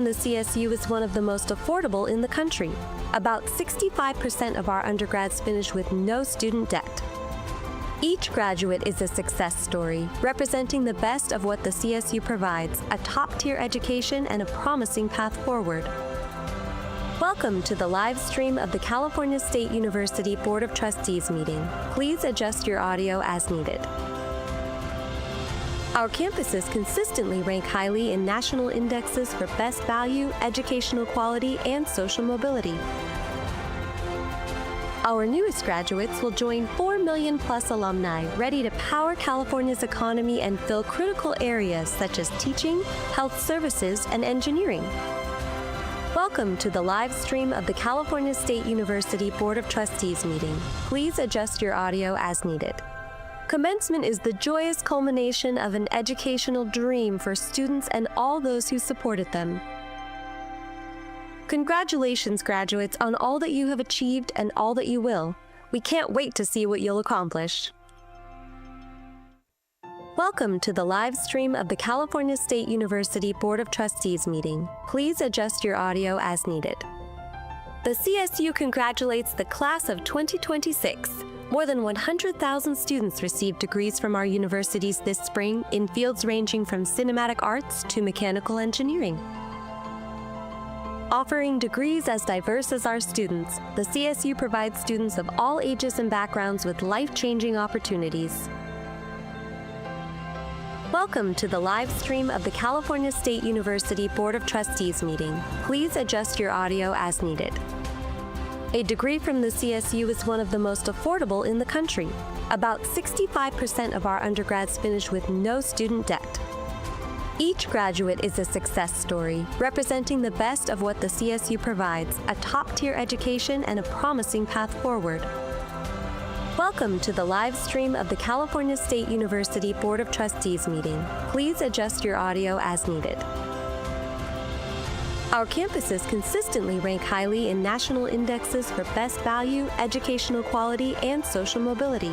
The CSU is one of the most affordable in the country. About 65% of our undergrads finish with no student debt. Each graduate is a success story, representing the best of what the CSU provides, a top-tier education and a promising path forward. Welcome to the live stream of the California State University Board of Trustees meeting. Please adjust your audio as needed. Our campuses consistently rank highly in national indexes for best value, educational quality, and social mobility. Our newest graduates will join 4 million plus alumni ready to power California's economy and fill critical areas such as teaching, health services, and engineering. Welcome to the live stream of the California State University Board of Trustees meeting. Please adjust your audio as needed. Commencement is the joyous culmination of an educational dream for students and all those who supported them. Congratulations, graduates, on all that you have achieved and all that you will. We can't wait to see what you'll accomplish. Welcome to the live stream of the California State University Board of Trustees meeting. Please adjust your audio as needed. The CSU congratulates the class of 2026. More than 100,000 students received degrees from our universities this spring in fields ranging from cinematic arts to mechanical engineering. Offering degrees as diverse as our students, the CSU provides students of all ages and backgrounds with life-changing opportunities. Welcome to the live stream of the California State University Board of Trustees meeting. Please adjust your audio as needed. A degree from the CSU is one of the most affordable in the country. About 65% of our undergrads finish with no student debt. Each graduate is a success story, representing the best of what the CSU provides, a top-tier education and a promising path forward. Welcome to the live stream of the California State University Board of Trustees meeting. Please adjust your audio as needed. Our campuses consistently rank highly in national indexes for best value, educational quality, and social mobility.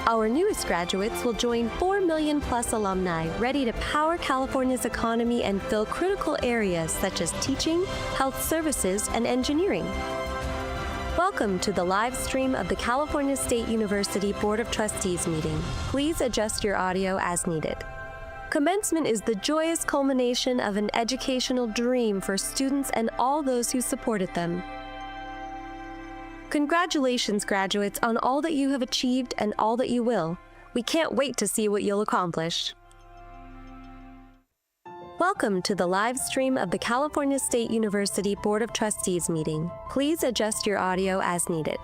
Our newest graduates will join 4 million plus alumni ready to power California's economy and fill critical areas such as teaching, health services, and engineering. Welcome to the live stream of the California State University Board of Trustees meeting. Please adjust your audio as needed. Commencement is the joyous culmination of an educational dream for students and all those who supported them. Congratulations, graduates, on all that you have achieved and all that you will. We can't wait to see what you'll accomplish. Welcome to the live stream of the California State University Board of Trustees meeting. Please adjust your audio as needed.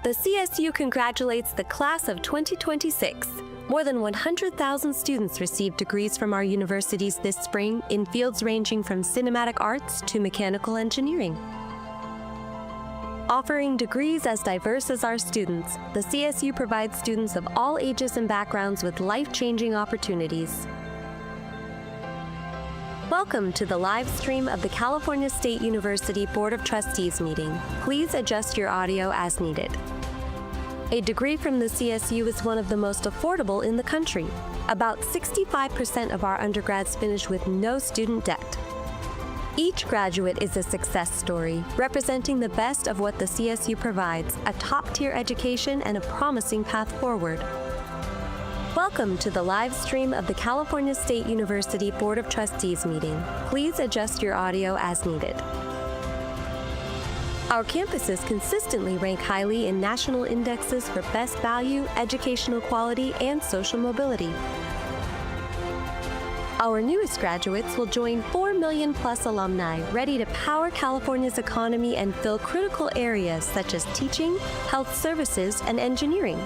The CSU congratulates the class of 2026. More than 100,000 students received degrees from our universities this spring in fields ranging from cinematic arts to mechanical engineering. Offering degrees as diverse as our students, the CSU provides students of all ages and backgrounds with life-changing opportunities. Welcome to the live stream of the California State University Board of Trustees meeting. Please adjust your audio as needed. A degree from the CSU is one of the most affordable in the country. About 65% of our undergrads finish with no student debt. Each graduate is a success story, representing the best of what the CSU provides, a top-tier education and a promising path forward. Welcome to the live stream of the California State University Board of Trustees meeting. Please adjust your audio as needed. Our campuses consistently rank highly in national indexes for best value, educational quality, and social mobility. Our newest graduates will join 4 million plus alumni ready to power California's economy and fill critical areas such as teaching, health services, and engineering.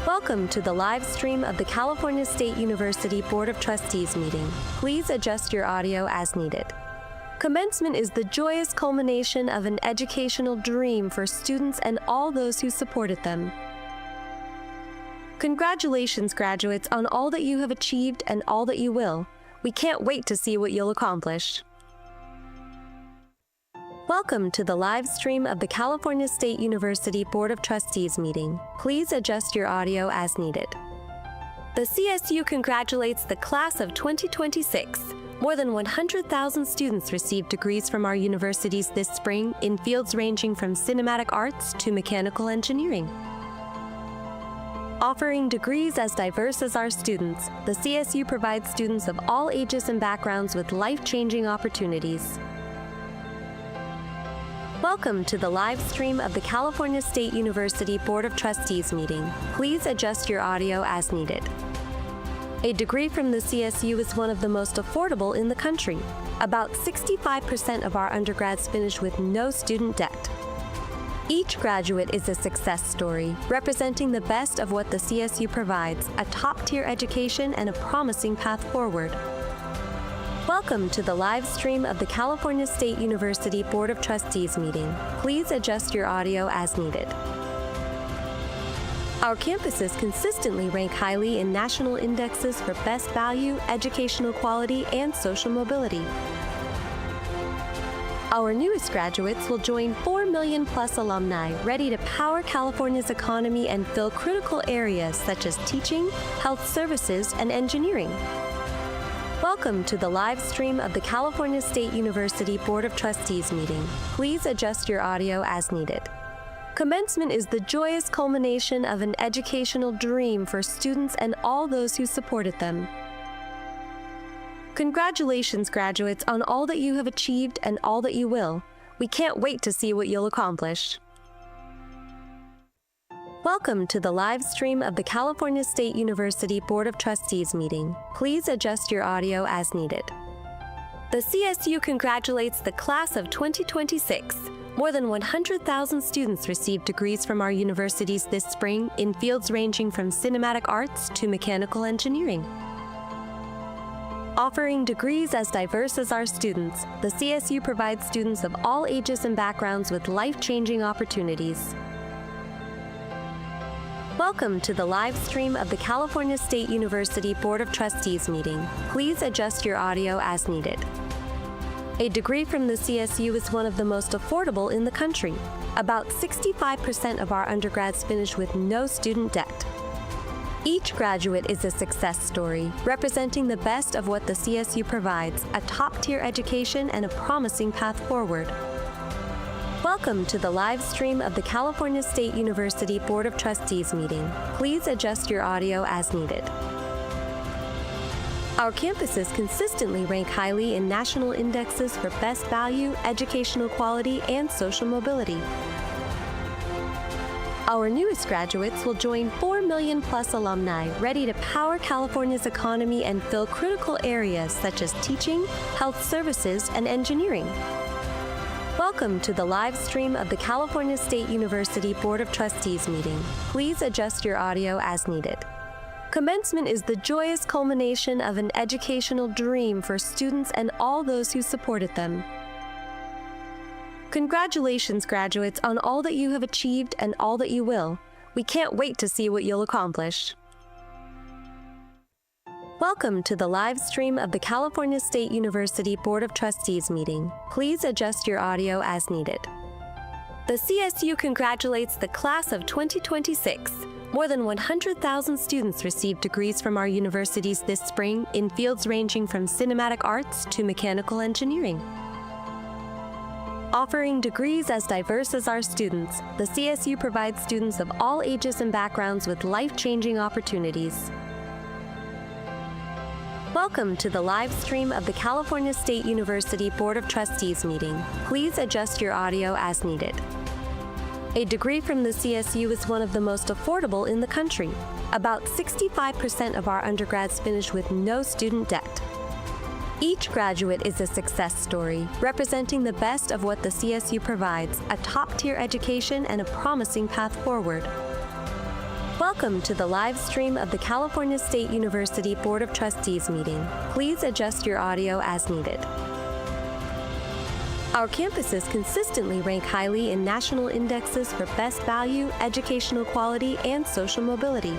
Welcome to the live stream of the California State University Board of Trustees meeting. Please adjust your audio as needed. Commencement is the joyous culmination of an educational dream for students and all those who supported them. Congratulations, graduates, on all that you have achieved and all that you will. We can't wait to see what you'll accomplish. Welcome to the live stream of the California State University Board of Trustees meeting. Please adjust your audio as needed. The CSU congratulates the class of 2026. More than 100,000 students received degrees from our universities this spring in fields ranging from cinematic arts to mechanical engineering. Offering degrees as diverse as our students, the CSU provides students of all ages and backgrounds with life-changing opportunities. Welcome to the live stream of the California State University Board of Trustees meeting. Please adjust your audio as needed. A degree from the CSU is one of the most affordable in the country. About 65% of our undergrads finish with no student debt. Each graduate is a success story, representing the best of what the CSU provides, a top-tier education and a promising path forward. Welcome to the live stream of the California State University Board of Trustees meeting. Please adjust your audio as needed. Our campuses consistently rank highly in national indexes for best value, educational quality, and social mobility. Our newest graduates will join 4 million plus alumni ready to power California's economy and fill critical areas such as teaching, health services, and engineering. Welcome to the live stream of the California State University Board of Trustees meeting. Please adjust your audio as needed. Commencement is the joyous culmination of an educational dream for students and all those who supported them. Congratulations, graduates, on all that you have achieved and all that you will. We can't wait to see what you'll accomplish. Welcome to the live stream of the California State University Board of Trustees meeting. Please adjust your audio as needed. The CSU congratulates the class of 2026. More than 100,000 students received degrees from our universities this spring in fields ranging from cinematic arts to mechanical engineering. Offering degrees as diverse as our students, the CSU provides students of all ages and backgrounds with life-changing opportunities. Welcome to the live stream of the California State University Board of Trustees meeting. Please adjust your audio as needed. A degree from the CSU is one of the most affordable in the country. About 65% of our undergrads finish with no student debt. Each graduate is a success story, representing the best of what the CSU provides, a top-tier education and a promising path forward. Welcome to the live stream of the California State University Board of Trustees meeting. Please adjust your audio as needed. Our campuses consistently rank highly in national indexes for best value, educational quality, and social mobility. Our newest graduates will join 4 million plus alumni ready to power California's economy and fill critical areas such as teaching, health services, and engineering. Welcome to the live stream of the California State University Board of Trustees meeting. Please adjust your audio as needed. Commencement is the joyous culmination of an educational dream for students and all those who supported them. Congratulations, graduates, on all that you have achieved and all that you will. We can't wait to see what you'll accomplish. Welcome to the live stream of the California State University Board of Trustees meeting. Please adjust your audio as needed. The CSU congratulates the class of 2026. More than 100,000 students received degrees from our universities this spring in fields ranging from cinematic arts to mechanical engineering. Offering degrees as diverse as our students, the CSU provides students of all ages and backgrounds with life-changing opportunities. Welcome to the live stream of the California State University Board of Trustees meeting. Please adjust your audio as needed. A degree from the CSU is one of the most affordable in the country. About 65% of our undergrads finish with no student debt. Each graduate is a success story, representing the best of what the CSU provides, a top-tier education and a promising path forward. Welcome to the live stream of the California State University Board of Trustees meeting. Please adjust your audio as needed. Our campuses consistently rank highly in national indexes for best value, educational quality, and social mobility.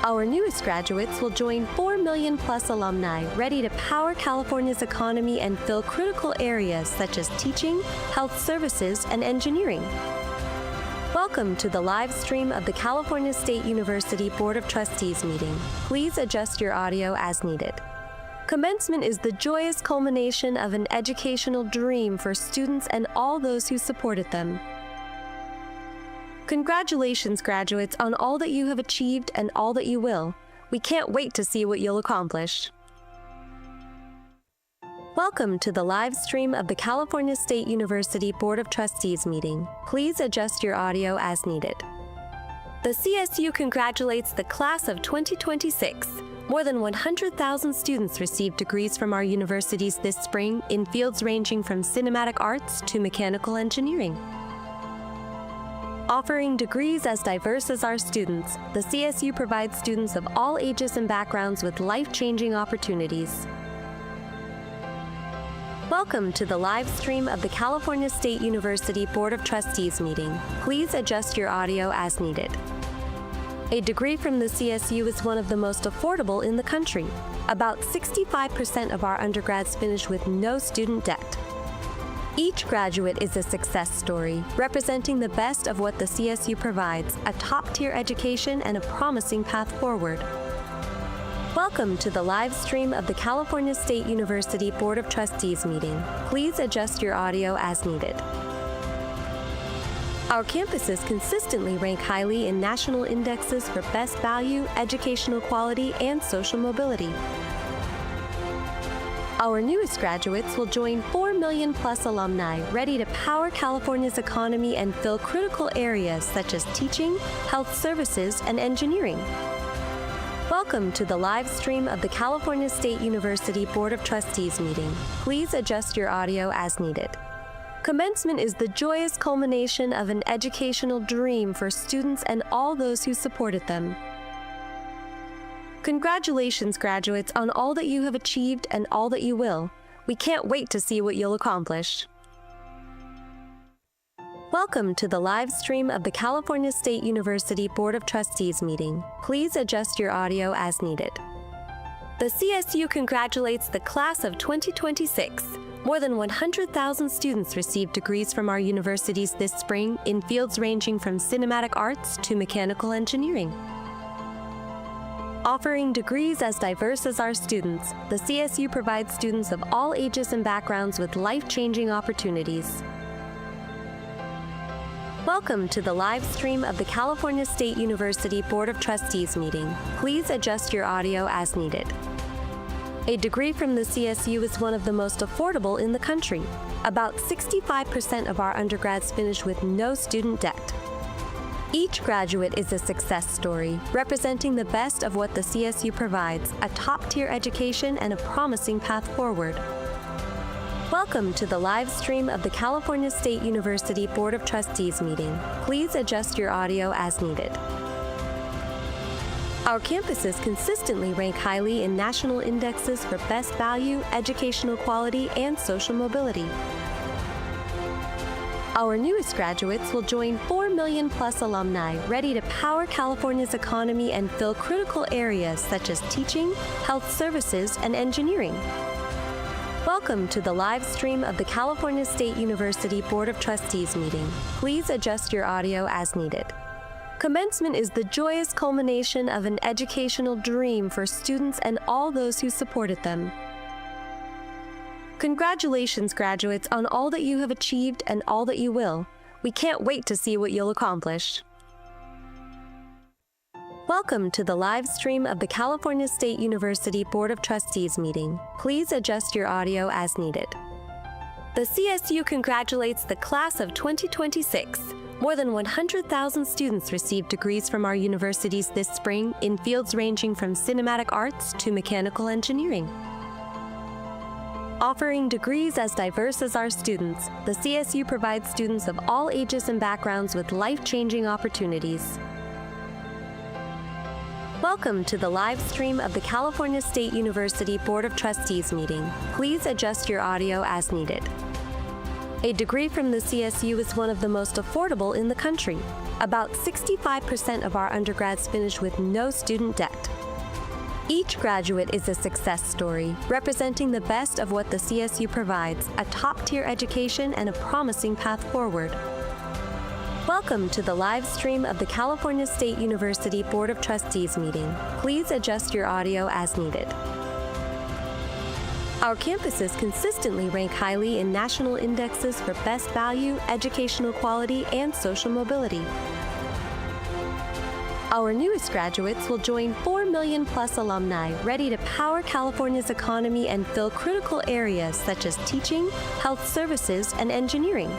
Our newest graduates will join 4 million plus alumni ready to power California's economy and fill critical areas such as teaching, health services, and engineering. Welcome Welcome to the live stream of the California State University Board of Trustees meeting. Please adjust your audio as needed. Commencement is the joyous culmination of an educational dream for students and all those who supported them. Congratulations, graduates, on all that you have achieved and all that you will. We can't wait to see what you'll accomplish. Welcome to the live stream of the California State University Board of Trustees meeting. Please adjust your audio as needed. The CSU congratulates the class of 2026. More than 100,000 students received degrees from our universities this spring in fields ranging from cinematic arts to mechanical engineering. Offering degrees as diverse as our students, the CSU provides students of all ages and backgrounds with life-changing opportunities. Welcome to the live stream of the California State University Board of Trustees meeting. Please adjust your audio as needed. A degree from the CSU is one of the most affordable in the country. About 65% of our undergrads finish with no student debt. Each graduate is a success story, representing the best of what the CSU provides, a top-tier education and a promising path forward. Welcome to the live stream of the California State University Board of Trustees meeting. Please adjust your audio as needed. Our campuses consistently rank highly in national indexes for best value, educational quality, and social mobility. Our newest graduates will join 4 million plus alumni ready to power California's economy and fill critical areas such as teaching, health services, and engineering. Welcome to the live stream of the California State University Board of Trustees meeting. Please adjust your audio as needed. Commencement is the joyous culmination of an educational dream for students and all those who supported them. Congratulations, graduates, on all that you have achieved and all that you will. We can't wait to see what you'll accomplish. Welcome to the live stream of the California State University Board of Trustees meeting. Please adjust your audio as needed. The CSU congratulates the class of 2026. More than 100,000 students received degrees from our universities this spring in fields ranging from cinematic arts to mechanical engineering. Offering degrees as diverse as our students, the CSU provides students of all ages and backgrounds with life-changing opportunities. Welcome to the live stream of the California State University Board of Trustees meeting. Please adjust your audio as needed. A degree from the CSU is one of the most affordable in the country. About 65% of our undergrads finish with no student debt. Each graduate is a success story, representing the best of what the CSU provides, a top-tier education and a promising path forward. Welcome to the live stream of the California State University Board of Trustees meeting. Please adjust your audio as needed. Our campuses consistently rank highly in national indexes for best value, educational quality, and social mobility. Our newest graduates will join 4 million plus alumni ready to power California's economy and fill critical areas such as teaching, health services, and engineering. Welcome to the live stream of the California State University Board of Trustees meeting. Please adjust your audio as needed. Commencement is the joyous culmination of an educational dream for students and all those who supported them. Congratulations, graduates, on all that you have achieved and all that you will. We can't wait to see what you'll accomplish. Welcome to the live stream of the California State University Board of Trustees meeting. Please adjust your audio as needed. The CSU congratulates the class of 2026. More than 100,000 students received degrees from our universities this spring in fields ranging from cinematic arts to mechanical engineering. Offering degrees as diverse as our students, the CSU provides students of all ages and backgrounds with life-changing opportunities. Welcome to the live stream of the California State University Board of Trustees meeting. Please adjust your audio as needed. A degree from the CSU is one of the most affordable in the country. About 65% of our undergrads finish with no student debt. Each graduate is a success story, representing the best of what the CSU provides, a top-tier education and a promising path forward. Welcome to the live stream of the California State University Board of Trustees meeting. Please adjust your audio as needed. Our campuses consistently rank highly in national indexes for best value, educational quality, and social mobility. Our newest graduates will join 4 million plus alumni ready to power California's economy and fill critical areas such as teaching, health services, and engineering.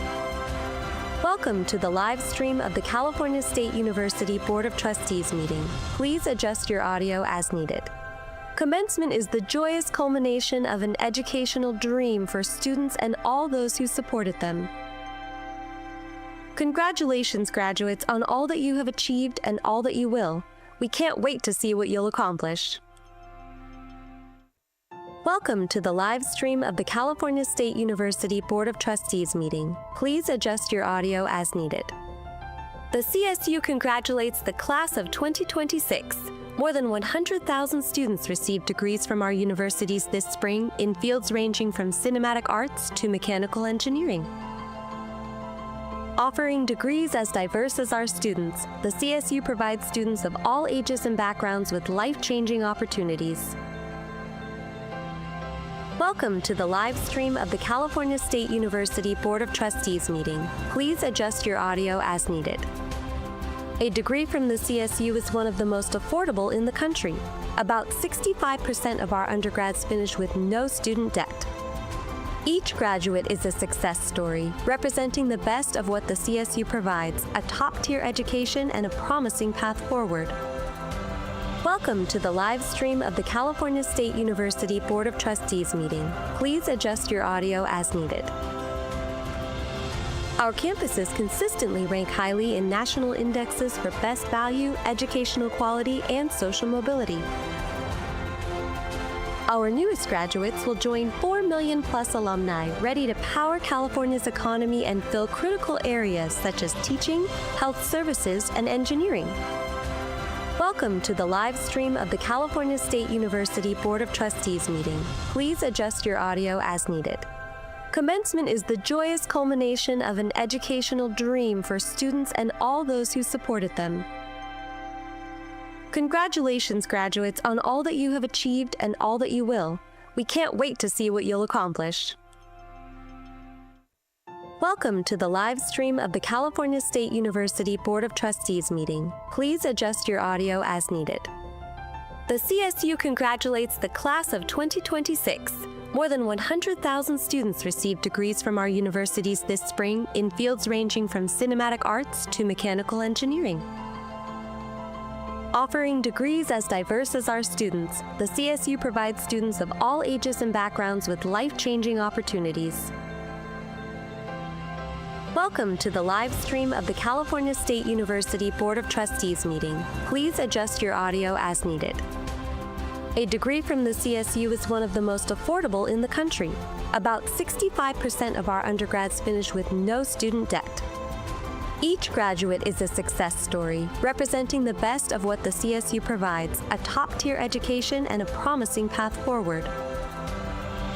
Welcome to the live stream of the California State University Board of Trustees meeting. Please adjust your audio as needed. Commencement is the joyous culmination of an educational dream for students and all those who supported them. Congratulations, graduates, on all that you have achieved and all that you will. We can't wait to see what you'll accomplish. Welcome to the live stream of the California State University Board of Trustees meeting. Please adjust your audio as needed. The CSU congratulates the class of 2026. More than 100,000 students received degrees from our universities this spring in fields ranging from cinematic arts to mechanical engineering. Offering degrees as diverse as our students, the CSU provides students of all ages and backgrounds with life-changing opportunities. Welcome to the live stream of the California State University Board of Trustees meeting. Please adjust your audio as needed. A degree from the CSU is one of the most affordable in the country. About 65% of our undergrads finish with no student debt. Each graduate is a success story, representing the best of what the CSU provides, a top-tier education and a promising path forward. Welcome to the live stream of the California State University Board of Trustees meeting. Please adjust your audio as needed. Our campuses consistently rank highly in national indexes for best value, educational quality, and social mobility. Our newest graduates will join 4 million plus alumni ready to power California's economy and fill critical areas such as teaching, health services, and engineering. Welcome to the live stream of the California State University Board of Trustees meeting. Please adjust your audio as needed. Commencement is the joyous culmination of an educational dream for students and all those who supported them. Congratulations, graduates, on all that you have achieved and all that you will. We can't wait to see what you'll accomplish. Welcome to the live stream of the California State University Board of Trustees meeting. Please adjust your audio as needed. The CSU congratulates the class of 2026. More than 100,000 students received degrees from our universities this spring in fields ranging from cinematic arts to mechanical engineering. Offering degrees as diverse as our students, the CSU provides students of all ages and backgrounds with life-changing opportunities. Welcome to the live stream of the California State University Board of Trustees meeting. Please adjust your audio as needed. A degree from the CSU is one of the most affordable in the country. About 65% of our undergrads finish with no student debt. Each graduate is a success story, representing the best of what the CSU provides, a top-tier education and a promising path forward.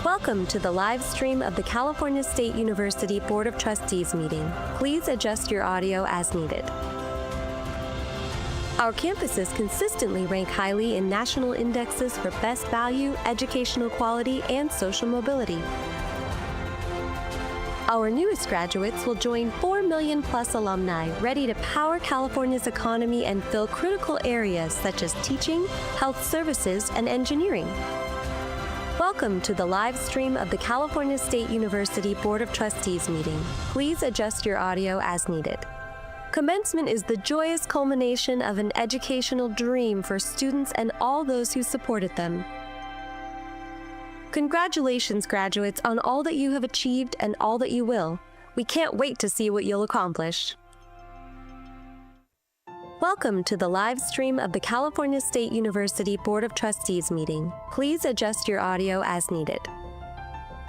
Welcome to the live stream of the California State University Board of Trustees meeting. Please adjust your audio as needed. Our campuses consistently rank highly in national indexes for best value, educational quality, and social mobility. Our newest graduates will join 4 million plus alumni ready to power California's economy and fill critical areas such as teaching, health services, and engineering. Welcome to the live stream of the California State University Board of Trustees meeting. Please adjust your audio as needed. Commencement is the joyous culmination of an educational dream for students and all those who supported them. Congratulations, graduates, on all that you have achieved and all that you will. We can't wait to see what you'll accomplish. Welcome to the live stream of the California State University Board of Trustees meeting. Please adjust your audio as needed.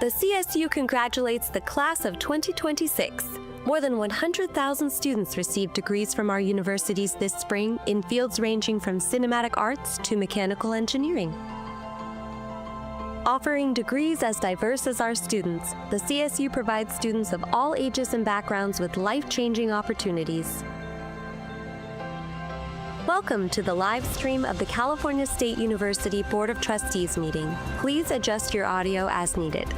The CSU congratulates the class of 2026. More than 100,000 students received degrees from our universities this spring in fields ranging from cinematic arts to mechanical engineering. Offering degrees as diverse as our students, the CSU provides students of all ages and backgrounds with life-changing opportunities. Welcome to the live stream of the California State University Board of Trustees meeting. Please adjust your audio as needed.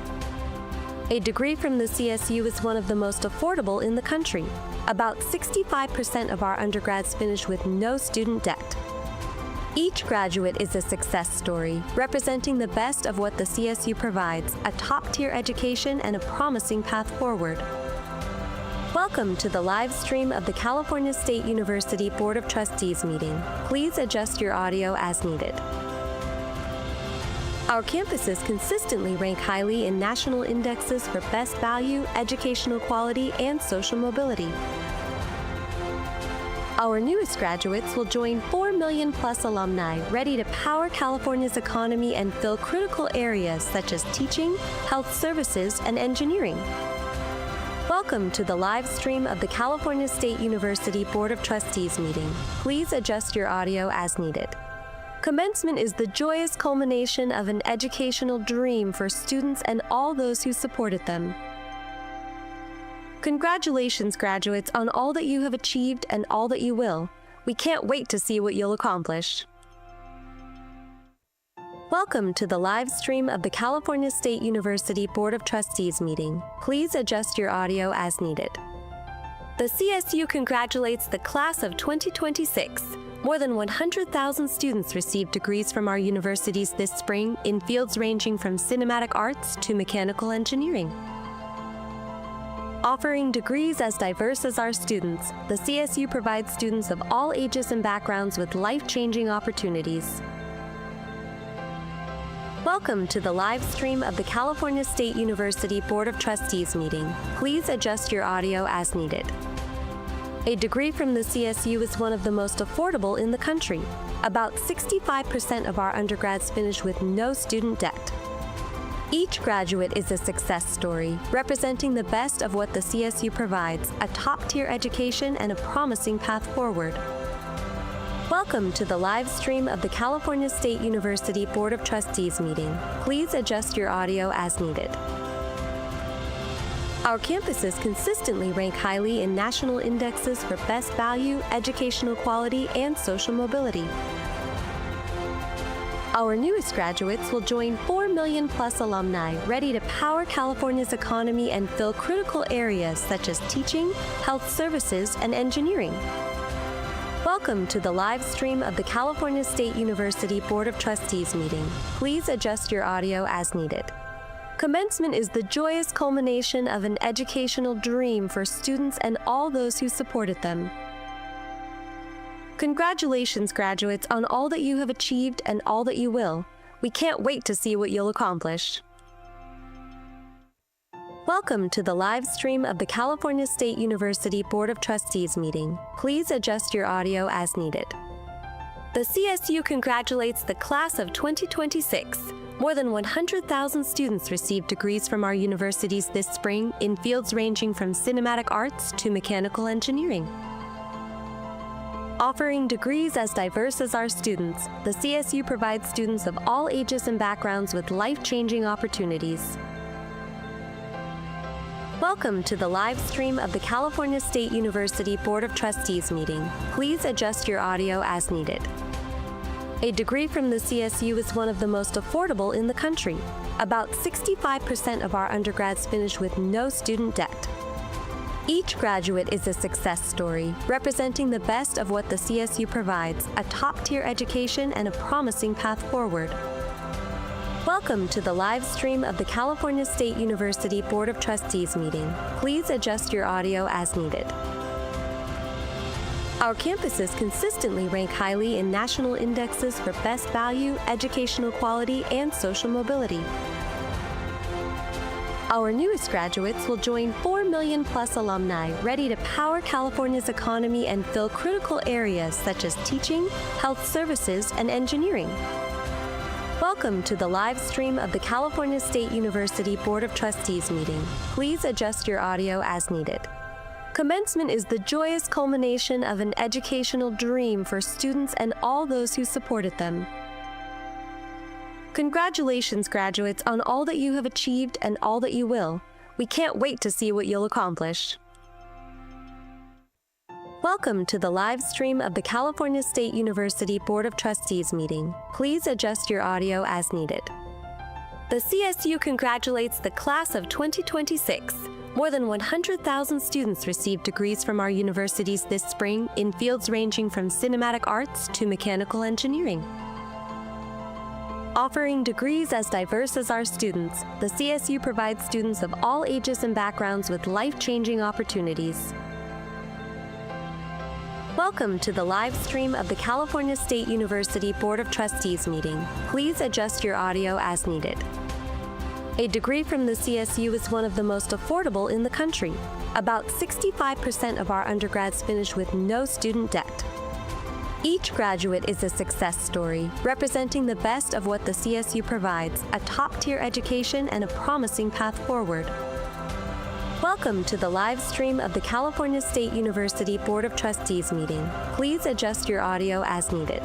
A degree from the CSU is one of the most affordable in the country. About 65% of our undergrads finish with no student debt. Each graduate is a success story, representing the best of what the CSU provides, a top-tier education and a promising path forward. Welcome to the live stream of the California State University Board of Trustees meeting. Please adjust your audio as needed. Our campuses consistently rank highly in national indexes for best value, educational quality, and social mobility. Our newest graduates will join 4 million plus alumni ready to power California's economy and fill critical areas such as teaching, health services, and engineering. Welcome to the live stream of the California State University Board of Trustees meeting. Please adjust your audio as needed. Commencement is the joyous culmination of an educational dream for students and all those who supported them. Congratulations, graduates, on all that you have achieved and all that you will. We can't wait to see what you'll accomplish. Welcome to the live stream of the California State University Board of Trustees meeting. Please adjust your audio as needed. The CSU congratulates the class of 2026. More than 100,000 students received degrees from our universities this spring in fields ranging from cinematic arts to mechanical engineering. Offering degrees as diverse as our students, the CSU provides students of all ages and backgrounds with life-changing opportunities. Welcome to the live stream of the California State University Board of Trustees meeting. Please adjust your audio as needed. A degree from the CSU is one of the most affordable in the country. About 65% of our undergrads finish with no student debt. Each graduate is a success story, representing the best of what the CSU provides, a top-tier education and a promising path forward. Welcome to the live stream of the California State University Board of Trustees meeting. Please adjust your audio as needed. Our campuses consistently rank highly in national indexes for best value, educational quality, and social mobility. Our newest graduates will join 4 million plus alumni ready to power California's economy and fill critical areas such as teaching, health services, and engineering. Welcome to the live stream of the California State University Board of Trustees meeting. Please adjust your audio as needed. Commencement is the joyous culmination of an educational dream for students and all those who supported them. Congratulations, graduates, on all that you have achieved and all that you will. We can't wait to see what you'll accomplish. Welcome to the live stream of the California State University Board of Trustees meeting. Please adjust your audio as needed. The CSU congratulates the class of 2026. More than 100,000 students received degrees from our universities this spring in fields ranging from cinematic arts to mechanical engineering. Offering degrees as diverse as our students, the CSU provides students of all ages and backgrounds with life-changing opportunities. Welcome to the live stream of the California State University Board of Trustees meeting. Please adjust your audio as needed. A degree from the CSU is one of the most affordable in the country. About 65% of our undergrads finish with no student debt. Each graduate is a success story, representing the best of what the CSU provides, a top-tier education and a promising path forward. Welcome to the live stream of the California State University Board of Trustees meeting. Please adjust your audio as needed. Our campuses consistently rank highly in national indexes for best value, educational quality, and social mobility. Our newest graduates will join 4 million plus alumni ready to power California's economy and fill critical areas such as teaching, health services, and engineering. Welcome to the live stream of the California State University Board of Trustees meeting. Please adjust your audio as needed. Commencement is the joyous culmination of an educational dream for students and all those who supported them. Congratulations, graduates, on all that you have achieved and all that you will. We can't wait to see what you'll accomplish. Welcome to the live stream of the California State University Board of Trustees meeting. Please adjust your audio as needed. The CSU congratulates the class of 2026. More than 100,000 students received degrees from our universities this spring in fields ranging from cinematic arts to mechanical engineering. Offering degrees as diverse as our students, the CSU provides students of all ages and backgrounds with life-changing opportunities. Welcome to the live stream of the California State University Board of Trustees meeting. Please adjust your audio as needed. A degree from the CSU is one of the most affordable in the country. About 65% of our undergrads finish with no student debt. Each graduate is a success story, representing the best of what the CSU provides, a top-tier education and a promising path forward. Welcome to the live stream of the California State University Board of Trustees meeting. Please adjust your audio as needed.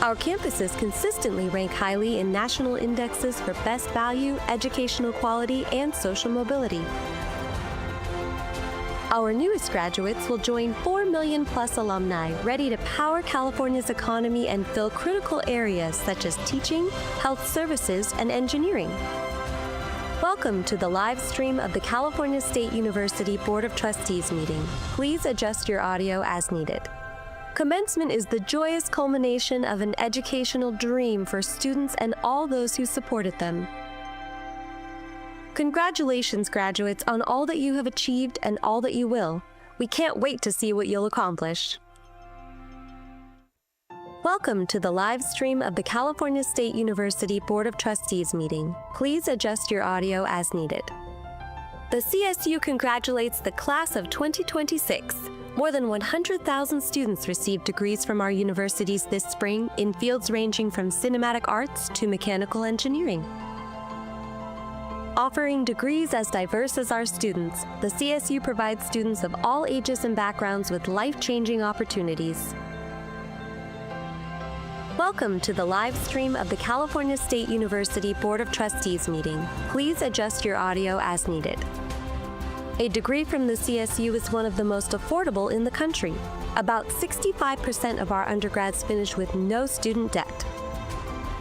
Our campuses consistently rank highly in national indexes for best value, educational quality, and social mobility. Our newest graduates will join 4 million plus alumni ready to power California's economy and fill critical areas such as teaching, health services, and engineering. Welcome to the live stream of the California State University Board of Trustees meeting. Please adjust your audio as needed. Commencement is the joyous culmination of an educational dream for students and all those who supported them. Congratulations, graduates, on all that you have achieved and all that you will. We can't wait to see what you'll accomplish. Welcome to the live stream of the California State University Board of Trustees meeting. Please adjust your audio as needed. The CSU congratulates the class of 2026. More than 100,000 students received degrees from our universities this spring in fields ranging from cinematic arts to mechanical engineering. Offering degrees as diverse as our students, the CSU provides students of all ages and backgrounds with life-changing opportunities. Welcome to the live stream of the California State University Board of Trustees meeting. Please adjust your audio as needed. A degree from the CSU is one of the most affordable in the country. About 65% of our undergrads finish with no student debt.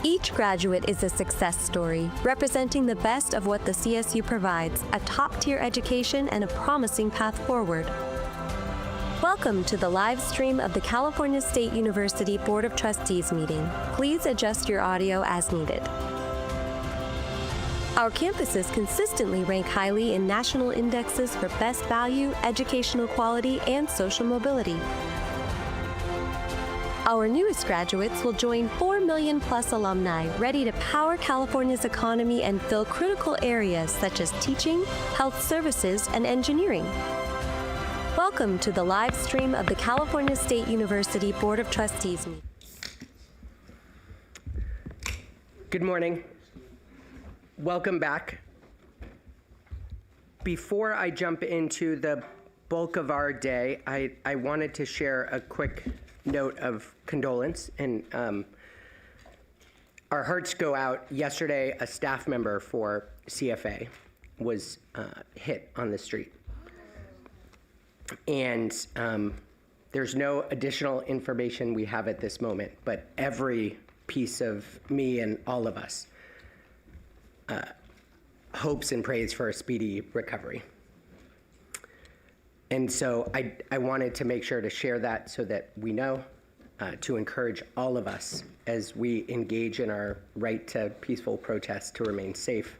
Each graduate is a success story, representing the best of what the CSU provides, a top-tier education and a promising path forward. Welcome to the live stream of the California State University Board of Trustees meeting. Please adjust your audio as needed. Our campuses consistently rank highly in national indexes for best value, educational quality, and social mobility. Our newest graduates will join 4 million plus alumni ready to power California's economy and fill critical areas such as teaching, health services, and engineering. Welcome to the live stream of the California State University Board of Trustees meeting. Good morning. Welcome back. Before I jump into the bulk of our day, I wanted to share a quick note of condolence. And our hearts go out. Yesterday, a staff member for CFA was hit on the street. And there's no additional information we have at this moment, but every piece of me and all of us hopes and prays for a speedy recovery. And so I wanted to make sure to share that so that we know, to encourage all of us as we engage in our right to peaceful protest to remain safe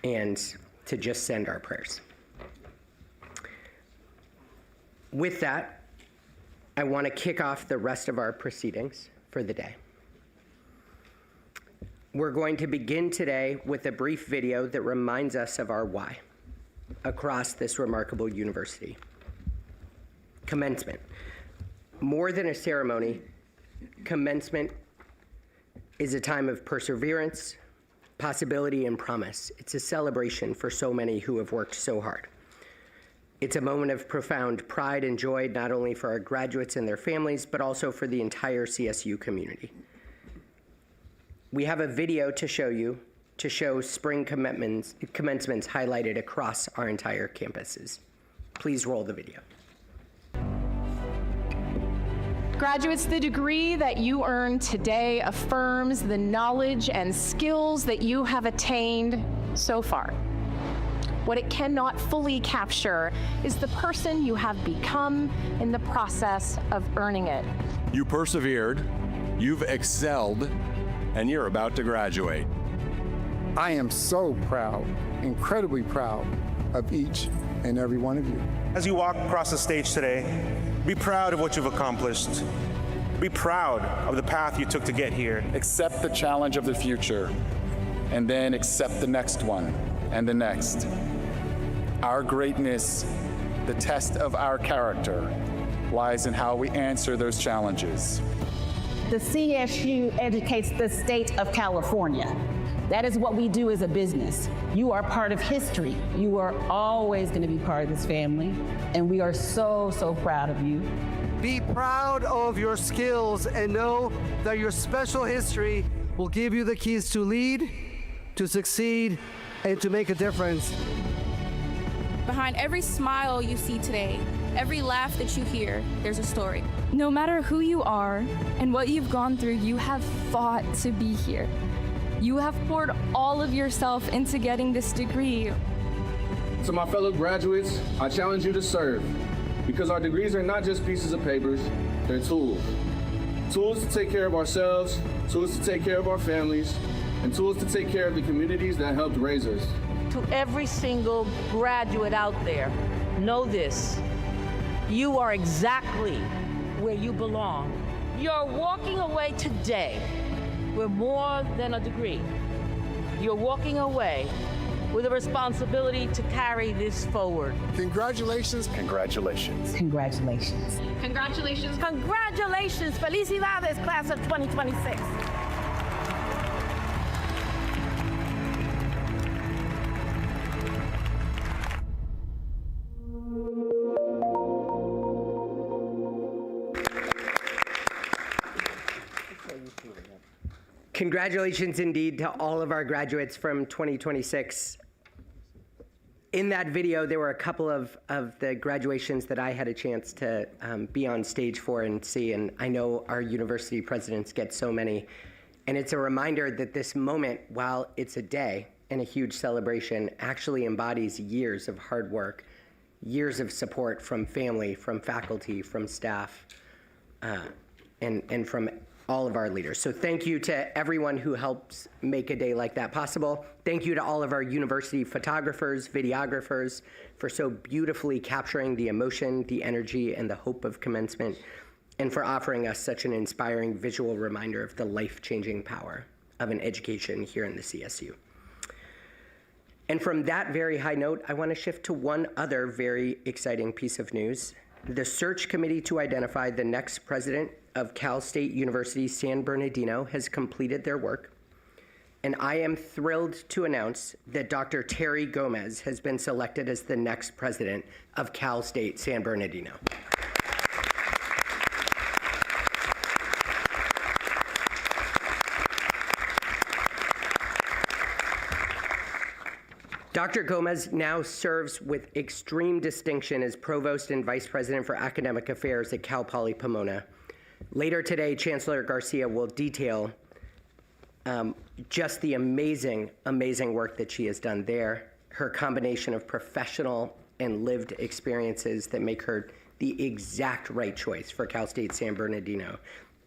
and to just send our prayers. With that, I want to kick off the rest of our proceedings for the day. We're going to begin today with a brief video that reminds us of our why across this remarkable university. Commencement. More than a ceremony, commencement is a time of perseverance, possibility, and promise. It's a celebration for so many who have worked so hard. It's a moment of profound pride and joy, not only for our graduates and their families, but also for the entire CSU community. We have a video to show spring commencements highlighted across our entire campuses. Please roll the video. Graduates, the degree that you earn today affirms the knowledge and skills that you have attained so far. What it cannot fully capture is the person you have become in the process of earning it. You persevered, you've excelled, and you're about to graduate. I am so proud, incredibly proud of each and every one of you. As you walk across the stage today, be proud of what you've accomplished. Be proud of the path you took to get here. Accept the challenge of the future, and then accept the next one and the next. Our greatness, the test of our character, lies in how we answer those challenges. The CSU educates the state of California. That is what we do as a business. You are part of history. You are always going to be part of this family, and we are so, so proud of you. Be proud of your skills and know that your special history will give you the keys to lead, to succeed, and to make a difference. Behind every smile you see today, every laugh that you hear, there's a story. No matter who you are and what you've gone through, you have fought to be here. You have poured all of yourself into getting this degree. To my fellow graduates, I challenge you to serve, because our degrees are not just pieces of papers, they're tools. Tools to take care of ourselves, tools to take care of our families, and tools to take care of the communities that helped raise us. To every single graduate out there, know this: you are exactly where you belong. You're walking away today with more than a degree. You're walking away with a responsibility to carry this forward. Congratulations. Congratulations. Congratulations. Congratulations. Congratulations. Felicidades, class of 2026. Congratulations indeed to all of our graduates from 2026. In that video, there were a couple of the graduations that I had a chance to be on stage for and see, and I know our university presidents get so many. And it's a reminder that this moment, while it's a day and a huge celebration, actually embodies years of hard work, years of support from family, from faculty, from staff, and from all of our leaders. So thank you to everyone who helps make a day like that possible. Thank you to all of our university photographers, videographers, for so beautifully capturing the emotion, the energy, and the hope of commencement, and for offering us such an inspiring visual reminder of the life-changing power of an education here in the CSU. And from that very high note, I want to shift to one other very exciting piece of news. The search committee to identify the next president of Cal State University San Bernardino has completed their work, and I am thrilled to announce that Dr. Terry Gomez has been selected as the next president of Cal State San Bernardino. Dr. Gomez now serves with extreme distinction as Provost and Vice President for Academic Affairs at Cal Poly Pomona. Later today, Chancellor Garcia will detail just the amazing, amazing work that she has done there, her combination of professional and lived experiences that make her the exact right choice for Cal State San Bernardino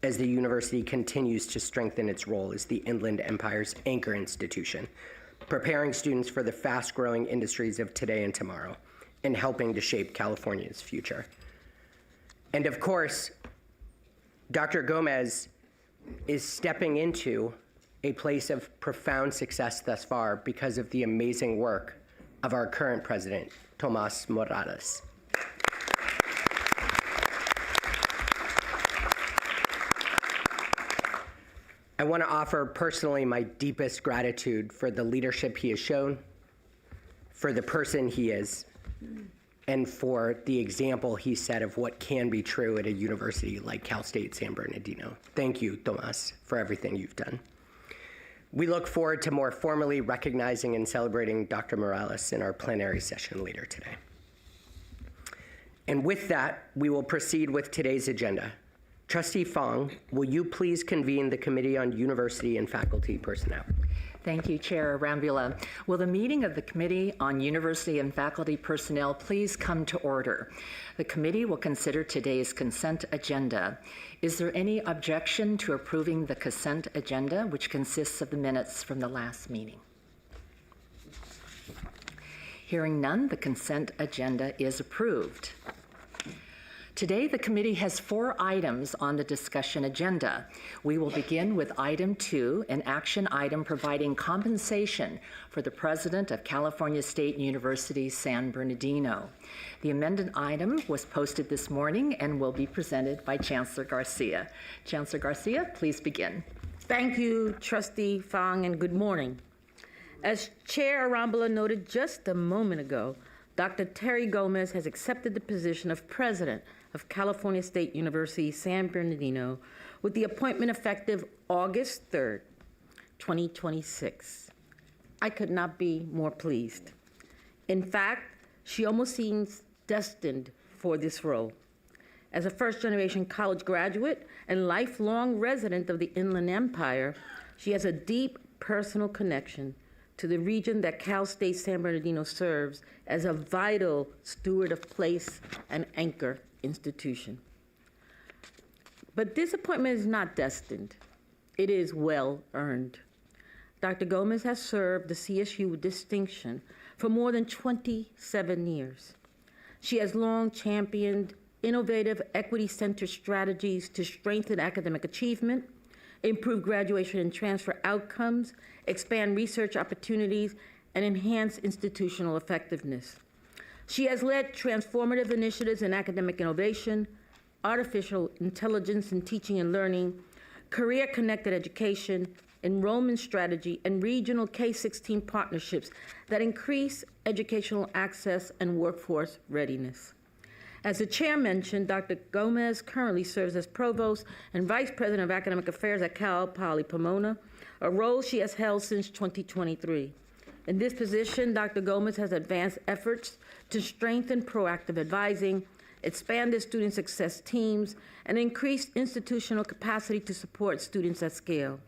as the university continues to strengthen its role as the Inland Empire's anchor institution, preparing students for the fast-growing industries of today and tomorrow, and helping to shape California's future. And of course, Dr. Gomez is stepping into a place of profound success thus far because of the amazing work of our current president, Tomas Morales. I want to offer personally my deepest gratitude for the leadership he has shown, for the person he is, and for the example he set of what can be true at a university like Cal State San Bernardino. Thank you, Tomas, for everything you've done. We look forward to more formally recognizing and celebrating Dr. Morales in our plenary session later today. And with that, we will proceed with today's agenda. Trustee Fong, will you please convene the Committee on University and Faculty Personnel? Thank you, Chair Arambula. Will the meeting of the Committee on University and Faculty Personnel please come to order? The committee will consider today's consent agenda. Is there any objection to approving the consent agenda, which consists of the minutes from the last meeting? Hearing none, the consent agenda is approved. Today, the committee has 4 items on the discussion agenda. We will begin with item 2, an action item providing compensation for the president of California State University, San Bernardino. The amended item was posted this morning and will be presented by Chancellor Garcia. Chancellor Garcia, please begin. Thank you, Trustee Fong, and good morning. As Chair Arambula noted just a moment ago, Dr. Terry Gomez has accepted the position of president of California State University, San Bernardino, with the appointment effective August 3rd, 2026. I could not be more pleased. In fact, she almost seems destined for this role. As a first-generation college graduate and lifelong resident of the Inland Empire, she has a deep personal connection to the region that Cal State San Bernardino serves as a vital steward of place and anchor institution. But this appointment is not destined. It is well earned. Dr. Gomez has served the CSU with distinction for more than 27 years. She has long championed innovative equity-centered strategies to strengthen academic achievement, improve graduation and transfer outcomes, expand research opportunities, and enhance institutional effectiveness. She has led transformative initiatives in academic innovation, artificial intelligence in teaching and learning, career-connected education, enrollment strategy, and regional K-16 partnerships that increase educational access and workforce readiness. As the chair mentioned, Dr. Gomez currently serves as provost and vice president of academic affairs at Cal Poly Pomona, a role she has held since 2023. In this position, Dr. Gomez has advanced efforts to strengthen proactive advising, expand the student success teams, and increase institutional capacity to support students at scale.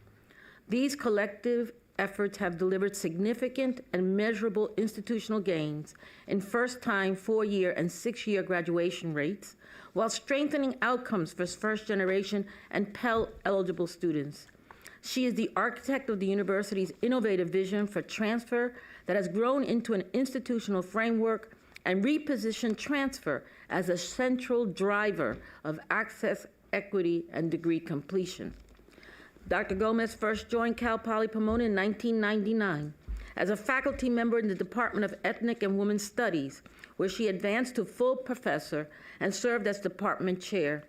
These collective efforts have delivered significant and measurable institutional gains in first-time 4-year and 6-year graduation rates, while strengthening outcomes for first-generation and Pell-eligible students. She is the architect of the university's innovative vision for transfer that has grown into an institutional framework and repositioned transfer as a central driver of access, equity, and degree completion. Dr. Gomez first joined Cal Poly Pomona in 1999 as a faculty member in the Department of Ethnic and Women's Studies, where she advanced to full professor and served as department chair.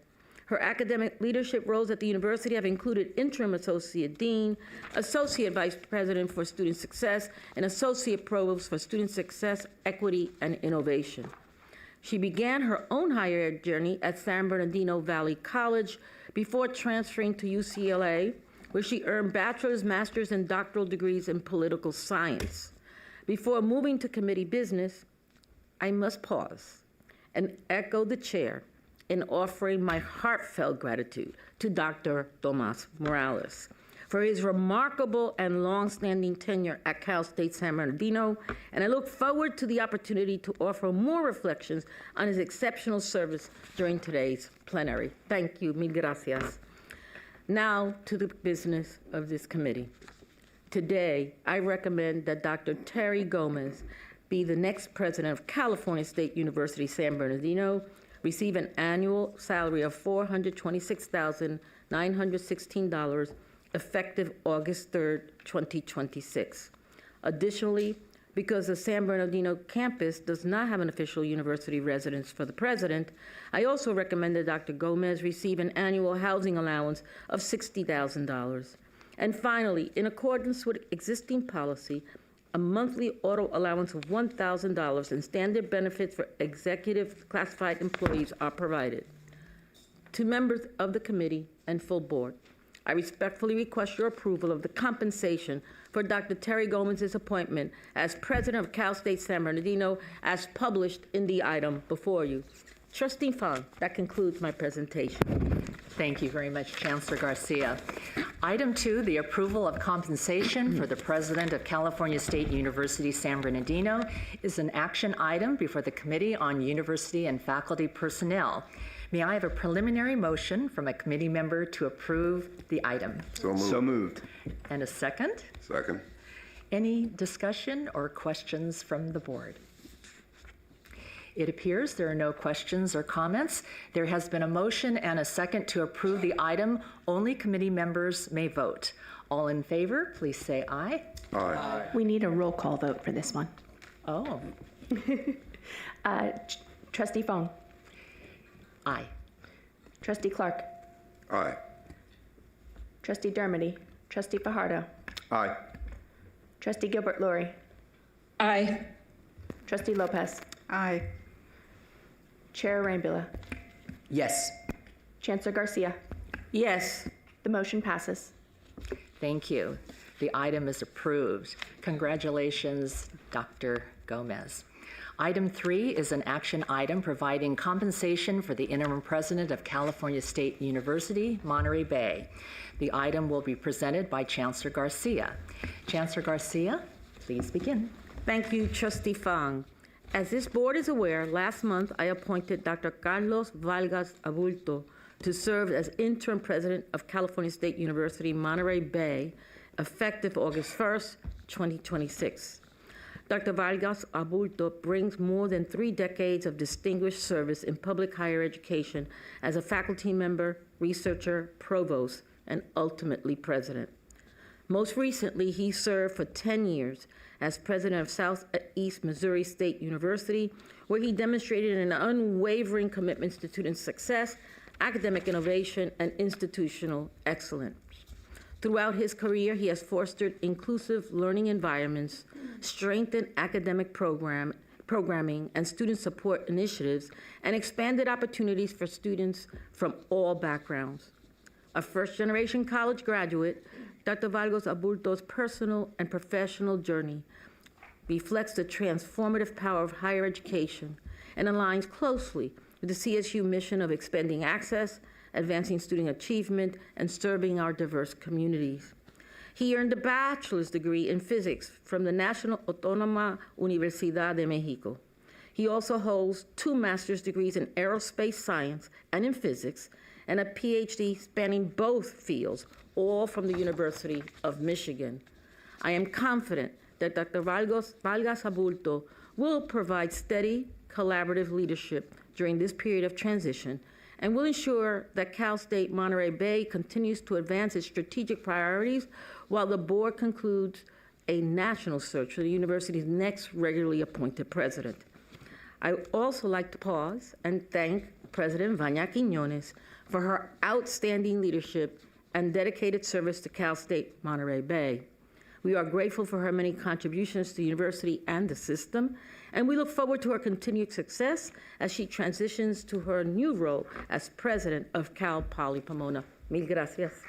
Her academic leadership roles at the university have included interim associate dean, associate vice president for student success, and associate provost for student success, equity, and innovation. She began her own higher ed journey at San Bernardino Valley College before transferring to UCLA, where she earned bachelor's, master's, and doctoral degrees in political science. Before moving to committee business, I must pause and echo the chair in offering my heartfelt gratitude to Dr. Tomas Morales for his remarkable and long-standing tenure at Cal State San Bernardino, and I look forward to the opportunity to offer more reflections on his exceptional service during today's plenary. Thank you, mil gracias. Now to the business of this committee. Today, I recommend that Dr. Terry Gomez be the next president of California State University, San Bernardino, receive an annual salary of $426,916, effective August 3rd, 2026. Additionally, because the San Bernardino campus does not have an official university residence for the president, I also recommend that Dr. Gomez receive an annual housing allowance of $60,000. And finally, in accordance with existing policy, a monthly auto allowance of $1,000, and standard benefits for executive classified employees are provided. To members of the committee and full board, I respectfully request your approval of the compensation for Dr. Terry Gomez's appointment as president of Cal State San Bernardino as published in the item before you. Trustee Fong, that concludes my presentation. Thank you very much, Chancellor Garcia. Item 2, the approval of compensation for the president of California State University San Bernardino, is an action item before the Committee on University and Faculty Personnel. May I have a preliminary motion from a committee member to approve the item? So moved. So moved. And a second? Second. Any discussion or questions from the board? It appears there are no questions or comments. There has been a motion and a second to approve the item. Only committee members may vote. All in favor, please say aye. Aye. We need a roll call vote for this one. Oh. Trustee Fong. Aye. Trustee Clark. Aye. Trustee Dermody. Trustee Fajardo. Aye. Trustee Gilbert Lori. Aye. Trustee Lopez. Aye. Chair Rambula. Yes. Chancellor Garcia. Yes. The motion passes. Thank you. The item is approved. Congratulations, Dr. Gomez. Item 3 is an action item providing compensation for the interim president of California State University, Monterey Bay. The item will be presented by Chancellor Garcia. Chancellor Garcia, please begin. Thank you, Trustee Fong. As this board is aware, last month I appointed Dr. Carlos Vargas Abulto to serve as interim president of California State University, Monterey Bay, effective August 1st, 2026. Dr. Vargas Abulto brings more than 3 decades of distinguished service in public higher education as a faculty member, researcher, provost, and ultimately president. Most recently, he served for 10 years as president of Southeast Missouri State University, where he demonstrated an unwavering commitment to student success, academic innovation, and institutional excellence. Throughout his career, he has fostered inclusive learning environments, strengthened academic programming and student support initiatives, and expanded opportunities for students from all backgrounds. A first-generation college graduate, Dr. Vargas Abulto's personal and professional journey reflects the transformative power of higher education and aligns closely with the CSU mission of expanding access, advancing student achievement, and serving our diverse communities. He earned a bachelor's degree in physics from the National Autónoma Universidad de Mexico. He also holds 2 master's degrees in aerospace science and in physics, and a PhD spanning both fields, all from the University of Michigan. I am confident that Dr. Vargas Abulto will provide steady, collaborative leadership during this period of transition and will ensure that Cal State Monterey Bay continues to advance its strategic priorities while the board concludes a national search for the university's next regularly appointed president. I would also like to pause and thank President Vania Quiñones for her outstanding leadership and dedicated service to Cal State Monterey Bay. We are grateful for her many contributions to the university and the system, and we look forward to her continued success as she transitions to her new role as president of Cal Poly Pomona. Mil gracias.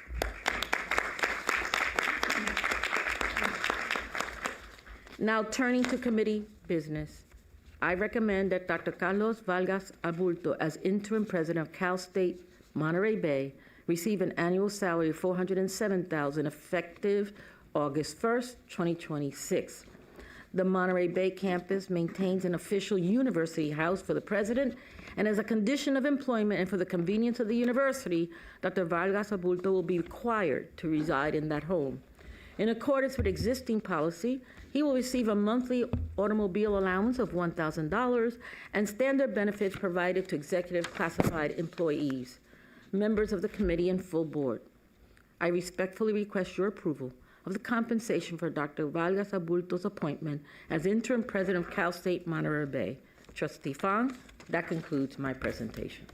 Now turning to committee business. I recommend that Dr. Carlos Vargas Abulto, as interim president of Cal State Monterey Bay, receive an annual salary of $407,000 effective August 1st, 2026. The Monterey Bay campus maintains an official university house for the president, and as a condition of employment and for the convenience of the university, Dr. Vargas Abulto will be required to reside in that home. In accordance with existing policy, he will receive a monthly automobile allowance of $1,000 and standard benefits provided to executive classified employees, members of the committee, and full board. I respectfully request your approval of the compensation for Dr. Vargas Abulto's appointment as interim president of Cal State Monterey Bay. Trustee Fong, that concludes my presentation.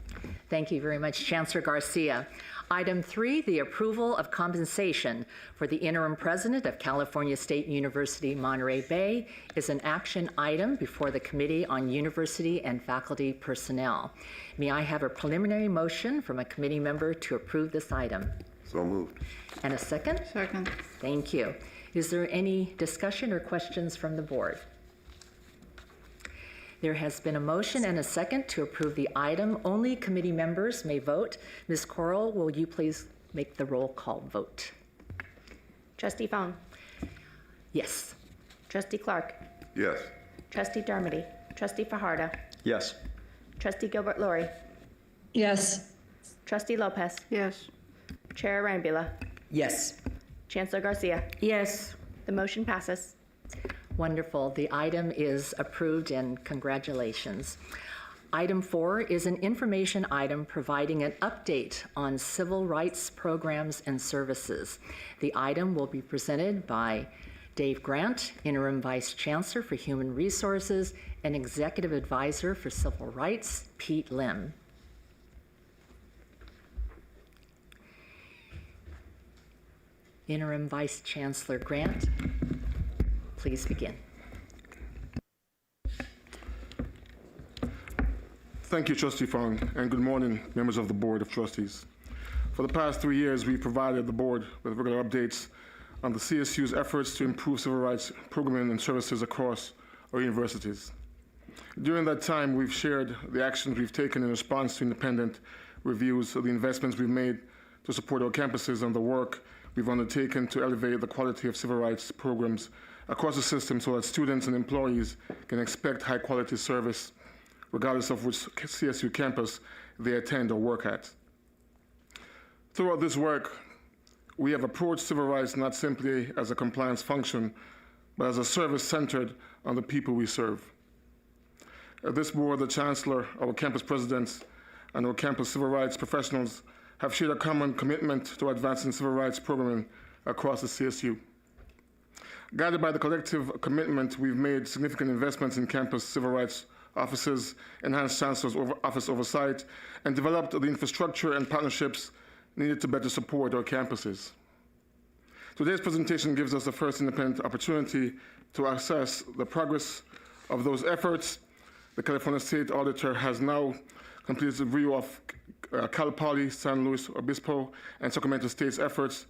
Thank you very much, Chancellor Garcia. Item 3, the approval of compensation for the interim president of California State University, Monterey Bay, is an action item before the Committee on University and Faculty Personnel. May I have a preliminary motion from a committee member to approve this item? So moved. And a second? Second. Thank you. Is there any discussion or questions from the board? There has been a motion and a second to approve the item. Only committee members may vote. Ms. Corral, will you please make the roll call vote? Trustee Fong. Yes. Trustee Clark. Yes. Trustee Dermody. Trustee Fajardo. Yes. Trustee Gilbert Lori. Yes. Trustee Lopez. Yes. Chair Arambula. Yes. Chancellor Garcia. Yes. The motion passes. Wonderful. The item is approved, and congratulations. Item 4 is an information item providing an update on civil rights programs and services. The item will be presented by Dave Grant, Interim Vice Chancellor for Human Resources and Executive Advisor for Civil Rights, Pete Lim. Interim Vice Chancellor Grant, please begin. Thank you, Trustee Fong, and good morning, members of the Board of Trustees. For the past 3 years, we've provided the Board with regular updates on the CSU's efforts to improve civil rights programming and services across our universities. During that time, we've shared the actions we've taken in response to independent reviews of the investments we've made to support our campuses and the work we've undertaken to elevate the quality of civil rights programs across the system so that students and employees can expect high-quality service regardless of which CSU campus they attend or work at. Throughout this work, we have approached civil rights not simply as a compliance function, but as a service centered on the people we serve. At this board, the Chancellor, our campus presidents, and our campus civil rights professionals have shared a common commitment to advancing civil rights programming across the CSU. Guided by the collective commitment, we've made significant investments in campus civil rights offices, enhanced Chancellor's office oversight, and developed the infrastructure and partnerships needed to better support our campuses. Today's presentation gives us the first independent opportunity to assess the progress of those efforts. The California State Auditor has now completed a review of Cal Poly, San Luis Obispo, and Sacramento State's efforts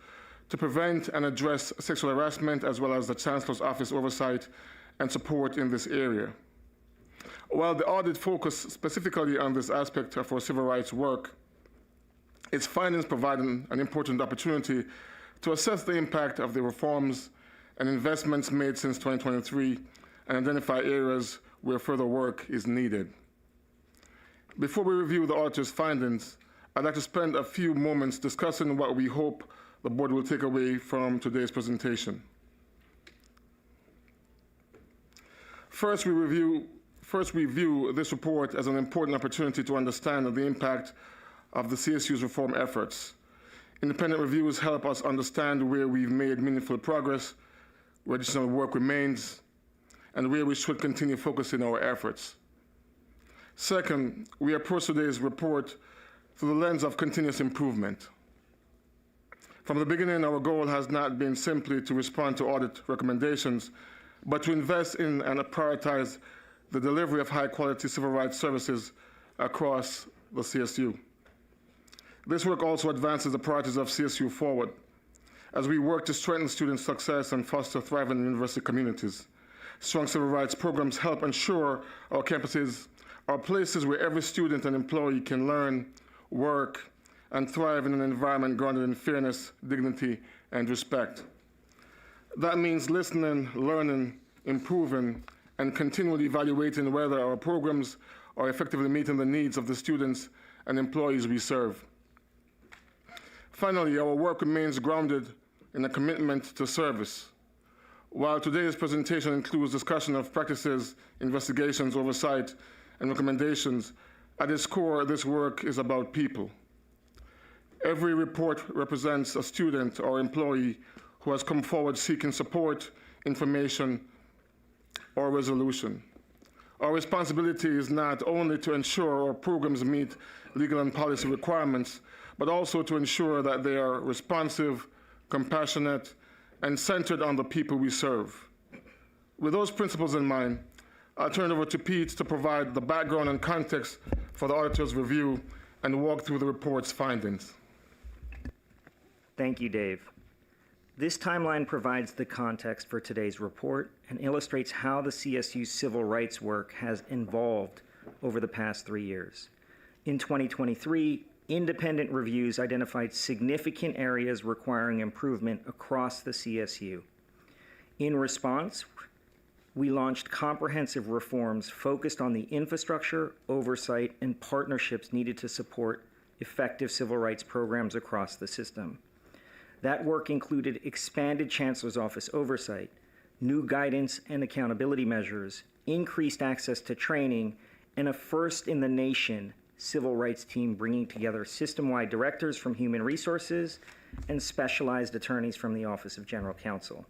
to prevent and address sexual harassment, as well as the Chancellor's office oversight and support in this area. While the audit focused specifically on this aspect of our civil rights work, its findings provide an important opportunity to assess the impact of the reforms and investments made since 2023 and identify areas where further work is needed. Before we review the auditor's findings, I'd like to spend a few moments discussing what we hope the board will take away from today's presentation. First, we view this report as an important opportunity to understand the impact of the CSU's reform efforts. Independent reviews help us understand where we've made meaningful progress, where additional work remains, and where we should continue focusing our efforts. Second, we approach today's report through the lens of continuous improvement. From the beginning, our goal has not been simply to respond to audit recommendations, but to invest in and prioritize the delivery of high-quality civil rights services across the CSU. This work also advances the priorities of CSU forward as we work to strengthen student success and foster thriving university communities. Strong civil rights programs help ensure our campuses are places where every student and employee can learn, work, and thrive in an environment grounded in fairness, dignity, and respect. That means listening, learning, improving, and continually evaluating whether our programs are effectively meeting the needs of the students and employees we serve. Finally, our work remains grounded in a commitment to service. While today's presentation includes discussion of practices, investigations, oversight, and recommendations, at its core, this work is about people. Every report represents a student or employee who has come forward seeking support, information, or resolution. Our responsibility is not only to ensure our programs meet legal and policy requirements, but also to ensure that they are responsive, compassionate, and centered on the people we serve. With those principles in mind, I'll turn it over to Pete to provide the background and context for the auditor's review and walk through the report's findings. Thank you, Dave. This timeline provides the context for today's report and illustrates how the CSU's civil rights work has evolved over the past 3 years. In 2023, independent reviews identified significant areas requiring improvement across the CSU. In response, we launched comprehensive reforms focused on the infrastructure, oversight, and partnerships needed to support effective civil rights programs across the system. That work included expanded Chancellor's Office oversight, new guidance and accountability measures, increased access to training, and a first-in-the-nation civil rights team bringing together system-wide directors from Human Resources and specialized attorneys from the Office of General Counsel.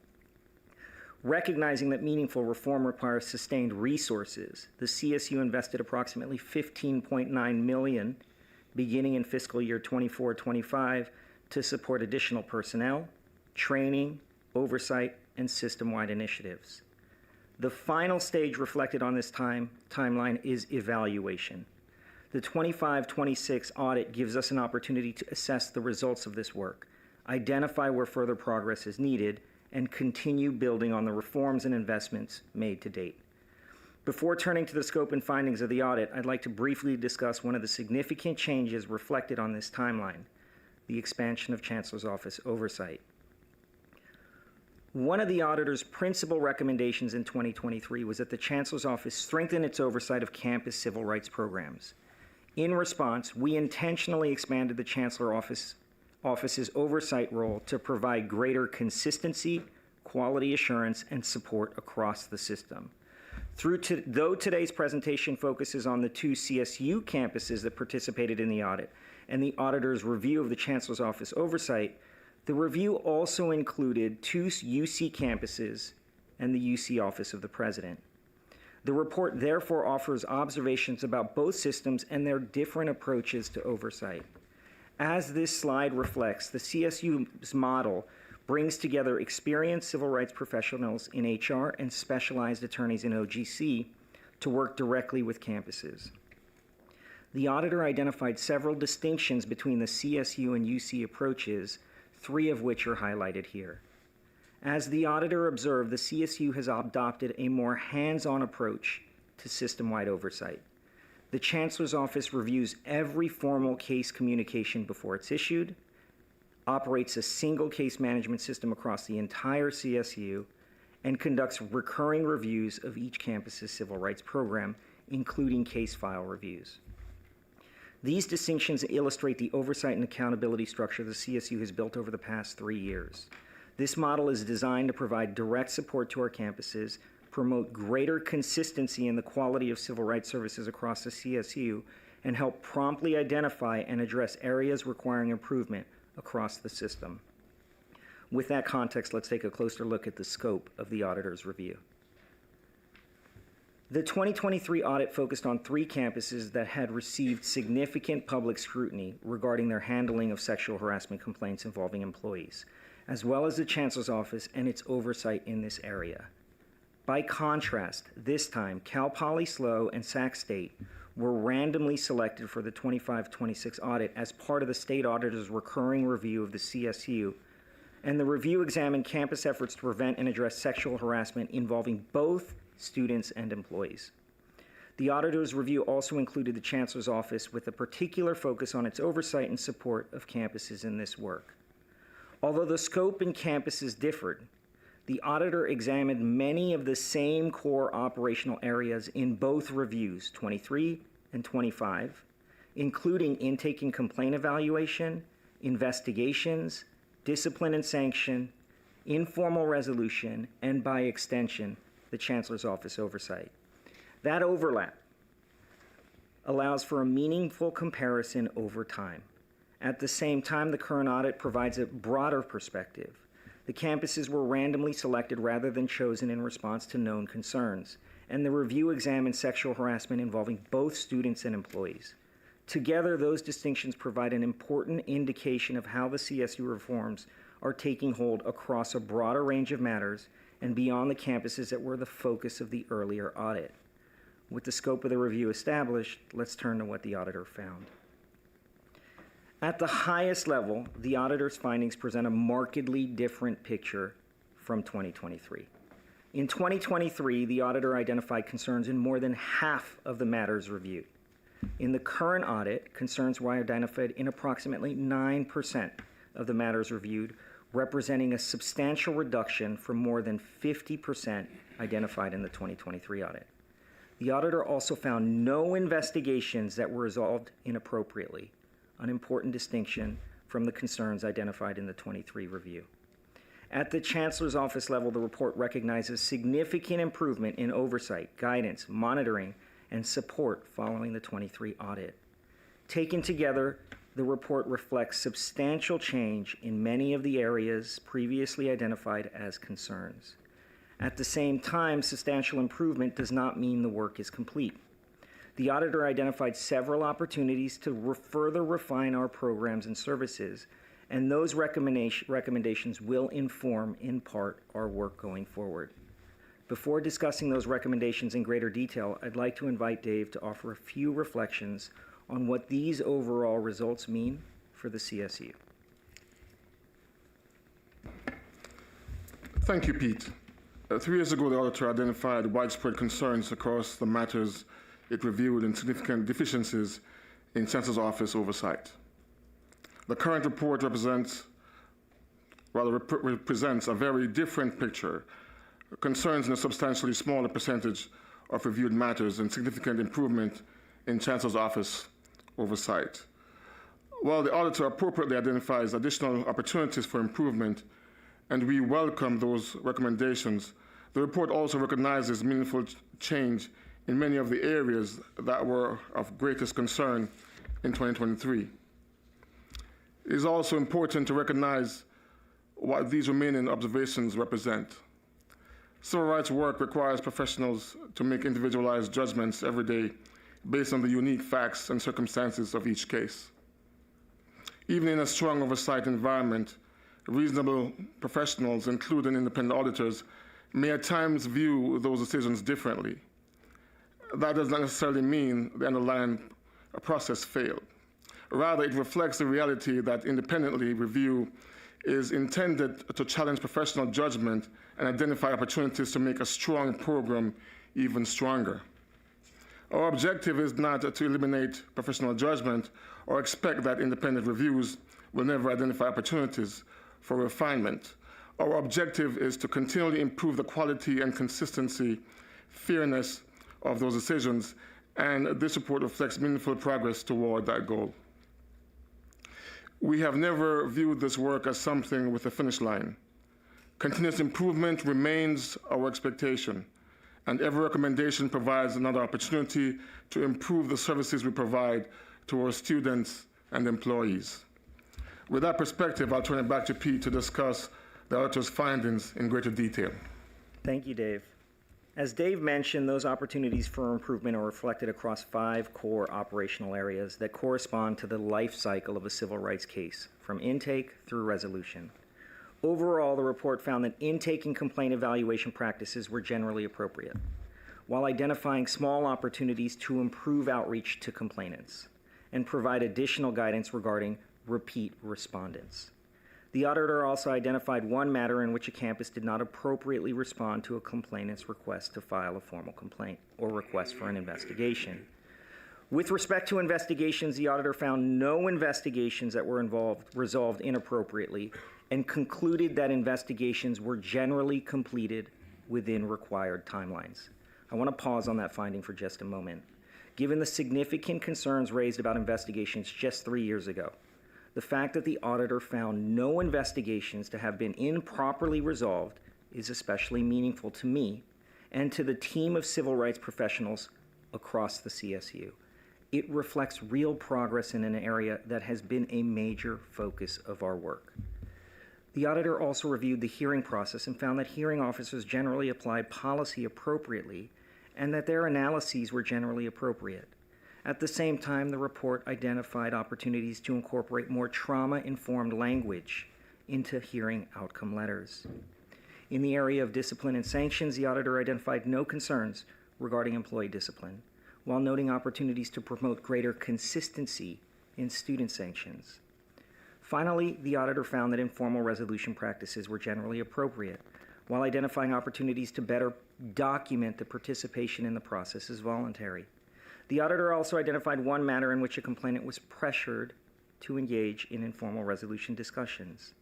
Recognizing that meaningful reform requires sustained resources, the CSU invested approximately $15.9 million beginning in fiscal year 24-25 to support additional personnel, training, oversight, and system-wide initiatives. The final stage reflected on this timeline is evaluation. The 25-26 audit gives us an opportunity to assess the results of this work, identify where further progress is needed, and continue building on the reforms and investments made to date. Before turning to the scope and findings of the audit, I'd like to briefly discuss one of the significant changes reflected on this timeline, the expansion of Chancellor's Office oversight. One of the auditor's principal recommendations in 2023 was that the Chancellor's Office strengthen its oversight of campus civil rights programs. In response, we intentionally expanded the Chancellor's Office's oversight role to provide greater consistency, quality assurance, and support across the system. Though today's presentation focuses on the 2 CSU campuses that participated in the audit and the auditor's review of the Chancellor's Office oversight, the review also included 2 UC campuses and the UC Office of the President. The report therefore offers observations about both systems and their different approaches to oversight. As this slide reflects, the CSU's model brings together experienced civil rights professionals in HR and specialized attorneys in OGC to work directly with campuses. The auditor identified several distinctions between the CSU and UC approaches, 3 of which are highlighted here. As the auditor observed, the CSU has adopted a more hands-on approach to system-wide oversight. The Chancellor's Office reviews every formal case communication before it's issued, operates a single case management system across the entire CSU, and conducts recurring reviews of each campus's civil rights program, including case file reviews. These distinctions illustrate the oversight and accountability structure the CSU has built over the past 3 years. This model is designed to provide direct support to our campuses, promote greater consistency in the quality of civil rights services across the CSU, and help promptly identify and address areas requiring improvement across the system. With that context, let's take a closer look at the scope of the auditor's review. The 2023 audit focused on 3 campuses that had received significant public scrutiny regarding their handling of sexual harassment complaints involving employees, as well as the Chancellor's Office and its oversight in this area. By contrast, this time, Cal Poly SLO and Sac State were randomly selected for the 25-26 audit as part of the state auditor's recurring review of the CSU, and the review examined campus efforts to prevent and address sexual harassment involving both students and employees. The auditor's review also included the Chancellor's Office with a particular focus on its oversight and support of campuses in this work. Although the scope and campuses differed, the auditor examined many of the same core operational areas in both reviews, 23 and 25, including intake and complaint evaluation, investigations, discipline and sanction, informal resolution, and by extension, the Chancellor's Office oversight. That overlap allows for a meaningful comparison over time. At the same time, the current audit provides a broader perspective. The campuses were randomly selected rather than chosen in response to known concerns, and the review examined sexual harassment involving both students and employees. Together, those distinctions provide an important indication of how the CSU reforms are taking hold across a broader range of matters and beyond the campuses that were the focus of the earlier audit. With the scope of the review established, let's turn to what the auditor found. At the highest level, the auditor's findings present a markedly different picture from 2023. In 2023, the auditor identified concerns in more than half of the matters reviewed. In the current audit, concerns were identified in approximately 9% of the matters reviewed, representing a substantial reduction from more than 50% identified in the 2023 audit. The auditor also found no investigations that were resolved inappropriately, an important distinction from the concerns identified in the 23 review. At the Chancellor's Office level, the report recognizes significant improvement in oversight, guidance, monitoring, and support following the 23 audit. Taken together, the report reflects substantial change in many of the areas previously identified as concerns. At the same time, substantial improvement does not mean the work is complete. The auditor identified several opportunities to further refine our programs and services, and those recommendations will inform, in part, our work going forward. Before discussing those recommendations in greater detail, I'd like to invite Dave to offer a few reflections on what these overall results mean for the CSU. Thank you, Pete. 3 years ago, the auditor identified widespread concerns across the matters it reviewed and significant deficiencies in Chancellor's Office oversight. The current report represents a very different picture, concerns in a substantially smaller percentage of reviewed matters and significant improvement in Chancellor's Office oversight. While the auditor appropriately identifies additional opportunities for improvement, and we welcome those recommendations, the report also recognizes meaningful change in many of the areas that were of greatest concern in 2023. It is also important to recognize what these remaining observations represent. Civil rights work requires professionals to make individualized judgments every day based on the unique facts and circumstances of each case. Even in a strong oversight environment, reasonable professionals, including independent auditors, may at times view those decisions differently. That does not necessarily mean the underlying process failed. Rather, it reflects the reality that independently review is intended to challenge professional judgment and identify opportunities to make a strong program even stronger. Our objective is not to eliminate professional judgment or expect that independent reviews will never identify opportunities for refinement. Our objective is to continually improve the quality and consistency, fairness of those decisions, and this report reflects meaningful progress toward that goal. We have never viewed this work as something with a finish line. Continuous improvement remains our expectation, and every recommendation provides another opportunity to improve the services we provide to our students and employees. With that perspective, I'll turn it back to Pete to discuss the auditor's findings in greater detail. Thank you, Dave. As Dave mentioned, those opportunities for improvement are reflected across 5 core operational areas that correspond to the life cycle of a civil rights case, from intake through resolution. Overall, the report found that intake and complaint evaluation practices were generally appropriate, while identifying small opportunities to improve outreach to complainants and provide additional guidance regarding repeat respondents. The auditor also identified one matter in which a campus did not appropriately respond to a complainant's request to file a formal complaint or request for an investigation. With respect to investigations, the auditor found no investigations that were resolved inappropriately and concluded that investigations were generally completed within required timelines. I want to pause on that finding for just a moment. Given the significant concerns raised about investigations just 3 years ago, the fact that the auditor found no investigations to have been improperly resolved is especially meaningful to me and to the team of civil rights professionals across the CSU. It reflects real progress in an area that has been a major focus of our work. The auditor also reviewed the hearing process and found that hearing officers generally applied policy appropriately and that their analyses were generally appropriate. At the same time, the report identified opportunities to incorporate more trauma-informed language into hearing outcome letters. In the area of discipline and sanctions, the auditor identified no concerns regarding employee discipline, while noting opportunities to promote greater consistency in student sanctions. Finally, the auditor found that informal resolution practices were generally appropriate, while identifying opportunities to better document the participation in the process as voluntary. The auditor also identified one matter in which a complainant was pressured to engage in informal resolution discussions.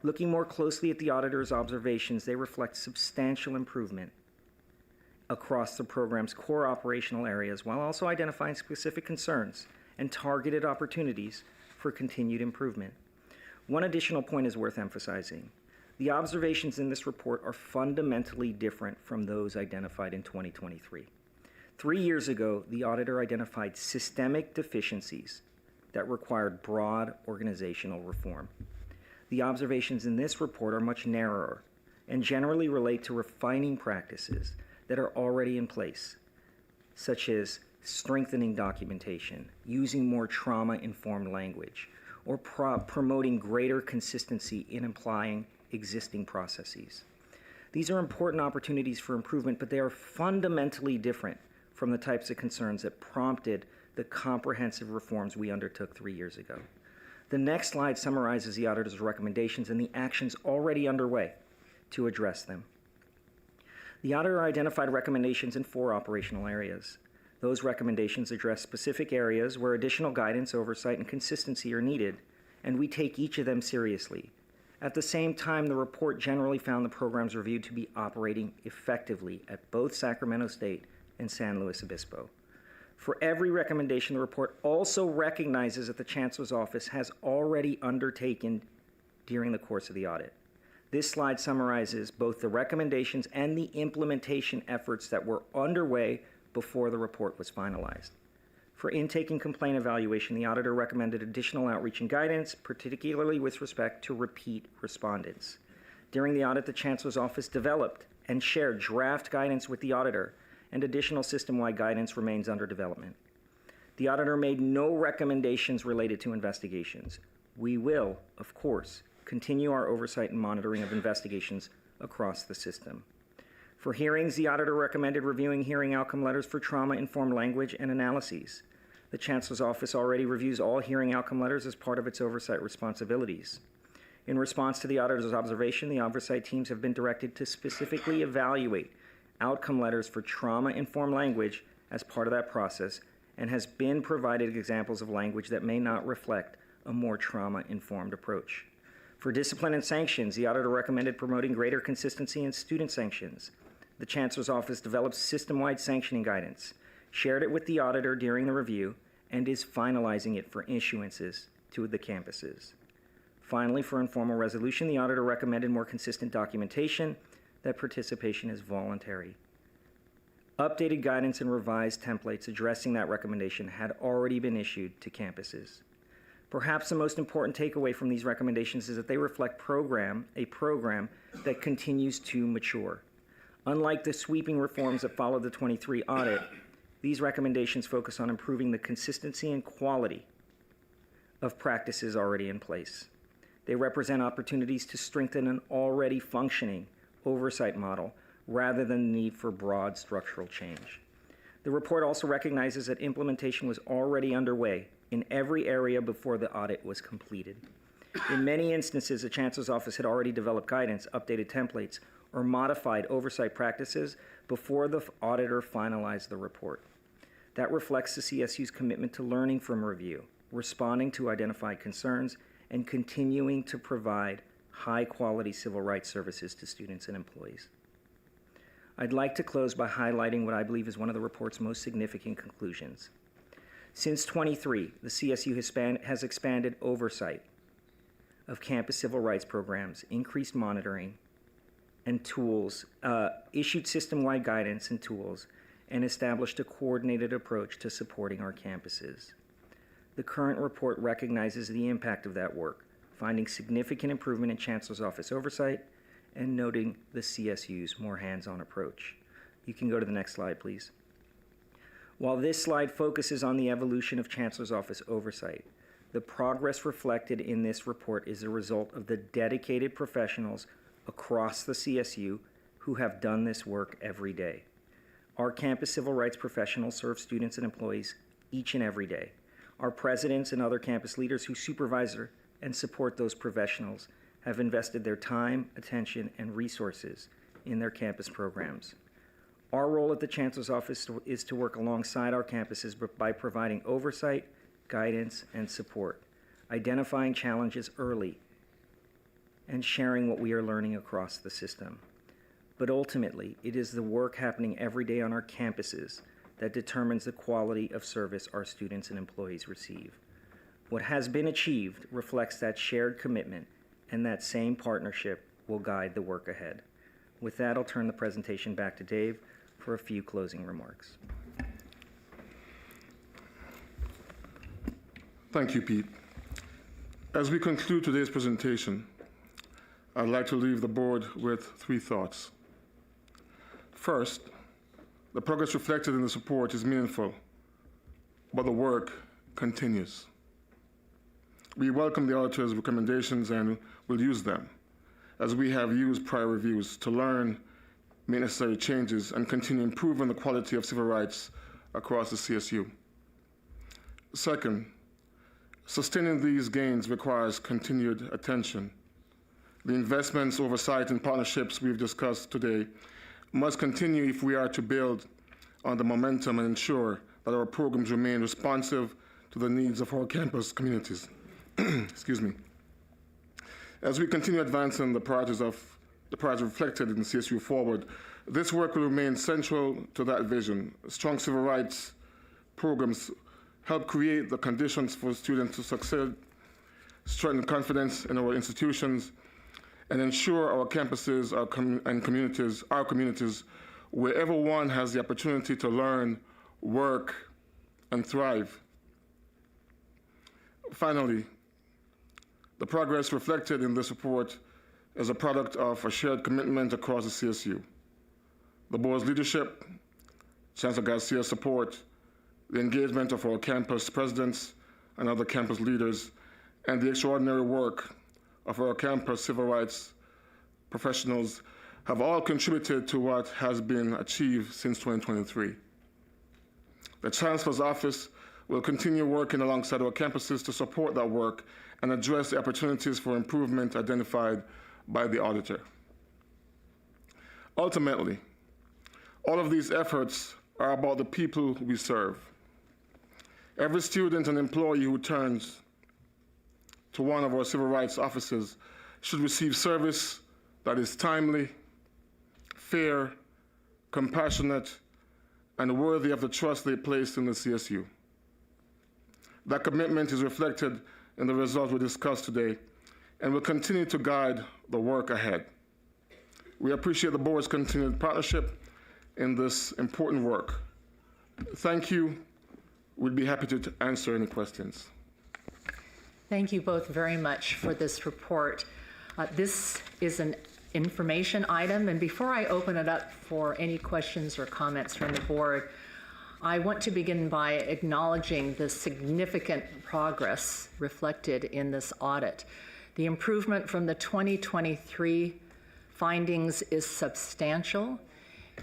Looking more closely at the auditor's observations, they reflect substantial improvement across the program's core operational areas, while also identifying specific concerns and targeted opportunities for continued improvement. One additional point is worth emphasizing. The observations in this report are fundamentally different from those identified in 2023. 3 years ago, the auditor identified systemic deficiencies that required broad organizational reform. The observations in this report are much narrower and generally relate to refining practices that are already in place, such as strengthening documentation, using more trauma-informed language, or promoting greater consistency in applying existing processes. These are important opportunities for improvement, but they are fundamentally different from the types of concerns that prompted the comprehensive reforms we undertook 3 years ago. The next slide summarizes the auditor's recommendations and the actions already underway to address them. The auditor identified recommendations in 4 operational areas. Those recommendations address specific areas where additional guidance, oversight, and consistency are needed, and we take each of them seriously. At the same time, the report generally found the programs reviewed to be operating effectively at both Sacramento State and San Luis Obispo. For every recommendation, the report also recognizes that the Chancellor's Office has already undertaken during the course of the audit. This slide summarizes both the recommendations and the implementation efforts that were underway before the report was finalized. For intake and complaint evaluation, the auditor recommended additional outreach and guidance, particularly with respect to repeat respondents. During the audit, the Chancellor's Office developed and shared draft guidance with the auditor, and additional system-wide guidance remains under development. The auditor made no recommendations related to investigations. We will, of course, continue our oversight and monitoring of investigations across the system. For hearings, the auditor recommended reviewing hearing outcome letters for trauma-informed language and analyses. The Chancellor's Office already reviews all hearing outcome letters as part of its oversight responsibilities. In response to the auditor's observation, the oversight teams have been directed to specifically evaluate outcome letters for trauma-informed language as part of that process, and has been provided examples of language that may not reflect a more trauma-informed approach. For discipline and sanctions, the auditor recommended promoting greater consistency in student sanctions. The Chancellor's Office developed system-wide sanctioning guidance, shared it with the auditor during the review, and is finalizing it for issuances to the campuses. Finally, for informal resolution, the auditor recommended more consistent documentation that participation is voluntary. Updated guidance and revised templates addressing that recommendation had already been issued to campuses. Perhaps the most important takeaway from these recommendations is that they reflect a program that continues to mature. Unlike the sweeping reforms that followed the 23 audit, these recommendations focus on improving the consistency and quality of practices already in place. They represent opportunities to strengthen an already functioning oversight model rather than the need for broad structural change. The report also recognizes that implementation was already underway in every area before the audit was completed. In many instances, the Chancellor's Office had already developed guidance, updated templates, or modified oversight practices before the auditor finalized the report. That reflects the CSU's commitment to learning from review, responding to identified concerns, and continuing to provide high-quality civil rights services to students and employees. I'd like to close by highlighting what I believe is one of the report's most significant conclusions. Since 23, the CSU has expanded oversight of campus civil rights programs, increased monitoring and tools, issued system-wide guidance and tools, and established a coordinated approach to supporting our campuses. The current report recognizes the impact of that work, finding significant improvement in Chancellor's Office oversight and noting the CSU's more hands-on approach. You can go to the next slide, please. While this slide focuses on the evolution of Chancellor's Office oversight, the progress reflected in this report is a result of the dedicated professionals across the CSU who have done this work every day. Our campus civil rights professionals serve students and employees each and every day. Our presidents and other campus leaders who supervise and support those professionals have invested their time, attention, and resources in their campus programs. Our role at the Chancellor's Office is to work alongside our campuses by providing oversight, guidance, and support, identifying challenges early, and sharing what we are learning across the system. But ultimately, it is the work happening every day on our campuses that determines the quality of service our students and employees receive. What has been achieved reflects that shared commitment, and that same partnership will guide the work ahead. With that, I'll turn the presentation back to Dave for a few closing remarks. Thank you, Pete. As we conclude today's presentation, I'd like to leave the board with 3 thoughts. First, the progress reflected in this report is meaningful, but the work continues. We welcome the auditor's recommendations and will use them, as we have used prior reviews, to learn, make necessary changes, and continue improving the quality of civil rights across the CSU. Second, sustaining these gains requires continued attention. The investments, oversight, and partnerships we've discussed today must continue if we are to build on the momentum and ensure that our programs remain responsive to the needs of our campus communities. Excuse me. As we continue advancing the priorities reflected in the CSU Forward, this work will remain central to that vision. Strong civil rights programs help create the conditions for students to succeed, strengthen confidence in our institutions, and ensure our campuses and communities, our communities, where everyone has the opportunity to learn, work, and thrive. Finally, the progress reflected in this report is a product of a shared commitment across the CSU. The board's leadership, Chancellor Garcia's support, the engagement of our campus presidents and other campus leaders, and the extraordinary work of our campus civil rights professionals have all contributed to what has been achieved since 2023. The Chancellor's Office will continue working alongside our campuses to support that work and address the opportunities for improvement identified by the auditor. Ultimately, all of these efforts are about the people we serve. Every student and employee who turns to one of our civil rights offices should receive service that is timely, fair, compassionate, and worthy of the trust they place in the CSU. That commitment is reflected in the results we discussed today and will continue to guide the work ahead. We appreciate the board's continued partnership in this important work. Thank you. We'd be happy to answer any questions. Thank you both very much for this report. This is an information item, and before I open it up for any questions or comments from the board, I want to begin by acknowledging the significant progress reflected in this audit. The improvement from the 2023 findings is substantial,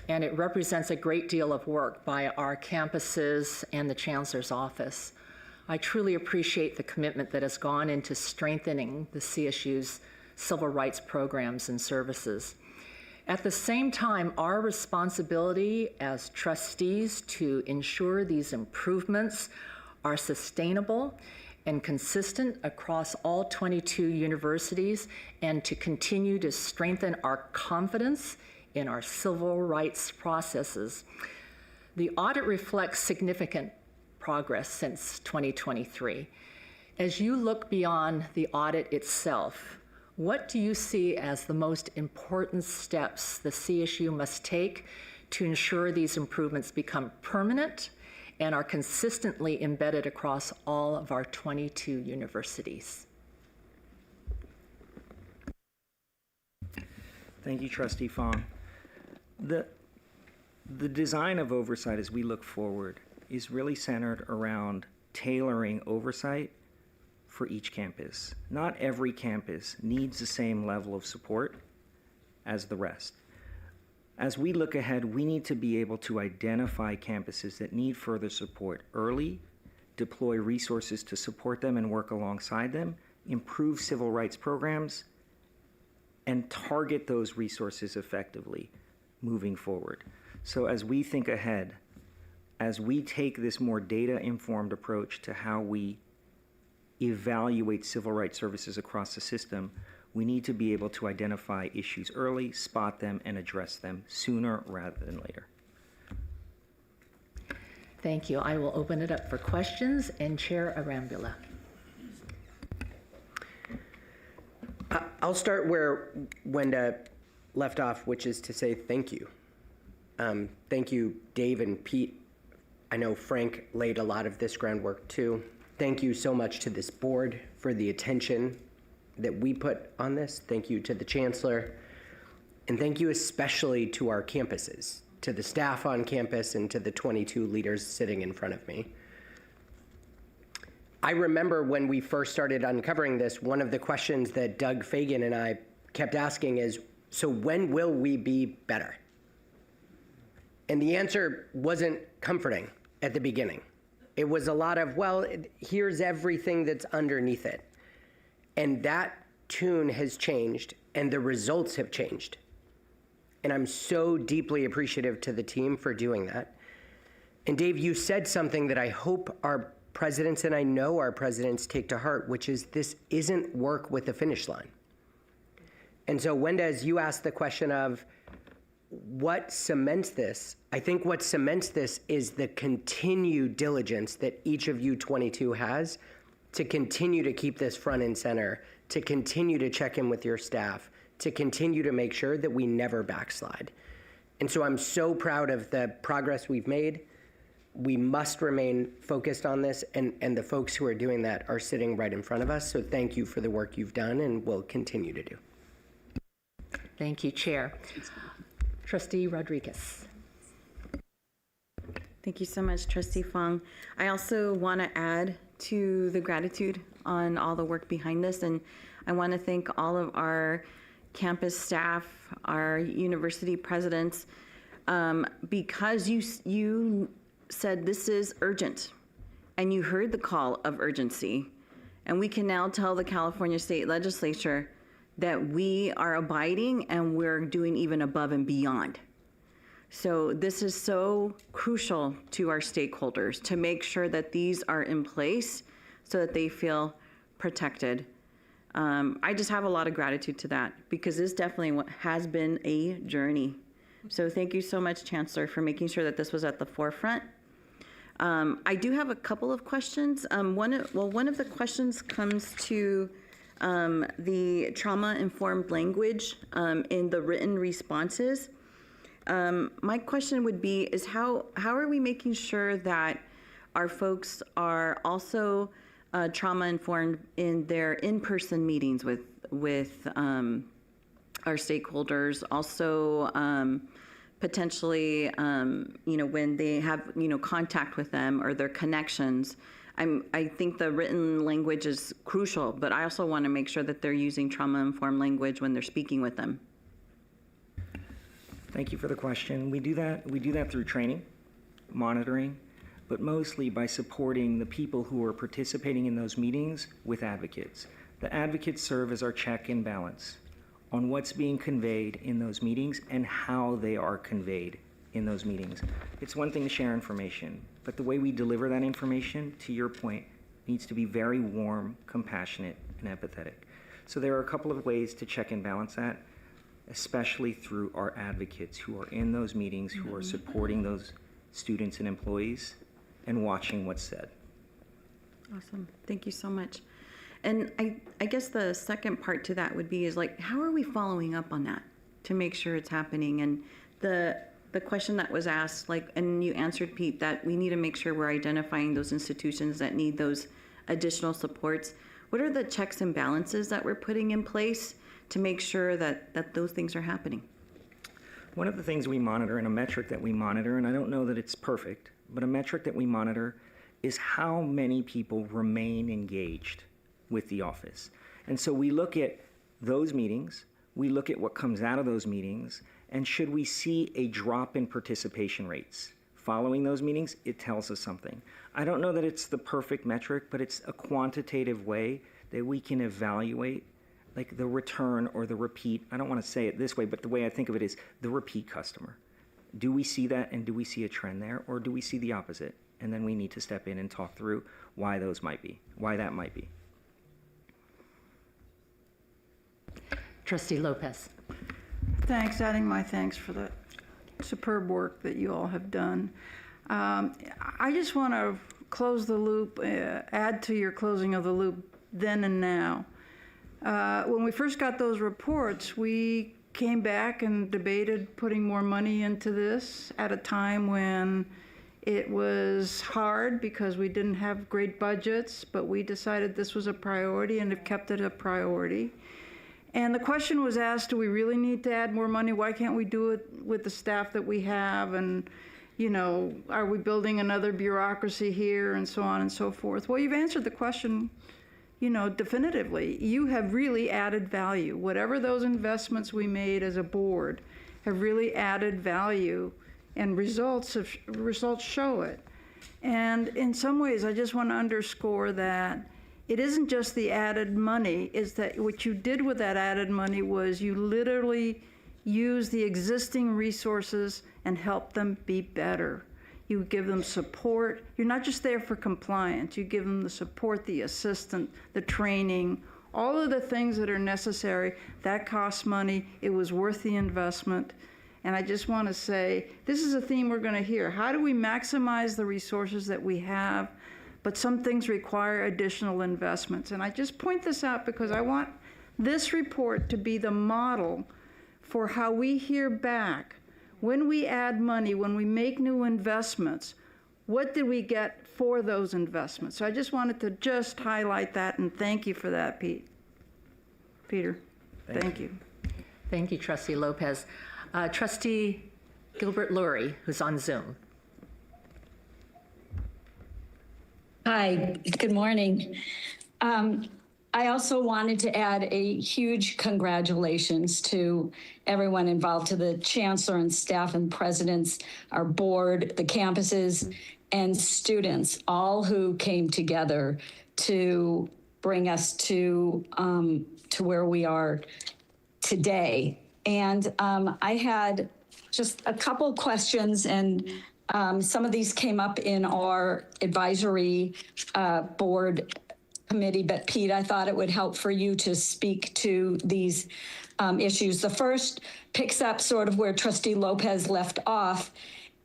and it represents a great deal of work by our campuses and the Chancellor's Office. I truly appreciate the commitment that has gone into strengthening the CSU's civil rights programs and services. At the same time, our responsibility as trustees to ensure these improvements are sustainable and consistent across all 22 universities, and to continue to strengthen our confidence in our civil rights processes. The audit reflects significant progress since 2023. As you look beyond the audit itself, what do you see as the most important steps the CSU must take to ensure these improvements become permanent and are consistently embedded across all of our 22 universities? Thank you, Trustee Fong. The design of oversight as we look forward is really centered around tailoring oversight for each campus. Not every campus needs the same level of support as the rest. As we look ahead, we need to be able to identify campuses that need further support early, deploy resources to support them and work alongside them, improve civil rights programs, and target those resources effectively moving forward. So as we think ahead, as we take this more data-informed approach to how we evaluate civil rights services across the system, we need to be able to identify issues early, spot them, and address them sooner rather than later. Thank you. I will open it up for questions, and Chair Arambula. I'll start where Wenda left off, which is to say thank you. Thank you, Dave and Pete. I know Frank laid a lot of this groundwork too. Thank you so much to this board for the attention that we put on this. Thank you to the Chancellor. And thank you especially to our campuses, to the staff on campus and to the 22 leaders sitting in front of me. I remember when we first started uncovering this, one of the questions that Doug Fagan and I kept asking is, so when will we be better? And the answer wasn't comforting at the beginning. It was a lot of, well, here's everything that's underneath it. And that tune has changed and the results have changed. And I'm so deeply appreciative to the team for doing that. And Dave, you said something that I hope our presidents and I know our presidents take to heart, which is this isn't work with a finish line. And so Wenda, as you asked the question of what cements this, I think what cements this is the continued diligence that each of you 22 has to continue to keep this front and center, to continue to check in with your staff, to continue to make sure that we never backslide. And so I'm so proud of the progress we've made. We must remain focused on this, and the folks who are doing that are sitting right in front of us. So thank you for the work you've done and will continue to do. Thank you, Chair. Trustee Rodriguez. Thank you so much, Trustee Fong. I also want to add to the gratitude on all the work behind this, and I want to thank all of our campus staff, our university presidents, because you said this is urgent, and you heard the call of urgency, and we can now tell the California State Legislature that we are abiding and we're doing even above and beyond. So this is so crucial to our stakeholders to make sure that these are in place so that they feel protected. I just have a lot of gratitude to that because this definitely has been a journey. So thank you so much, Chancellor, for making sure that this was at the forefront. I do have a couple of questions. One of the questions comes to the trauma-informed language in the written responses. My question would be is how are we making sure that our folks are also trauma-informed in their in-person meetings with our stakeholders, also potentially when they have contact with them or their connections. I think the written language is crucial, but I also want to make sure that they're using trauma-informed language when they're speaking with them. Thank you for the question. We do that through training, monitoring, but mostly by supporting the people who are participating in those meetings with advocates. The advocates serve as our check and balance on what's being conveyed in those meetings and how they are conveyed in those meetings. It's one thing to share information, but the way we deliver that information, to your point, needs to be very warm, compassionate, and empathetic. So there are a couple of ways to check and balance that, especially through our advocates who are in those meetings, who are supporting those students and employees and watching what's said. Awesome. Thank you so much. And I guess the second part to that would be is like, how are we following up on that to make sure it's happening? And the question that was asked, and you answered, Pete, that we need to make sure we're identifying those institutions that need those additional supports. What are the checks and balances that we're putting in place to make sure that those things are happening? One of the things we monitor, and a metric that we monitor, and I don't know that it's perfect, but a metric that we monitor is how many people remain engaged with the office. And so we look at those meetings, we look at what comes out of those meetings, and should we see a drop in participation rates following those meetings, it tells us something. I don't know that it's the perfect metric, but it's a quantitative way that we can evaluate like the return or the repeat. I don't want to say it this way, but the way I think of it is the repeat customer. Do we see that, and do we see a trend there, or do we see the opposite? And then we need to step in and talk through why that might be. Trustee Lopez. Thanks. Adding my thanks for the superb work that you all have done. I just want to close the loop, add to your closing of the loop then and now. When we first got those reports, we came back and debated putting more money into this at a time when it was hard because we didn't have great budgets, but we decided this was a priority and have kept it a priority. And the question was asked, do we really need to add more money? Why can't we do it with the staff that we have? And, you know, are we building another bureaucracy here and so on and so forth? Well, you've answered the question, you know, definitively. You have really added value. Whatever those investments we made as a board have really added value, and results show it. And in some ways, I just want to underscore that it isn't just the added money, it's that what you did with that added money was you literally used the existing resources and helped them be better. You give them support. You're not just there for compliance. You give them the support, the assistance, the training, all of the things that are necessary. That costs money. It was worth the investment. And I just want to say, this is a theme we're going to hear. How do we maximize the resources that we have? But some things require additional investments. And I just point this out because I want this report to be the model for how we hear back. When we add money, when we make new investments, what did we get for those investments? So I just wanted to just highlight that, and thank you for that, Peter. Thank you. Thank you, Trustee Lopez. Trustee Gilbert-Lurie, who's on Zoom. Hi, good morning. I also wanted to add a huge congratulations to everyone involved, to the chancellor and staff and presidents, our board, the campuses, and students, all who came together to bring us to where we are today. And I had just a couple questions, and some of these came up in our advisory board committee, but Pete, I thought it would help for you to speak to these issues. The first picks up sort of where Trustee Lopez left off,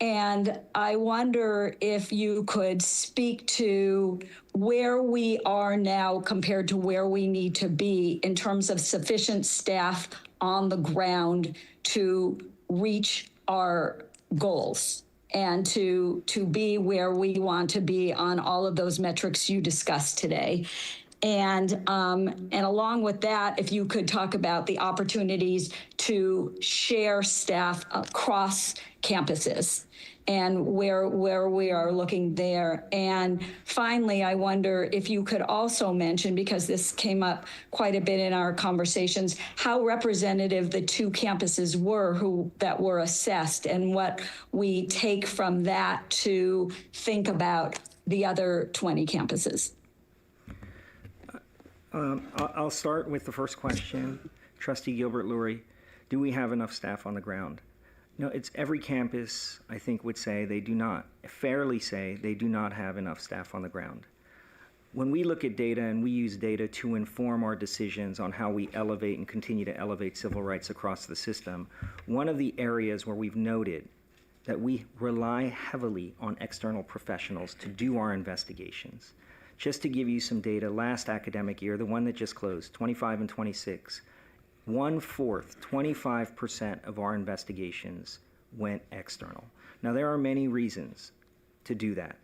and I wonder if you could speak to where we are now compared to where we need to be in terms of sufficient staff on the ground to reach our goals and to be where we want to be on all of those metrics you discussed today. And along with that, if you could talk about the opportunities to share staff across campuses and where we are looking there. And finally, I wonder if you could also mention, because this came up quite a bit in our conversations, how representative the two campuses were that were assessed, and what we take from that to think about the other 20 campuses. I'll start with the first question. Trustee Gilbert-Lurie, do we have enough staff on the ground? No, it's every campus, I think, would say they do not, fairly say they do not have enough staff on the ground. When we look at data, and we use data to inform our decisions on how we elevate and continue to elevate civil rights across the system, one of the areas where we've noted that we rely heavily on external professionals to do our investigations. Just to give you some data, last academic year, the one that just closed, 25 and 26, 1/4, 25% of our investigations went external. Now, there are many reasons to do that,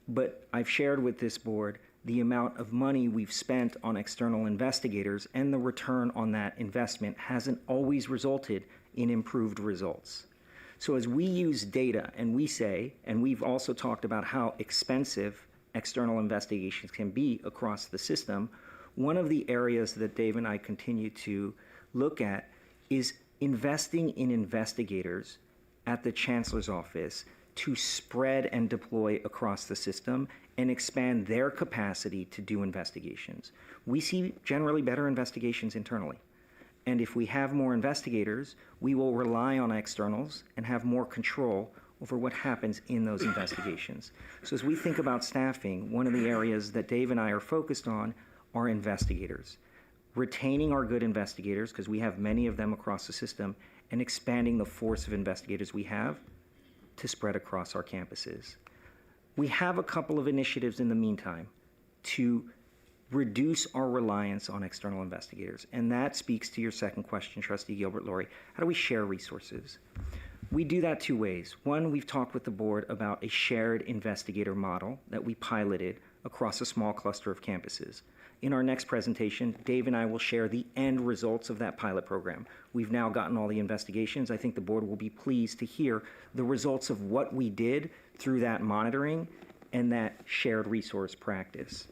but I've shared with this board the amount of money we've spent on external investigators, and the return on that investment hasn't always resulted in improved results. So as we use data and we say, and we've also talked about how expensive external investigations can be across the system, one of the areas that Dave and I continue to look at is investing in investigators at the Chancellor's office to spread and deploy across the system and expand their capacity to do investigations. We see generally better investigations internally. And if we have more investigators, we will rely on externals and have more control over what happens in those investigations. So as we think about staffing, one of the areas that Dave and I are focused on are investigators. Retaining our good investigators, because we have many of them across the system, and expanding the force of investigators we have to spread across our campuses. We have a couple of initiatives in the meantime to reduce our reliance on external investigators. And that speaks to your second question, Trustee Gilbert-Lorry. How do we share resources? We do that two ways. One, we've talked with the board about a shared investigator model that we piloted across a small cluster of campuses. In our next presentation, Dave and I will share the end results of that pilot program. We've now gotten all the investigations. I think the board will be pleased to hear the results of what we did through that monitoring and that shared resource practice.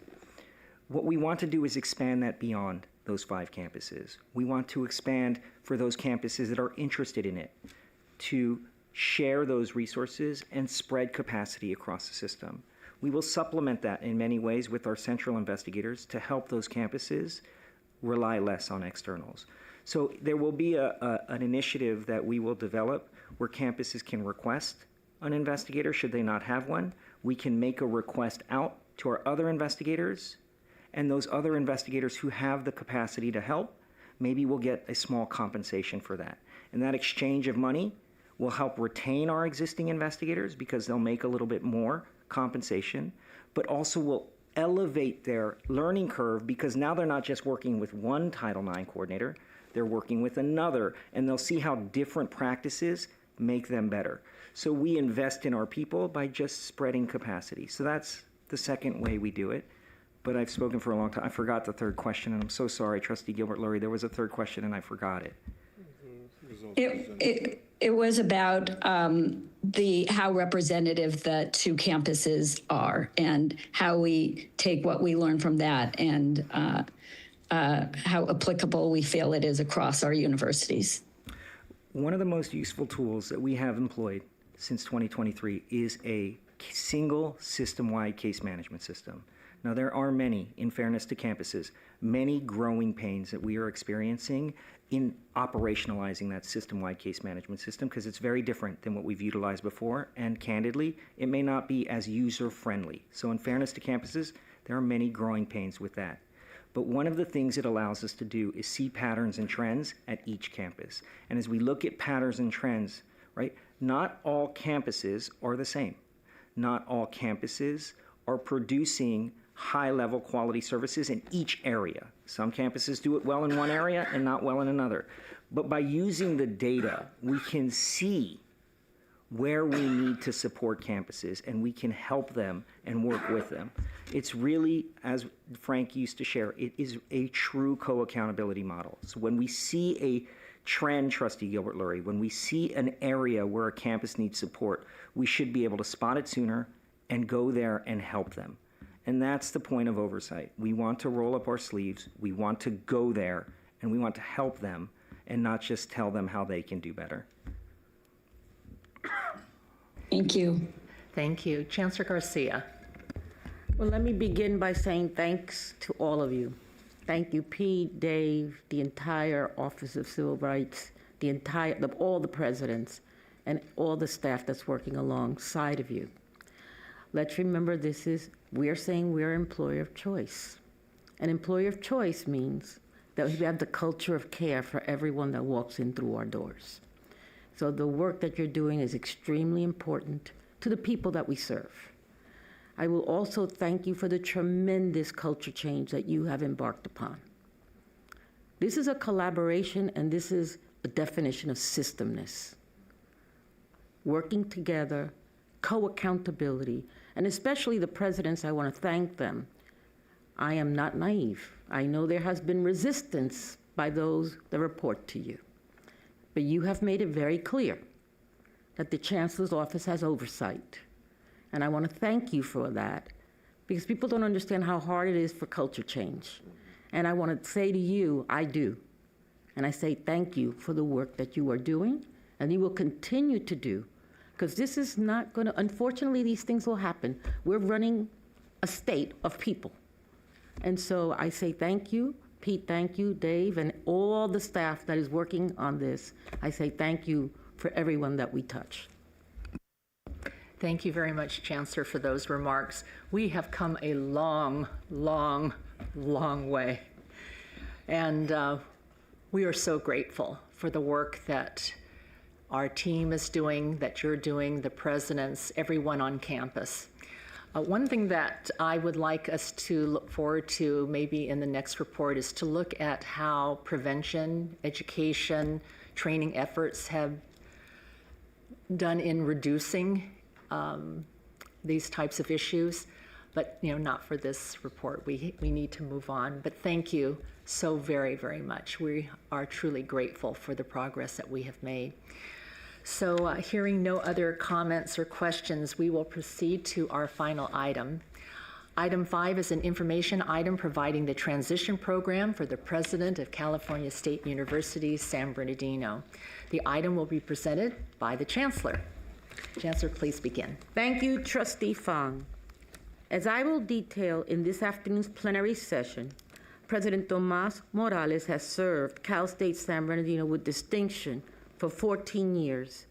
What we want to do is expand that beyond those 5 campuses. We want to expand for those campuses that are interested in it, to share those resources and spread capacity across the system. We will supplement that in many ways with our central investigators to help those campuses rely less on externals. So there will be an initiative that we will develop where campuses can request an investigator should they not have one. We can make a request out to our other investigators, and those other investigators who have the capacity to help, maybe we'll get a small compensation for that. And that exchange of money will help retain our existing investigators because they'll make a little bit more compensation, but also will elevate their learning curve because now they're not just working with one Title IX coordinator, they're working with another, and they'll see how different practices make them better. So we invest in our people by just spreading capacity. So that's the second way we do it. But I've spoken for a long time. I forgot the third question, and I'm so sorry, Trustee Gilbert-Lorry. There was a third question, and I forgot it. It was about how representative the 2 campuses are and how we take what we learn from that and how applicable we feel it is across our universities. One of the most useful tools that we have employed since 2023 is a single system-wide case management system. Now, there are many, in fairness to campuses, many growing pains that we are experiencing in operationalizing that system-wide case management system because it's very different than what we've utilized before, and candidly, it may not be as user-friendly. So in fairness to campuses, there are many growing pains with that. But one of the things it allows us to do is see patterns and trends at each campus. And as we look at patterns and trends, right, not all campuses are the same. Not all campuses are producing high-level quality services in each area. Some campuses do it well in one area and not well in another. But by using the data, we can see where we need to support campuses, and we can help them and work with them. It's really, as Frank used to share, it is a true co-accountability model. So when we see a trend, Trustee Gilbert-Lorry, when we see an area where a campus needs support, we should be able to spot it sooner and go there and help them. And that's the point of oversight. We want to roll up our sleeves, we want to go there, and we want to help them and not just tell them how they can do better. Thank you. Thank you. Chancellor Garcia. Well, let me begin by saying thanks to all of you. Thank you, Pete, Dave, the entire Office of Civil Rights, all the presidents, and all the staff that's working alongside of you. Let's remember we're saying we're an employer of choice. An employer of choice means that we have the culture of care for everyone that walks in through our doors. So the work that you're doing is extremely important to the people that we serve. I will also thank you for the tremendous culture change that you have embarked upon. This is a collaboration, and this is a definition of systemness. Working together, co-accountability, and especially the presidents, I want to thank them. I am not naive. I know there has been resistance by those that report to you. but you have made it very clear that the Chancellor's office has oversight. And I want to thank you for that, because people don't understand how hard it is for culture change. And I want to say to you, I do. And I say thank you for the work that you are doing and you will continue to do, because this is not going to, unfortunately, these things will happen. We're running a state of people. And so I say thank you, Pete, thank you, Dave, and all the staff that is working on this. I say thank you for everyone that we touch. Thank you very much, Chancellor, for those remarks. We have come a long, long, long way. And we are so grateful for the work that our team is doing, that you're doing, the presidents, everyone on campus. One thing that I would like us to look forward to maybe in the next report is to look at how prevention, education, training efforts have done in reducing these types of issues. But not for this report. We need to move on. But thank you so very, very much. We are truly grateful for the progress that we have made. So hearing no other comments or questions, we will proceed to our final item. Item 5 is an information item providing the transition program for the president of California State University, San Bernardino. The item will be presented by the Chancellor. Chancellor, please begin. Thank you, Trustee Fong. As I will detail in this afternoon's plenary session, President Tomas Morales has served Cal State San Bernardino with distinction for 14 years,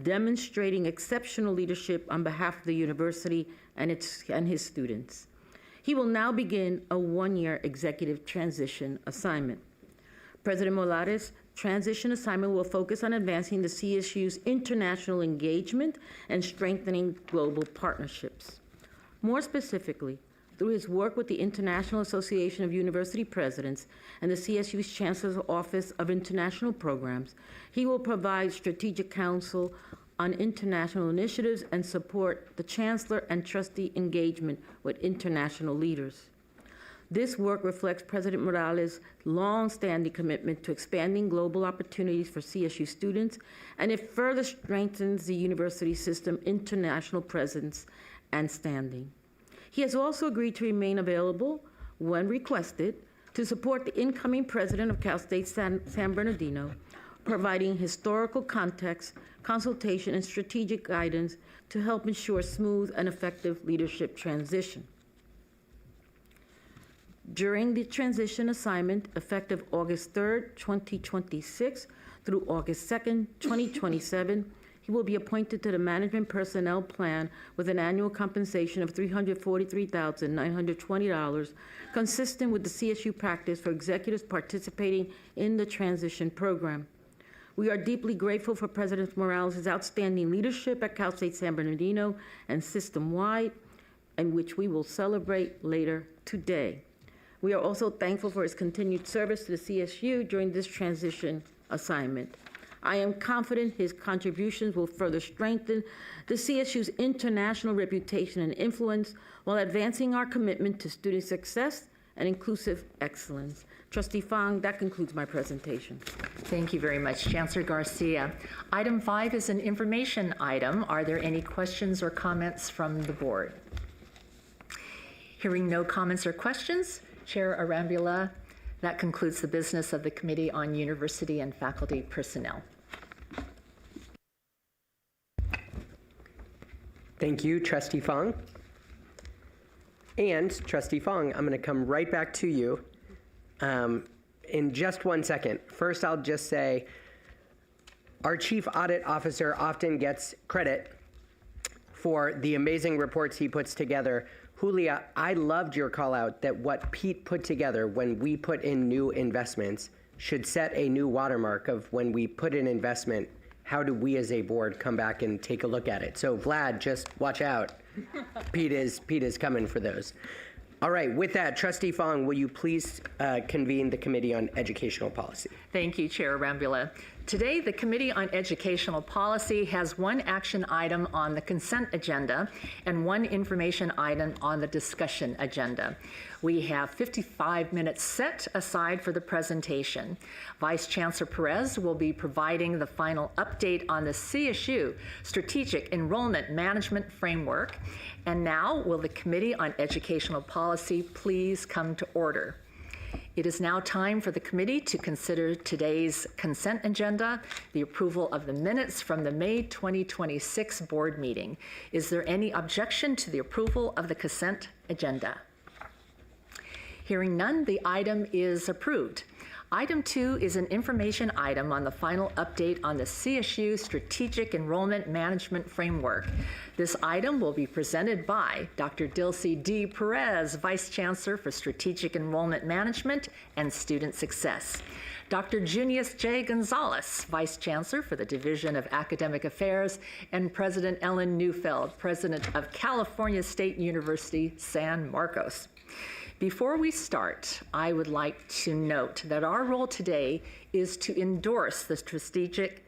demonstrating exceptional leadership on behalf of the university and his students. He will now begin a one-year executive transition assignment. President Morales' transition assignment will focus on advancing the CSU's international engagement and strengthening global partnerships. More specifically, through his work with the International Association of University Presidents and the CSU's Chancellor's Office of International Programs, he will provide strategic counsel on international initiatives and support the Chancellor and trustee engagement with international leaders. This work reflects President Morales' long-standing commitment to expanding global opportunities for CSU students, and it further strengthens the university system's international presence and standing. He has also agreed to remain available, when requested, to support the incoming president of Cal State San Bernardino, providing historical context, consultation, and strategic guidance to help ensure smooth and effective leadership transition. During the transition assignment, effective August 3rd, 2026 through August 2nd, 2027, he will be appointed to the Management Personnel Plan with an annual compensation of $343,920, consistent with the CSU practice for executives participating in the transition program. We are deeply grateful for President Morales' outstanding leadership at Cal State San Bernardino and system-wide, and which we will celebrate later today. We are also thankful for his continued service to the CSU during this transition assignment. I am confident his contributions will further strengthen the CSU's international reputation and influence while advancing our commitment to student success and inclusive excellence. Trustee Fong, that concludes my presentation. Thank you very much, Chancellor Garcia. Item 5 is an information item. Are there any questions or comments from the board? Hearing no comments or questions, Chair Arambula, that concludes the business of the Committee on University and Faculty Personnel. Thank you, Trustee Fong. And Trustee Fong, I'm going to come right back to you in just 1 second. First, I'll just say our Chief Audit Officer often gets credit for the amazing reports he puts together. Julia, I loved your call out that what Pete put together when we put in new investments should set a new watermark of when we put in investment, how do we as a board come back and take a look at it? So Vlad, just watch out. Pete is coming for those. All right, with that, Trustee Fong, will you please convene the Committee on Educational Policy? Thank you, Chair Arambula. Today, the Committee on Educational Policy has one action item on the consent agenda and one information item on the discussion agenda. We have 55 minutes set aside for the presentation. Vice Chancellor Perez will be providing the final update on the CSU Strategic Enrollment Management Framework. And now, will the Committee on Educational Policy please come to order? It is now time for the committee to consider today's consent agenda, the approval of the minutes from the May 2026 board meeting. Is there any objection to the approval of the consent agenda? Hearing none, the item is approved. Item 2 is an information item on the final update on the CSU Strategic Enrollment Management Framework. This item will be presented by Dr. Dilcy D. Perez, Vice Chancellor for Strategic Enrollment Management and Student Success. Dr. Junius J. Gonzalez, Vice Chancellor for the Division of Academic Affairs, and President Ellen Neufeld, President of California State University, San Marcos. Before we start, I would like to note that our role today is to endorse the Strategic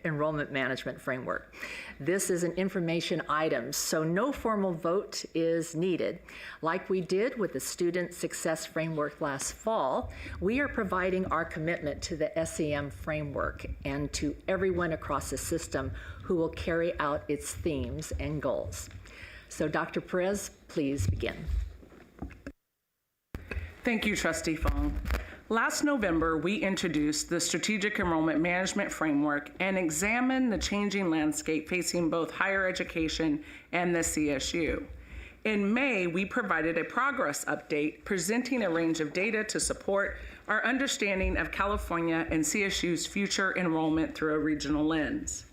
Enrollment Management Framework. This is an information item, so no formal vote is needed. Like we did with the Student Success Framework last fall, we are providing our commitment to the SEM framework and to everyone across the system who will carry out its themes and goals. So Dr. Perez, please begin. Thank you, Trustee Fong. Last November, we introduced the Strategic Enrollment Management Framework and examined the changing landscape facing both higher education and the CSU. In May, we provided a progress update presenting a range of data to support our understanding of California and CSU's future enrollment through a regional lens.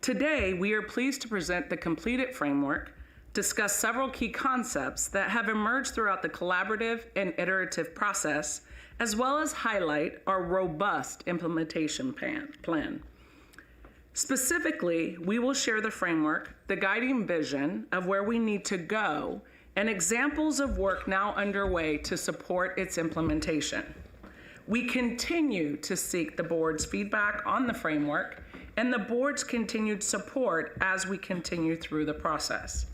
Today, we are pleased to present the completed framework, discuss several key concepts that have emerged throughout the collaborative and iterative process, as well as highlight our robust implementation plan. Specifically, we will share the framework, the guiding vision of where we need to go, and examples of work now underway to support its implementation. We continue to seek the board's feedback on the framework and the board's continued support as we continue through the process.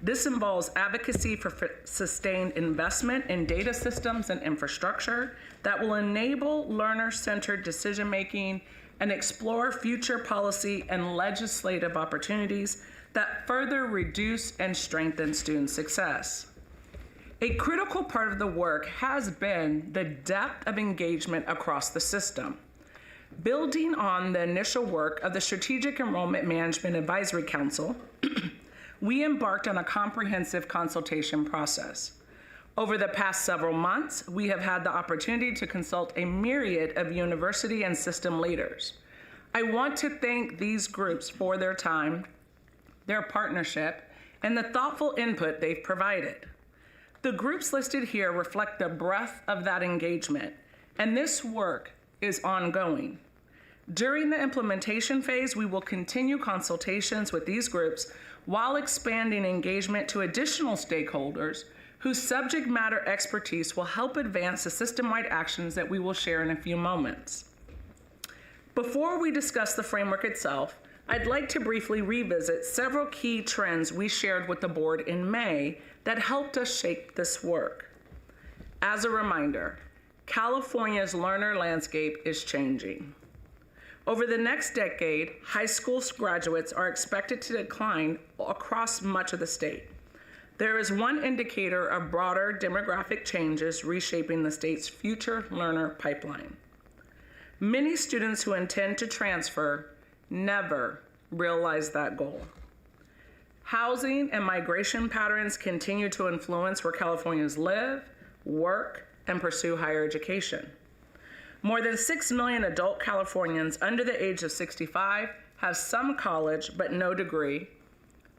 This involves advocacy for sustained investment in data systems and infrastructure that will enable learner-centered decision-making and explore future policy and legislative opportunities that further reduce and strengthen student success. A critical part of the work has been the depth of engagement across the system. Building on the initial work of the Strategic Enrollment Management Advisory Council, we embarked on a comprehensive consultation process. Over the past several months, we have had the opportunity to consult a myriad of university and system leaders. I want to thank these groups for their time, their partnership, and the thoughtful input they've provided. The groups listed here reflect the breadth of that engagement, and this work is ongoing. During the implementation phase, we will continue consultations with these groups while expanding engagement to additional stakeholders whose subject matter expertise will help advance the system-wide actions that we will share in a few moments. Before we discuss the framework itself, I'd like to briefly revisit several key trends we shared with the board in May that helped us shape this work. As a reminder, California's learner landscape is changing. Over the next decade, high school graduates are expected to decline across much of the state. There is one indicator of broader demographic changes reshaping the state's future learner pipeline. Many students who intend to transfer never realize that goal. Housing and migration patterns continue to influence where Californians live, work, and pursue higher education. More than 6 million adult Californians under the age of 65 have some college but no degree,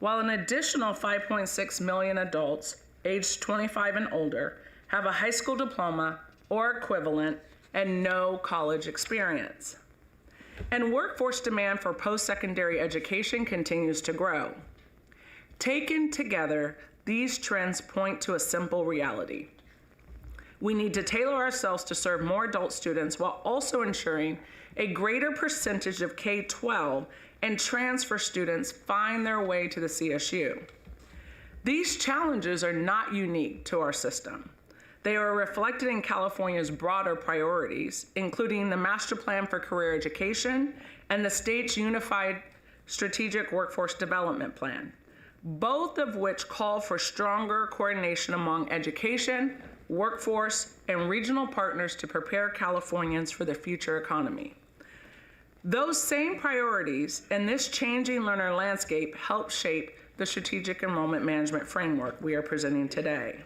while an additional 5.6 million adults aged 25 and older have a high school diploma or equivalent and no college experience. And workforce demand for post-secondary education continues to grow. Taken together, these trends point to a simple reality. We need to tailor ourselves to serve more adult students while also ensuring a greater percentage of K-12 and transfer students find their way to the CSU. These challenges are not unique to our system. They are reflected in California's broader priorities, including the Master Plan for Career Education and the state's Unified Strategic Workforce Development Plan, both of which call for stronger coordination among education, workforce, and regional partners to prepare Californians for the future economy. Those same priorities and this changing learner landscape help shape the Strategic Enrollment Management Framework we are presenting today.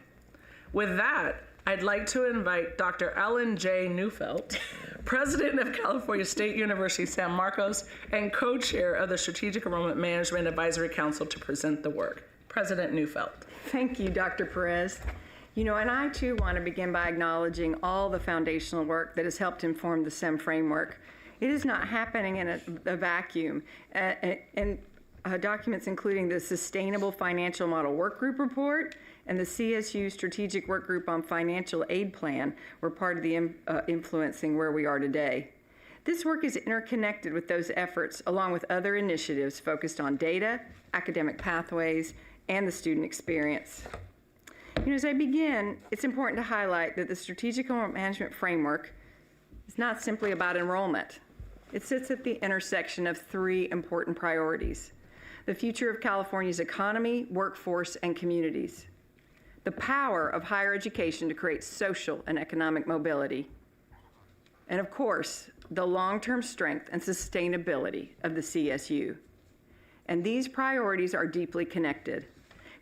With that, I'd like to invite Dr. Ellen J. Neufeld, President of California State University San Marcos and co-chair of the Strategic Enrollment Management Advisory Council, to present the work. President Neufeld. Thank you, Dr. Perez. You know, and I too want to begin by acknowledging all the foundational work that has helped inform the SEM framework. It is not happening in a vacuum. Documents including the Sustainable Financial Model Workgroup Report and the CSU Strategic Workgroup on Financial Aid Plan were part of the influencing where we are today. This work is interconnected with those efforts, along with other initiatives focused on data, academic pathways, and the student experience. You know, as I begin, it's important to highlight that the Strategic Enrollment Management Framework is not simply about enrollment. It sits at the intersection of three important priorities: the future of California's economy, workforce, and communities; the power of higher education to create social and economic mobility; and of course, the long-term strength and sustainability of the CSU. And these priorities are deeply connected.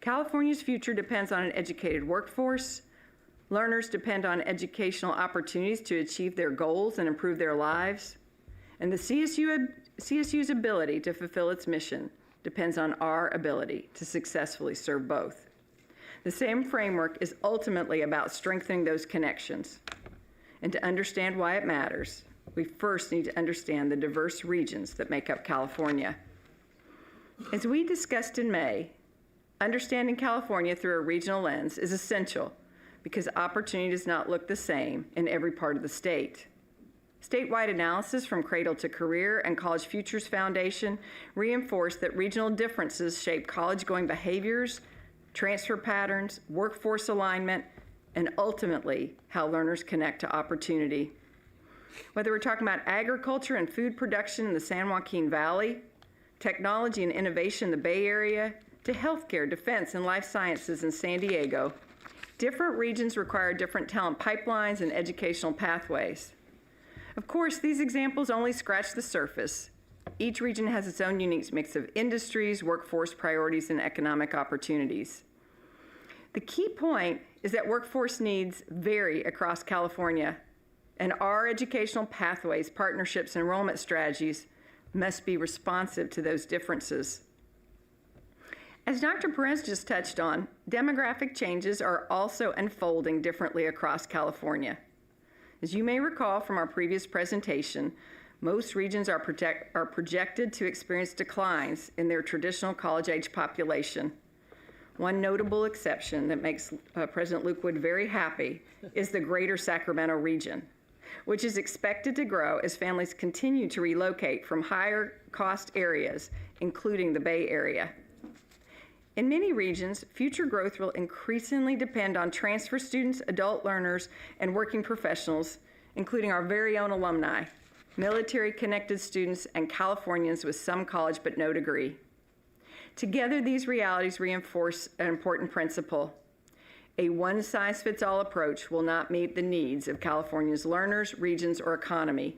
California's future depends on an educated workforce. Learners depend on educational opportunities to achieve their goals and improve their lives. And the CSU's ability to fulfill its mission depends on our ability to successfully serve both. The same framework is ultimately about strengthening those connections. And to understand why it matters, we first need to understand the diverse regions that make up California. As we discussed in May, understanding California through a regional lens is essential because opportunity does not look the same in every part of the state. Statewide analysis from Cradle to Career and College Futures Foundation reinforce that regional differences shape college-going behaviors, transfer patterns, workforce alignment, and ultimately how learners connect to opportunity. Whether we're talking about agriculture and food production in the San Joaquin Valley, technology and innovation in the Bay Area, to healthcare, defense, and life sciences in San Diego, different regions require different talent pipelines and educational pathways. Of course, these examples only scratch the surface. Each region has its own unique mix of industries, workforce priorities, and economic opportunities. The key point is that workforce needs vary across California, and our educational pathways, partnerships, and enrollment strategies must be responsive to those differences. As Dr. Perez just touched on, demographic changes are also unfolding differently across California. As you may recall from our previous presentation, most regions are projected to experience declines in their traditional college-age population. One notable exception that makes President Luke Wood very happy is the greater Sacramento region, which is expected to grow as families continue to relocate from higher cost areas, including the Bay Area. In many regions, future growth will increasingly depend on transfer students, adult learners, and working professionals, including our very own alumni, military-connected students, and Californians with some college but no degree. Together, these realities reinforce an important principle. A one-size-fits-all approach will not meet the needs of California's learners, regions, or economy.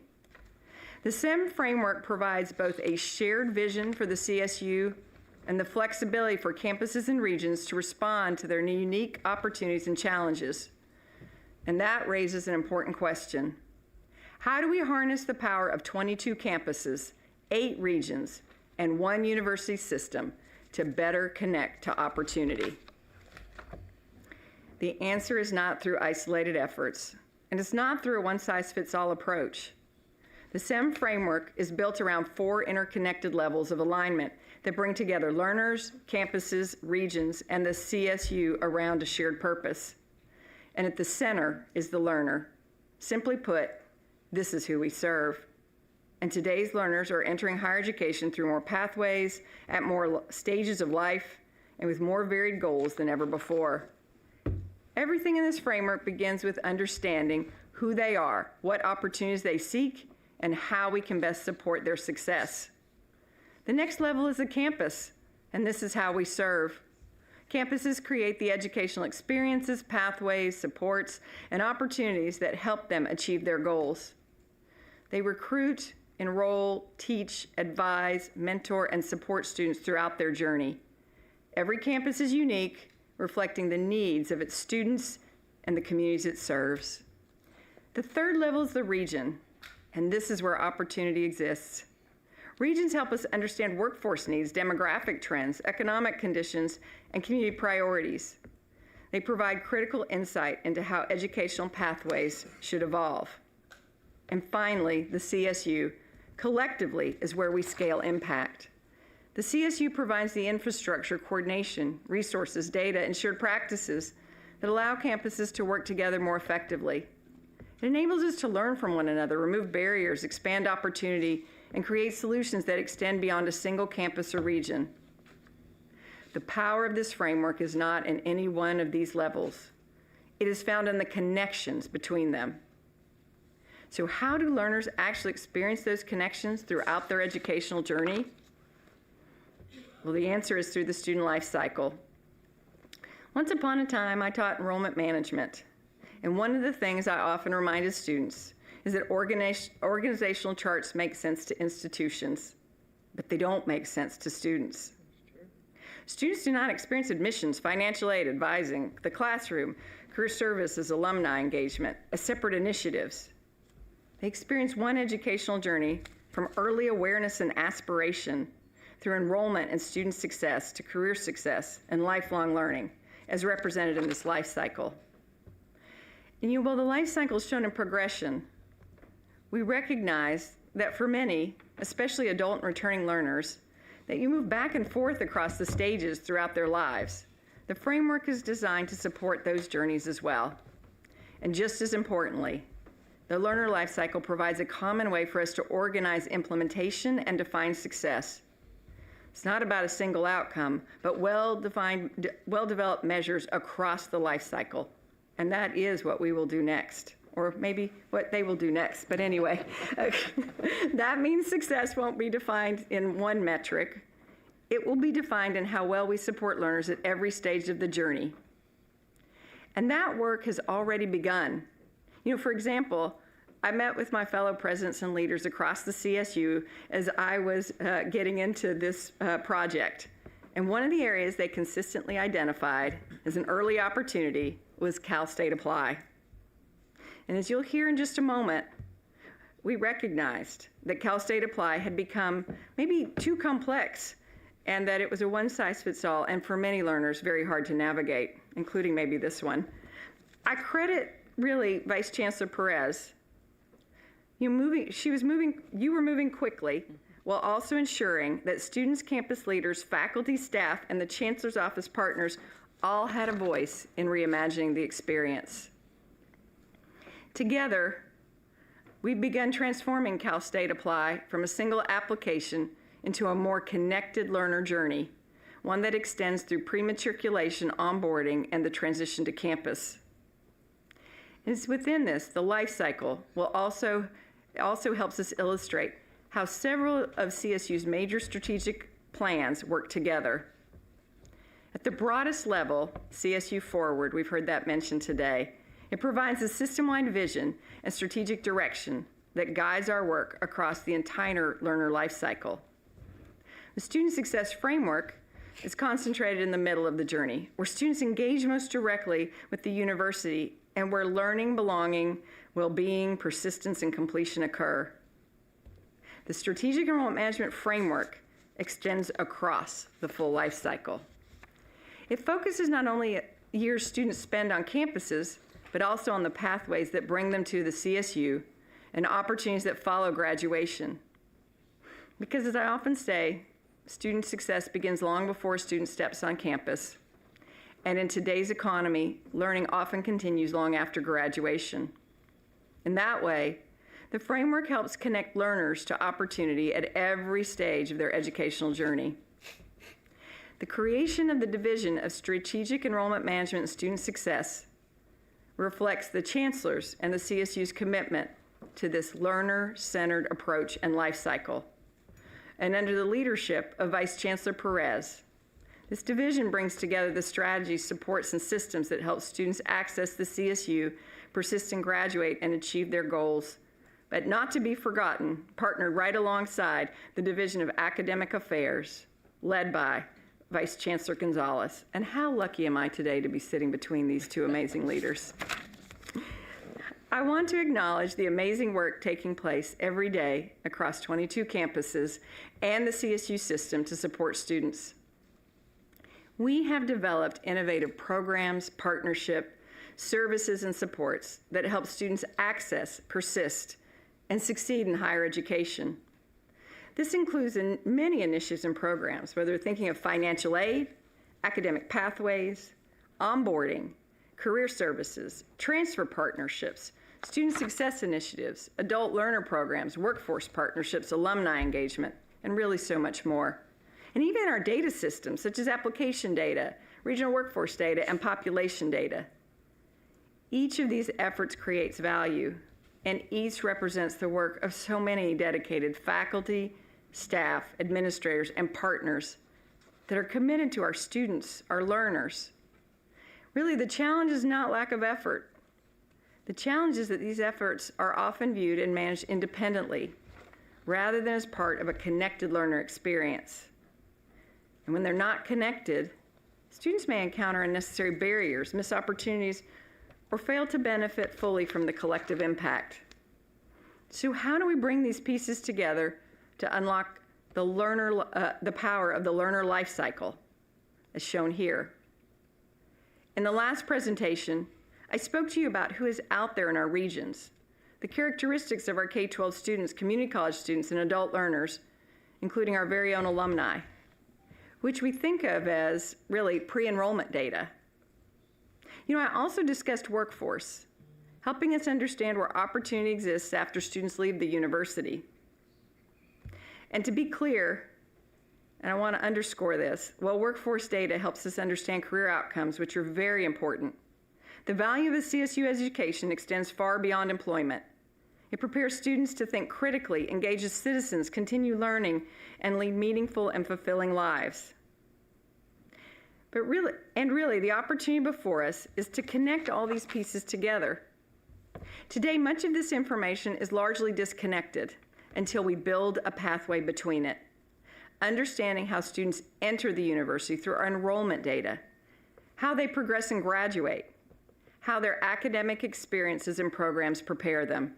The SEM framework provides both a shared vision for the CSU and the flexibility for campuses and regions to respond to their unique opportunities and challenges. And that raises an important question. How do we harness the power of 22 campuses, 8 regions, and 1 university system to better connect to opportunity? The answer is not through isolated efforts, and it's not through a one-size-fits-all approach. The SEM framework is built around 4 interconnected levels of alignment that bring together learners, campuses, regions, and the CSU around a shared purpose. And at the center is the learner. Simply put, this is who we serve. And today's learners are entering higher education through more pathways, at more stages of life, and with more varied goals than ever before. Everything in this framework begins with understanding who they are, what opportunities they seek, and how we can best support their success. The next level is the campus, and this is how we serve. Campuses create the educational experiences, pathways, supports, and opportunities that help them achieve their goals. They recruit, enroll, teach, advise, mentor, and support students throughout their journey. Every campus is unique, reflecting the needs of its students and the communities it serves. The third level is the region, and this is where opportunity exists. Regions help us understand workforce needs, demographic trends, economic conditions, and community priorities. They provide critical insight into how educational pathways should evolve. And finally, the CSU, collectively, is where we scale impact. The CSU provides the infrastructure, coordination, resources, data, and shared practices that allow campuses to work together more effectively. It enables us to learn from one another, remove barriers, expand opportunity, and create solutions that extend beyond a single campus or region. The power of this framework is not in any one of these levels. It is found in the connections between them. So how do learners actually experience those connections throughout their educational journey? Well, the answer is through the student life cycle. Once upon a time, I taught enrollment management. And one of the things I often reminded students is that organizational charts make sense to institutions, but they don't make sense to students. Students do not experience admissions, financial aid, advising, the classroom, career services, alumni engagement as separate initiatives. They experience one educational journey from early awareness and aspiration through enrollment and student success to career success and lifelong learning, as represented in this life cycle. And while the life cycle is shown in progression, we recognize that for many, especially adult and returning learners, that you move back and forth across the stages throughout their lives. The framework is designed to support those journeys as well. And just as importantly, the learner life cycle provides a common way for us to organize implementation and define success. It's not about a single outcome, but well-developed measures across the life cycle. And that is what we will do next, or maybe what they will do next. But anyway, that means success won't be defined in one metric. It will be defined in how well we support learners at every stage of the journey. And that work has already begun. For example, I met with my fellow presidents and leaders across the CSU as I was getting into this project. And one of the areas they consistently identified as an early opportunity was Cal State Apply. And as you'll hear in just a moment, we recognized that Cal State Apply had become maybe too complex and that it was a one-size-fits-all and for many learners very hard to navigate, including maybe this one. I credit really Vice Chancellor Perez. You were moving quickly while also ensuring that students, campus leaders, faculty, staff, and the Chancellor's Office partners all had a voice in reimagining the experience. Together, we've begun transforming Cal State Apply from a single application into a more connected learner journey, one that extends through pre-matriculation, onboarding, and the transition to campus. It's within this, the life cycle will also helps us illustrate how several of CSU's major strategic plans work together. At the broadest level, CSU Forward, we've heard that mentioned today, it provides a system-wide vision and strategic direction that guides our work across the entire learner life cycle. The Student Success Framework is concentrated in the middle of the journey, where students engage most directly with the university and where learning, belonging, well-being, persistence, and completion occur. The Strategic Enrollment Management Framework extends across the full life cycle. It focuses not only years students spend on campuses, but also on the pathways that bring them to the CSU and opportunities that follow graduation. Because as I often say, student success begins long before a student steps on campus. And in today's economy, learning often continues long after graduation. In that way, The framework helps connect learners to opportunity at every stage of their educational journey. The creation of the Division of Strategic Enrollment Management and Student Success reflects the Chancellor's and the CSU's commitment to this learner-centered approach and life cycle. And under the leadership of Vice Chancellor Perez, this division brings together the strategies, supports, and systems that help students access the CSU, persist and graduate, and achieve their goals. But not to be forgotten, partnered right alongside the Division of Academic Affairs, led by Vice Chancellor Gonzalez. And how lucky am I today to be sitting between these two amazing leaders? I want to acknowledge the amazing work taking place every day across 22 campuses and the CSU system to support students. We have developed innovative programs, partnership, services, and supports that help students access, persist, and succeed in higher education. This includes many initiatives and programs, whether thinking of financial aid, academic pathways, onboarding, career services, transfer partnerships, student success initiatives, adult learner programs, workforce partnerships, alumni engagement, and really so much more. And even our data systems, such as application data, regional workforce data, and population data. Each of these efforts creates value, and each represents the work of so many dedicated faculty, staff, administrators, and partners that are committed to our students, our learners. Really, the challenge is not lack of effort. The challenge is that these efforts are often viewed and managed independently, rather than as part of a connected learner experience. And when they're not connected, students may encounter unnecessary barriers, miss opportunities, or fail to benefit fully from the collective impact. So how do we bring these pieces together to unlock the power of the learner life cycle, as shown here? In the last presentation, I spoke to you about who is out there in our regions, the characteristics of our K-12 students, community college students, and adult learners, including our very own alumni, which we think of as really pre-enrollment data. I also discussed workforce, helping us understand where opportunity exists after students leave the university. And to be clear, and I want to underscore this, while workforce data helps us understand career outcomes, which are very important, the value of a CSU education extends far beyond employment. It prepares students to think critically, engage as citizens, continue learning, and lead meaningful and fulfilling lives. But really, the opportunity before us is to connect all these pieces together. Today, much of this information is largely disconnected until we build a pathway between it. Understanding how students enter the university through our enrollment data, how they progress and graduate, how their academic experiences and programs prepare them,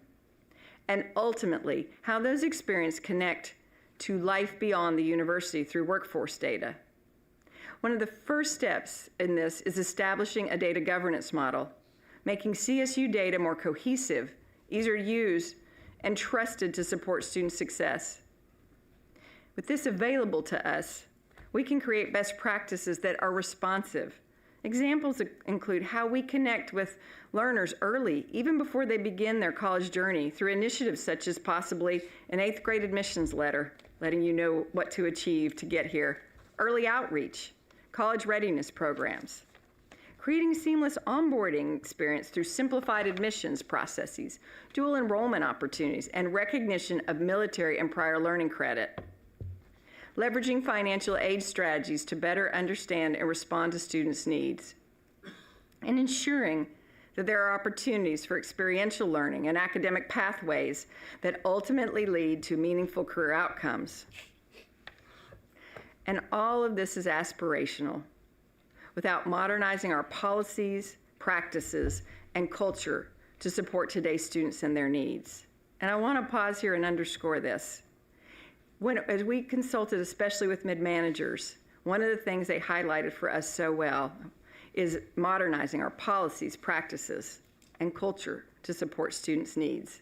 and ultimately, how those experiences connect to life beyond the university through workforce data. One of the first steps in this is establishing a data governance model, making CSU data more cohesive, easier to use, and trusted to support student success. With this available to us, we can create best practices that are responsive. Examples include how we connect with learners early, even before they begin their college journey, through initiatives such as possibly an 8th grade admissions letter, letting you know what to achieve to get here, early outreach, college readiness programs, creating seamless onboarding experience through simplified admissions processes, dual enrollment opportunities, and recognition of military and prior learning credit. Leveraging financial aid strategies to better understand and respond to students' needs, and ensuring that there are opportunities for experiential learning and academic pathways that ultimately lead to meaningful career outcomes. And all of this is aspirational without modernizing our policies, practices, and culture to support today's students and their needs. And I want to pause here and underscore this. As we consulted, especially with mid-managers, one of the things they highlighted for us so well is modernizing our policies, practices, and culture to support students' needs.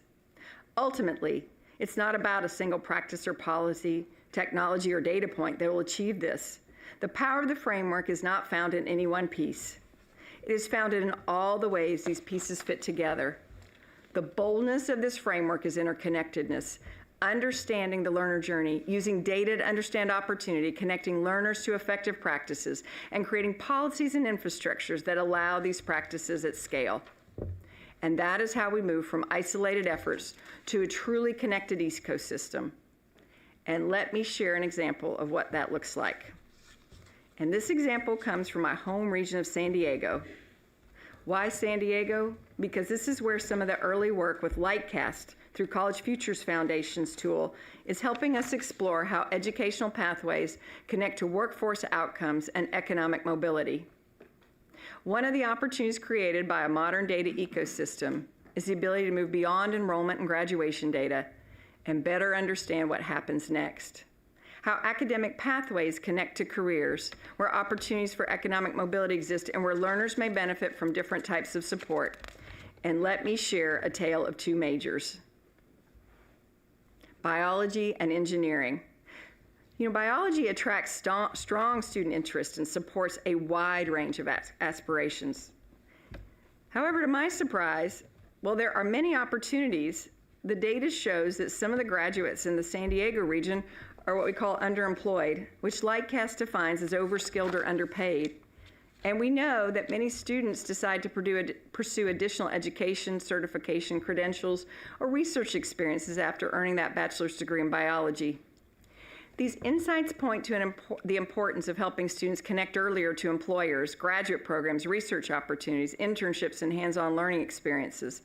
Ultimately, it's not about a single practice or policy, technology, or data point that will achieve this. The power of the framework is not found in any one piece. It is found in all the ways these pieces fit together The boldness of this framework is interconnectedness, understanding the learner journey, using data to understand opportunity, connecting learners to effective practices, and creating policies and infrastructures that allow these practices at scale. And that is how we move from isolated efforts to a truly connected ecosystem. And let me share an example of what that looks like. And this example comes from my home region of San Diego. Why San Diego? Because this is where some of the early work with Lightcast through College Futures Foundation's tool is helping us explore how educational pathways connect to workforce outcomes and economic mobility. One of the opportunities created by a modern data ecosystem is the ability to move beyond enrollment and graduation data and better understand what happens next. How academic pathways connect to careers, where opportunities for economic mobility exist, and where learners may benefit from different types of support. And let me share a tale of two majors: biology and engineering. Biology attracts strong student interest and supports a wide range of aspirations. However, to my surprise, while there are many opportunities, the data shows that some of the graduates in the San Diego region are what we call underemployed, which Lightcast defines as overskilled or underpaid. And we know that many students decide to pursue additional education, certification, credentials, or research experiences after earning that bachelor's degree in biology. These insights point to the importance of helping students connect earlier to employers, graduate programs, research opportunities, internships, and hands-on learning experiences.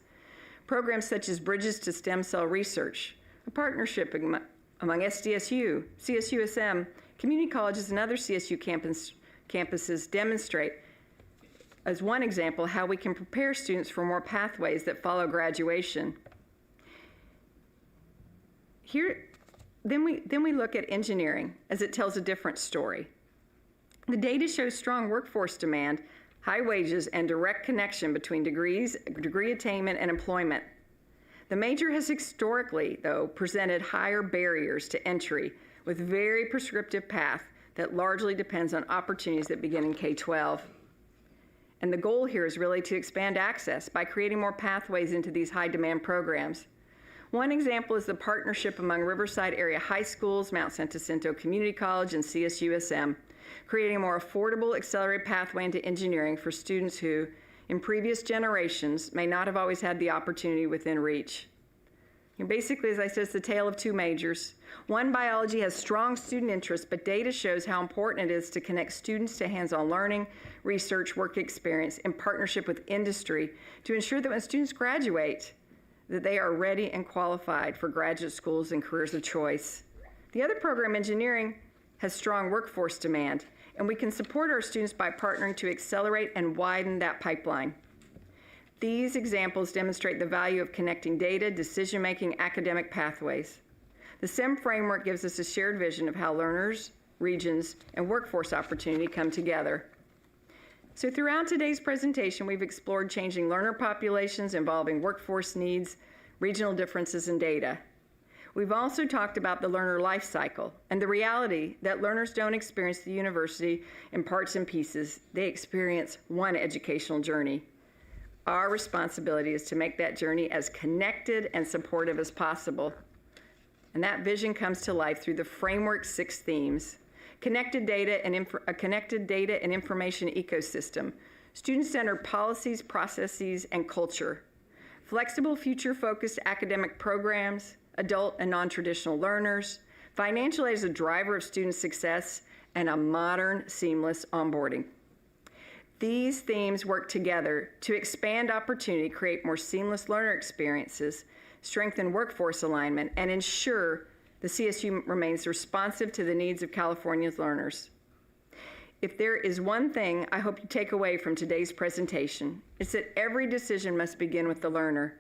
Programs such as Bridges to Stem Cell Research, a partnership among SDSU, CSUSM, community colleges, and other CSU campuses demonstrate, as one example, how we can prepare students for more pathways that follow graduation. Then we look at engineering, as it tells a different story. The data shows strong workforce demand, high wages, and direct connection between degree attainment and employment. The major has historically, though, presented higher barriers to entry with very prescriptive path that largely depends on opportunities that begin in K-12. And the goal here is really to expand access by creating more pathways into these high-demand programs. One example is the partnership among Riverside area high schools, Mount Santo Jacinto Community College, and CSUSM, creating a more affordable, accelerated pathway into engineering for students who, in previous generations, may not have always had the opportunity within reach. And basically, as I said, it's the tale of two majors. One, biology has strong student interest, but data shows how important it is to connect students to hands-on learning, research, work experience, in partnership with industry to ensure that when students graduate, that they are ready and qualified for graduate schools and careers of choice. The other program, engineering, has strong workforce demand, and we can support our students by partnering to accelerate and widen that pipeline. These examples demonstrate the value of connecting data, decision-making, academic pathways. The SIM framework gives us a shared vision of how learners, regions, and workforce opportunity come together. So throughout today's presentation, we've explored changing learner populations involving workforce needs, regional differences, and data. We've also talked about the learner life cycle and the reality that learners don't experience the university in parts and pieces. They experience one educational journey. Our responsibility is to make that journey as connected and supportive as possible. And that vision comes to life through the framework's 6 themes: connected data and information ecosystem, student-centered policies, processes, and culture, flexible future-focused academic programs, adult and non-traditional learners, financial aid as a driver of student success, and a modern, seamless onboarding. These themes work together to expand opportunity, create more seamless learner experiences, strengthen workforce alignment, and ensure the CSU remains responsive to the needs of California's learners. If there is one thing I hope you take away from today's presentation, it's that every decision must begin with the learner.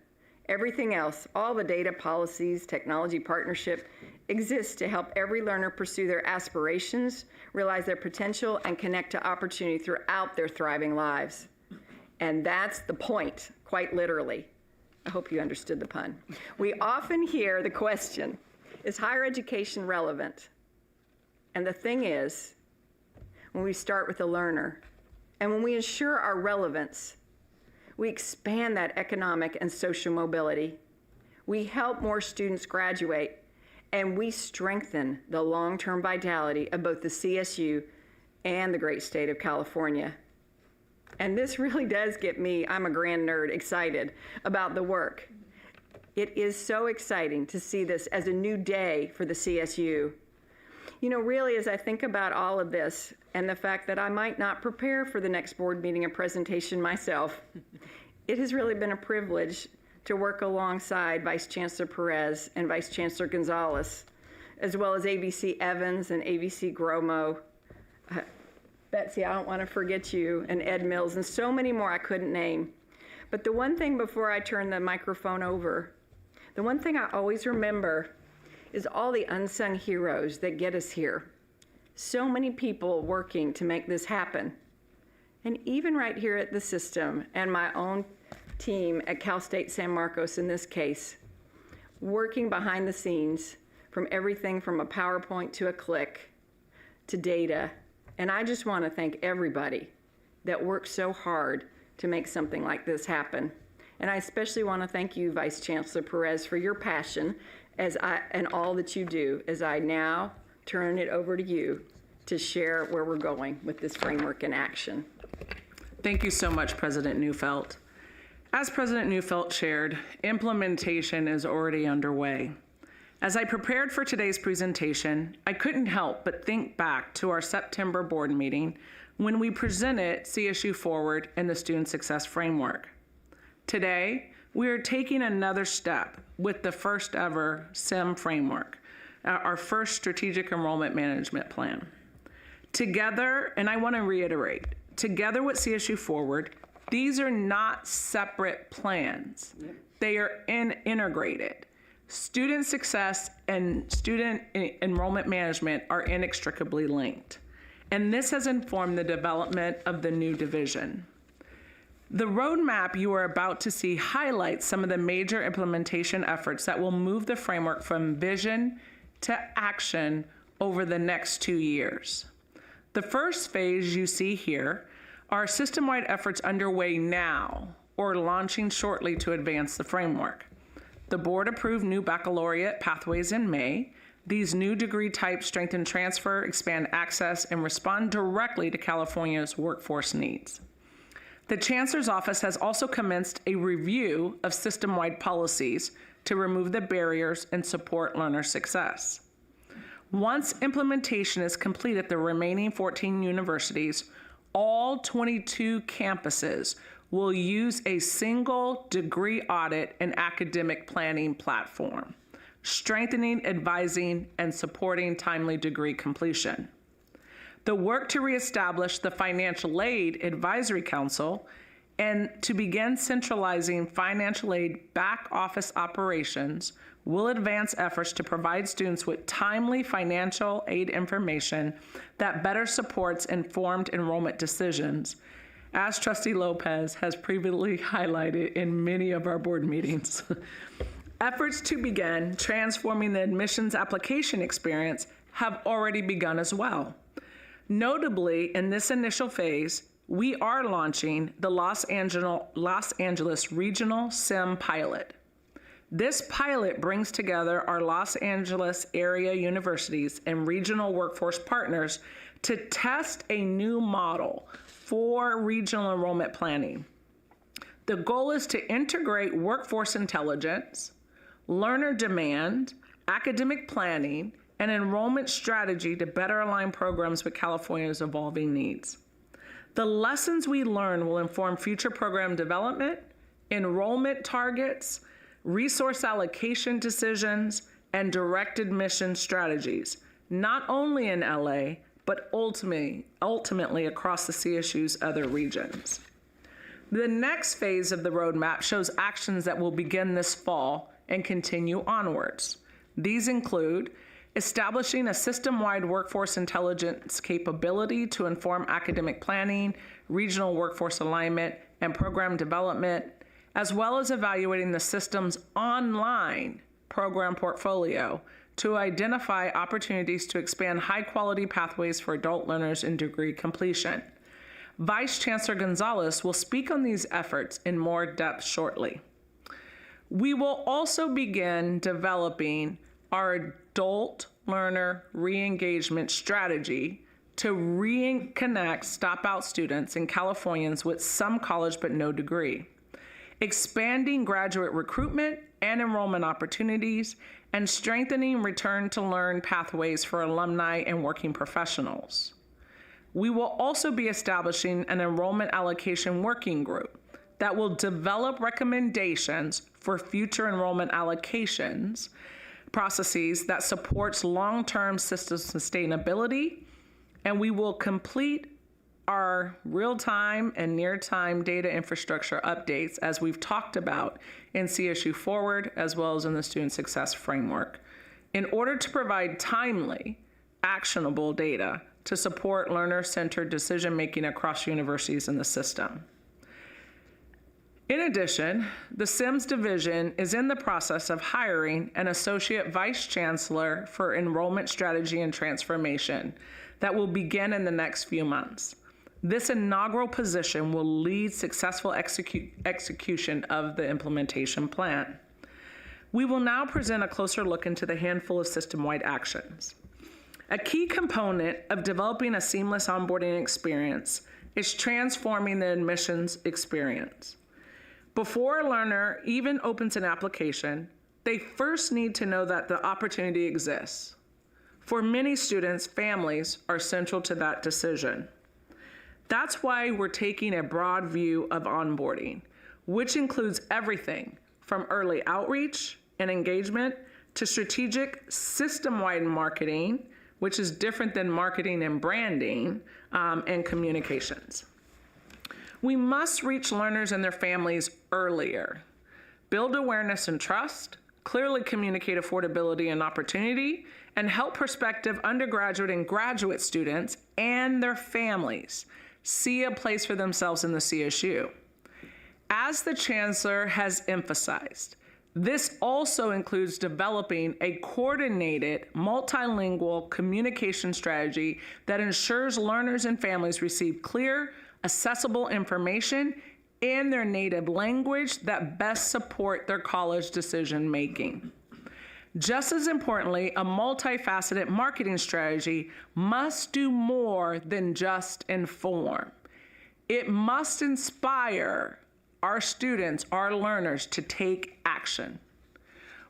Everything else, all the data, policies, technology, partnership, exists to help every learner pursue their aspirations, realize their potential, and connect to opportunity throughout their thriving lives. And that's the point, quite literally. I hope you understood the pun. We often hear the question, is higher education relevant? And the thing is, when we start with the learner, and when we ensure our relevance, We expand that economic and social mobility. We help more students graduate, and we strengthen the long-term vitality of both the CSU and the great state of California. And this really does get me, I'm a grand nerd, excited about the work. It is so exciting to see this as a new day for the CSU. You know, really, as I think about all of this and the fact that I might not prepare for the next board meeting and presentation myself, it has really been a privilege to work alongside Vice Chancellor Perez and Vice Chancellor Gonzalez, as well as AVC Evans and AVC Gromo. Betsy, I don't want to forget you, and Ed Mills, and so many more I couldn't name. But the one thing before I turn the microphone over, the one thing I always remember is all the unsung heroes that get us here. So many people working to make this happen. And even right here at the system and my own team at Cal State San Marcos in this case, working behind the scenes from everything from a PowerPoint to a click to data. And I just want to thank everybody that worked so hard to make something like this happen. And I especially want to thank you, Vice Chancellor Perez, for your passion and all that you do, as I now turn it over to you to share where we're going with this framework in action. Thank you so much, President Neufeld. As President Neufeld shared, implementation is already underway. As I prepared for today's presentation, I couldn't help but think back to our September board meeting when we presented CSU Forward and the Student Success Framework. Today, we are taking another step with the first ever SIM framework, our first strategic enrollment management plan. Together, and I want to reiterate, together with CSU Forward, these are not separate plans. Yep. They are integrated. Student success and student enrollment management are inextricably linked. And this has informed the development of the new division. The roadmap you are about to see highlights some of the major implementation efforts that will move the framework from vision to action over the next 2 years. The first phase you see here are system-wide efforts underway now or launching shortly to advance the framework. The board approved new baccalaureate pathways in May. These new degree types strengthen transfer, expand access, and respond directly to California's workforce needs. The Chancellor's Office has also commenced a review of system-wide policies to remove the barriers and support learner success. Once implementation is complete at the remaining 14 universities, all 22 campuses will use a single degree audit and academic planning platform, strengthening, advising, and supporting timely degree completion. The work to reestablish the Financial Aid Advisory Council and to begin centralizing financial aid back office operations will advance efforts to provide students with timely financial aid information that better supports informed enrollment decisions, as Trustee Lopez has previously highlighted in many of our board meetings. Efforts to begin transforming the admissions application experience have already begun as well. Notably, in this initial phase, we are launching the Los Angeles Regional SIM Pilot. This pilot brings together our Los Angeles area universities and regional workforce partners to test a new model for regional enrollment planning. The goal is to integrate workforce intelligence, learner demand, academic planning, and enrollment strategy to better align programs with California's evolving needs. The lessons we learn will inform future program development, enrollment targets, resource allocation decisions, and direct admission strategies, not only in LA, but ultimately across the CSU's other regions. The next phase of the roadmap shows actions that will begin this fall and continue onwards. These include establishing a system-wide workforce intelligence capability to inform academic planning, regional workforce alignment, and program development, as well as evaluating the system's online program portfolio to identify opportunities to expand high-quality pathways for adult learners in degree completion. Vice Chancellor Gonzalez will speak on these efforts in more depth shortly. We will also begin developing our adult learner re-engagement strategy to reconnect stopout students and Californians with some college but no degree, expanding graduate recruitment and enrollment opportunities, and strengthening return to learn pathways for alumni and working professionals. We will also be establishing an enrollment allocation working group that will develop recommendations for future enrollment allocations processes that supports long-term system sustainability, and we will complete our real-time and near-time data infrastructure updates, as we've talked about in CSU Forward, as well as in the Student Success Framework, in order to provide timely, actionable data to support learner-centered decision-making across universities in the system. In addition, the SIMS division is in the process of hiring an associate vice chancellor for enrollment strategy and transformation that will begin in the next few months. This inaugural position will lead successful execution of the implementation plan. We will now present a closer look into the handful of system-wide actions. A key component of developing a seamless onboarding experience is transforming the admissions experience. Before a learner even opens an application, they first need to know that the opportunity exists. For many students, families are central to that decision. That's why we're taking a broad view of onboarding, which includes everything from early outreach and engagement to strategic system-wide marketing, which is different than marketing and branding, and communications. We must reach learners and their families earlier, build awareness and trust, clearly communicate affordability and opportunity, and help prospective undergraduate and graduate students and their families see a place for themselves in the CSU. As the Chancellor has emphasized, this also includes developing a coordinated, multilingual communication strategy that ensures learners and families receive clear, accessible information in their native language that best support their college decision making. Just as importantly, a multifaceted marketing strategy must do more than just inform. It must inspire our students, our learners, to take action.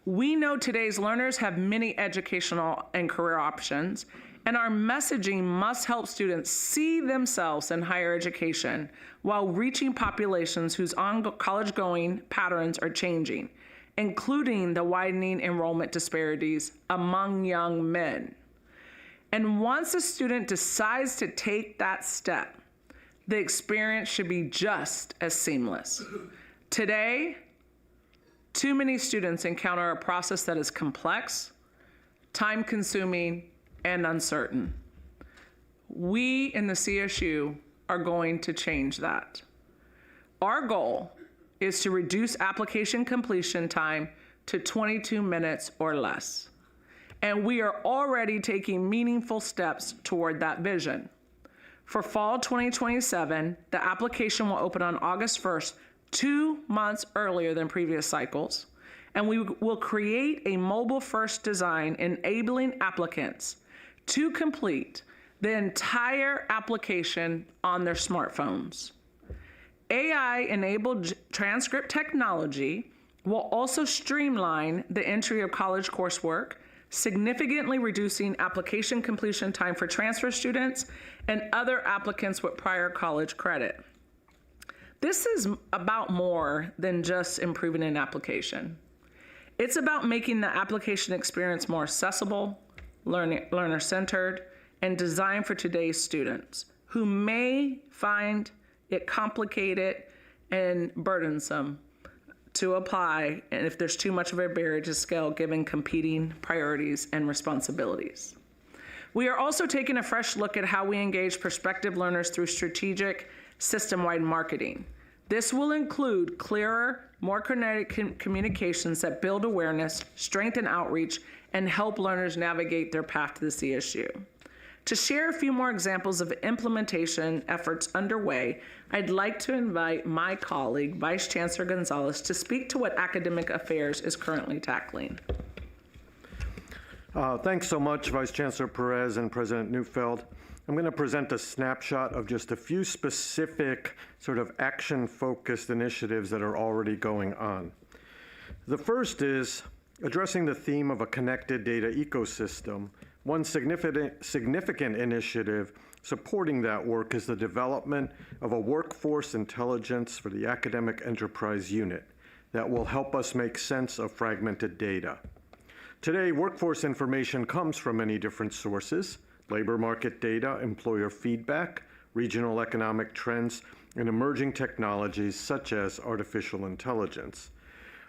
We know today's learners have many educational and career options, and our messaging must help students see themselves in higher education while reaching populations whose college-going patterns are changing, including the widening enrollment disparities among young men. And once a student decides to take that step, the experience should be just as seamless. Today, too many students encounter a process that is complex, time-consuming, and uncertain. We in the CSU are going to change that. Our goal is to reduce application completion time to 22 minutes or less. And we are already taking meaningful steps toward that vision. For fall 2027, the application will open on August 1st, 2 months earlier than previous cycles, and we will create a mobile-first design enabling applicants to complete the entire application on their smartphones. AI-enabled transcript technology will also streamline the entry of college coursework, significantly reducing application completion time for transfer students and other applicants with prior college credit. This is about more than just improving an application. It's about making the application experience more accessible, learner-centered, and designed for today's students who may find it complicated and burdensome to apply, and if there's too much of a barrier to scale given competing priorities and responsibilities. We are also taking a fresh look at how we engage prospective learners through strategic system-wide marketing. This will include clearer, more kinetic communications that build awareness, strengthen outreach, and help learners navigate their path to the CSU. To share a few more examples of implementation efforts underway, I'd like to invite my colleague, Vice Chancellor Gonzalez, to speak to what Academic Affairs is currently tackling. Thanks so much, Vice Chancellor Perez and President Neufeld. I'm going to present a snapshot of just a few specific sort of action-focused initiatives that are already going on. The first is addressing the theme of a connected data ecosystem. One significant initiative supporting that work is the development of a workforce intelligence for the academic enterprise unit that will help us make sense of fragmented data. Today, workforce information comes from many different sources: labor market data, employer feedback, regional economic trends, and emerging technologies such as artificial intelligence.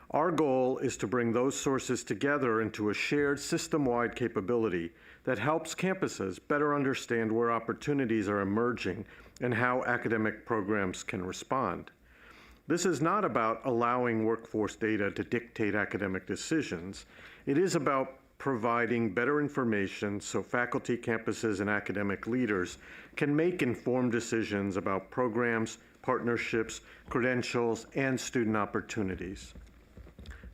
Our goal is to bring those sources together into a shared system-wide capability that helps campuses better understand where opportunities are emerging and how academic programs can respond. This is not about allowing workforce data to dictate academic decisions. It is about providing better information so faculty, campuses, and academic leaders can make informed decisions about programs, partnerships, credentials, and student opportunities.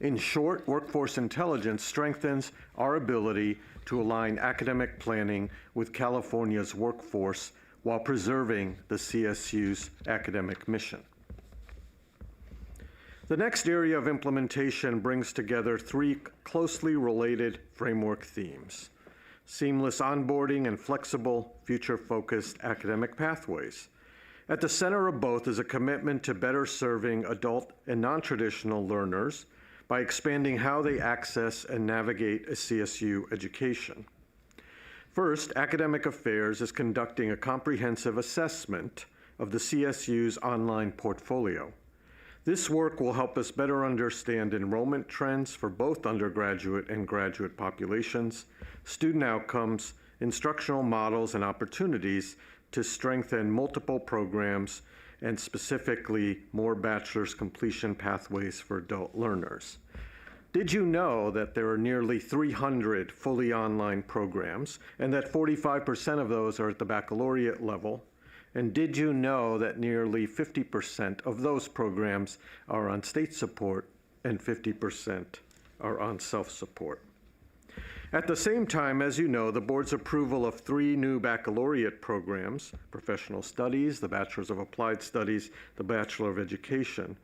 In short, workforce intelligence strengthens our ability to align academic planning with California's workforce while preserving the CSU's academic mission. The next area of implementation brings together three closely related framework themes: seamless onboarding and flexible, future-focused academic pathways. At the center of both is a commitment to better serving adult and non-traditional learners by expanding how they access and navigate a CSU education. First, Academic Affairs is conducting a comprehensive assessment of the CSU's online portfolio. This work will help us better understand enrollment trends for both undergraduate and graduate populations, student outcomes, instructional models, and opportunities to strengthen multiple programs and specifically more bachelor's completion pathways for adult learners. Did you know that there are nearly 300 fully online programs and that 45% of those are at the baccalaureate level? And did you know that nearly 50% of those programs are on state support and 50% are on self-support? At the same time, as you know, the board's approval of 3 new baccalaureate programs, Professional Studies, the Bachelor's of Applied Studies, the Bachelor of Education,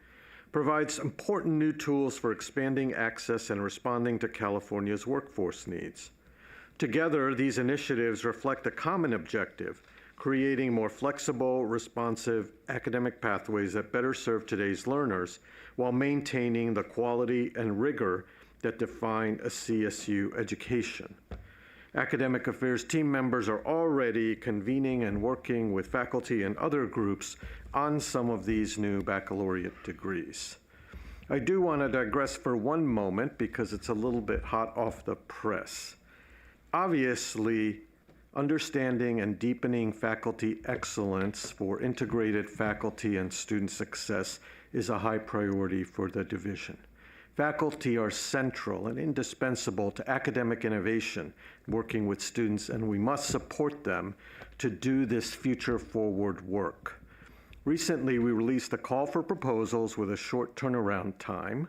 provides important new tools for expanding access and responding to California's workforce needs. Together, these initiatives reflect a common objective: creating more flexible, responsive academic pathways that better serve today's learners while maintaining the quality and rigor that define a CSU education. Academic Affairs team members are already convening and working with faculty and other groups on some of these new baccalaureate degrees. I do want to digress for one moment because it's a little bit hot off the press. Obviously, understanding and deepening faculty excellence for integrated faculty and student success is a high priority for the division. Faculty are central and indispensable to academic innovation, working with students, and we must support them to do this future-forward work. Recently, we released a call for proposals with a short turnaround time,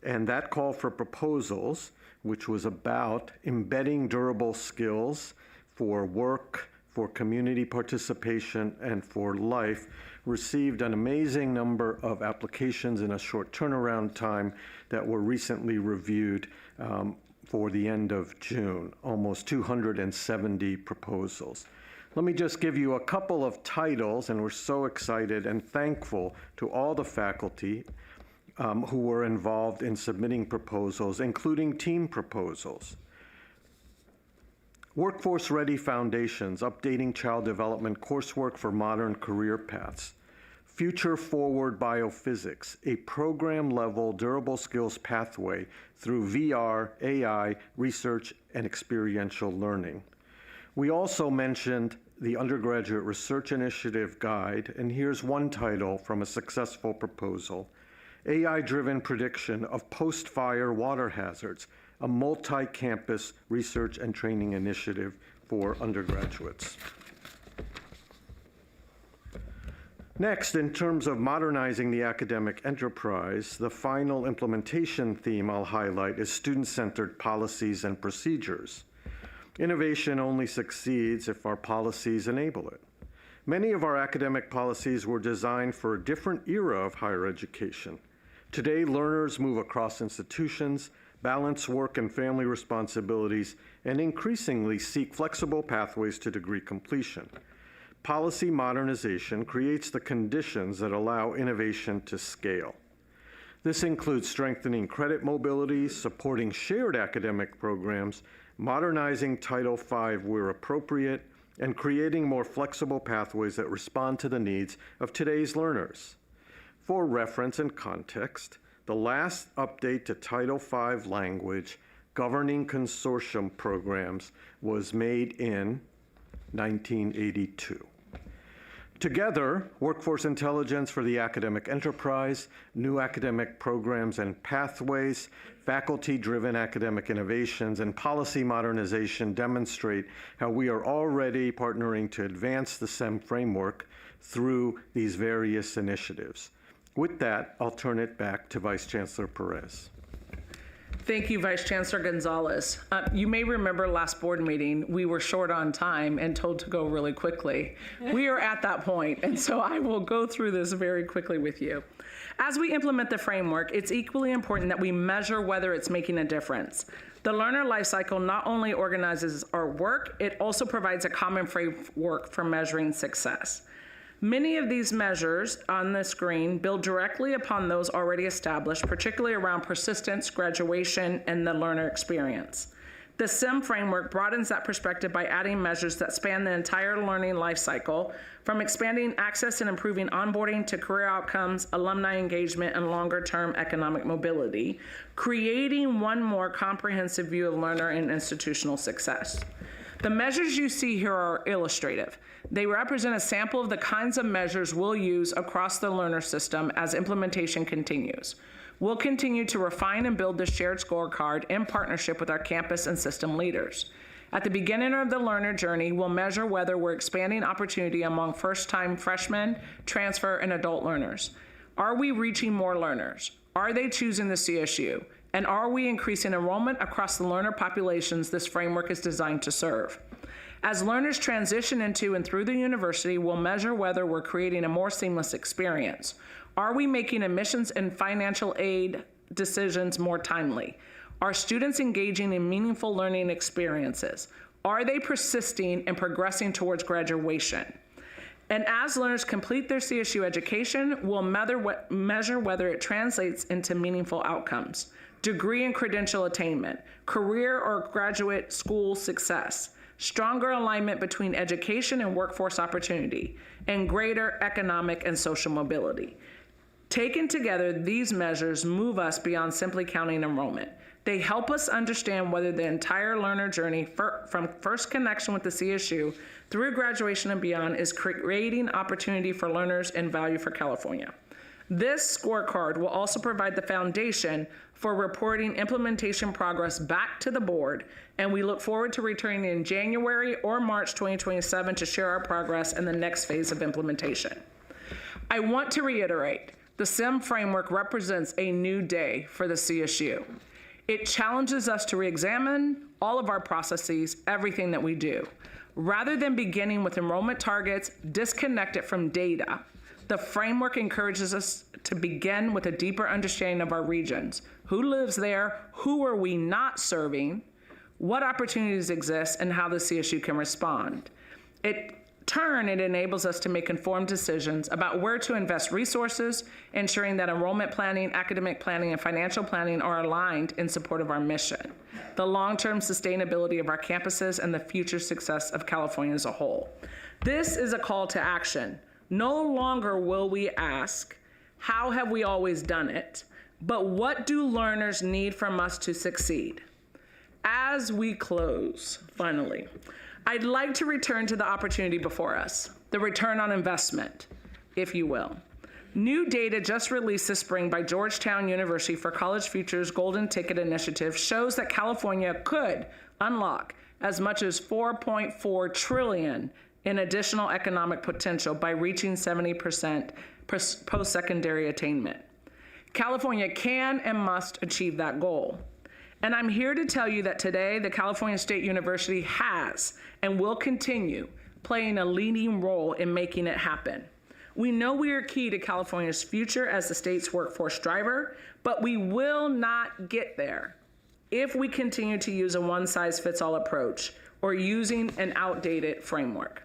and that call for proposals, which was about embedding durable skills for work, for community participation, and for life, received an amazing number of applications in a short turnaround time that were recently reviewed for the end of June, almost 270 proposals. Let me just give you a couple of titles, and we're so excited and thankful to all the faculty who were involved in submitting proposals, including team proposals. Workforce Ready Foundations, updating child development coursework for modern career paths. Future Forward Biophysics, a program-level durable skills pathway through VR, AI, research, and experiential learning. We also mentioned the Undergraduate Research Initiative Guide, and here's one title from a successful proposal: AI-driven prediction of post-fire water hazards, a multi-campus research and training initiative for undergraduates. Next, in terms of modernizing the academic enterprise, the final implementation theme I'll highlight is student-centered policies and procedures. Innovation only succeeds if our policies enable it. Many of our academic policies were designed for a different era of higher education. Today, learners move across institutions, balance work and family responsibilities, and increasingly seek flexible pathways to degree completion. Policy modernization creates the conditions that allow innovation to scale. This includes strengthening credit mobility, supporting shared academic programs, modernizing Title V where appropriate, and creating more flexible pathways that respond to the needs of today's learners. For reference and context, the last update to Title V language governing consortium programs was made in 1982. Together, workforce intelligence for the academic enterprise, new academic programs and pathways, faculty-driven academic innovations, and policy modernization demonstrate how we are already partnering to advance the SEM framework through these various initiatives. With that, I'll turn it back to Vice Chancellor Perez. Thank you, Vice Chancellor Gonzalez. You may remember last board meeting, we were short on time and told to go really quickly. We are at that point, and so I will go through this very quickly with you. As we implement the framework, it's equally important that we measure whether it's making a difference. The learner lifecycle not only organizes our work, it also provides a common framework for measuring success. Many of these measures on the screen build directly upon those already established, particularly around persistence, graduation, and the learner experience. The SEM framework broadens that perspective by adding measures that span the entire learning life cycle, from expanding access and improving onboarding to career outcomes, alumni engagement, and longer-term economic mobility, creating one more comprehensive view of learner and institutional success. The measures you see here are illustrative. They represent a sample of the kinds of measures we'll use across the learner system as implementation continues. We'll continue to refine and build the shared scorecard in partnership with our campus and system leaders. At the beginning of the learner journey, we'll measure whether we're expanding opportunity among first-time freshmen, transfer, and adult learners. Are we reaching more learners? Are they choosing the CSU? And are we increasing enrollment across the learner populations this framework is designed to serve? As learners transition into and through the university, we'll measure whether we're creating a more seamless experience. Are we making admissions and financial aid decisions more timely? Are students engaging in meaningful learning experiences? Are they persisting and progressing towards graduation? And as learners complete their CSU education, we'll measure whether it translates into meaningful outcomes, degree and credential attainment, career or graduate school success, stronger alignment between education and workforce opportunity, and greater economic and social mobility. Taken together, these measures move us beyond simply counting enrollment. They help us understand whether the entire learner journey from first connection with the CSU through graduation and beyond is creating opportunity for learners and value for California. This scorecard will also provide the foundation for reporting implementation progress back to the board, and we look forward to returning in January or March 2027 to share our progress in the next phase of implementation. I want to reiterate, the SEM framework represents a new day for the CSU. It challenges us to re-examine all of our processes, everything that we do. Rather than beginning with enrollment targets disconnected from data, the framework encourages us to begin with a deeper understanding of our regions. Who lives there? Who are we not serving? What opportunities exist and how the CSU can respond. In turn, it enables us to make informed decisions about where to invest resources, ensuring that enrollment planning, academic planning, and financial planning are aligned in support of our mission, the long-term sustainability of our campuses, and the future success of California as a whole. This is a call to action. No longer will we ask, how have we always done it? But what do learners need from us to succeed? As we close, finally, I'd like to return to the opportunity before us, the return on investment, if you will. New data just released this spring by Georgetown University for College Futures Golden Ticket Initiative shows that California could unlock as much as $4.4 trillion in additional economic potential by reaching 70% post-secondary attainment. California can and must achieve that goal. And I'm here to tell you that today, the California State University has and will continue playing a leading role in making it happen. We know we are key to California's future as the state's workforce driver, but we will not get there if we continue to use a one-size-fits-all approach or using an outdated framework.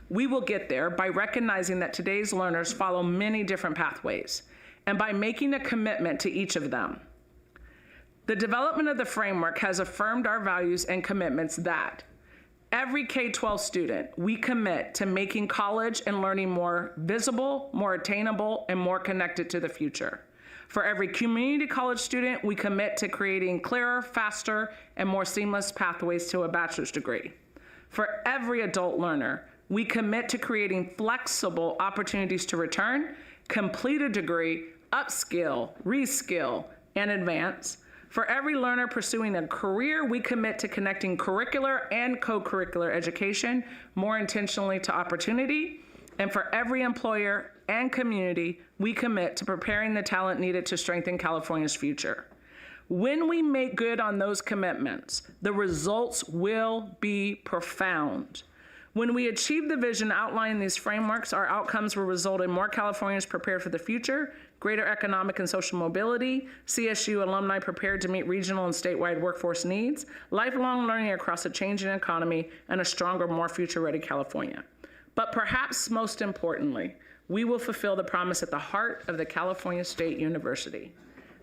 We will get there by recognizing that today's learners follow many different pathways and by making a commitment to each of them. The development of the framework has affirmed our values and commitments that every K-12 student, we commit to making college and learning more visible, more attainable, and more connected to the future. For every community college student, we commit to creating clearer, faster, and more seamless pathways to a bachelor's degree. For every adult learner, we commit to creating flexible opportunities to return, complete a degree, upskill, reskill, and advance. For every learner pursuing a career, we commit to connecting curricular and co-curricular education more intentionally to opportunity. And for every employer and community, we commit to preparing the talent needed to strengthen California's future. When we make good on those commitments, the results will be profound. When we achieve the vision outlined in these frameworks, our outcomes will result in more Californians prepared for the future, greater economic and social mobility, CSU alumni prepared to meet regional and statewide workforce needs, lifelong learning across a changing economy, and a stronger, more future-ready California. But perhaps most importantly, we will fulfill the promise at the heart of the California State University,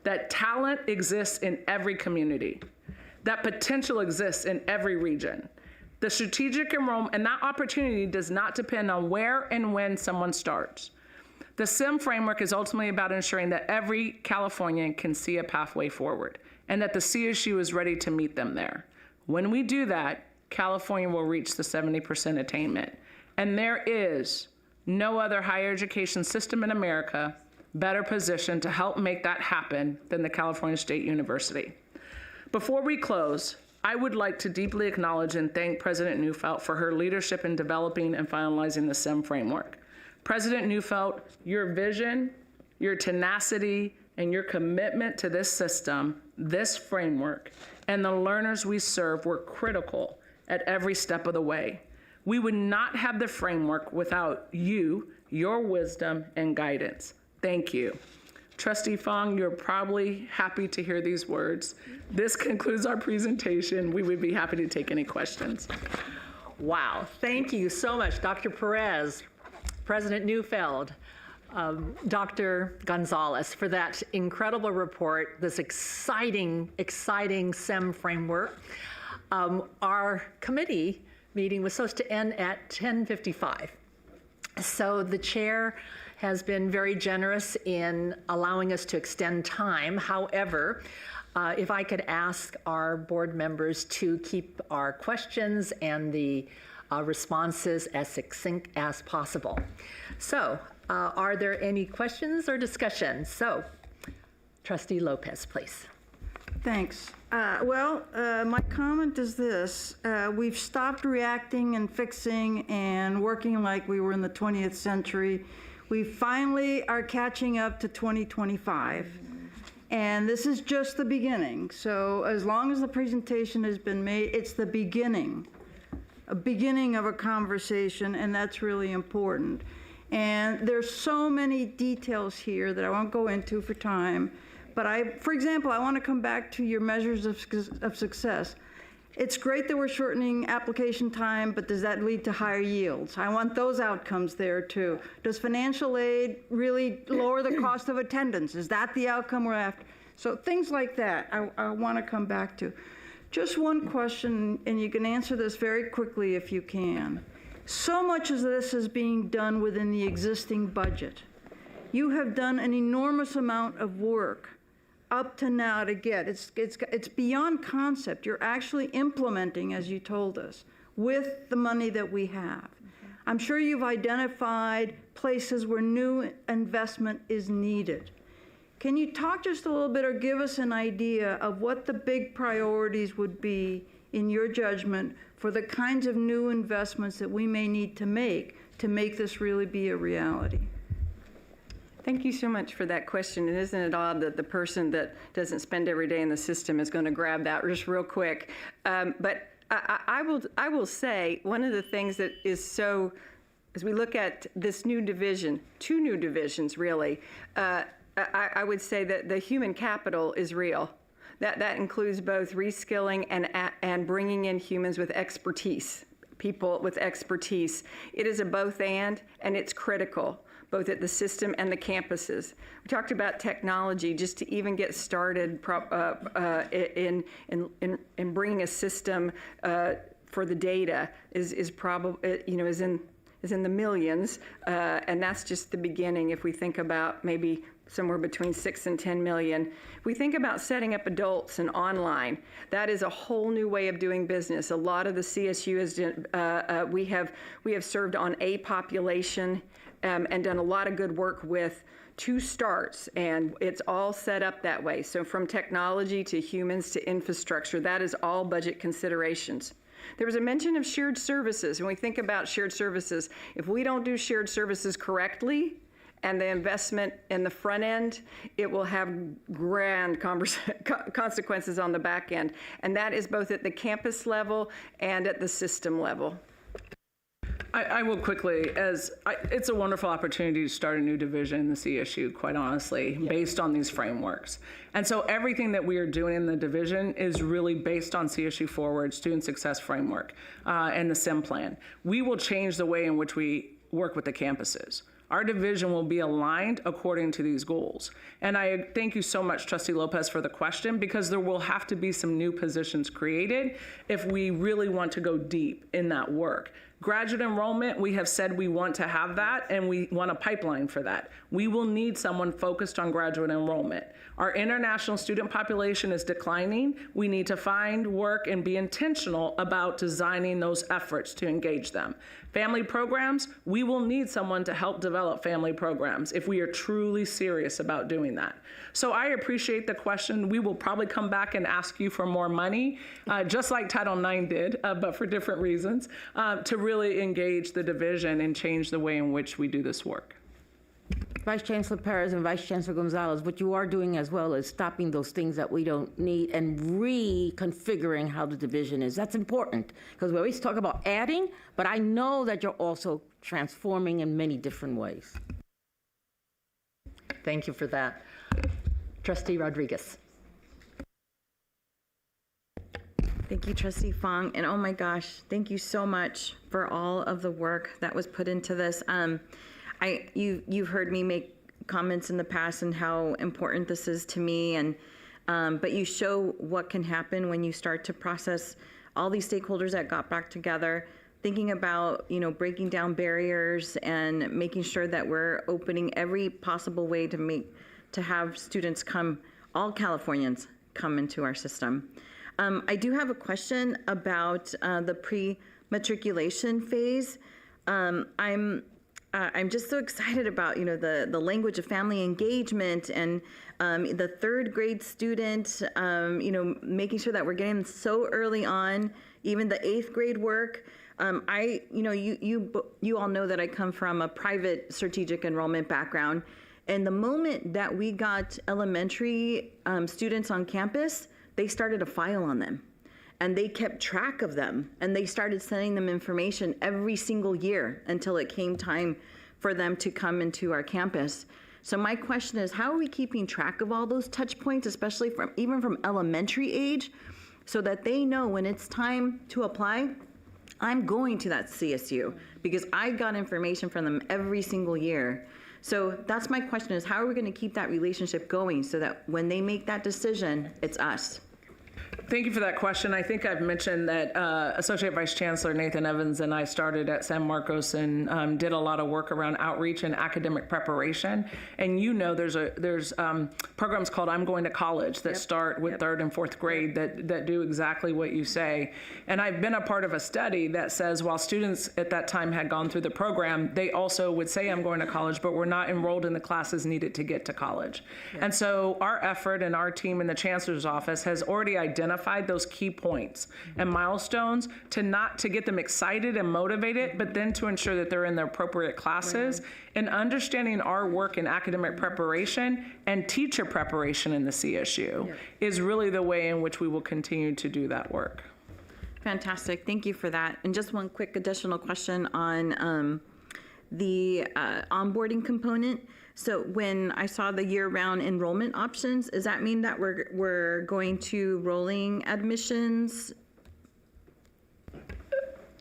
that talent exists in every community, that potential exists in every region. The strategic enrollment and that opportunity does not depend on where and when someone starts. The SIM framework is ultimately about ensuring that every Californian can see a pathway forward and that the CSU is ready to meet them there. When we do that, California will reach the 70% attainment. And there is no other higher education system in America better positioned to help make that happen than the California State University. Before we close, I would like to deeply acknowledge and thank President Neufeld for her leadership in developing and finalizing the SIM framework. President Neufeld, your vision, your tenacity, and your commitment to this system, this framework, and the learners we serve were critical at every step of the way. We would not have the framework without you, your wisdom, and guidance. Thank you. Trustee Fong, you're probably happy to hear these words. This concludes our presentation. We would be happy to take any questions. Wow, thank you so much, Dr. Perez, President Neufeld, Dr. Gonzalez, for that incredible report, this exciting SEM framework. Our committee meeting was supposed to end at 10:55. So the chair has been very generous in allowing us to extend time. However, if I could ask our board members to keep our questions and the responses as succinct as possible. So, are there any questions or discussion? So, Trustee Lopez, please. Thanks. My comment is this. We've stopped reacting and fixing and working like we were in the 20th century. We finally are catching up to 2025. And this is just the beginning. So as long as the presentation has been made, it's the beginning, a beginning of a conversation, and that's really important. And there's so many details here that I won't go into for time. But for example, I want to come back to your measures of success. It's great that we're shortening application time, but does that lead to higher yields? I want those outcomes there too. Does financial aid really lower the cost of attendance? Is that the outcome we're after? So things like that I want to come back to. Just one question, and you can answer this very quickly if you can. So much of this is being done within the existing budget. You have done an enormous amount of work up to now to get. It's beyond concept. You're actually implementing, as you told us, with the money that we have. I'm sure you've identified places where new investment is needed. Can you talk just a little bit or give us an idea of what the big priorities would be, in your judgment, for the kinds of new investments that we may need to make this really be a reality? Thank you so much for that question. And isn't it odd that the person that doesn't spend every day in the system is going to grab that just real quick? But I will say one of the things that is so, as we look at this new division, two new divisions really, I would say that the human capital is real. That includes both reskilling and bringing in humans with expertise, people with expertise. It is a both and it's critical, both at the system and the campuses. We talked about technology, just to even get started in bringing a system for the data is probably, is in the millions, and that's just the beginning. If we think about maybe somewhere between 6 and 10 million. If we think about setting up adults and online, that is a whole new way of doing business. A lot of the CSU is, we have served on a population and done a lot of good work with 2 starts, and it's all set up that way. So from technology to humans to infrastructure, that is all budget considerations. There was a mention of shared services. When we think about shared services, if we don't do shared services correctly, and the investment in the front end, it will have grand consequences on the back end. And that is both at the campus level and at the system level. I will quickly, it's a wonderful opportunity to start a new division in the CSU, quite honestly, based on these frameworks. And so everything that we are doing in the division is really based on CSU Forward, Student Success Framework, and the SIM plan. We will change the way in which we work with the campuses. Our division will be aligned according to these goals. And I thank you so much, Trustee Lopez, for the question, because there will have to be some new positions created if we really want to go deep in that work. Graduate enrollment, we have said we want to have that, and we want a pipeline for that. We will need someone focused on graduate enrollment. Our international student population is declining. We need to find work and be intentional about designing those efforts to engage them. Family programs, we will need someone to help develop family programs if we are truly serious about doing that. So I appreciate the question. We will probably come back and ask you for more money, just like Title IX did, but for different reasons, to really engage the division and change the way in which we do this work. Vice Chancellor Perez and Vice Chancellor Gonzalez, what you are doing as well is stopping those things that we don't need and reconfiguring how the division is. That's important, because we always talk about adding, but I know that you're also transforming in many different ways. Thank you for that. Trustee Rodriguez. Thank you, Trustee Fong. And oh my gosh, thank you so much for all of the work that was put into this. You've heard me make comments in the past on how important this is to me, and but you show what can happen when you start to process all these stakeholders that got back together, thinking about, breaking down barriers and making sure that we're opening every possible way to have students come, all Californians come into our system. I do have a question about the pre-matriculation phase. I'm just so excited about, the language of family engagement and the 3rd grade student, making sure that we're getting so early on, even the 8th grade work. You all know that I come from a private strategic enrollment background. And the moment that we got elementary students on campus, they started a file on them. And they kept track of them, and they started sending them information every single year until it came time for them to come into our campus. So my question is, how are we keeping track of all those touch points, especially even from elementary age, so that they know when it's time to apply, I'm going to that CSU because I got information from them every single year. So that's my question, is how are we going to keep that relationship going so that when they make that decision, it's us? Thank you for that question. I think I've mentioned that Associate Vice Chancellor Nathan Evans and I started at San Marcos and did a lot of work around outreach and academic preparation. And there's programs called I'm Going to College that start with 3rd and 4th grade that do exactly what you say. And I've been a part of a study that says while students at that time had gone through the program, they also would say I'm going to college, but were not enrolled in the classes needed to get to college. And so our effort and our team in the Chancellor's office has already identified those key points and milestones to get them excited and motivated, but then to ensure that they're in the appropriate classes and understanding our work in academic preparation and teacher preparation in the CSU is really the way in which we will continue to do that work. Fantastic. Thank you for that. And just one quick additional question on the onboarding component. So when I saw the year-round enrollment options, does that mean that we're going to rolling admissions?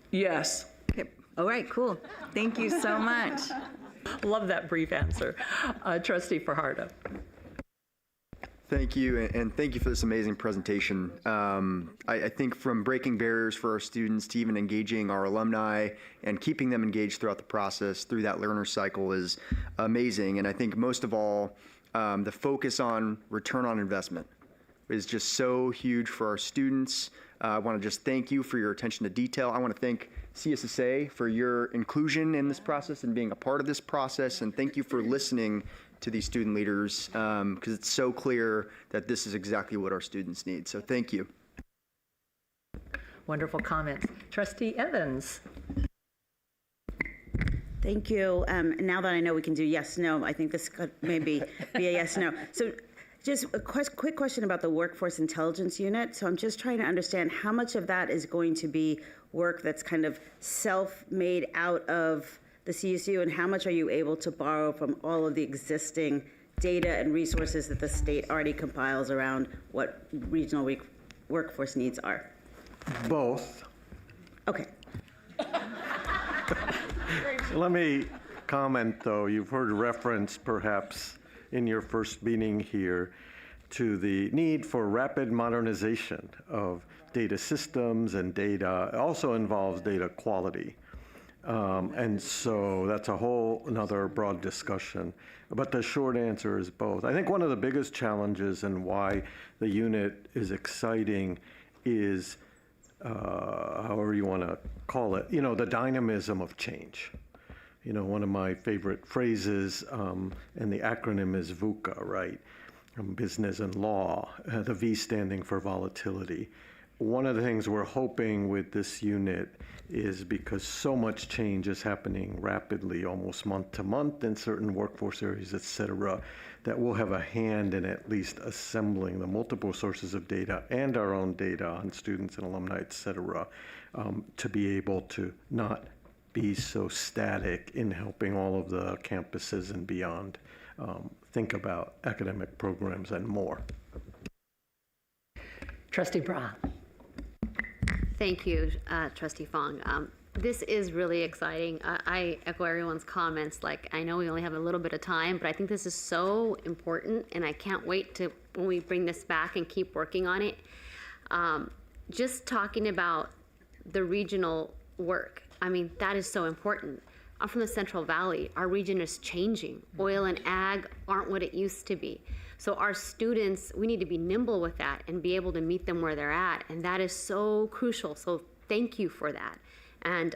Yes. Okay. All right, cool. Thank you so much. Love that brief answer. Trustee Fajardo. Thank you, and thank you for this amazing presentation. I think from breaking barriers for our students to even engaging our alumni and keeping them engaged throughout the process through that learner cycle is amazing. And I think most of all, the focus on return on investment is just so huge for our students. I want to just thank you for your attention to detail. I want to thank CSSA for your inclusion in this process and being a part of this process, and thank you for listening to these student leaders, because it's so clear that this is exactly what our students need. So thank you. Wonderful comments. Trustee Evans. Thank you. Now that I know we can do yes, no, I think this could maybe be a yes, no. So just a quick question about the Workforce Intelligence Unit. So I'm just trying to understand how much of that is going to be work that's kind of self-made out of the CSU, and how much are you able to borrow from all of the existing data and resources that the state already compiles around what regional workforce needs are? Both. Okay. Let me comment, though. You've heard reference, perhaps, in your first meeting here to the need for rapid modernization of data systems and data. It also involves data quality. And so that's a whole another broad discussion. But the short answer is both. I think one of the biggest challenges and why the unit is exciting is, however you want to call it, the dynamism of change. One of my favorite phrases, and the acronym is VUCA, right? Business and law, the V standing for volatility. One of the things we're hoping with this unit is, because so much change is happening rapidly, almost month to month in certain workforce areas, et cetera, that we'll have a hand in at least assembling the multiple sources of data and our own data on students and alumni, et cetera, to be able to not be so static in helping all of the campuses and beyond think about academic programs and more. Trustee Bra. Thank you, Trustee Fong. This is really exciting. I echo everyone's comments. I know we only have a little bit of time, but I think this is so important, and I can't wait to when we bring this back and keep working on it. Just talking about the regional work, that is so important. I'm from the Central Valley. Our region is changing. Oil and ag aren't what it used to be. So our students, we need to be nimble with that and be able to meet them where they're at. And that is so crucial. So thank you for that. And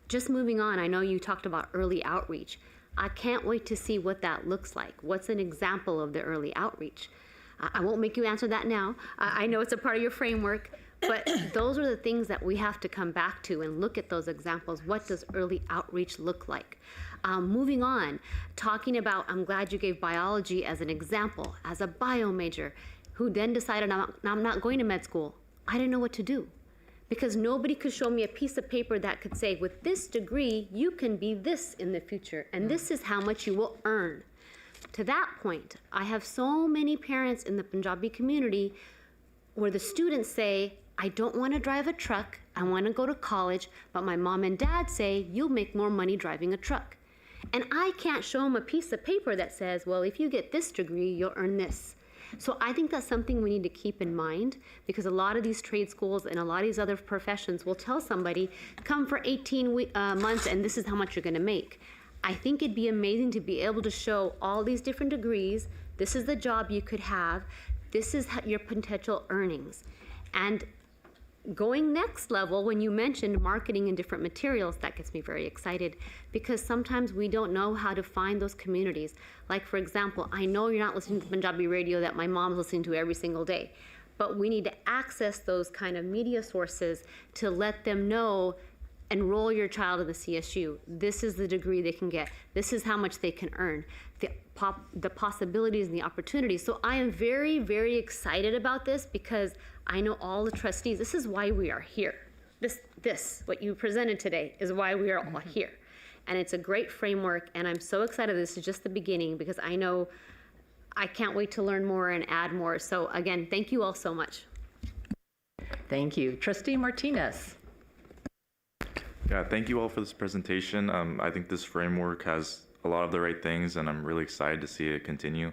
just moving on, I know you talked about early outreach. I can't wait to see what that looks like. What's an example of the early outreach? I won't make you answer that now. I know it's a part of your framework, but those are the things that we have to come back to and look at those examples. What does early outreach look like? Moving on, talking about, I'm glad you gave biology as an example, as a bio major, who then decided I'm not going to med school. I didn't know what to do, because nobody could show me a piece of paper that could say, with this degree, you can be this in the future, and this is how much you will earn. To that point, I have so many parents in the Punjabi community where the students say, I don't want to drive a truck, I want to go to college, but my mom and dad say, you'll make more money driving a truck. And I can't show them a piece of paper that says, well, if you get this degree, you'll earn this. So I think that's something we need to keep in mind, because a lot of these trade schools and a lot of these other professions will tell somebody, come for 18 months and this is how much you're going to make. I think it'd be amazing to be able to show all these different degrees. This is the job you could have. This is your potential earnings. And going next level, when you mentioned marketing and different materials, that gets me very excited, because sometimes we don't know how to find those communities. Like, for example, I know you're not listening to Punjabi radio that my mom's listening to every single day, but we need to access those kind of media sources to let them know, enroll your child in the CSU. This is the degree they can get. This is how much they can earn. The possibilities and the opportunities. So I am very, very excited about this because I know all the trustees. This is why we are here. This, what you presented today, is why we are all here. And it's a great framework, and I'm so excited this is just the beginning because I know I can't wait to learn more and add more. So again, thank you all so much. Thank you. Trustee Martinez. Yeah, thank you all for this presentation. I think this framework has a lot of the right things, and I'm really excited to see it continue.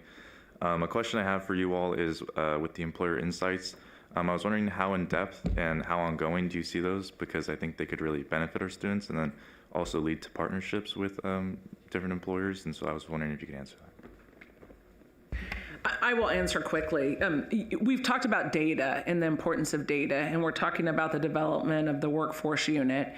A question I have for you all is with the employer insights. I was wondering how in-depth and how ongoing do you see those? Because I think they could really benefit our students and then also lead to partnerships with different employers. And so I was wondering if you could answer that. I will answer quickly. We've talked about data and the importance of data, and we're talking about the development of the workforce unit.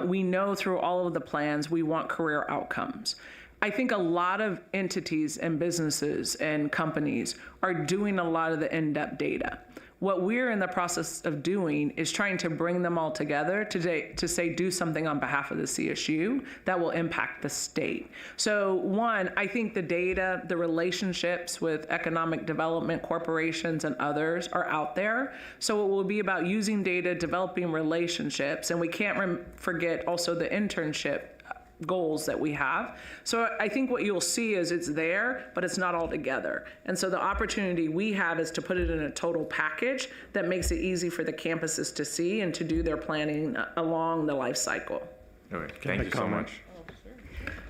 We know through all of the plans we want career outcomes. I think a lot of entities and businesses and companies are doing a lot of the in-depth data. What we're in the process of doing is trying to bring them all together today to say do something on behalf of the CSU that will impact the state. So one, I think the data, the relationships with economic development corporations and others are out there. So it will be about using data, developing relationships, and we can't forget also the internship goals that we have. So I think what you'll see is it's there, but it's not all together. And so the opportunity we have is to put it in a total package that makes it easy for the campuses to see and to do their planning along the life cycle. Okay, thank you so much.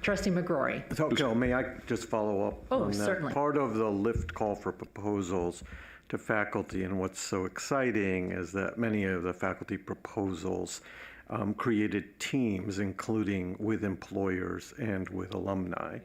Trustee McGrory. Okay, may I just follow up on that? Certainly. Part of the LIFT call for proposals to faculty, and what's so exciting is that many of the faculty proposals created teams, including with employers and with alumni.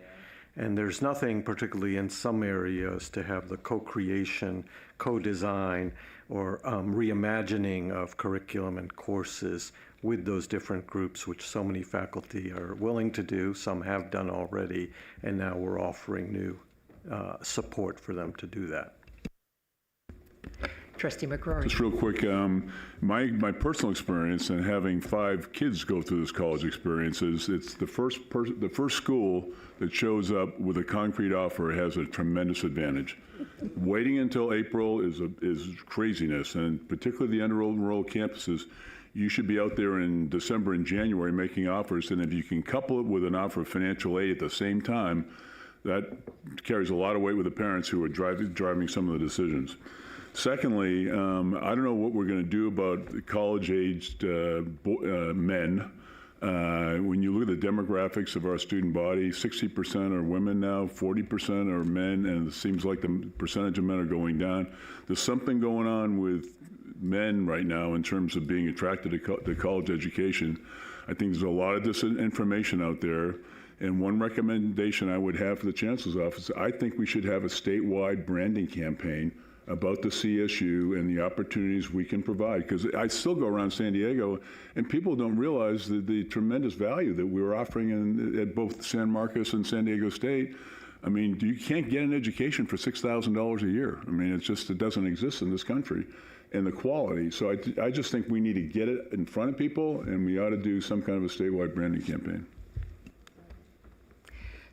And there's nothing, particularly in some areas, to have the co-creation, co-design, or reimagining of curriculum and courses with those different groups, which so many faculty are willing to do. Some have done already, and now we're offering new support for them to do that. Trustee McGrory. Just real quick, my personal experience and having 5 kids go through this college experience is it's the first school that shows up with a concrete offer has a tremendous advantage. Waiting until April is craziness, and particularly the enrolled campuses. You should be out there in December and January making offers, and if you can couple it with an offer of financial aid at the same time, that carries a lot of weight with the parents who are driving some of the decisions. Secondly, I don't know what we're going to do about college-aged men. When you look at the demographics of our student body, 60% are women now, 40% are men, and it seems like the percentage of men are going down. There's something going on with men right now in terms of being attracted to college education. I think there's a lot of disinformation out there. And one recommendation I would have for the Chancellor's office, I think we should have a statewide branding campaign about the CSU and the opportunities we can provide. Because I still go around San Diego, and people don't realize the tremendous value that we're offering at both San Marcos and San Diego State. I mean, you can't get an education for $6,000 a year. I mean, it doesn't exist in this country. And the quality. So I just think we need to get it in front of people, and we ought to do some kind of a statewide branding campaign.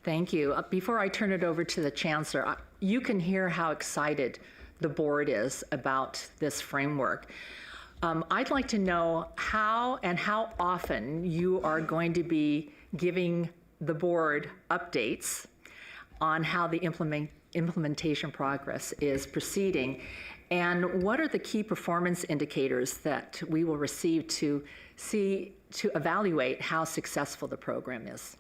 Thank you. Before I turn it over to the Chancellor, you can hear how excited the board is about this framework. I'd like to know how often you are going to be giving the board updates on how the implementation progress is proceeding, and what are the key performance indicators that we will receive to evaluate how successful the program is?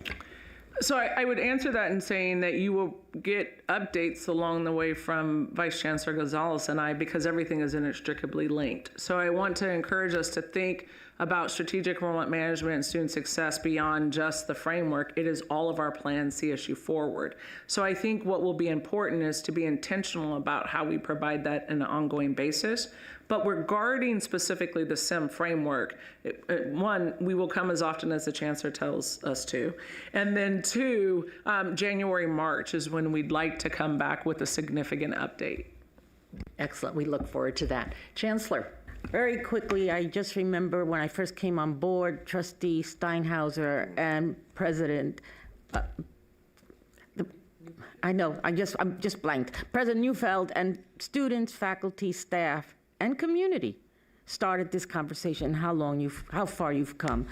So I would answer that in saying that you will get updates along the way from Vice Chancellor Gonzalez and I, because everything is inextricably linked. So I want to encourage us to think about strategic enrollment management and student success beyond just the framework. It is all of our plans CSU forward. So I think what will be important is to be intentional about how we provide that on an ongoing basis. But regarding specifically the SIM framework, one, we will come as often as the Chancellor tells us to. And then two, January, March is when we'd like to come back with a significant update. Excellent. We look forward to that. Chancellor. Very quickly, I just remember when I first came on board, Trustee Steinhauser and President, I'm just blanked. President Neufeld and students, faculty, staff, and community started this conversation, how far you've come.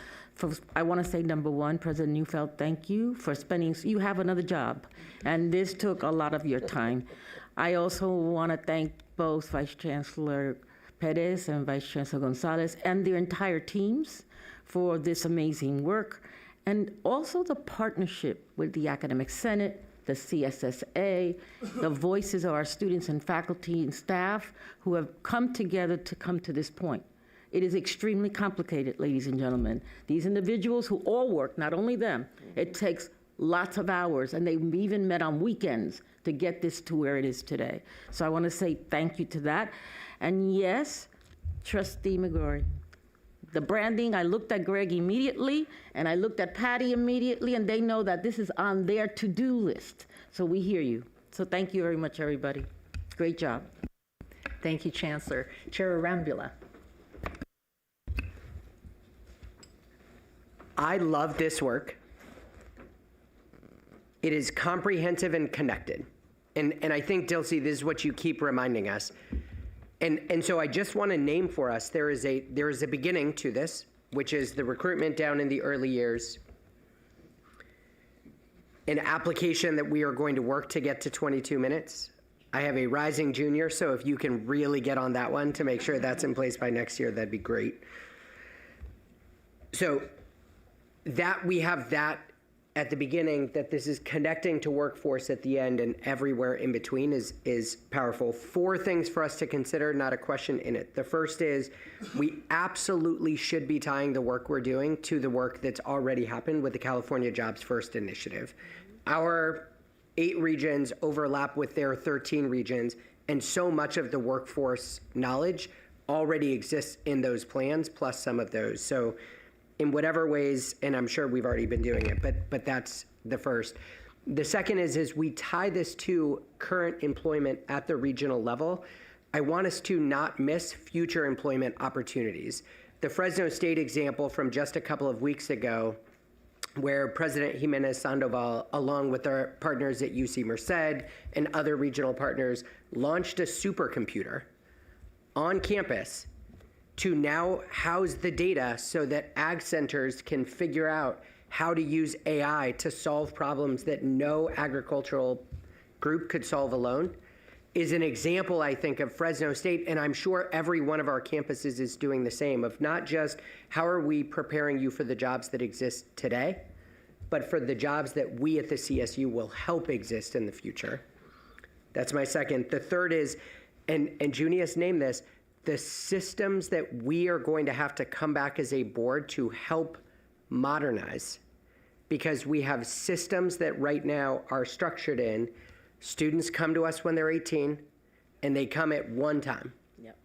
I want to say, number one, President Neufeld, thank you for you have another job, and this took a lot of your time. I also want to thank both Vice Chancellor Perez and Vice Chancellor Gonzalez and their entire teams for this amazing work, and also the partnership with the Academic Senate, the CSSA, the voices of our students and faculty and staff who have come together to come to this point. It is extremely complicated, ladies and gentlemen. These individuals who all work, not only them, it takes lots of hours, and they've even met on weekends to get this to where it is today. So I want to say thank you to that. And yes, Trustee McGrory, the branding, I looked at Greg immediately, and I looked at Patty immediately, and they know that this is on their to-do list. So we hear you. So thank you very much, everybody. Great job. Thank you, Chancellor. Chair Arambula. I love this work. It is comprehensive and connected. And I think, Dilsey, this is what you keep reminding us. And so I just want to name for us, there is a beginning to this, which is the recruitment down in the early years, an application that we are going to work to get to 22 minutes. I have a rising junior, so if you can really get on that one to make sure that's in place by next year, that'd be great. So that we have that at the beginning, that this is connecting to workforce at the end and everywhere in between is powerful. 4 things for us to consider, not a question in it. The first is we absolutely should be tying the work we're doing to the work that's already happened with the California Jobs First initiative. Our 8 regions overlap with their 13 regions, and so much of the workforce knowledge already exists in those plans, plus some of those. So in whatever ways, and I'm sure we've already been doing it, but that's the first. The second is we tie this to current employment at the regional level. I want us to not miss future employment opportunities. The Fresno State example from just a couple of weeks ago, where President Jimenez Sandoval, along with our partners at UC Merced and other regional partners, launched a supercomputer on campus to now house the data so that ag centers can figure out how to use AI to solve problems that no agricultural group could solve alone, is an example, I think, of Fresno State, and I'm sure every one of our campuses is doing the same, of not just how are we preparing you for the jobs that exist today, but for the jobs that we at the CSU will help exist in the future. That's my second. The third is, and Junius named this, the systems that we are going to have to come back as a board to help modernize, because we have systems that right now are structured in students come to us when they're 18 and they come at one time. Yep.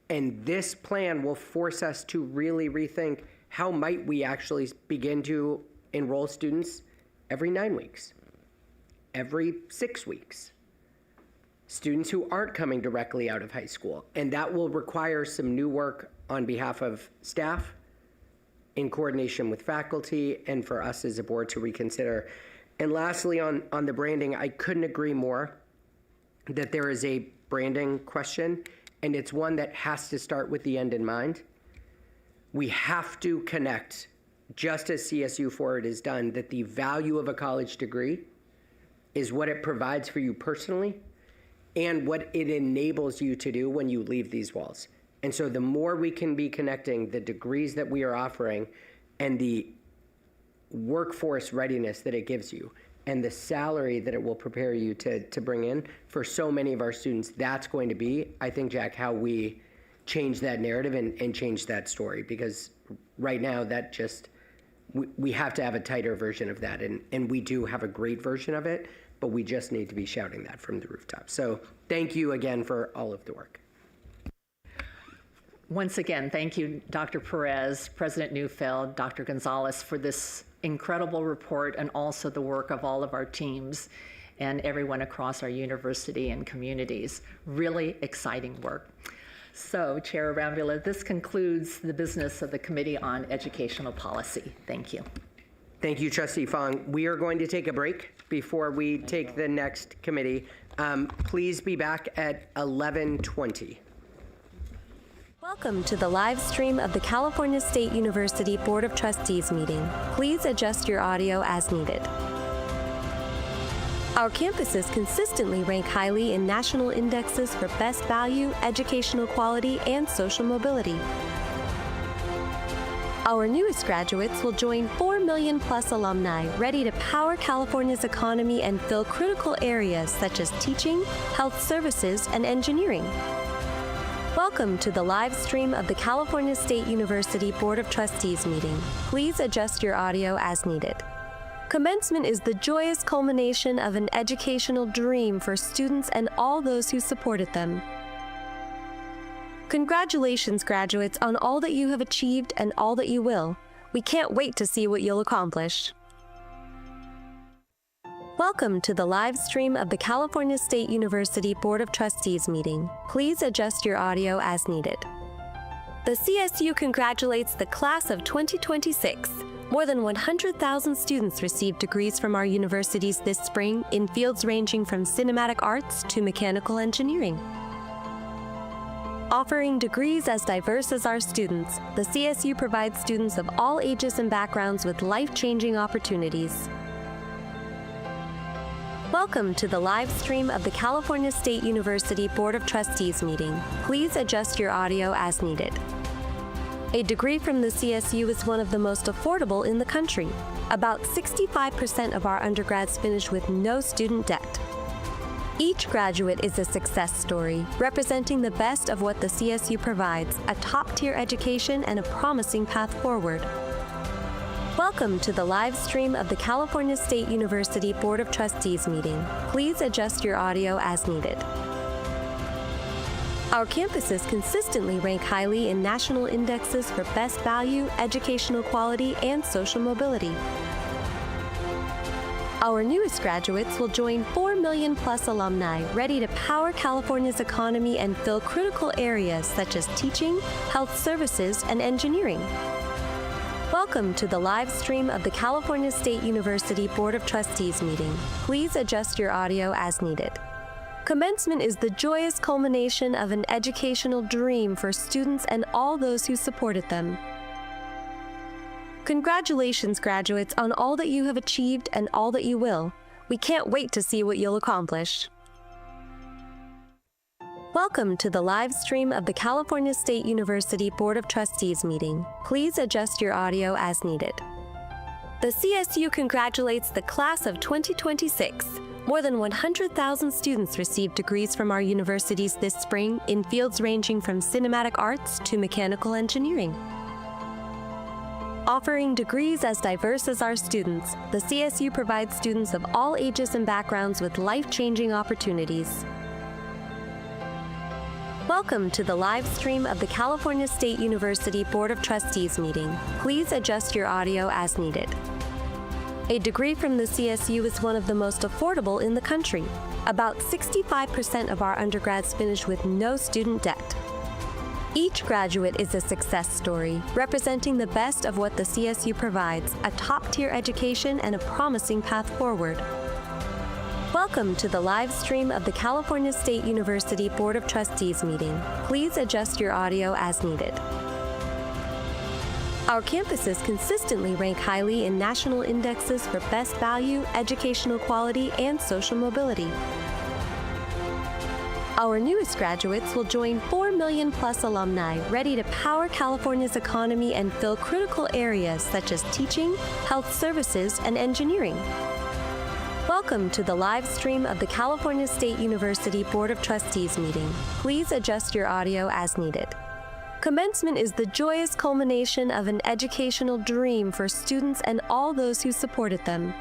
And this plan will force us to really rethink how might we actually begin to enroll students every 9 weeks, every 6 weeks. Students who aren't coming directly out of high school. And that will require some new work on behalf of staff, in coordination with faculty, and for us as a board to reconsider. And lastly, on the branding, I couldn't agree more that there is a branding question, and it's one that has to start with the end in mind. We have to connect, just as CSU Forward has done, that the value of a college degree is what it provides for you personally, and what it enables you to do when you leave these walls. And so the more we can be connecting the degrees that we are offering and the workforce readiness that it gives you and the salary that it will prepare you to bring in for so many of our students, that's going to be, I think, Jack, how we change that narrative and change that story. Because right now that just, we have to have a tighter version of that. And we do have a great version of it, but we just need to be shouting that from the rooftop. So thank you again for all of the work. Once again, thank you, Dr. Perez, President Neufeld, Dr. Gonzalez, for this incredible report and also the work of all of our teams. and everyone across our university and communities. Really exciting work. So, Chair Arambula, this concludes the business of the Committee on Educational Policy. Thank you. Thank you, Trustee Fong. We are going to take a break before we take the next committee. Please be back at 11:20. Welcome to the live stream of the California State University Board of Trustees meeting. Please adjust your audio as needed. Our campuses consistently rank highly in national indexes for best value, educational quality, and social mobility. Our newest graduates will join 4 million plus alumni ready to power California's economy and fill critical areas such as teaching, health services, and engineering. Welcome to the live stream of the California State University Board of Trustees meeting. Please adjust your audio as needed. Commencement is the joyous culmination of an educational dream for students and all those who supported them. Congratulations, graduates, on all that you have achieved and all that you will. We can't wait to see what you'll accomplish. Welcome to the live stream of the California State University Board of Trustees meeting. Please adjust your audio as needed. The CSU congratulates the class of 2026. More than 100,000 students received degrees from our universities this spring in fields ranging from cinematic arts to mechanical engineering. Offering degrees as diverse as our students, the CSU provides students of all ages and backgrounds with life-changing opportunities. Welcome to the live stream of the California State University Board of Trustees meeting. Please adjust your audio as needed. A degree from the CSU is one of the most affordable in the country. About 65% of our undergrads finish with no student debt. Each graduate is a success story, representing the best of what the CSU provides, a top-tier education and a promising path forward. Welcome to the live stream of the California State University Board of Trustees meeting. Please adjust your audio as needed. Our campuses consistently rank highly in national indexes for best value, educational quality, and social mobility. Our newest graduates will join 4 million plus alumni ready to power California's economy and fill critical areas such as teaching, health services, and engineering. Welcome to the live stream of the California State University Board of Trustees meeting. Please adjust your audio as needed. Commencement is the joyous culmination of an educational dream for students and all those who supported them. Congratulations, graduates, on all that you have achieved and all that you will. We can't wait to see what you'll accomplish. Welcome to the live stream of the California State University Board of Trustees meeting. Please adjust your audio as needed. The CSU congratulates the class of 2026. More than 100,000 students received degrees from our universities this spring in fields ranging from cinematic arts to mechanical engineering. Offering degrees as diverse as our students, the CSU provides students of all ages and backgrounds with life-changing opportunities. Welcome to the live stream of the California State University Board of Trustees meeting. Please adjust your audio as needed. A degree from the CSU is one of the most affordable in the country. About 65% of our undergrads finish with no student debt. Each graduate is a success story, representing the best of what the CSU provides, a top-tier education and a promising path forward. Welcome to the live stream of the California State University Board of Trustees meeting. Please adjust your audio as needed. Our campuses consistently rank highly in national indexes for best value, educational quality, and social mobility. Our newest graduates will join 4 million plus alumni ready to power California's economy and fill critical areas such as teaching, health services, and engineering. Welcome to the live stream of the California State University Board of Trustees meeting. Please adjust your audio as needed. Commencement is the joyous culmination of an educational dream for students and all those who supported them.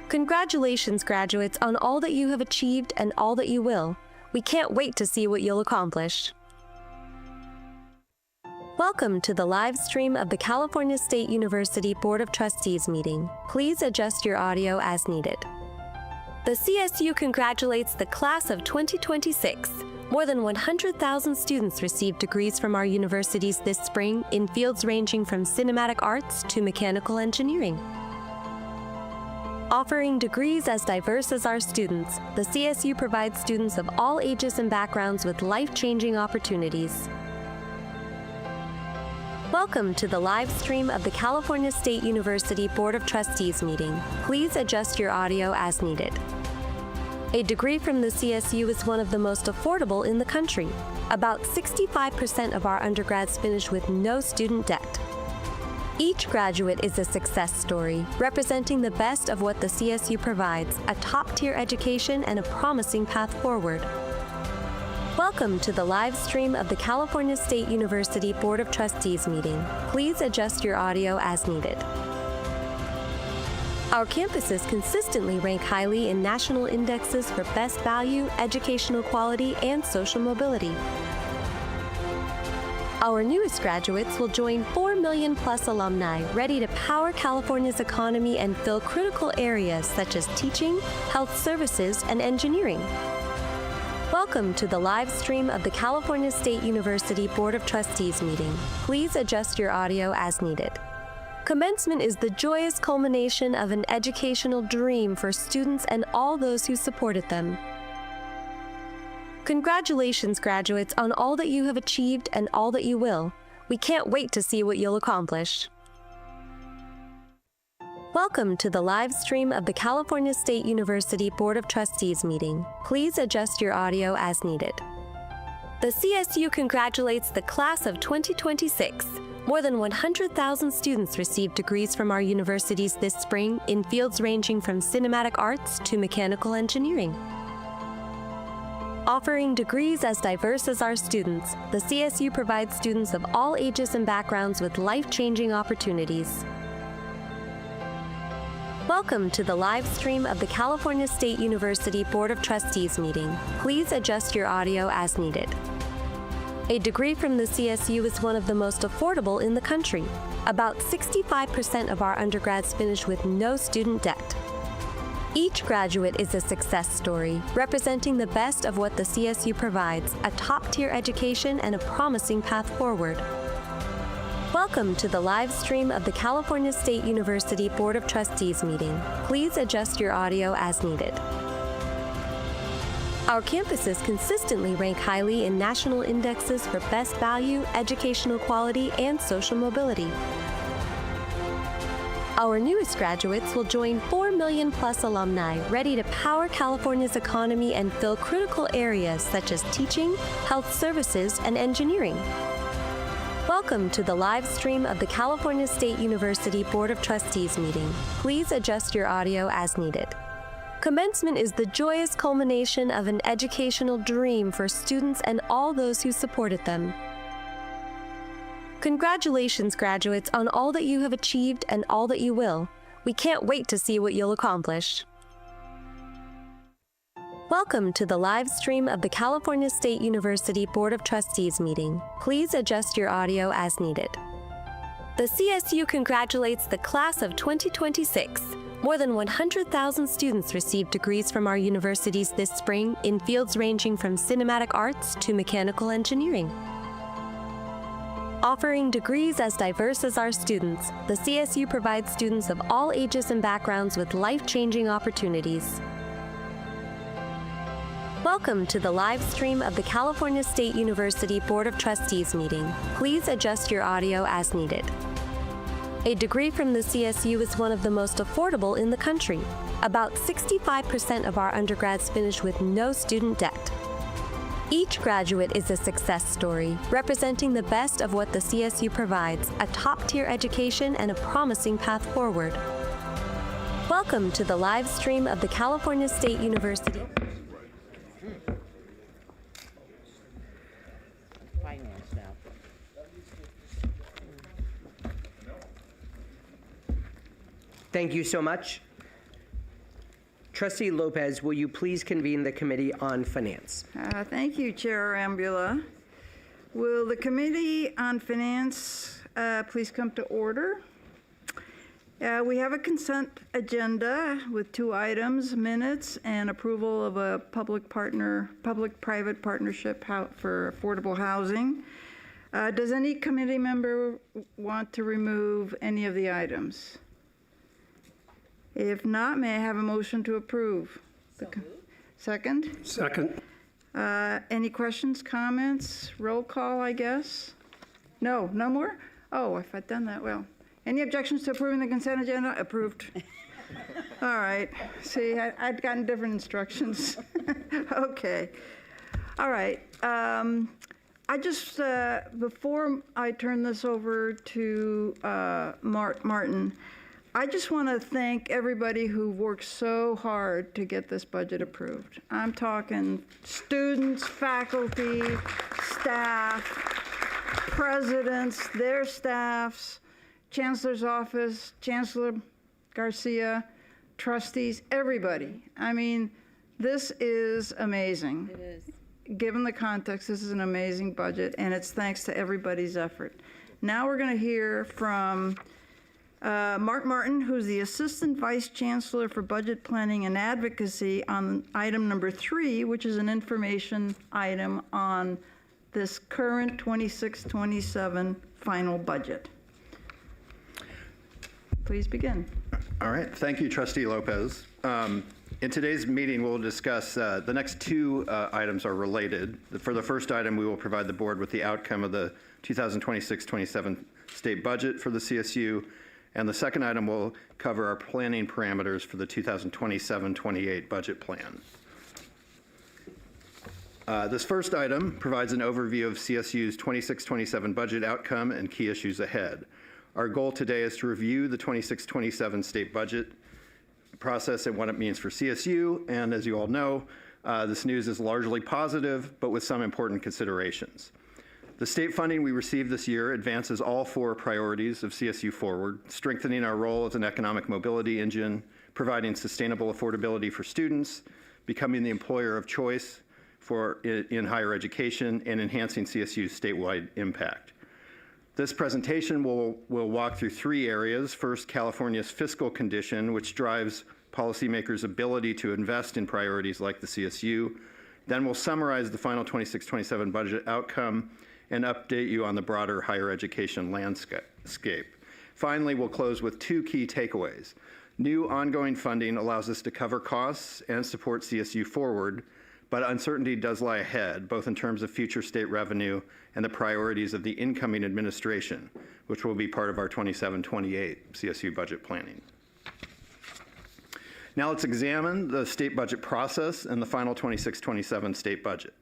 Congratulations, graduates, on all that you have achieved and all that you will. We can't wait to see what you'll accomplish. Welcome to the live stream of the California State University Board of Trustees meeting. Please adjust your audio as needed. The CSU congratulates the class of 2026. More than 100,000 students received degrees from our universities this spring in fields ranging from cinematic arts to mechanical engineering. Offering degrees as diverse as our students, the CSU provides students of all ages and backgrounds with life-changing opportunities. Welcome to the live stream of the California State University Board of Trustees meeting. Please adjust your audio as needed. A degree from the CSU is one of the most affordable in the country. About 65% of our undergrads finish with no student debt. Each graduate is a success story, representing the best of what the CSU provides, a top-tier education and a promising path forward. Welcome to the live stream of the California State University Board of Trustees meeting. Please adjust your audio as needed. Our campuses consistently rank highly in national indexes for best value, educational quality, and social mobility. Our newest graduates will join 4 million plus alumni ready to power California's economy and fill critical areas such as teaching, health services, and engineering. Welcome to the live stream of the California State University Board of Trustees meeting. Please adjust your audio as needed. Commencement is the joyous culmination of an educational dream for students and all those who supported them. Congratulations, graduates, on all that you have achieved and all that you will. We can't wait to see what you'll accomplish. Welcome to the live stream of the California State University Board of Trustees meeting. Please adjust your audio as needed. The CSU congratulates the class of 2026. More than 100,000 students received degrees from our universities this spring in fields ranging from cinematic arts to mechanical engineering. Offering degrees as diverse as our students, the CSU provides students of all ages and backgrounds with life-changing opportunities. Welcome to the live stream of the California State University Board of Trustees meeting. Please adjust your audio as needed. A degree from the CSU is one of the most affordable in the country. About 65% of our undergrads finish with no student debt. Each graduate is a success story, representing the best of what the CSU provides, a top-tier education and a promising path forward. Welcome to the live stream of the California State University Board of Trustees meeting. Please adjust your audio as needed. Our campuses consistently rank highly in national indexes for best value, educational quality, and social mobility. Our newest graduates will join 4 million plus alumni ready to power California's economy and fill critical areas such as teaching, health services, and engineering. Welcome to the live stream of the California State University Board of Trustees meeting. Please adjust your audio as needed. Commencement is the joyous culmination of an educational dream for students and all those who supported them. Congratulations, graduates, on all that you have achieved and all that you will. We can't wait to see what you'll accomplish. Welcome to the live stream of the California State University Board of Trustees meeting. Please adjust your audio as needed. The CSU congratulates the class of 2026. More than 100,000 students received degrees from our universities this spring in fields ranging from cinematic arts to mechanical engineering. Offering degrees as diverse as our students, the CSU provides students of all ages and backgrounds with life-changing opportunities. Welcome to the live stream of the California State University Board of Trustees meeting. Please adjust your audio as needed. A degree from the CSU is one of the most affordable in the country. About 65% of our undergrads finish with no student debt. Each graduate is a success story, representing the best of what the CSU provides, a top-tier education and a promising path forward. Welcome to the live stream of the California State University. Finance now. Thank you so much. Trustee Lopez, will you please convene the Committee on Finance? Thank you, Chair Ambula. Will the Committee on Finance please come to order? We have a consent agenda with 2 items, minutes, and approval of a public-private partnership for affordable housing. Does any committee member want to remove any of the items? If not, may I have a motion to approve? Second? Second. Any questions, comments? Roll call, I guess? No more? Oh, if I'd done that, well. Any objections to approving the consent agenda? Approved. All right. See, I'd gotten different instructions. Okay. All right. I just, before I turn this over to Martin, I just want to thank everybody who worked so hard to get this budget approved. I'm talking students, faculty, staff, presidents, their staffs, Chancellor's office, Chancellor Garcia, trustees, everybody. I mean, this is amazing. It is. Given the context, this is an amazing budget, and it's thanks to everybody's effort. Now we're going to hear from Mark Martin, who's the Assistant Vice Chancellor for Budget Planning and Advocacy on item number 3, which is an information item on this current 26-27 final budget. Please begin. All right. Thank you, Trustee Lopez. In today's meeting, we'll discuss the next 2 items are related. For the first item, we will provide the board with the outcome of the 2026-27 state budget for the CSU. And the second item will cover our planning parameters for the 2027-28 budget plan. This first item provides an overview of CSU's 26-27 budget outcome and key issues ahead. Our goal today is to review the 26-27 state budget process and what it means for CSU. And as you all know, this news is largely positive, but with some important considerations. The state funding we received this year advances all 4 priorities of CSU Forward, strengthening our role as an economic mobility engine, providing sustainable affordability for students, becoming the employer of choice in higher education, and enhancing CSU's statewide impact. This presentation will walk through 3 areas. First, California's fiscal condition, which drives policymakers' ability to invest in priorities like the CSU. Then we'll summarize the final 26-27 budget outcome and update you on the broader higher education landscape. Finally, we'll close with 2 key takeaways. New ongoing funding allows us to cover costs and support CSU Forward, but uncertainty does lie ahead, both in terms of future state revenue and the priorities of the incoming administration, which will be part of our 27-28 CSU budget planning. Now let's examine the state budget process and the final 26-27 state budget.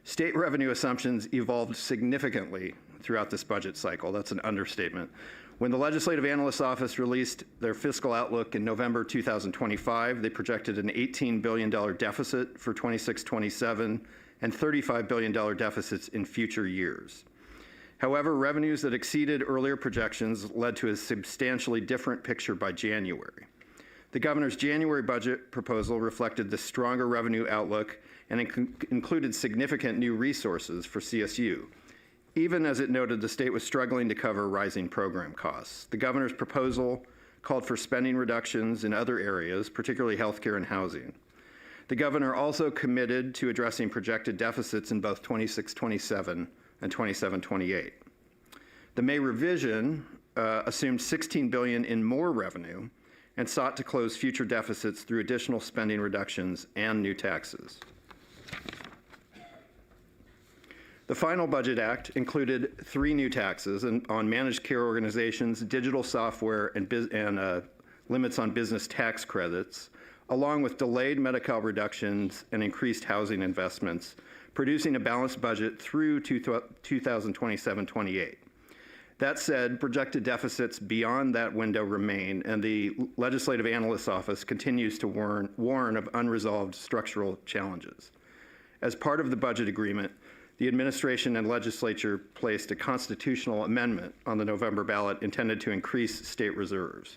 State revenue assumptions evolved significantly throughout this budget cycle. That's an understatement. When the Legislative Analyst's Office released their fiscal outlook in November 2025, they projected an $18 billion deficit for 26-27 and $35 billion deficits in future years. However, revenues that exceeded earlier projections led to a substantially different picture by January. The governor's January budget proposal reflected the stronger revenue outlook and included significant new resources for CSU, even as it noted the state was struggling to cover rising program costs. The governor's proposal called for spending reductions in other areas, particularly healthcare and housing. The governor also committed to addressing projected deficits in both 26-27 and 27-28. The May revision assumed $16 billion in more revenue and sought to close future deficits through additional spending reductions and new taxes. The final Budget Act included 3 new taxes on managed care organizations, digital software, and limits on business tax credits, along with delayed Medi-Cal reductions and increased housing investments, producing a balanced budget through 2027-28. That said, projected deficits beyond that window remain, and the Legislative Analyst's Office continues to warn of unresolved structural challenges. As part of the budget agreement, the administration and legislature placed a constitutional amendment on the November ballot intended to increase state reserves.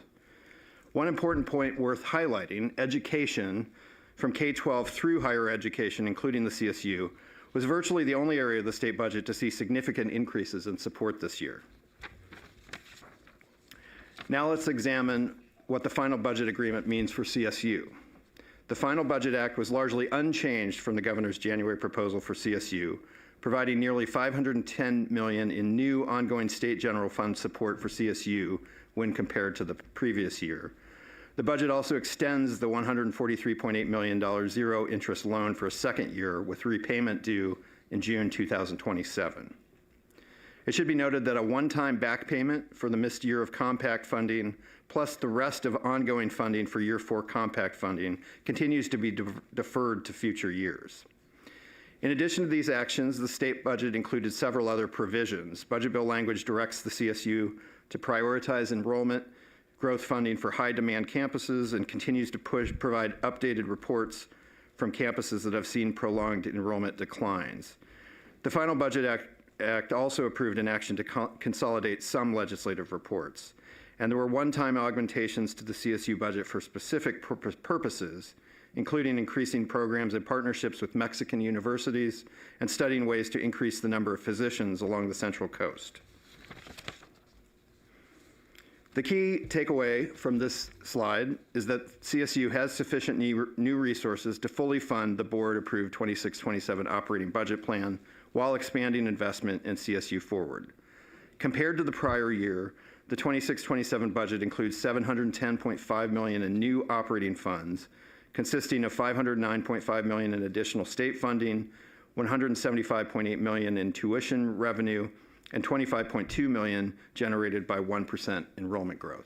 One important point worth highlighting, education from K-12 through higher education, including the CSU, was virtually the only area of the state budget to see significant increases in support this year. Now let's examine what the final budget agreement means for CSU. The final budget act was largely unchanged from the governor's January proposal for CSU, providing nearly $510 million in new ongoing state general fund support for CSU when compared to the previous year. The budget also extends the $143.8 million zero interest loan for a second year with repayment due in June 2027. It should be noted that a one-time back payment for the missed year of compact funding, plus the rest of ongoing funding for year 4 compact funding, continues to be deferred to future years. In addition to these actions, the state budget included several other provisions. Budget bill language directs the CSU to prioritize enrollment growth funding for high-demand campuses and continues to provide updated reports from campuses that have seen prolonged enrollment declines. The final budget act also approved an action to consolidate some legislative reports. And there were one-time augmentations to the CSU budget for specific purposes, including increasing programs and partnerships with Mexican universities and studying ways to increase the number of physicians along the Central Coast. The key takeaway from this slide is that CSU has sufficient new resources to fully fund the board-approved 26-27 operating budget plan while expanding investment in CSU Forward. Compared to the prior year, the 26-27 budget includes $710.5 million in new operating funds, consisting of $509.5 million in additional state funding, $175.8 million in tuition revenue, and $25.2 million generated by 1% enrollment growth.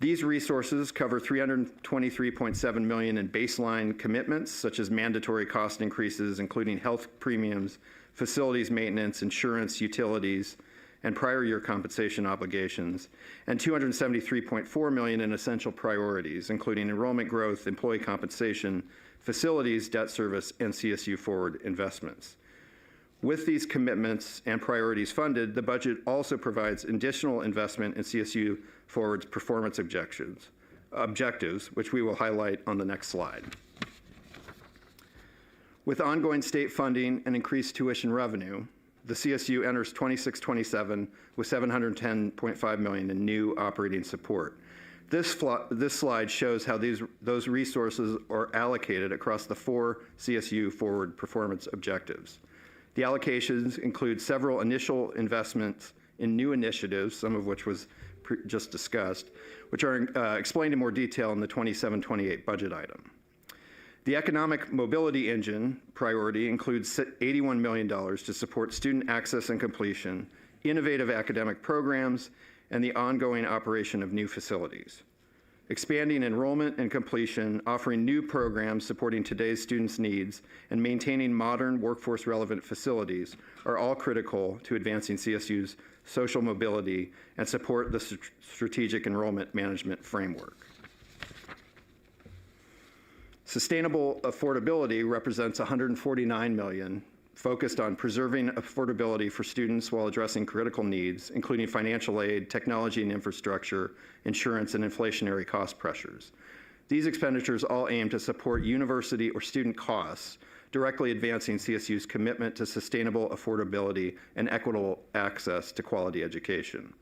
These resources cover $323.7 million in baseline commitments, such as mandatory cost increases, including health premiums, facilities maintenance, insurance, utilities, and prior year compensation obligations, and $273.4 million in essential priorities, including enrollment growth, employee compensation, facilities, debt service, and CSU Forward investments. With these commitments and priorities funded, the budget also provides additional investment in CSU Forward's performance objectives, which we will highlight on the next slide. With ongoing state funding and increased tuition revenue, the CSU enters 26-27 with $710.5 million in new operating support. This slide shows how those resources are allocated across the 4 CSU Forward performance objectives. The allocations include several initial investments in new initiatives, some of which was just discussed, which are explained in more detail in the 27-28 budget item. The economic mobility engine priority includes $81 million to support student access and completion, innovative academic programs, and the ongoing operation of new facilities. Expanding enrollment and completion, offering new programs supporting today's students' needs, and maintaining modern workforce-relevant facilities are all critical to advancing CSU's social mobility and support the strategic enrollment management framework. Sustainable affordability represents $149 million, focused on preserving affordability for students while addressing critical needs, including financial aid, technology and infrastructure, insurance, and inflationary cost pressures. These expenditures all aim to support university or student costs, directly advancing CSU's commitment to sustainable affordability and equitable access to quality education.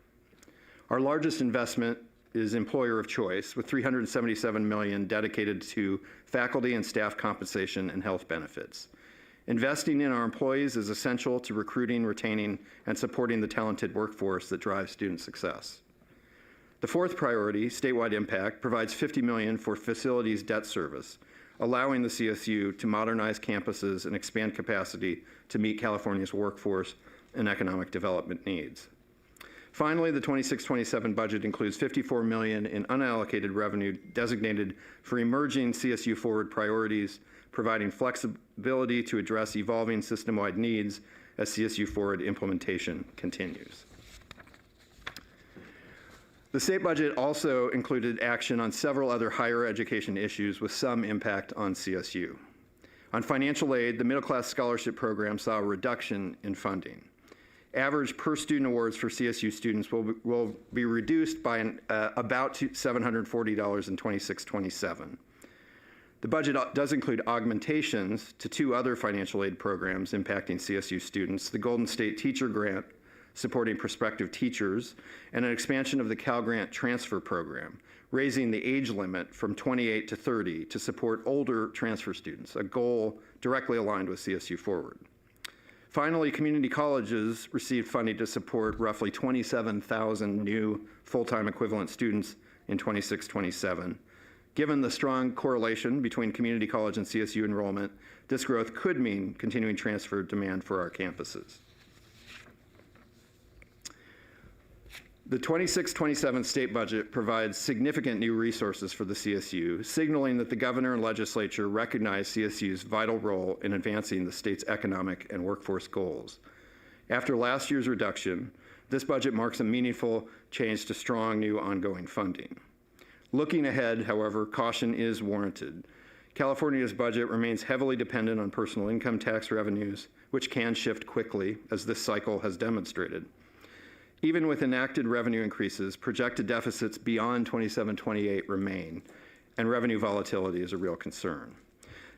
Our largest investment is employer of choice, with $377 million dedicated to faculty and staff compensation and health benefits. Investing in our employees is essential to recruiting, retaining, and supporting the talented workforce that drives student success. The 4th priority, statewide impact, provides $50 million for facilities debt service, allowing the CSU to modernize campuses and expand capacity to meet California's workforce and economic development needs. Finally, the 26-27 budget includes $54 million in unallocated revenue designated for emerging CSU Forward priorities, providing flexibility to address evolving system-wide needs as CSU Forward implementation continues. The state budget also included action on several other higher education issues with some impact on CSU. On financial aid, the middle class scholarship program saw a reduction in funding. Average per student awards for CSU students will be reduced by about $740 in 26-27. The budget does include augmentations to 2 other financial aid programs impacting CSU students, the Golden State Teacher Grant supporting prospective teachers, and an expansion of the Cal Grant transfer program, raising the age limit from 28 to 30 to support older transfer students, a goal directly aligned with CSU Forward. Finally, community colleges received funding to support roughly 27,000 new full-time equivalent students in 26-27. Given the strong correlation between community college and CSU enrollment, this growth could mean continuing transfer demand for our campuses. The 26-27 state budget provides significant new resources for the CSU, signaling that the governor and legislature recognize CSU's vital role in advancing the state's economic and workforce goals. After last year's reduction, this budget marks a meaningful change to strong new ongoing funding. Looking ahead, however, caution is warranted. California's budget remains heavily dependent on personal income tax revenues, which can shift quickly, as this cycle has demonstrated. Even with enacted revenue increases, projected deficits beyond 27-28 remain, and revenue volatility is a real concern.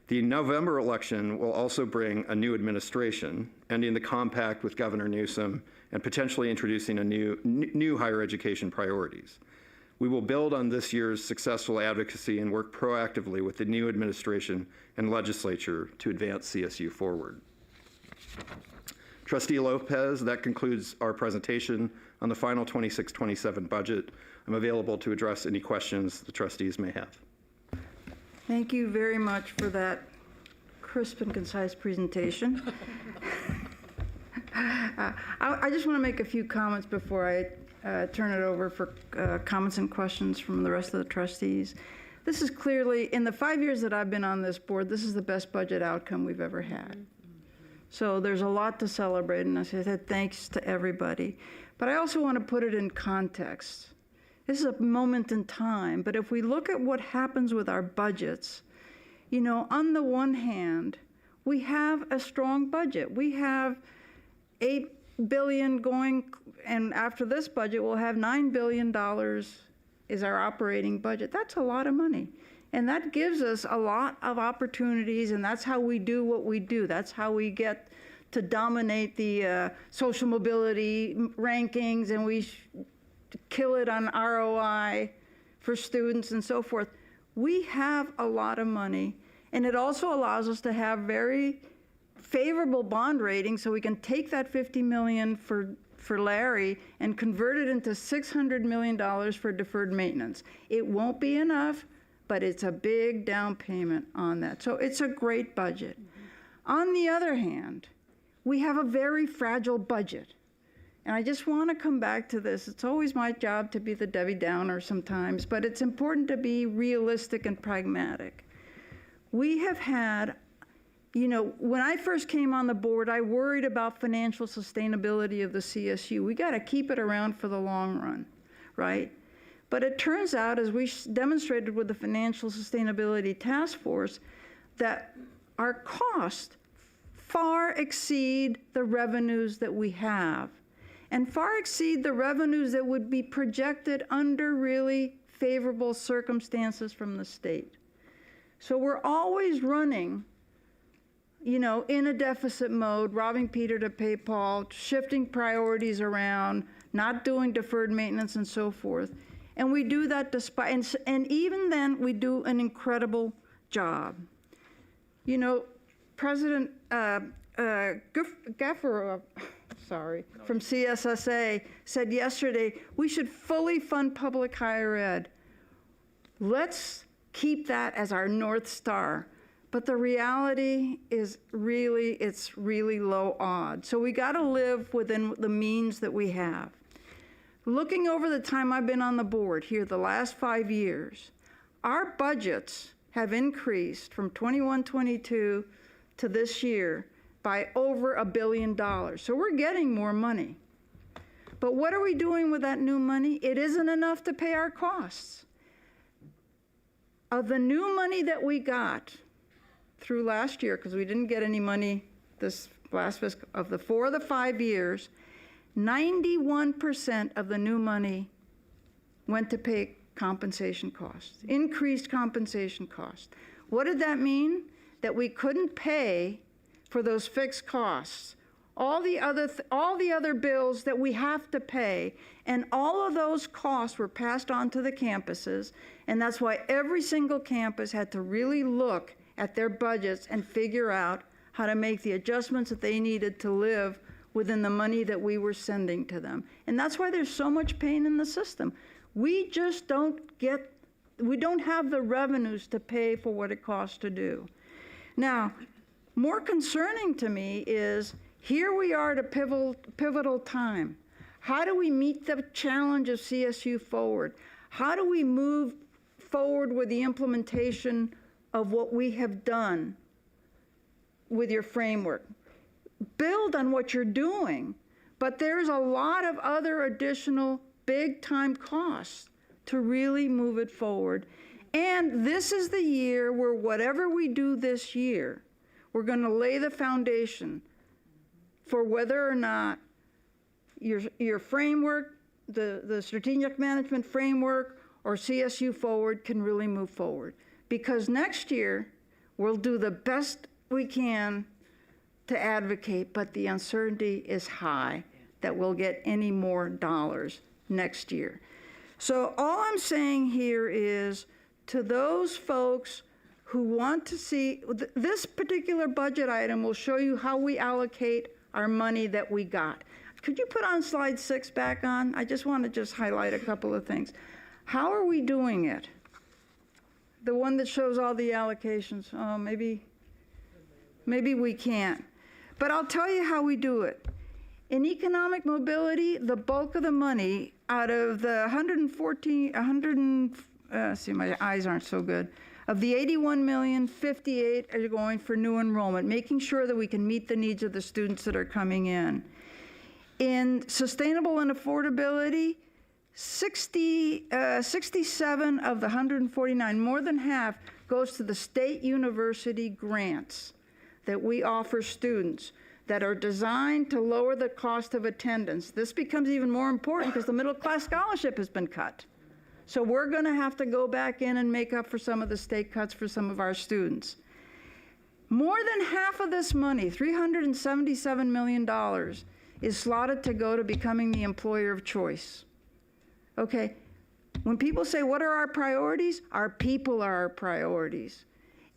The November election will also bring a new administration, ending the compact with Governor Newsom and potentially introducing a new higher education priorities. We will build on this year's successful advocacy and work proactively with the new administration and legislature to advance CSU forward. Trustee Lopez, that concludes our presentation on the final 26-27 budget. I'm available to address any questions the trustees may have. Thank you very much for that crisp and concise presentation. I just want to make a few comments before I turn it over for comments and questions from the rest of the trustees. This is clearly, in the 5 years that I've been on this board, this is the best budget outcome we've ever had. So there's a lot to celebrate, and I said thanks to everybody. But I also want to put it in context. This is a moment in time, but if we look at what happens with our budgets, you know, on the one hand, we have a strong budget. We have $8 billion going, and after this budget, we'll have $9 billion is our operating budget. That's a lot of money. And that gives us a lot of opportunities, and that's how we do what we do. That's how we get to dominate the social mobility rankings, and we kill it on ROI for students and so forth. We have a lot of money, and it also allows us to have very favorable bond ratings, so we can take that $50 million for Larry and convert it into $600 million for deferred maintenance. It won't be enough, but it's a big down payment on that. So it's a great budget. On the other hand, we have a very fragile budget. And I just want to come back to this. It's always my job to be the Debbie Downer sometimes, but it's important to be realistic and pragmatic. We have had, you know, when I first came on the board, I worried about financial sustainability of the CSU. We got to keep it around for the long run, right? But it turns out, as we demonstrated with the Financial Sustainability Task Force, that our costs far exceed the revenues that we have, and far exceed the revenues that would be projected under really favorable circumstances from the state. So we're always running, you know, in a deficit mode, robbing Peter to pay Paul, shifting priorities around, not doing deferred maintenance and so forth. And we do that despite, and even then, we do an incredible job. You know, President Gaffer, from CSSA said yesterday, we should fully fund public higher ed. Let's keep that as our North Star. But the reality is really, it's really low odds. So we got to live within the means that we have. Looking over the time I've been on the board here, the last 5 years, our budgets have increased from 21-22 to this year by over $1 billion. So we're getting more money. But what are we doing with that new money? It isn't enough to pay our costs. Of the new money that we got through last year, because we didn't get any money this last fiscal, of the 4 of the 5 years, 91% of the new money went to pay compensation costs, increased compensation costs. What did that mean? That we couldn't pay for those fixed costs all the other bills that we have to pay, and all of those costs were passed on to the campuses, and that's why every single campus had to really look at their budgets and figure out how to make the adjustments that they needed to live within the money that we were sending to them. And that's why there's so much pain in the system. We just don't have the revenues to pay for what it costs to do. Now, more concerning to me is here we are at a pivotal time. How do we meet the challenge of CSU forward? How do we move forward with the implementation of what we have done with your framework? Build on what you're doing, but there's a lot of other additional big-time costs to really move it forward. And this is the year where whatever we do this year, we're going to lay the foundation for whether or not your framework, the strategic management framework, or CSU Forward can really move forward. Because next year, we'll do the best we can to advocate, but the uncertainty is high that we'll get any more dollars next year. So all I'm saying here is to those folks who want to see, this particular budget item will show you how we allocate our money that we got. Could you put on slide 6 back on? I just want to highlight a couple of things. How are we doing it? The one that shows all the allocations. Oh, maybe we can't. But I'll tell you how we do it. In economic mobility, the bulk of the money out of the see, my eyes aren't so good. Of the 81 million, 58 are going for new enrollment, making sure that we can meet the needs of the students that are coming in. In sustainable and affordability, 67 of the 149, more than half, goes to the state university grants that we offer students that are designed to lower the cost of attendance. This becomes even more important because the middle class scholarship has been cut. So we're going to have to go back in and make up for some of the state cuts for some of our students. More than half of this money, $377 million, is slotted to go to becoming the employer of choice. Okay, when people say, what are our priorities? Our people are our priorities.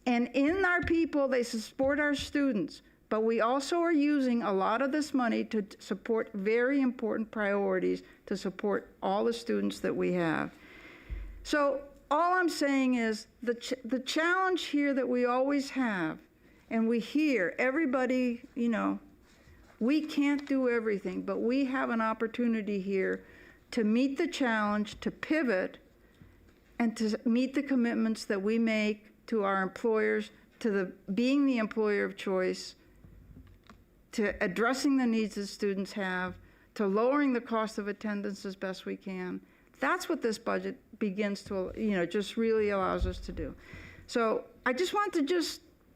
And in our people, they support our students. But we also are using a lot of this money to support very important priorities to support all the students that we have. So all I'm saying is the challenge here that we always have, and we hear everybody, we can't do everything, but we have an opportunity here to meet the challenge, to pivot, and to meet the commitments that we make to our employers, to being the employer of choice, to addressing the needs that students have, to lowering the cost of attendance as best we can. That's what this budget begins to, just really allows us to do. So I just want to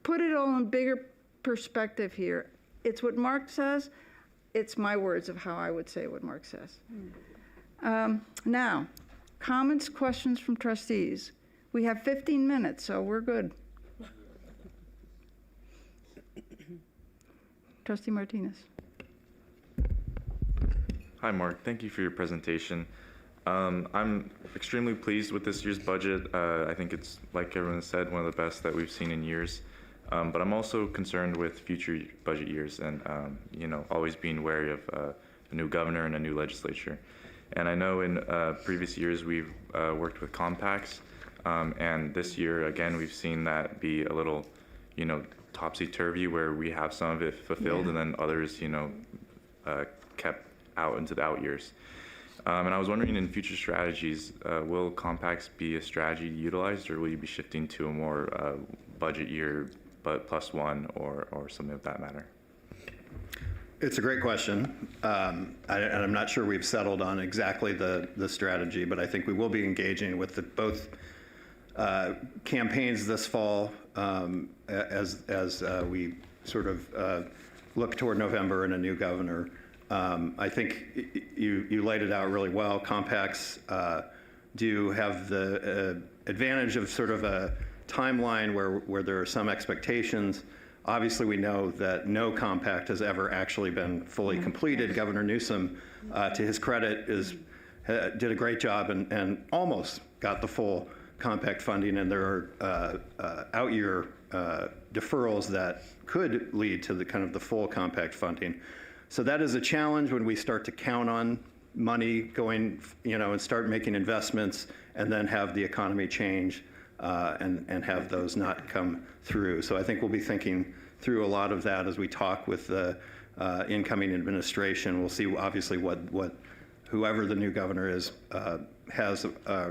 put it all in bigger perspective here. It's what Mark says. It's my words of how I would say what Mark says. Now, comments, questions from trustees. We have 15 minutes, so we're good. Trustee Martinez. Hi, Mark. Thank you for your presentation. I'm extremely pleased with this year's budget. I think it's, like everyone said, one of the best that we've seen in years. But I'm also concerned with future budget years and, always being wary of a new governor and a new legislature. And I know in previous years we've worked with compacts, and this year, again, we've seen that be a little, topsy-turvy, where we have some of it fulfilled and then others, kept out into the out years. And I was wondering, in future strategies, will compacts be a strategy utilized, or will you be shifting to a more budget year, but +1 or something of that matter? It's a great question. And I'm not sure we've settled on exactly the strategy, but I think we will be engaging with both campaigns this fall as we sort of look toward November and a new governor. I think you laid it out really well. Compacts do have the advantage of sort of a timeline where there are some expectations, Obviously, we know that no compact has ever actually been fully completed. Governor Newsom, to his credit, did a great job and almost got the full compact funding, and there are out-year deferrals that could lead to the kind of the full compact funding. So that is a challenge when we start to count on money going, and start making investments and then have the economy change and have those not come through. So I think we'll be thinking through a lot of that as we talk with the incoming administration. We'll see obviously what whoever the new governor is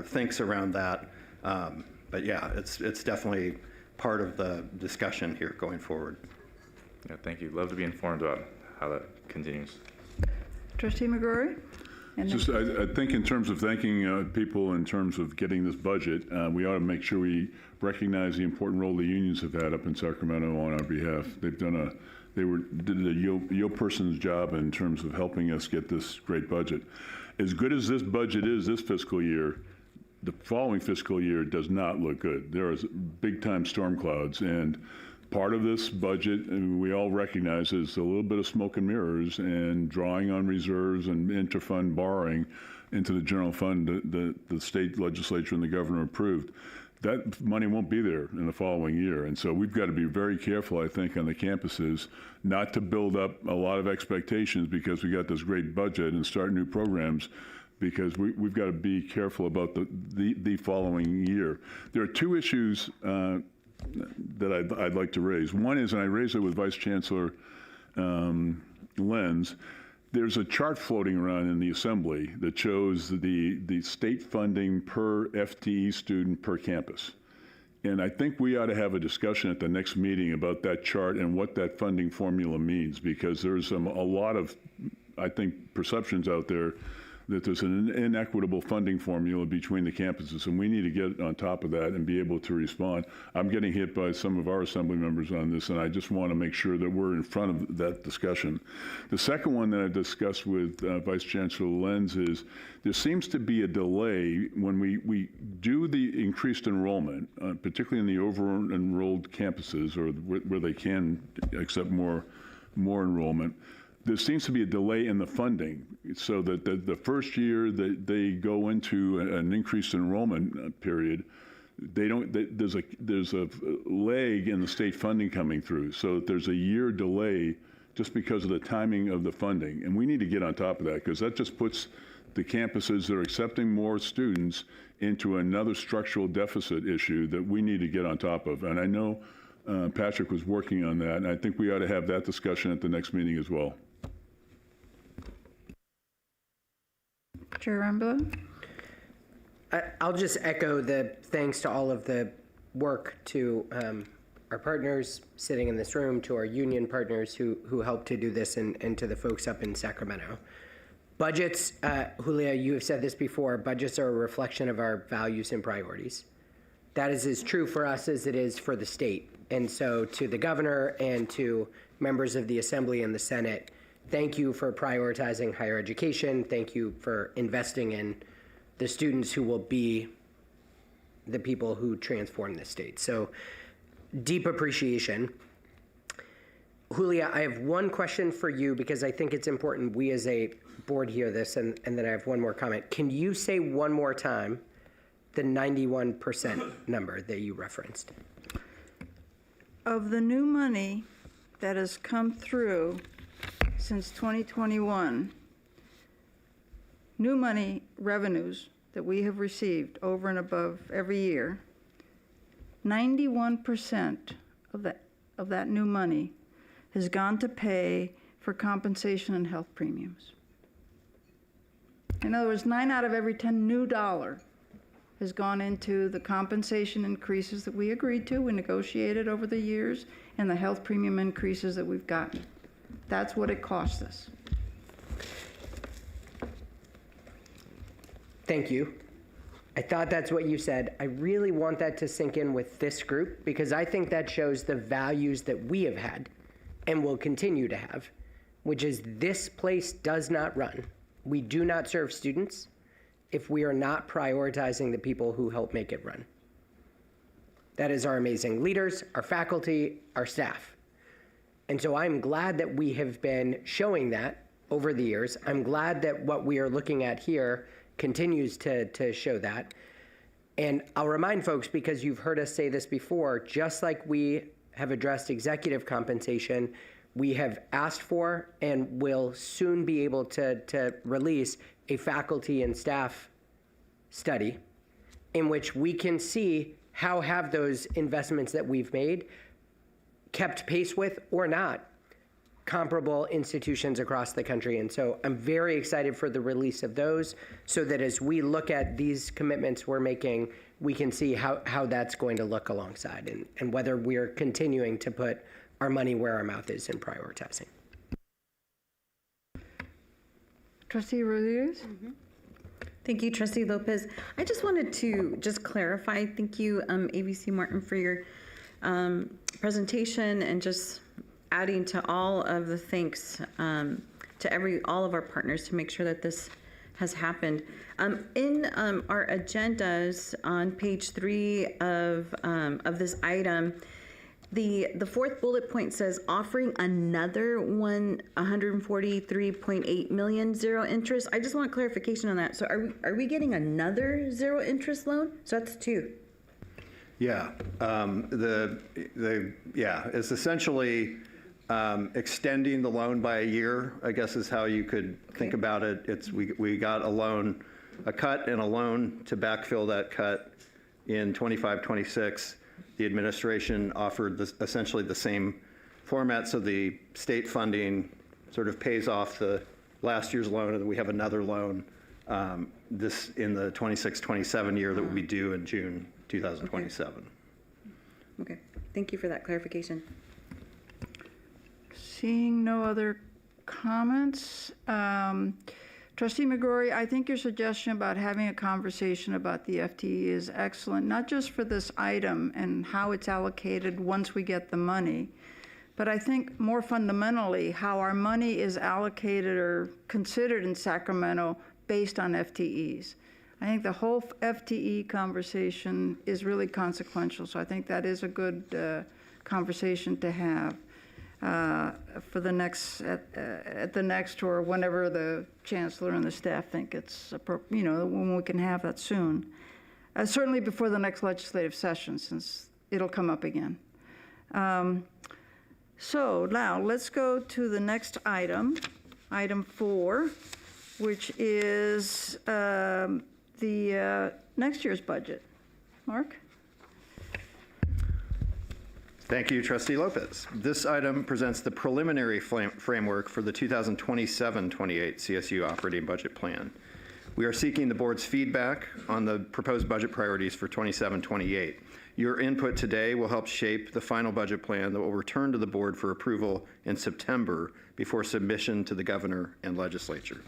thinks around that. But yeah, it's definitely part of the discussion here going forward. Yeah, thank you. Love to be informed about how that continues. Trustee McGrory? Just, I think in terms of thanking people in terms of getting this budget, we ought to make sure we recognize the important role the unions have had up in Sacramento on our behalf. They've did a yo person's job in terms of helping us get this great budget. As good as this budget is this fiscal year, the following fiscal year does not look good. There is big time storm clouds, and part of this budget, and we all recognize, is a little bit of smoke and mirrors and drawing on reserves and interfund borrowing into the general fund that the state legislature and the governor approved. That money won't be there in the following year. And so we've got to be very careful, I think, on the campuses not to build up a lot of expectations because we got this great budget and start new programs, because we've got to be careful about the following year. There are two issues that I'd like to raise. One is, and I raised it with Vice Chancellor Lenz, there's a chart floating around in the Assembly that shows the state funding per FTE student per campus. And I think we ought to have a discussion at the next meeting about that chart and what that funding formula means, because there's a lot of, I think, perceptions out there that there's an inequitable funding formula between the campuses, and we need to get on top of that and be able to respond. I'm getting hit by some of our Assembly members on this, and I just want to make sure that we're in front of that discussion. The second one that I discussed with Vice Chancellor Lenz is there seems to be a delay when we do the increased enrollment, particularly in the over-enrolled campuses or where they can accept more enrollment. There seems to be a delay in the funding, so that the first year that they go into an increased enrollment period, there's a lag in the state funding coming through, so there's a year delay just because of the timing of the funding. And we need to get on top of that, because that just puts the campuses that are accepting more students into another structural deficit issue that we need to get on top of. And I know Patrick was working on that, and I think we ought to have that discussion at the next meeting as well. Chair Rambla? I'll just echo the thanks to all of the work to our partners sitting in this room, to our union partners who helped to do this, and to the folks up in Sacramento. Budgets, Julia, you have said this before, budgets are a reflection of our values and priorities. That is as true for us as it is for the state. And so to the governor and to members of the Assembly and the Senate, thank you for prioritizing higher education. Thank you for investing in the students who will be the people who transform the state. So deep appreciation. Julia, I have one question for you, because I think it's important we as a board hear this, and then I have one more comment. Can you say one more time the 91% number that you referenced? Of the new money that has come through since 2021, new money revenues that we have received over and above every year, 91% of that new money has gone to pay for compensation and health premiums. In other words, 9 out of every 10 new dollar has gone into the compensation increases that we agreed to, we negotiated over the years, and the health premium increases that we've gotten. That's what it cost us. Thank you. I thought that's what you said. I really want that to sink in with this group, because I think that shows the values that we have had and will continue to have, which is this place does not run. We do not serve students if we are not prioritizing the people who help make it run. That is our amazing leaders, our faculty, our staff. And so I'm glad that we have been showing that over the years. I'm glad that what we are looking at here continues to show that. And I'll remind folks, because you've heard us say this before, just like we have addressed executive compensation, we have asked for and will soon be able to release a faculty and staff study in which we can see how have those investments that we've made kept pace with or not comparable institutions across the country. And so I'm very excited for the release of those so that as we look at these commitments we're making, we can see how that's going to look alongside and whether we're continuing to put our money where our mouth is in prioritizing. Trustee Rodriguez? Thank you, Trustee Lopez. I just wanted to clarify. Thank you, ABC Martin, for your presentation and just adding to all of the thanks to all of our partners to make sure that this has happened. In our agendas on page 3 of this item, the fourth bullet point says offering another $143.8 million zero interest. I just want clarification on that. So are we getting another zero interest loan? So that's 2. Yeah, it's essentially extending the loan by a year, I guess is how you could think about it. We got a cut and a loan to backfill that cut in 25-26. The administration offered essentially the same format, so the state funding sort of pays off the last year's loan, and then we have another loan this in the 26-27 year that will be due in June 2027. Okay, thank you for that clarification. Seeing no other comments, Trustee McGrory, I think your suggestion about having a conversation about the FTE is excellent, not just for this item and how it's allocated once we get the money, but I think more fundamentally how our money is allocated or considered in Sacramento based on FTEs. I think the whole FTE conversation is really consequential, so I think that is a good conversation to have. For the next, at the next or whenever the chancellor and the staff think it's appropriate, when we can have that soon. Certainly before the next legislative session, since it'll come up again. So now let's go to the next item, item 4, which is the next year's budget. Mark? Thank you, Trustee Lopez. This item presents the preliminary framework for the 2027-28 CSU operating budget plan. We are seeking the board's feedback on the proposed budget priorities for 27-28. Your input today will help shape the final budget plan that will return to the board for approval in September before submission to the governor and legislature.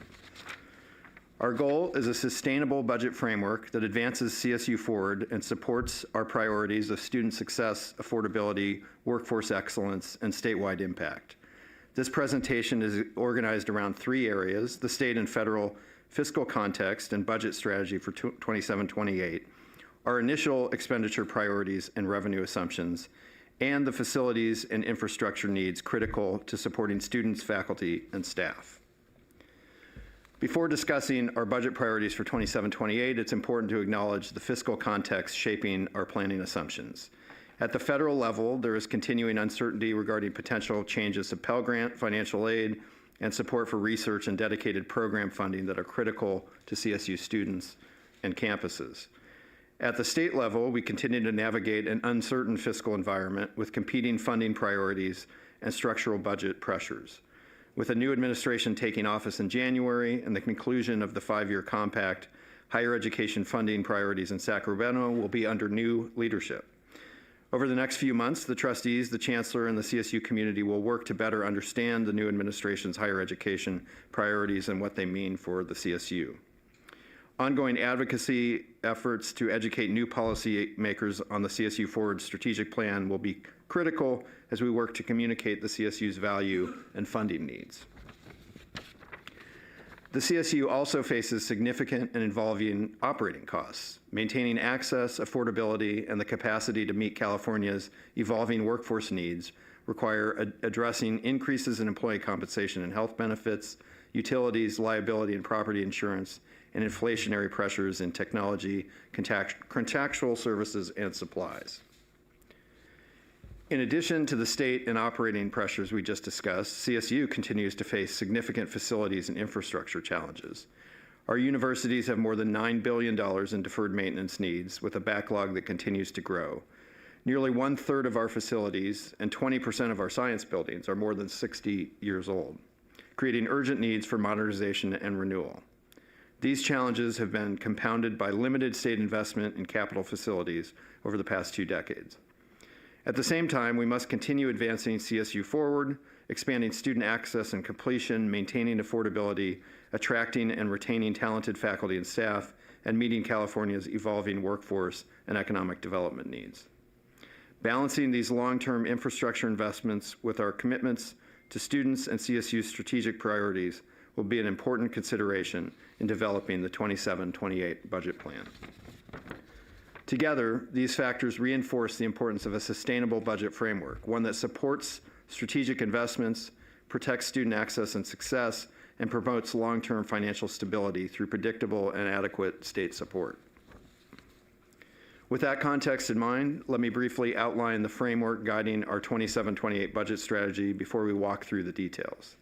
Our goal is a sustainable budget framework that advances CSU forward and supports our priorities of student success, affordability, workforce excellence, and statewide impact. This presentation is organized around 3 areas: the state and federal fiscal context and budget strategy for 27-28, our initial expenditure priorities and revenue assumptions, and the facilities and infrastructure needs critical to supporting students, faculty, and staff. Before discussing our budget priorities for 27-28, it's important to acknowledge the fiscal context shaping our planning assumptions. At the federal level, there is continuing uncertainty regarding potential changes to Pell Grant, financial aid, and support for research and dedicated program funding that are critical to CSU students and campuses. At the state level, we continue to navigate an uncertain fiscal environment with competing funding priorities and structural budget pressures. With a new administration taking office in January and the conclusion of the 5-year compact, higher education funding priorities in Sacramento will be under new leadership. Over the next few months, the trustees, the chancellor, and the CSU community will work to better understand the new administration's higher education priorities and what they mean for the CSU. Ongoing advocacy efforts to educate new policymakers on the CSU Forward strategic plan will be critical as we work to communicate the CSU's value and funding needs. The CSU also faces significant and evolving operating costs. Maintaining access, affordability, and the capacity to meet California's evolving workforce needs require addressing increases in employee compensation and health benefits, utilities, liability and property insurance, and inflationary pressures in technology, contractual services, and supplies. In addition to the state and operating pressures we just discussed, CSU continues to face significant facilities and infrastructure challenges. Our universities have more than $9 billion in deferred maintenance needs, with a backlog that continues to grow. Nearly 1/3 of our facilities and 20% of our science buildings are more than 60 years old, creating urgent needs for modernization and renewal. These challenges have been compounded by limited state investment in capital facilities over the past 2 decades. At the same time, we must continue advancing CSU forward, expanding student access and completion, maintaining affordability, attracting and retaining talented faculty and staff, and meeting California's evolving workforce and economic development needs. Balancing these long-term infrastructure investments with our commitments to students and CSU's strategic priorities will be an important consideration in developing the 27-28 budget plan. Together, these factors reinforce the importance of a sustainable budget framework, one that supports strategic investments, protects student access and success, and promotes long-term financial stability through predictable and adequate state support. With that context in mind, let me briefly outline the framework guiding our 27-28 budget strategy before we walk through the details.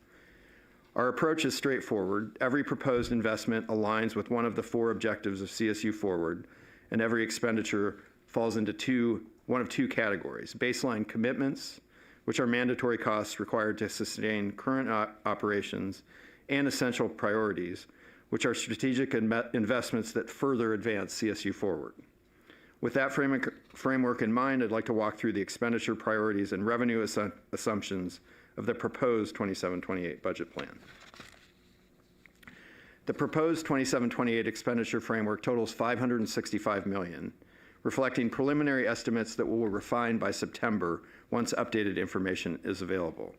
Our approach is straightforward. Every proposed investment aligns with one of the 4 objectives of CSU Forward, and every expenditure falls into one of two categories: baseline commitments, which are mandatory costs required to sustain current operations, and essential priorities, which are strategic investments that further advance CSU Forward. With that framework in mind, I'd like to walk through the expenditure priorities and revenue assumptions of the proposed 27-28 budget plan. The proposed 27-28 expenditure framework totals $565 million, reflecting preliminary estimates that will refine by September once updated information is available.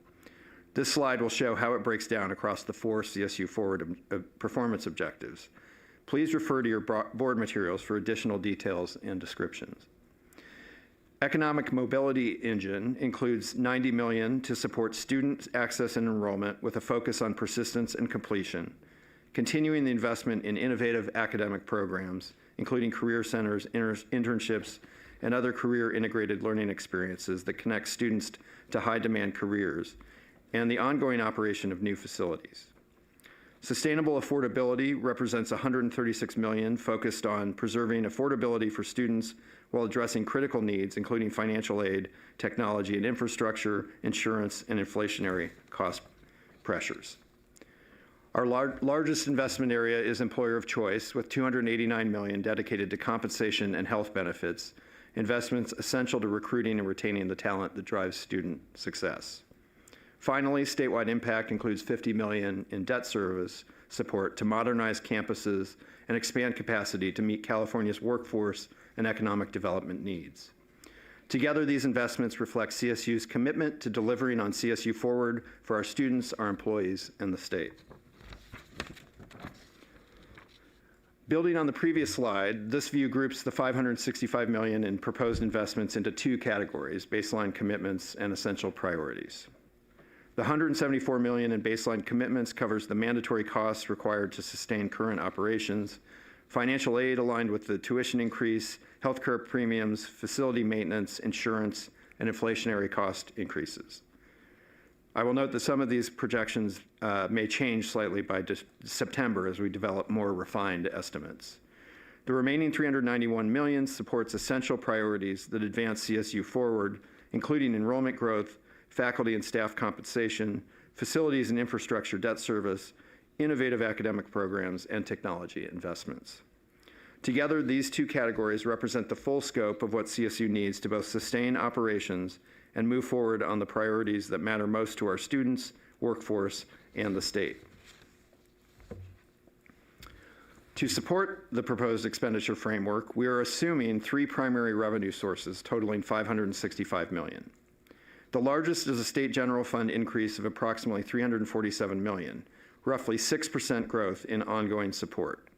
This slide will show how it breaks down across the 4 CSU Forward performance objectives. Please refer to your board materials for additional details and descriptions. Economic Mobility Engine includes $90 million to support student access and enrollment with a focus on persistence and completion, continuing the investment in innovative academic programs, including career centers, internships, and other career integrated learning experiences that connect students to high-demand careers, and the ongoing operation of new facilities. Sustainable affordability represents $136 million focused on preserving affordability for students while addressing critical needs, including financial aid, technology and infrastructure, insurance, and inflationary cost pressures. Our largest investment area is employer of choice, with $289 million dedicated to compensation and health benefits, investments essential to recruiting and retaining the talent that drives student success. Finally, statewide impact includes $50 million in debt service support to modernize campuses and expand capacity to meet California's workforce and economic development needs. Together, these investments reflect CSU's commitment to delivering on CSU Forward for our students, our employees, and the state. Building on the previous slide, this view groups the $565 million in proposed investments into 2 categories: baseline commitments and essential priorities. The $174 million in baseline commitments covers the mandatory costs required to sustain current operations, financial aid aligned with the tuition increase, healthcare premiums, facility maintenance, insurance, and inflationary cost increases. I will note that some of these projections may change slightly by September as we develop more refined estimates. The remaining $391 million supports essential priorities that advance CSU Forward, including enrollment growth, faculty and staff compensation, facilities and infrastructure debt service, innovative academic programs, and technology investments. Together, these 2 categories represent the full scope of what CSU needs to both sustain operations and move forward on the priorities that matter most to our students, workforce, and the state. To support the proposed expenditure framework, we are assuming 3 primary revenue sources totaling $565 million. The largest is a state general fund increase of approximately $347 million, roughly 6% growth in ongoing support.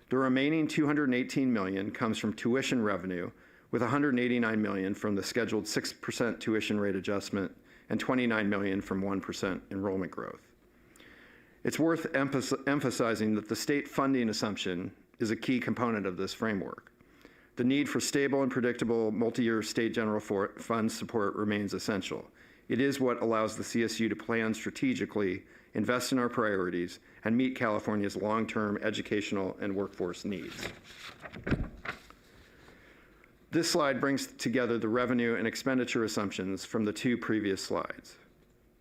The remaining $218 million comes from tuition revenue, with $189 million from the scheduled 6% tuition rate adjustment and $29 million from 1% enrollment growth. It's worth emphasizing that the state funding assumption is a key component of this framework. The need for stable and predictable multi-year state general fund support remains essential. It is what allows the CSU to plan strategically, invest in our priorities, and meet California's long-term educational and workforce needs. This slide brings together the revenue and expenditure assumptions from the two previous slides.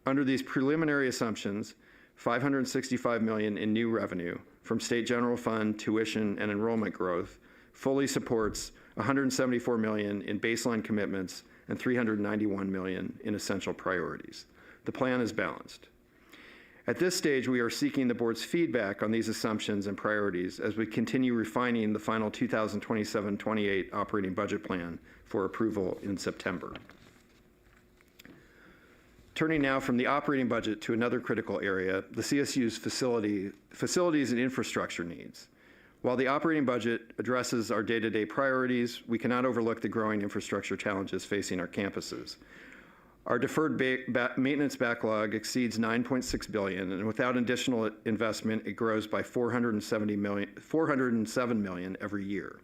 Under these preliminary assumptions, $565 million in new revenue from state general fund, tuition, and enrollment growth fully supports $174 million in baseline commitments and $391 million in essential priorities. The plan is balanced. At this stage, we are seeking the board's feedback on these assumptions and priorities as we continue refining the final 2027-28 operating budget plan for approval in September. Turning now from the operating budget to another critical area, the CSU's facilities and infrastructure needs. While the operating budget addresses our day-to-day priorities, we cannot overlook the growing infrastructure challenges facing our campuses. Our deferred maintenance backlog exceeds $9.6 billion, and without additional investment, it grows by $407 million every year.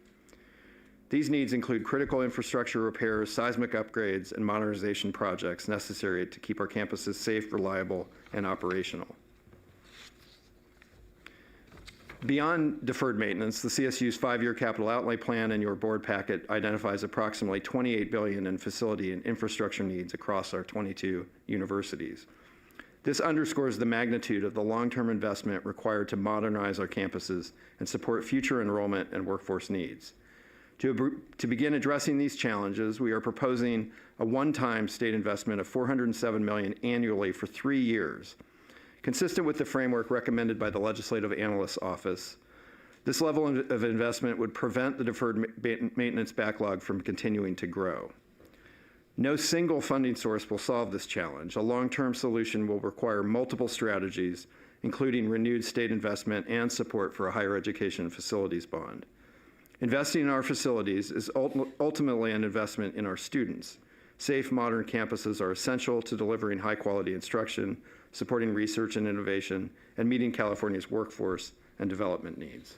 These needs include critical infrastructure repairs, seismic upgrades, and modernization projects necessary to keep our campuses safe, reliable, and operational. Beyond deferred maintenance, the CSU's 5-year capital outlay plan in your board packet identifies approximately $28 billion in facility and infrastructure needs across our 22 universities. This underscores the magnitude of the long-term investment required to modernize our campuses and support future enrollment and workforce needs. To begin addressing these challenges, we are proposing a one-time state investment of $407 million annually for 3 years. Consistent with the framework recommended by the Legislative Analyst's Office, this level of investment would prevent the deferred maintenance backlog from continuing to grow. No single funding source will solve this challenge. A long-term solution will require multiple strategies, including renewed state investment and support for a higher education facilities bond. Investing in our facilities is ultimately an investment in our students. Safe, modern campuses are essential to delivering high-quality instruction, supporting research and innovation, and meeting California's workforce and development needs.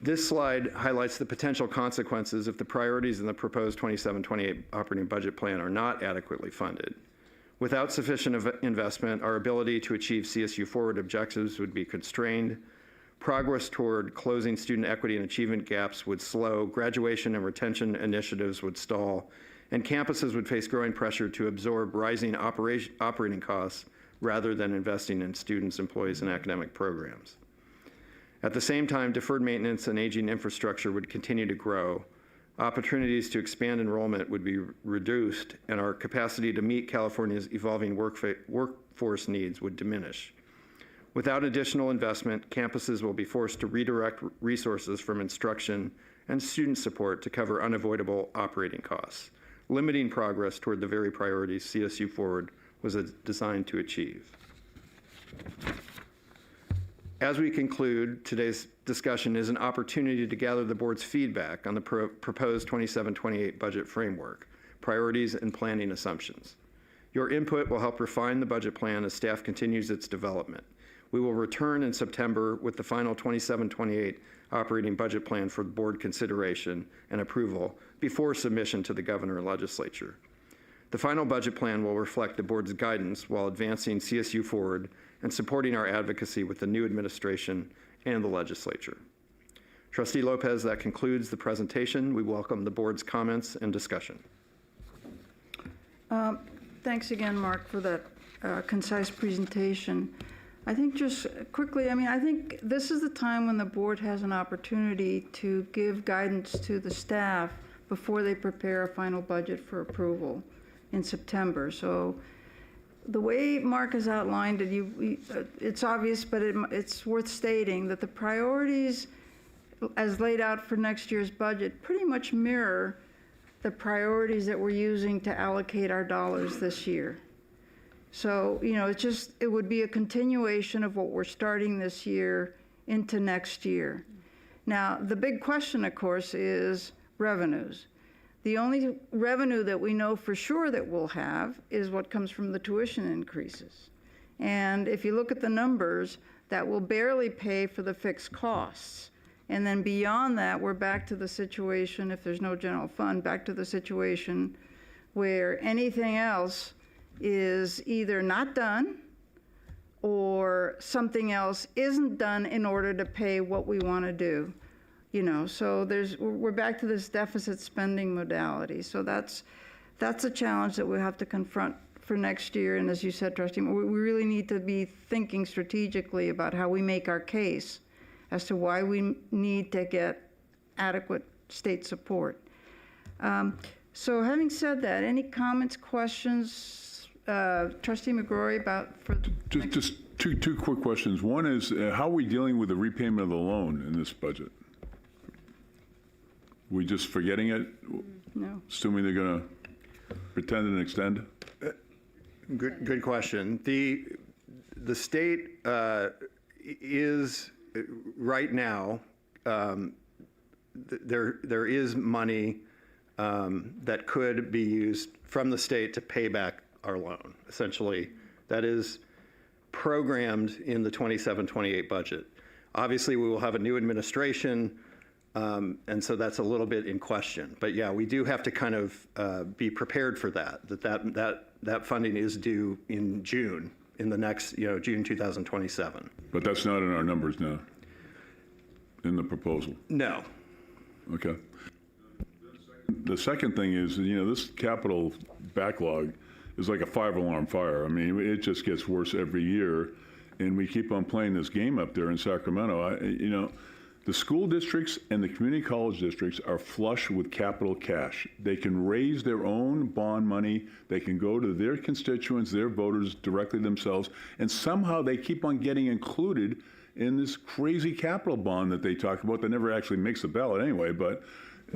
This slide highlights the potential consequences if the priorities in the proposed 27-28 operating budget plan are not adequately funded. Without sufficient investment, our ability to achieve CSU Forward objectives would be constrained. Progress toward closing student equity and achievement gaps would slow, graduation and retention initiatives would stall, and campuses would face growing pressure to absorb rising operating costs rather than investing in students, employees, and academic programs. At the same time, deferred maintenance and aging infrastructure would continue to grow. Opportunities to expand enrollment would be reduced, and our capacity to meet California's evolving workforce needs would diminish. Without additional investment, campuses will be forced to redirect resources from instruction and student support to cover unavoidable operating costs, limiting progress toward the very priorities CSU Forward was designed to achieve. As we conclude, today's discussion is an opportunity to gather the board's feedback on the proposed 27-28 budget framework, priorities, and planning assumptions. Your input will help refine the budget plan as staff continues its development. We will return in September with the final 27-28 operating budget plan for board consideration and approval before submission to the governor and legislature. The final budget plan will reflect the board's guidance while advancing CSU Forward and supporting our advocacy with the new administration and the legislature. Trustee Lopez, that concludes the presentation. We welcome the board's comments and discussion. Thanks again, Mark, for that concise presentation. I think just quickly, I think this is the time when the board has an opportunity to give guidance to the staff before they prepare a final budget for approval in September. So the way Mark has outlined it, it's obvious, but it's worth stating that the priorities as laid out for next year's budget pretty much mirror the priorities that we're using to allocate our dollars this year. So, it would be a continuation of what we're starting this year into next year. Now, the big question, of course, is revenues. The only revenue that we know for sure that we'll have is what comes from the tuition increases. And if you look at the numbers, that will barely pay for the fixed costs. And then beyond that, we're back to the situation, if there's no general fund, back to the situation where anything else is either not done or something else isn't done in order to pay what we want to do. You know, so we're back to this deficit spending modality. So that's a challenge that we'll have to confront for next year. And as you said, Trustee, we really need to be thinking strategically about how we make our case as to why we need to get adequate state support. So having said that, any comments, questions, Trustee McGrory, Just two quick questions. One is, how are we dealing with the repayment of the loan in this budget? We just forgetting it? No. Assuming they're going to pretend and extend? Good question. The state is right now, there is money that could be used from the state to pay back our loan. Essentially, that is programmed in the 27-28 budget. Obviously, we will have a new administration, and so that's a little bit in question. But yeah, we do have to kind of be prepared for that funding is due in June, in the next, June 2027. But that's not in our numbers now, in the proposal? No. Okay. The second thing is, this capital backlog is like a 5-alarm fire. I mean, it just gets worse every year, and we keep on playing this game up there in Sacramento. The school districts and the community college districts are flush with capital cash. They can raise their own bond money. They can go to their constituents, their voters directly themselves, and somehow they keep on getting included in this crazy capital bond that they talk about that never actually makes the ballot anyway, but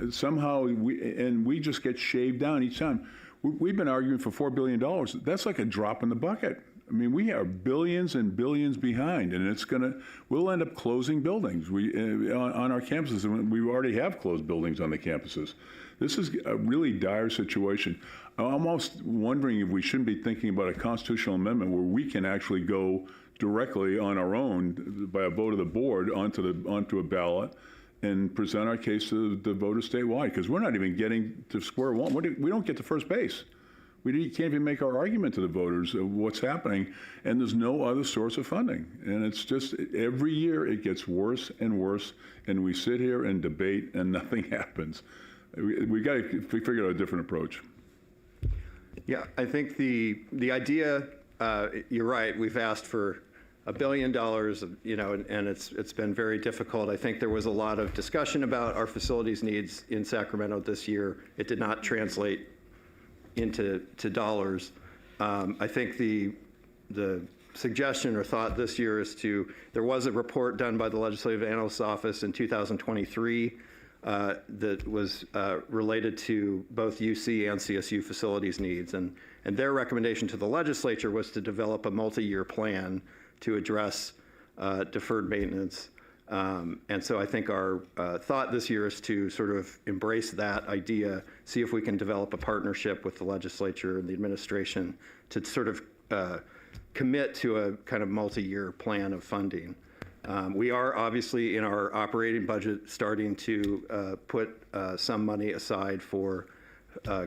somehow we just get shaved down each time. We've been arguing for $4 billion. That's like a drop in the bucket. I mean, we are billions and billions behind, and we'll end up closing buildings on our campuses, and we already have closed buildings on the campuses. This is a really dire situation. I'm almost wondering if we shouldn't be thinking about a constitutional amendment where we can actually go directly on our own by a vote of the board onto a ballot and present our case to the voters statewide, because we're not even getting to square one. We don't get to first base. We can't even make our argument to the voters of what's happening, and there's no other source of funding. And it's just, every year it gets worse and worse, and we sit here and debate and nothing happens. We got to figure out a different approach. Yeah, I think the idea, you're right, we've asked for $1 billion, and it's been very difficult. I think there was a lot of discussion about our facilities needs in Sacramento this year. It did not translate into dollars. I think the suggestion or thought this year is there was a report done by the Legislative Analyst's Office in 2023 that was related to both UC and CSU facilities needs. And their recommendation to the legislature was to develop a multi-year plan to address deferred maintenance. And so I think our thought this year is to sort of embrace that idea, see if we can develop a partnership with the legislature and the administration to sort of commit to a kind of multi-year plan of funding. We are obviously in our operating budget starting to put some money aside for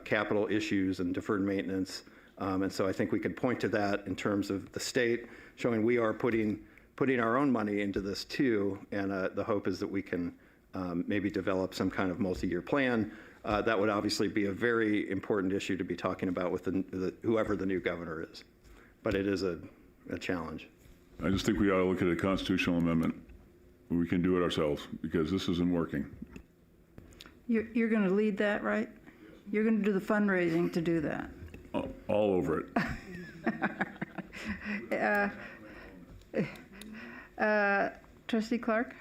capital issues and deferred maintenance. And so I think we could point to that in terms of the state showing we are putting our own money into this too, and the hope is that we can maybe develop some kind of multi-year plan. That would obviously be a very important issue to be talking about with whoever the new governor is, but it is a challenge. I just think we ought to look at a constitutional amendment where we can do it ourselves, because this isn't working. You're going to lead that, right? You're going to do the fundraising to do that. All over it. Trustee Clark?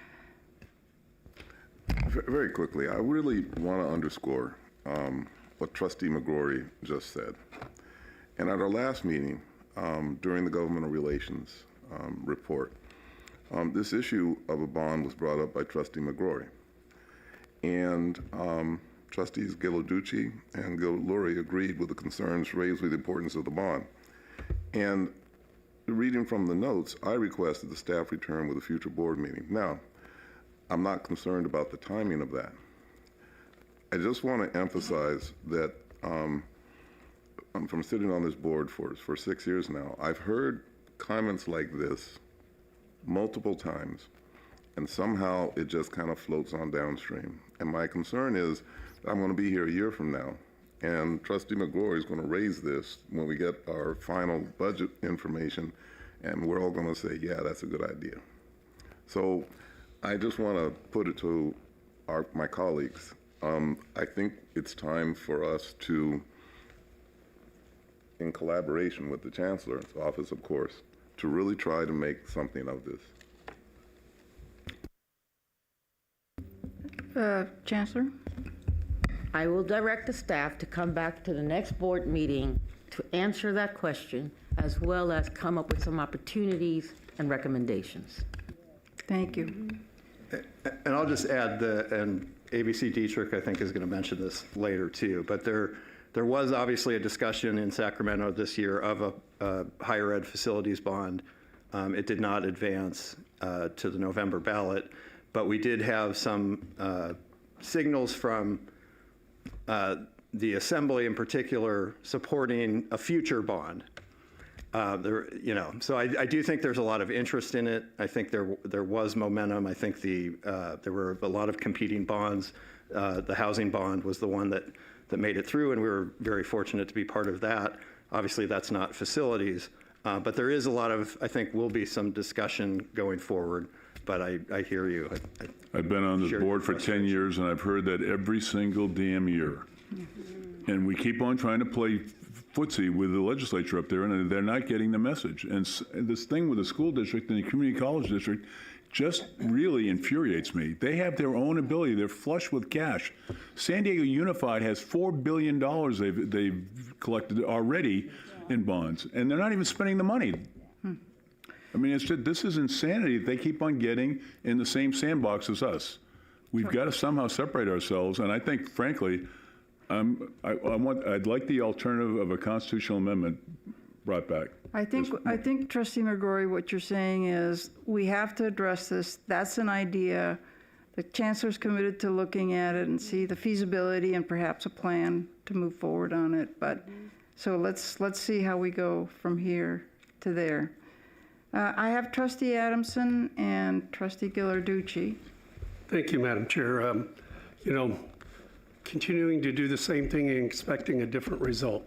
Very quickly, I really want to underscore what Trustee McGrory just said. And at our last meeting, during the governmental relations report, this issue of a bond was brought up by Trustee McGrory. And Trustees Ghilarducci and Giluri agreed with the concerns raised with the importance of the bond. And reading from the notes, I requested the staff return with a future board meeting. Now, I'm not concerned about the timing of that. I just want to emphasize that from sitting on this board for 6 years now, I've heard comments like this multiple times, and somehow it just kind of floats on downstream. And my concern is that I'm going to be here a year from now, and Trustee McGrory is going to raise this when we get our final budget information, and we're all going to say, yeah, that's a good idea. So I just want to put it to my colleagues. I think it's time for us to, in collaboration with the Chancellor's office, of course, to really try to make something of this. Chancellor? I will direct the staff to come back to the next board meeting to answer that question, as well as come up with some opportunities and recommendations. Thank you. And I'll just add and ABC Dietrich, I think, is going to mention this later too, but there was obviously a discussion in Sacramento this year of a higher ed facilities bond. It did not advance to the November ballot, but we did have some signals from the Assembly in particular supporting a future bond. So I do think there's a lot of interest in it. I think there was momentum. I think there were a lot of competing bonds. The housing bond was the one that made it through, and we were very fortunate to be part of that. Obviously, that's not facilities, but there is a lot of, I think, will be some discussion going forward. But I hear you. I've been on this board for 10 years, and I've heard that every single damn year. And we keep on trying to play footsie with the legislature up there, and they're not getting the message. And this thing with the school district and the community college district just really infuriates me. They have their own ability. They're flush with cash. San Diego Unified has $4 billion they've collected already in bonds, and they're not even spending the money. I mean, this is insanity. They keep on getting in the same sandbox as us. We've got to somehow separate ourselves, and I think, frankly, I'd like the alternative of a constitutional amendment brought back. I think, Trustee McGrory, what you're saying is we have to address this. That's an idea. The Chancellor's committed to looking at it and see the feasibility and perhaps a plan to move forward on it. But so let's see how we go from here to there. I have Trustee Adamson and Trustee Ghilarducci. Thank you, Madam Chair. Continuing to do the same thing and expecting a different result.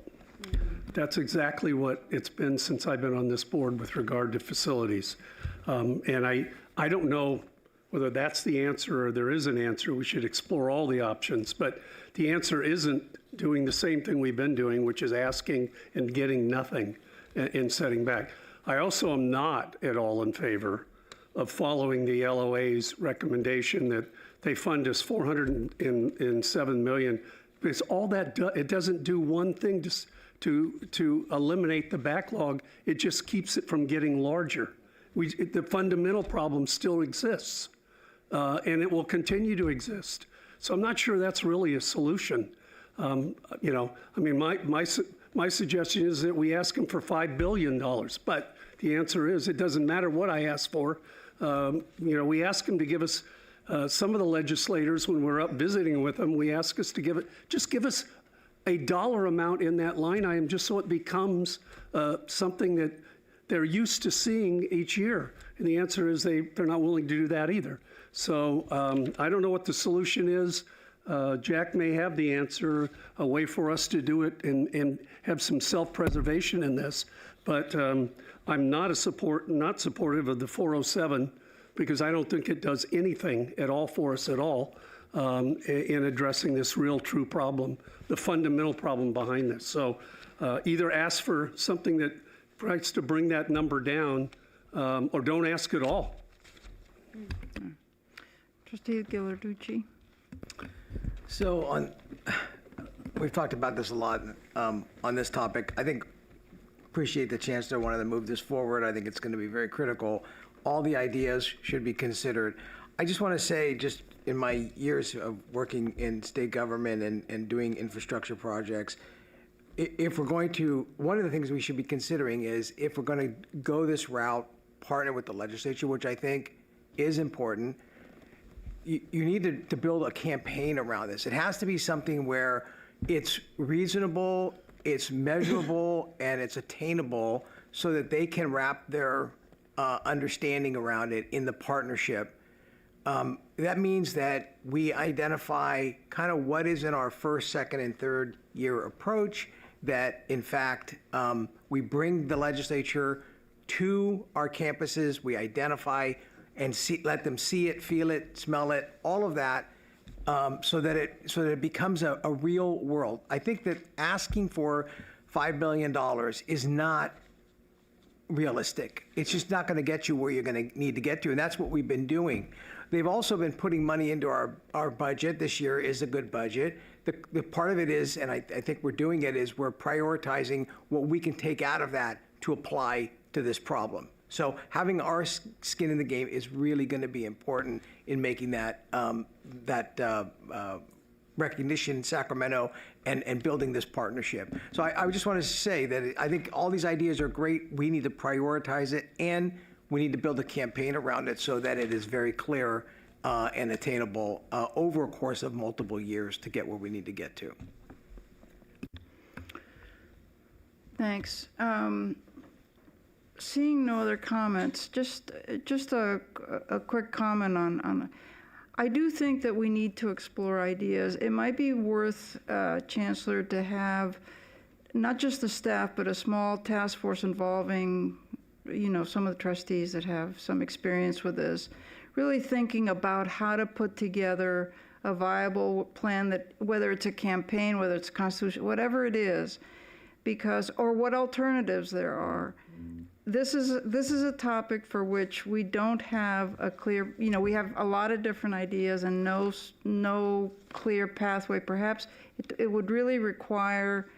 That's exactly what it's been since I've been on this board with regard to facilities. And I don't know whether that's the answer or there is an answer. We should explore all the options, but the answer isn't doing the same thing we've been doing, which is asking and getting nothing and setting back. I also am not at all in favor of following the LOA's recommendation that they fund us $407 million, because all that it doesn't do one thing to eliminate the backlog. It just keeps it from getting larger. The fundamental problem still exists, and it will continue to exist. So I'm not sure that's really a solution. My suggestion is that we ask them for $5 billion, but the answer is it doesn't matter what I ask for. We ask them to give us, some of the legislators, when we're up visiting with them, we ask us to give us a dollar amount in that line item just so it becomes something that they're used to seeing each year. And the answer is they're not willing to do that either. So I don't know what the solution is. Jack may have the answer, a way for us to do it and have some self-preservation in this. But I'm not supportive of the 407 because I don't think it does anything at all for us at all in addressing this real true problem, the fundamental problem behind this. So either ask for something that tries to bring that number down or don't ask at all. Trustee Ghilarducci. So we've talked about this a lot on this topic. I appreciate the Chancellor wanting to move this forward. I think it's going to be very critical. All the ideas should be considered. I just want to say, just in my years of working in state government and doing infrastructure projects, if we're going to, one of the things we should be considering is if we're going to go this route, partner with the legislature, which I think is important, you need to build a campaign around this. It has to be something where it's reasonable, it's measurable, and it's attainable so that they can wrap their understanding around it in the partnership. That means that we identify kind of what is in our first, second, and third year approach, that in fact, we bring the legislature to our campuses, we identify and let them see it, feel it, smell it, all of that, so that it becomes a real world. I think that asking for $5 billion is not realistic. It's just not going to get you where you're going to need to get to, and that's what we've been doing. They've also been putting money into our budget. This year is a good budget. The part of it is, and I think we're doing it, is we're prioritizing what we can take out of that to apply to this problem. So having our skin in the game is really going to be important in making that recognition in Sacramento and building this partnership. So I just want to say that I think all these ideas are great. We need to prioritize it, and we need to build a campaign around it so that it is very clear and attainable over a course of multiple years to get where we need to get to. Thanks. Seeing no other comments, just a quick comment on I do think that we need to explore ideas. It might be worth, Chancellor, to have not just the staff, but a small task force involving, some of the trustees that have some experience with this, really thinking about how to put together a viable plan that, whether it's a campaign, whether it's a constitution, whatever it is, or what alternatives there are. This is a topic for which we don't have a clear, we have a lot of different ideas and no clear pathway. Perhaps it would really require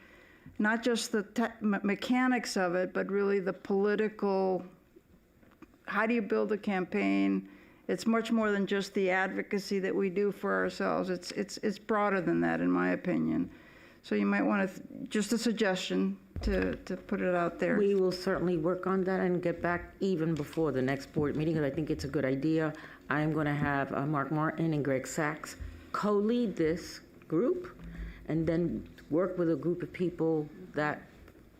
not just the mechanics of it, but really the political, how do you build a campaign? It's much more than just the advocacy that we do for ourselves. It's broader than that, in my opinion. So you might want to, just a suggestion to put it out there. We will certainly work on that and get back even before the next board meeting, because I think it's a good idea. I am going to have Mark Martin and Greg Sachs co-lead this group, and then work with a group of people that,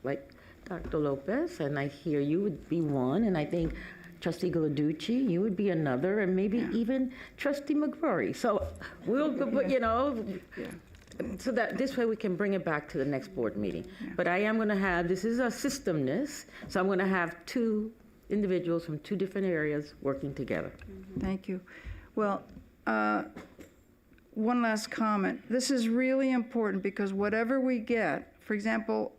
like Dr. Lopez, and I hear you would be one, and I think Trustee Galaducci, you would be another, and maybe even Trustee McGrory. So we'll, so that this way we can bring it back to the next board meeting. Yeah. But I am going to have, this is a systemness, so I'm going to have two individuals from two different areas working together. Thank you. Well, one last comment. This is really important because whatever we get, for example,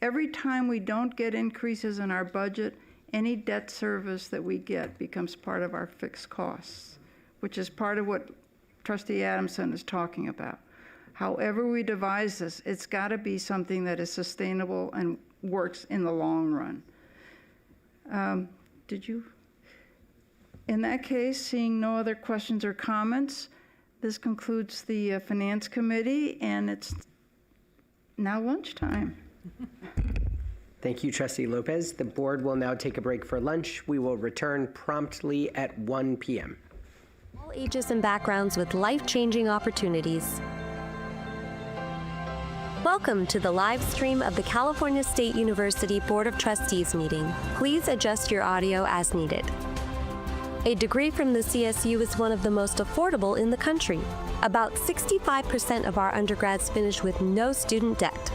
every time we don't get increases in our budget, any debt service that we get becomes part of our fixed costs, which is part of what Trustee Adamson is talking about. However we devise this, it's got to be something that is sustainable and works in the long run. In that case, seeing no other questions or comments, this concludes the Finance Committee, and it's now lunchtime. Thank you, Trustee Lopez. The board will now take a break for lunch. We will return promptly at 1 p.m. All ages and backgrounds with life-changing opportunities. Welcome to the live stream of the California State University Board of Trustees meeting. Please adjust your audio as needed. A degree from the CSU is one of the most affordable in the country. About 65% of our undergrads finish with no student debt.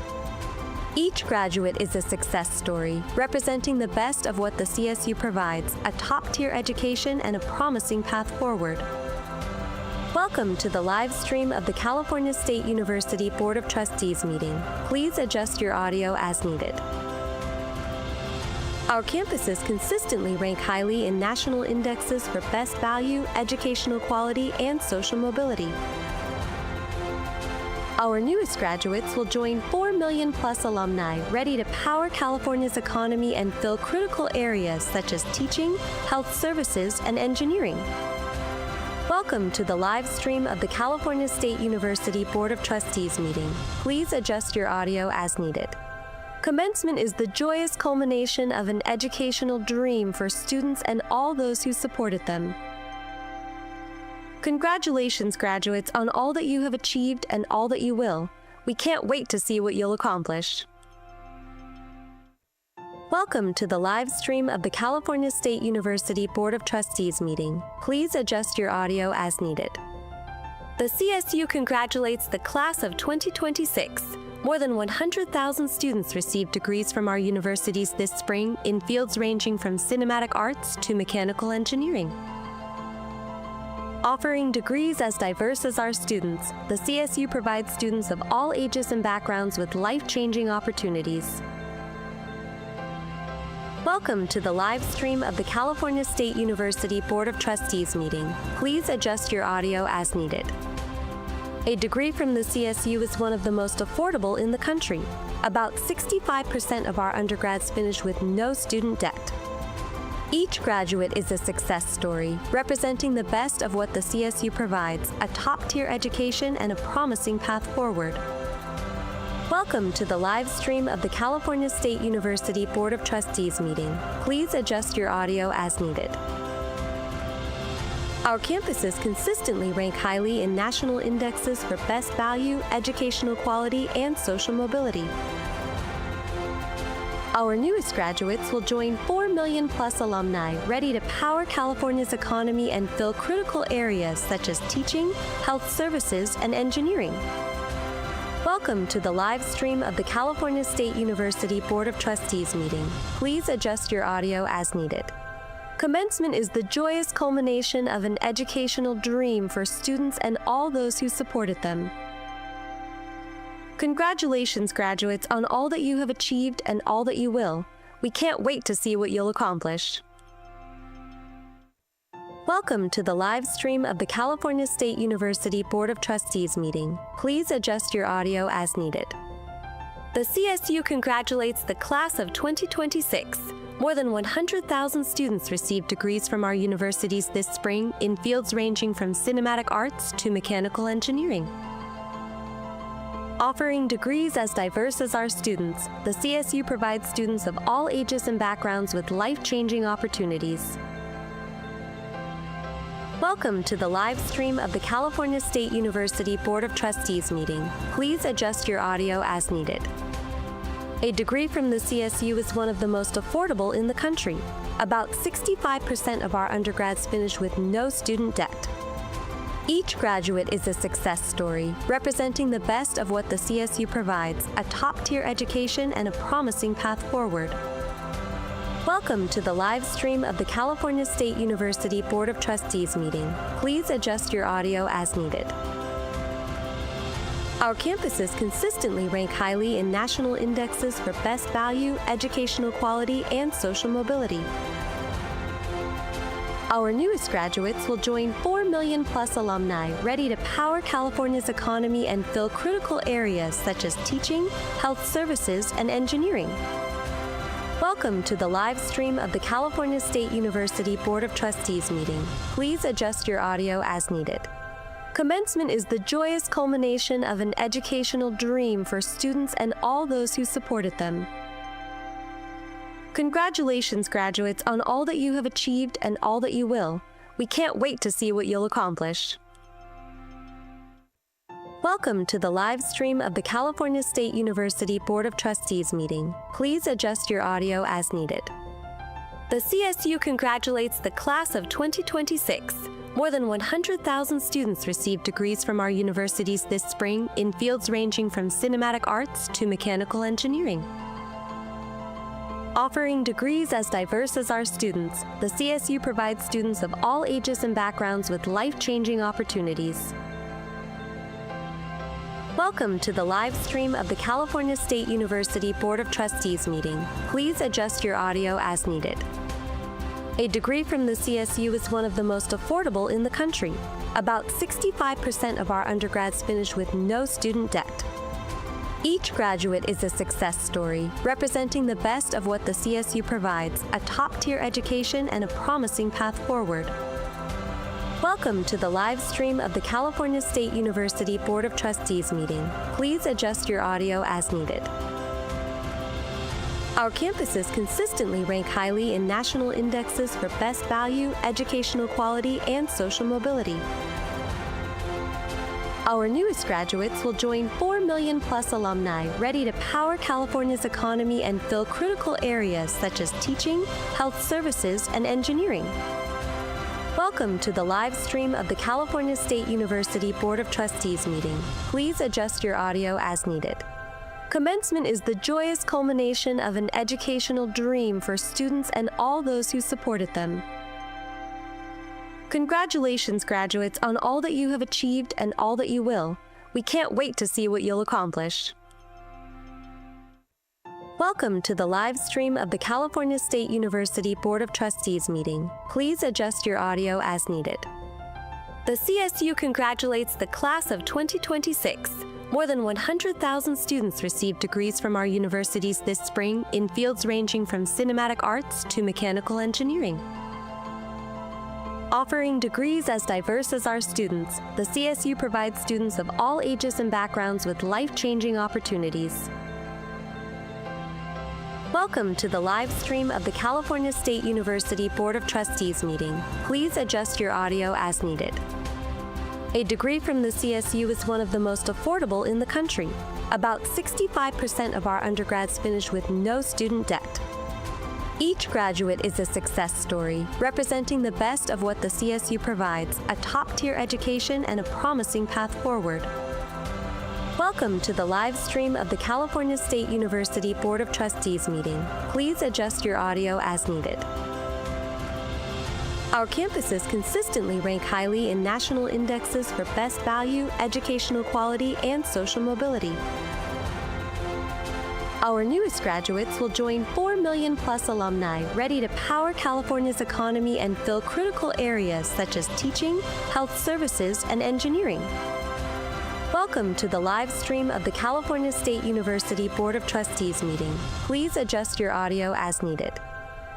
Each graduate is a success story, representing the best of what the CSU provides, a top-tier education and a promising path forward. Welcome to the live stream of the California State University Board of Trustees meeting. Please adjust your audio as needed. Our campuses consistently rank highly in national indexes for best value, educational quality, and social mobility. Our newest graduates will join 4 million plus alumni ready to power California's economy and fill critical areas such as teaching, health services, and engineering. Welcome to the live stream of the California State University Board of Trustees meeting. Please adjust your audio as needed. Commencement is the joyous culmination of an educational dream for students and all those who supported them. Congratulations, graduates, on all that you have achieved and all that you will. We can't wait to see what you'll accomplish. Welcome to the live stream of the California State University Board of Trustees meeting. Please adjust your audio as needed. The CSU congratulates the class of 2026. More than 100,000 students received degrees from our universities this spring in fields ranging from cinematic arts to mechanical engineering. Offering degrees as diverse as our students, the CSU provides students of all ages and backgrounds with life-changing opportunities. Welcome to the live stream of the California State University Board of Trustees meeting. Please adjust your audio as needed. A degree from the CSU is one of the most affordable in the country. About 65% of our undergrads finish with no student debt. Each graduate is a success story, representing the best of what the CSU provides, a top-tier education and a promising path forward. Welcome to the live stream of the California State University Board of Trustees meeting. Please adjust your audio as needed. Our campuses consistently rank highly in national indexes for best value, educational quality, and social mobility. Our newest graduates will join 4 million plus alumni ready to power California's economy and fill critical areas such as teaching, health services, and engineering. Welcome to the live stream of the California State University Board of Trustees meeting. Please adjust your audio as needed. Commencement is the joyous culmination of an educational dream for students and all those who supported them. Congratulations, graduates, on all that you have achieved and all that you will. We can't wait to see what you'll accomplish. Welcome to the live stream of the California State University Board of Trustees meeting. Please adjust your audio as needed. The CSU congratulates the class of 2026. More than 100,000 students received degrees from our universities this spring in fields ranging from cinematic arts to mechanical engineering. Offering degrees as diverse as our students, the CSU provides students of all ages and backgrounds with life-changing opportunities. Welcome to the live stream of the California State University Board of Trustees meeting. Please adjust your audio as needed. A degree from the CSU is one of the most affordable in the country. About 65% of our undergrads finish with no student debt. Each graduate is a success story, representing the best of what the CSU provides, a top-tier education and a promising path forward. Welcome to the live stream of the California State University Board of Trustees meeting. Please adjust your audio as needed. Our campuses consistently rank highly in national indexes for best value, educational quality, and social mobility. Our newest graduates will join 4 million plus alumni ready to power California's economy and fill critical areas such as teaching, health services, and engineering. Welcome to the live stream of the California State University Board of Trustees meeting. Please adjust your audio as needed. Commencement is the joyous culmination of an educational dream for students and all those who supported them. Congratulations, graduates, on all that you have achieved and all that you will. We can't wait to see what you'll accomplish. Welcome to the live stream of the California State University Board of Trustees meeting. Please adjust your audio as needed. The CSU congratulates the class of 2026. More than 100,000 students received degrees from our universities this spring in fields ranging from cinematic arts to mechanical engineering. Offering degrees as diverse as our students, the CSU provides students of all ages and backgrounds with life-changing opportunities. Welcome to the live stream of the California State University Board of Trustees meeting. Please adjust your audio as needed. A degree from the CSU is one of the most affordable in the country. About 65% of our undergrads finish with no student debt. Each graduate is a success story, representing the best of what the CSU provides, a top-tier education and a promising path forward. Welcome to the live stream of the California State University Board of Trustees meeting. Please adjust your audio as needed. Our campuses consistently rank highly in national indexes for best value, educational quality, and social mobility. Our newest graduates will join 4 million plus alumni ready to power California's economy and fill critical areas such as teaching, health services, and engineering. Welcome to the live stream of the California State University Board of Trustees meeting. Please adjust your audio as needed. Commencement is the joyous culmination of an educational dream for students and all those who supported them. Congratulations, graduates, on all that you have achieved and all that you will. We can't wait to see what you'll accomplish. Welcome to the live stream of the California State University Board of Trustees meeting. Please adjust your audio as needed. The CSU congratulates the class of 2026. More than 100,000 students received degrees from our universities this spring in fields ranging from cinematic arts to mechanical engineering. Offering degrees as diverse as our students, the CSU provides students of all ages and backgrounds with life-changing opportunities. Welcome to the live stream of the California State University Board of Trustees meeting. Please adjust your audio as needed. A degree from the CSU is one of the most affordable in the country. About 65% of our undergrads finish with no student debt. Each graduate is a success story, representing the best of what the CSU provides, a top-tier education and a promising path forward. Welcome to the live stream of the California State University Board of Trustees meeting. Please adjust your audio as needed. Our campuses consistently rank highly in national indexes for best value, educational quality, and social mobility. Our newest graduates will join 4 million plus alumni ready to power California's economy and fill critical areas such as teaching, health services, and engineering. Welcome to the live stream of the California State University Board of Trustees meeting. Please adjust your audio as needed.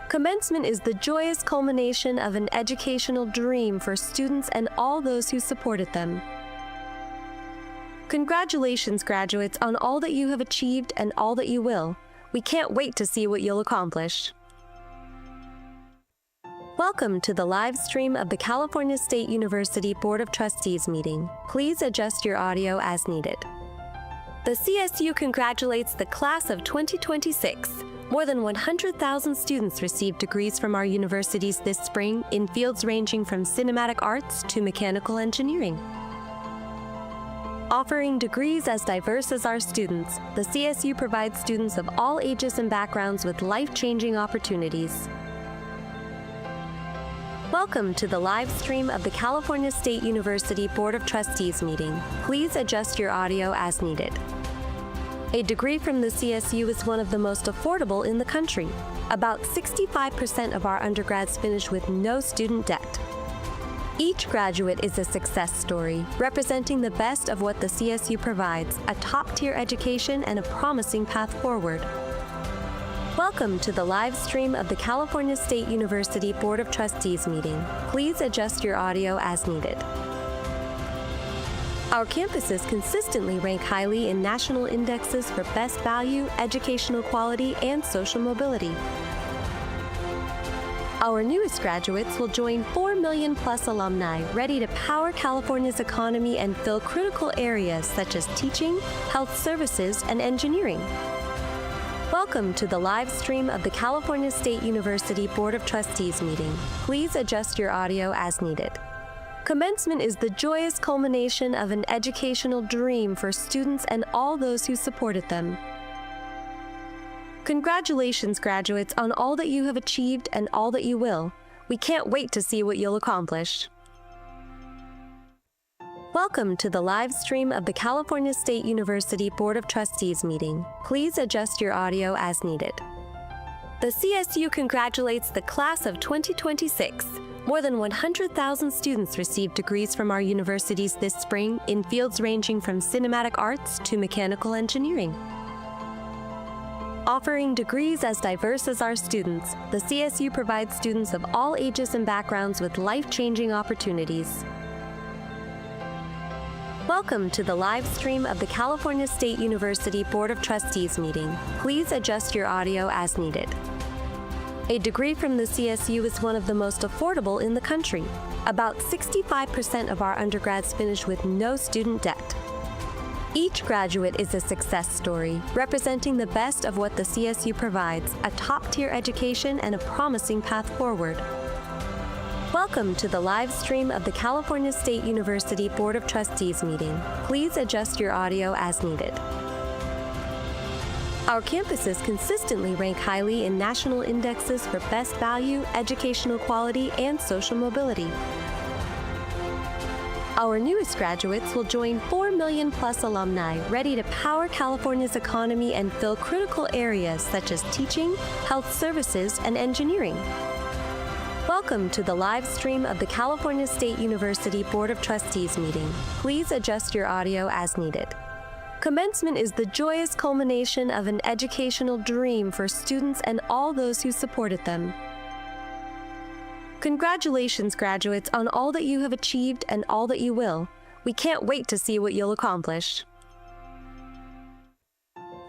Commencement is the joyous culmination of an educational dream for students and all those who supported them. Congratulations, graduates, on all that you have achieved and all that you will. We can't wait to see what you'll accomplish. Welcome to the live stream of the California State University Board of Trustees meeting. Please adjust your audio as needed. The CSU congratulates the class of 2026. More than 100,000 students received degrees from our universities this spring in fields ranging from cinematic arts to mechanical engineering. Offering degrees as diverse as our students, the CSU provides students of all ages and backgrounds with life-changing opportunities. Welcome to the live stream of the California State University Board of Trustees meeting. Please adjust your audio as needed. A degree from the CSU is one of the most affordable in the country. About 65% of our undergrads finish with no student debt. Each graduate is a success story, representing the best of what the CSU provides, a top-tier education and a promising path forward. Welcome to the live stream of the California State University Board of Trustees meeting. Please adjust your audio as needed. Our campuses consistently rank highly in national indexes for best value, educational quality, and social mobility. Our newest graduates will join 4 million plus alumni ready to power California's economy and fill critical areas such as teaching, health services, and engineering. Welcome to the live stream of the California State University Board of Trustees meeting. Please adjust your audio as needed. Commencement is the joyous culmination of an educational dream for students and all those who supported them. Congratulations, graduates, on all that you have achieved and all that you will. We can't wait to see what you'll accomplish. Welcome to the live stream of the California State University Board of Trustees meeting. Please adjust your audio as needed. The CSU congratulates the class of 2026. More than 100,000 students received degrees from our universities this spring in fields ranging from cinematic arts to mechanical engineering. Offering degrees as diverse as our students, the CSU provides students of all ages and backgrounds with life-changing opportunities. Welcome to the live stream of the California State University Board of Trustees meeting. Please adjust your audio as needed. A degree from the CSU is one of the most affordable in the country. About 65% of our undergrads finish with no student debt. Each graduate is a success story, representing the best of what the CSU provides, a top-tier education and a promising path forward. Welcome to the live stream of the California State University Board of Trustees meeting. Please adjust your audio as needed. Our campuses consistently rank highly in national indexes for best value, educational quality, and social mobility. Our newest graduates will join 4 million plus alumni ready to power California's economy and fill critical areas such as teaching, health services, and engineering. Welcome to the live stream of the California State University Board of Trustees meeting. Please adjust your audio as needed. Commencement is the joyous culmination of an educational dream for students and all those who supported them. Congratulations, graduates, on all that you have achieved and all that you will. We can't wait to see what you'll accomplish.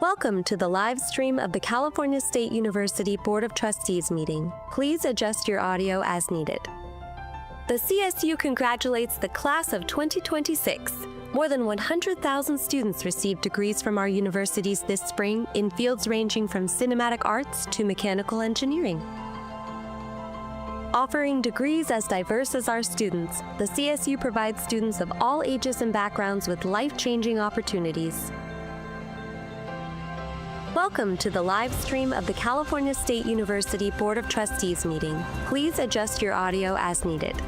Welcome to the live stream of the California State University Board of Trustees meeting. Please adjust your audio as needed. The CSU congratulates the class of 2026. More than 100,000 students received degrees from our universities this spring in fields ranging from cinematic arts to mechanical engineering. Offering degrees as diverse as our students, the CSU provides students of all ages and backgrounds with life-changing opportunities. Welcome to the live stream of the California State University Board of Trustees meeting. Please adjust your audio as needed.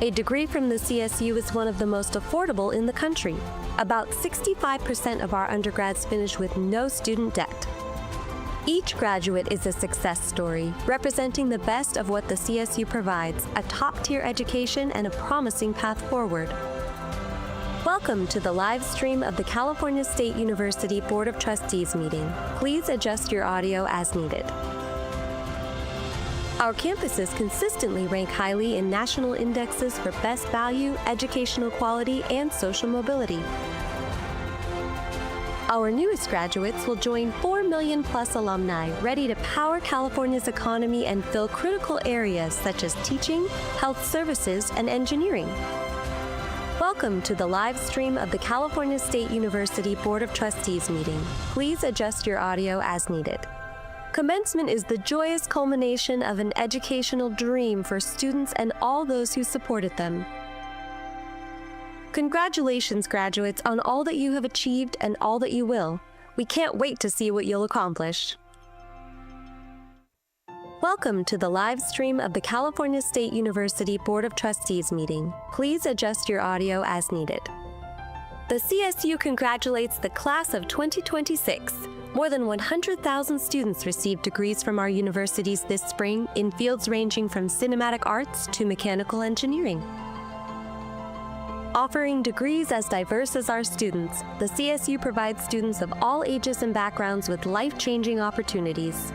A degree from the CSU is one of the most affordable in the country. About 65% of our undergrads finish with no student debt. Each graduate is a success story, representing the best of what the CSU provides, a top-tier education and a promising path forward. Welcome to the live stream of the California State University Board of Trustees meeting. Please adjust your audio as needed. Our campuses consistently rank highly in national indexes for best value, educational quality, and social mobility. Our newest graduates will join 4 million plus alumni ready to power California's economy and fill critical areas such as teaching, health services, and engineering. Welcome to the live stream of the California State University Board of Trustees meeting. Please adjust your audio as needed. Commencement is the joyous culmination of an educational dream for students and all those who supported them. Congratulations, graduates, on all that you have achieved and all that you will. We can't wait to see what you'll accomplish. Welcome to the live stream of the California State University Board of Trustees meeting. Please adjust your audio as needed. The CSU congratulates the class of 2026. More than 100,000 students received degrees from our universities this spring in fields ranging from cinematic arts to mechanical engineering. Offering degrees as diverse as our students, the CSU provides students of all ages and backgrounds with life-changing opportunities.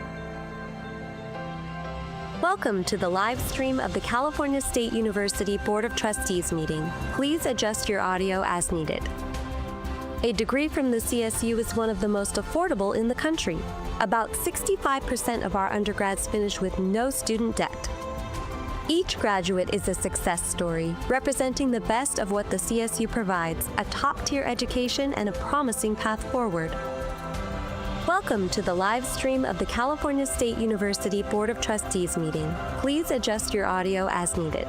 Welcome to the live stream of the California State University Board of Trustees meeting. Please adjust your audio as needed. A degree from the CSU is one of the most affordable in the country. About 65% of our undergrads finish with no student debt. Each graduate is a success story, representing the best of what the CSU provides, a top-tier education and a promising path forward. Welcome to the live stream of the California State University Board of Trustees meeting. Please adjust your audio as needed.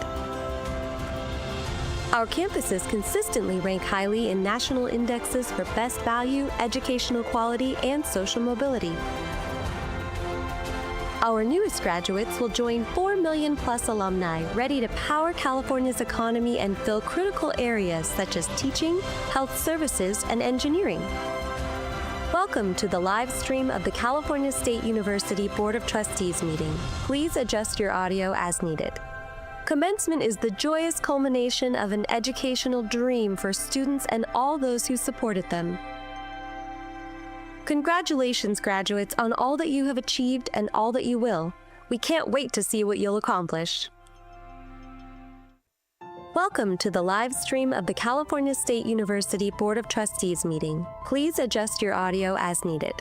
Our campuses consistently rank highly in national indexes for best value, educational quality, and social mobility. Our newest graduates will join 4 million plus alumni ready to power California's economy and fill critical areas such as teaching, health services, and engineering. Welcome to the live stream of the California State University Board of Trustees meeting. Please adjust your audio as needed. Commencement is the joyous culmination of an educational dream for students and all those who supported them. Congratulations, graduates, on all that you have achieved and all that you will. We can't wait to see what you'll accomplish. Welcome to the live stream of the California State University Board of Trustees meeting. Please adjust your audio as needed.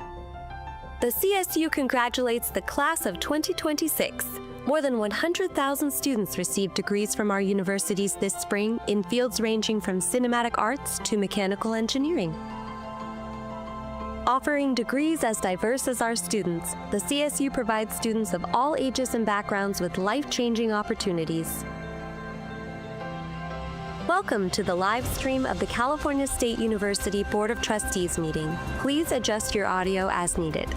The CSU congratulates the class of 2026. More than 100,000 students received degrees from our universities this spring in fields ranging from cinematic arts to mechanical engineering. Offering degrees as diverse as our students, the CSU provides students of all ages and backgrounds with life-changing opportunities. Welcome to the live stream of the California State University Board of Trustees meeting. Please adjust your audio as needed.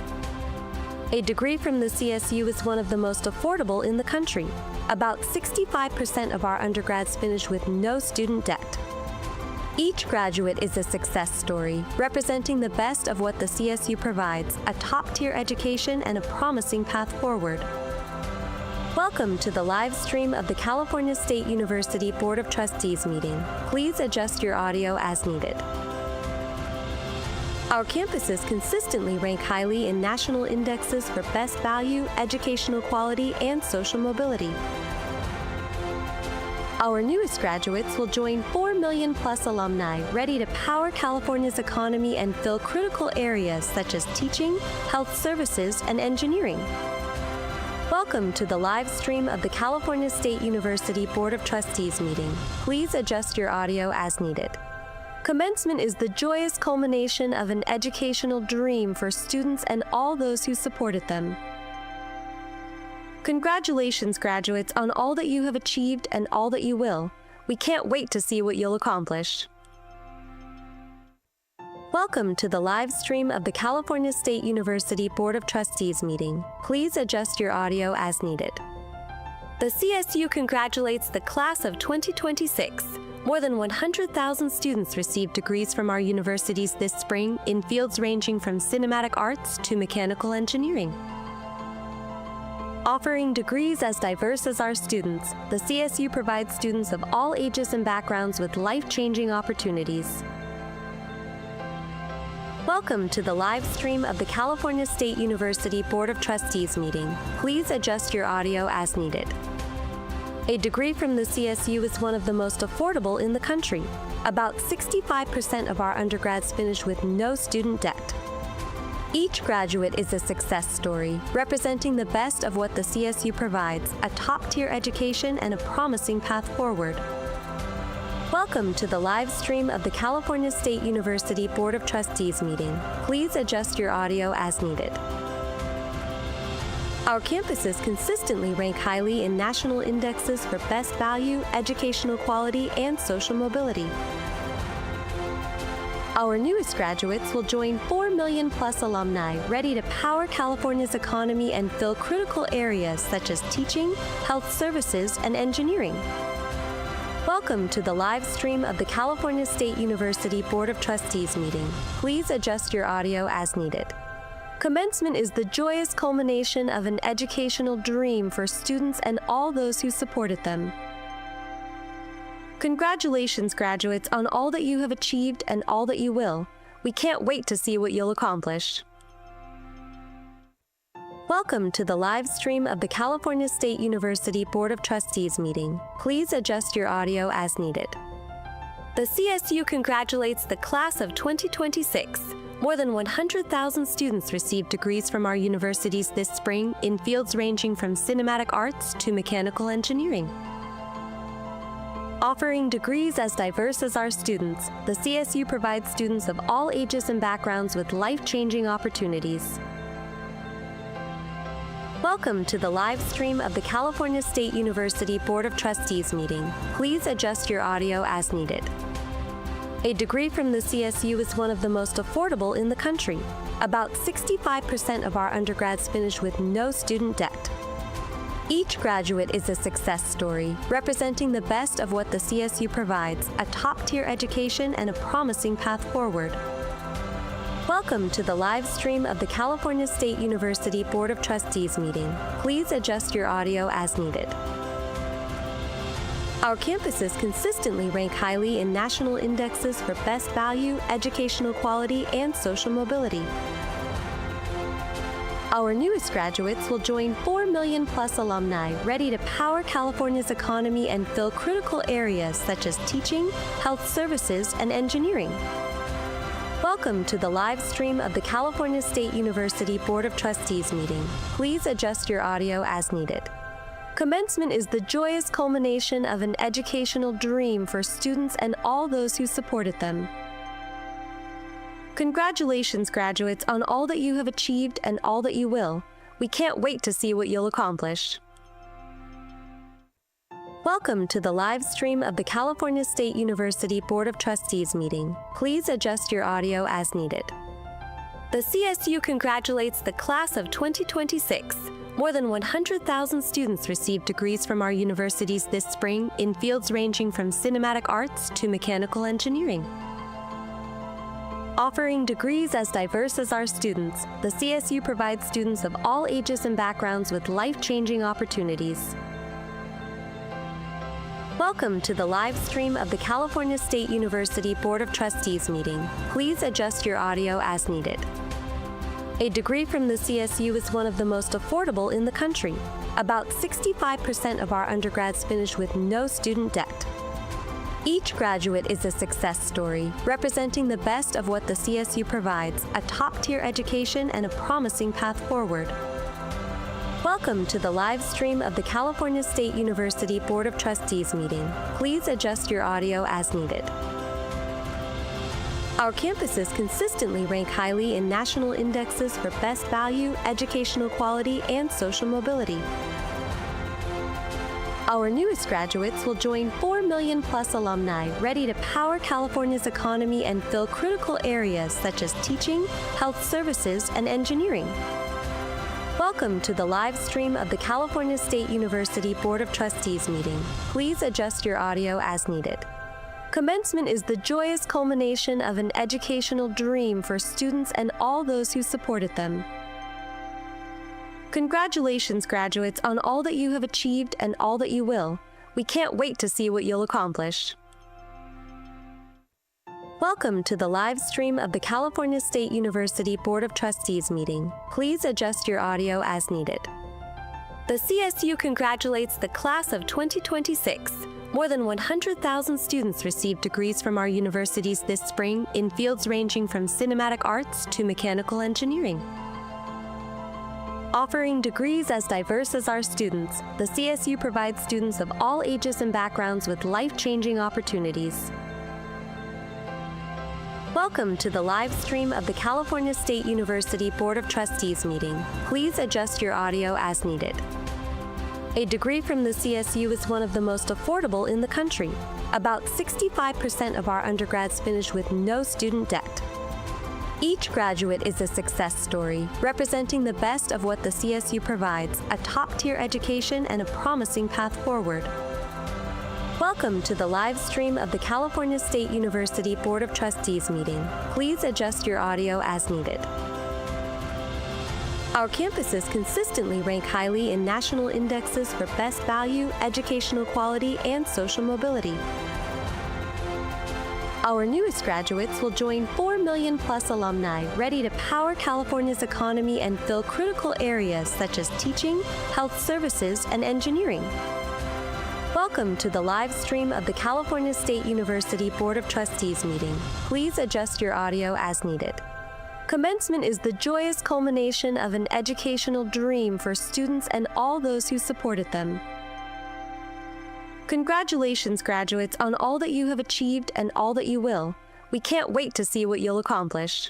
A degree from the CSU is one of the most affordable in the country. About 65% of our undergrads finish with no student debt. Each graduate is a success story, representing the best of what the CSU provides, a top-tier education and a promising path forward. Welcome to the live stream of the California State University Board of Trustees meeting. Please adjust your audio as needed. Our campuses consistently rank highly in national indexes for best value, educational quality, and social mobility. Our newest graduates will join 4 million plus alumni ready to power California's economy and fill critical areas such as teaching, health services, and engineering. Welcome to the live stream of the California State University Board of Trustees meeting. Please adjust your audio as needed. Commencement is the joyous culmination of an educational dream for students and all those who supported them. Congratulations, graduates, on all that you have achieved and all that you will. We can't wait to see what you'll accomplish. Welcome to the live stream of the California State University Board of Trustees meeting. Please adjust your audio as needed. The CSU congratulates the class of 2026. More than 100,000 students received degrees from our universities this spring in fields ranging from cinematic arts to mechanical engineering. Offering degrees as diverse as our students, the CSU provides students of all ages and backgrounds with life-changing opportunities. Welcome to the live stream of the California State University Board of Trustees meeting. Please adjust your audio as needed. A degree from the CSU is one of the most affordable in the country. About 65% of our undergrads finish with no student debt. Each graduate is a success story, representing the best of what the CSU provides, a top-tier education and a promising path forward. Welcome to the live stream of the California State University Board of Trustees meeting. Please adjust your audio as needed. Our campuses consistently rank highly in national indexes for best value, educational quality, and social mobility. Our newest graduates will join 4 million plus alumni ready to power California's economy and fill critical areas such as teaching, health services, and engineering. Welcome to the live stream of the California State University Board of Trustees meeting. Please adjust your audio as needed. Commencement is the joyous culmination of an educational dream for students and all those who supported them. Congratulations, graduates, on all that you have achieved and all that you will. We can't wait to see what you'll accomplish. Welcome to the live stream of the California State University Board of Trustees meeting. Please adjust your audio as needed. The CSU congratulates the class of 2026. More than 100,000 students received degrees from our universities this spring in fields ranging from cinematic arts to mechanical engineering. Offering degrees as diverse as our students, the CSU provides students of all ages and backgrounds with life-changing opportunities. Welcome to the live stream of the California State University Board of Trustees meeting. Please adjust your audio as needed. A degree from the CSU is one of the most affordable in the country. About 65% of our undergrads finish with no student debt. Each graduate is a success story, representing the best of what the CSU provides, a top-tier education and a promising path forward. Welcome to the live stream of the California State University Board of Trustees meeting. Please adjust your audio as needed. Our campuses consistently rank highly in national indexes for best value, educational quality, and social mobility. Our newest graduates will join 4 million plus alumni ready to power California's economy and fill critical areas such as teaching, health services, and engineering. Welcome to the live stream of the California State University Board of Trustees meeting. Please adjust your audio as needed. Commencement is the joyous culmination of an educational dream for students and all those who supported them. Congratulations, graduates, on all that you have achieved and all that you will. We can't wait to see what you'll accomplish. Welcome to the live stream of the California State University Board of Trustees meeting. Please adjust your audio as needed. The CSU congratulates the class of 2026. More than 100,000 students received degrees from our universities this spring in fields ranging from cinematic arts to mechanical engineering. Offering degrees as diverse as our students, the CSU provides students of all ages and backgrounds with life-changing opportunities. Welcome to the live stream of the California State University Board of Trustees meeting. Please adjust your audio as needed. A degree from the CSU is one of the most affordable in the country. About 65% of our undergrads finish with no student debt. Each graduate is a success story, representing the best of what the CSU provides, a top-tier education and a promising path forward. Welcome to the live stream of the California State University Board of Trustees meeting. Please adjust your audio as needed. Our campuses consistently rank highly in national indexes for best value, educational quality, and social mobility. Our newest graduates will join 4 million plus alumni ready to power California's economy and fill critical areas such as teaching, health services, and engineering. Welcome to the live stream of the California State University Board of Trustees meeting. Please adjust your audio as needed. Commencement is the joyous culmination of an educational dream for students and all those who supported them. Congratulations, graduates, on all that you have achieved and all that you will. We can't wait to see what you'll accomplish. Welcome to the live stream of the California State University Board of Trustees meeting. Please adjust your audio as needed. The CSU congratulates the class of 2026. More than 100,000 students received degrees from our universities this spring in fields ranging from cinematic arts to mechanical engineering. Offering degrees as diverse as our students, the CSU provides students of all ages and backgrounds with life-changing opportunities. Welcome to the live stream of the California State University Board of Trustees meeting. Please adjust your audio as needed. A degree from the CSU is one of the most affordable in the country. About 65% of our undergrads finish with no student debt. Each graduate is a success story, representing the best of what the CSU provides, a top-tier education and a promising path forward. Welcome to the live stream of the California State University Board of Trustees meeting. Please adjust your audio as needed. Our campuses consistently rank highly in national indexes for best value, educational quality, and social mobility. Our newest graduates will join 4 million plus alumni ready to power California's economy and fill critical areas such as teaching, health services, and engineering. Welcome to the live stream of the California State University Board of Trustees meeting. Please adjust your audio as needed. Commencement is the joyous culmination of an educational dream for students and all those who supported them. Congratulations, graduates, on all that you have achieved and all that you will. We can't wait to see what you'll accomplish.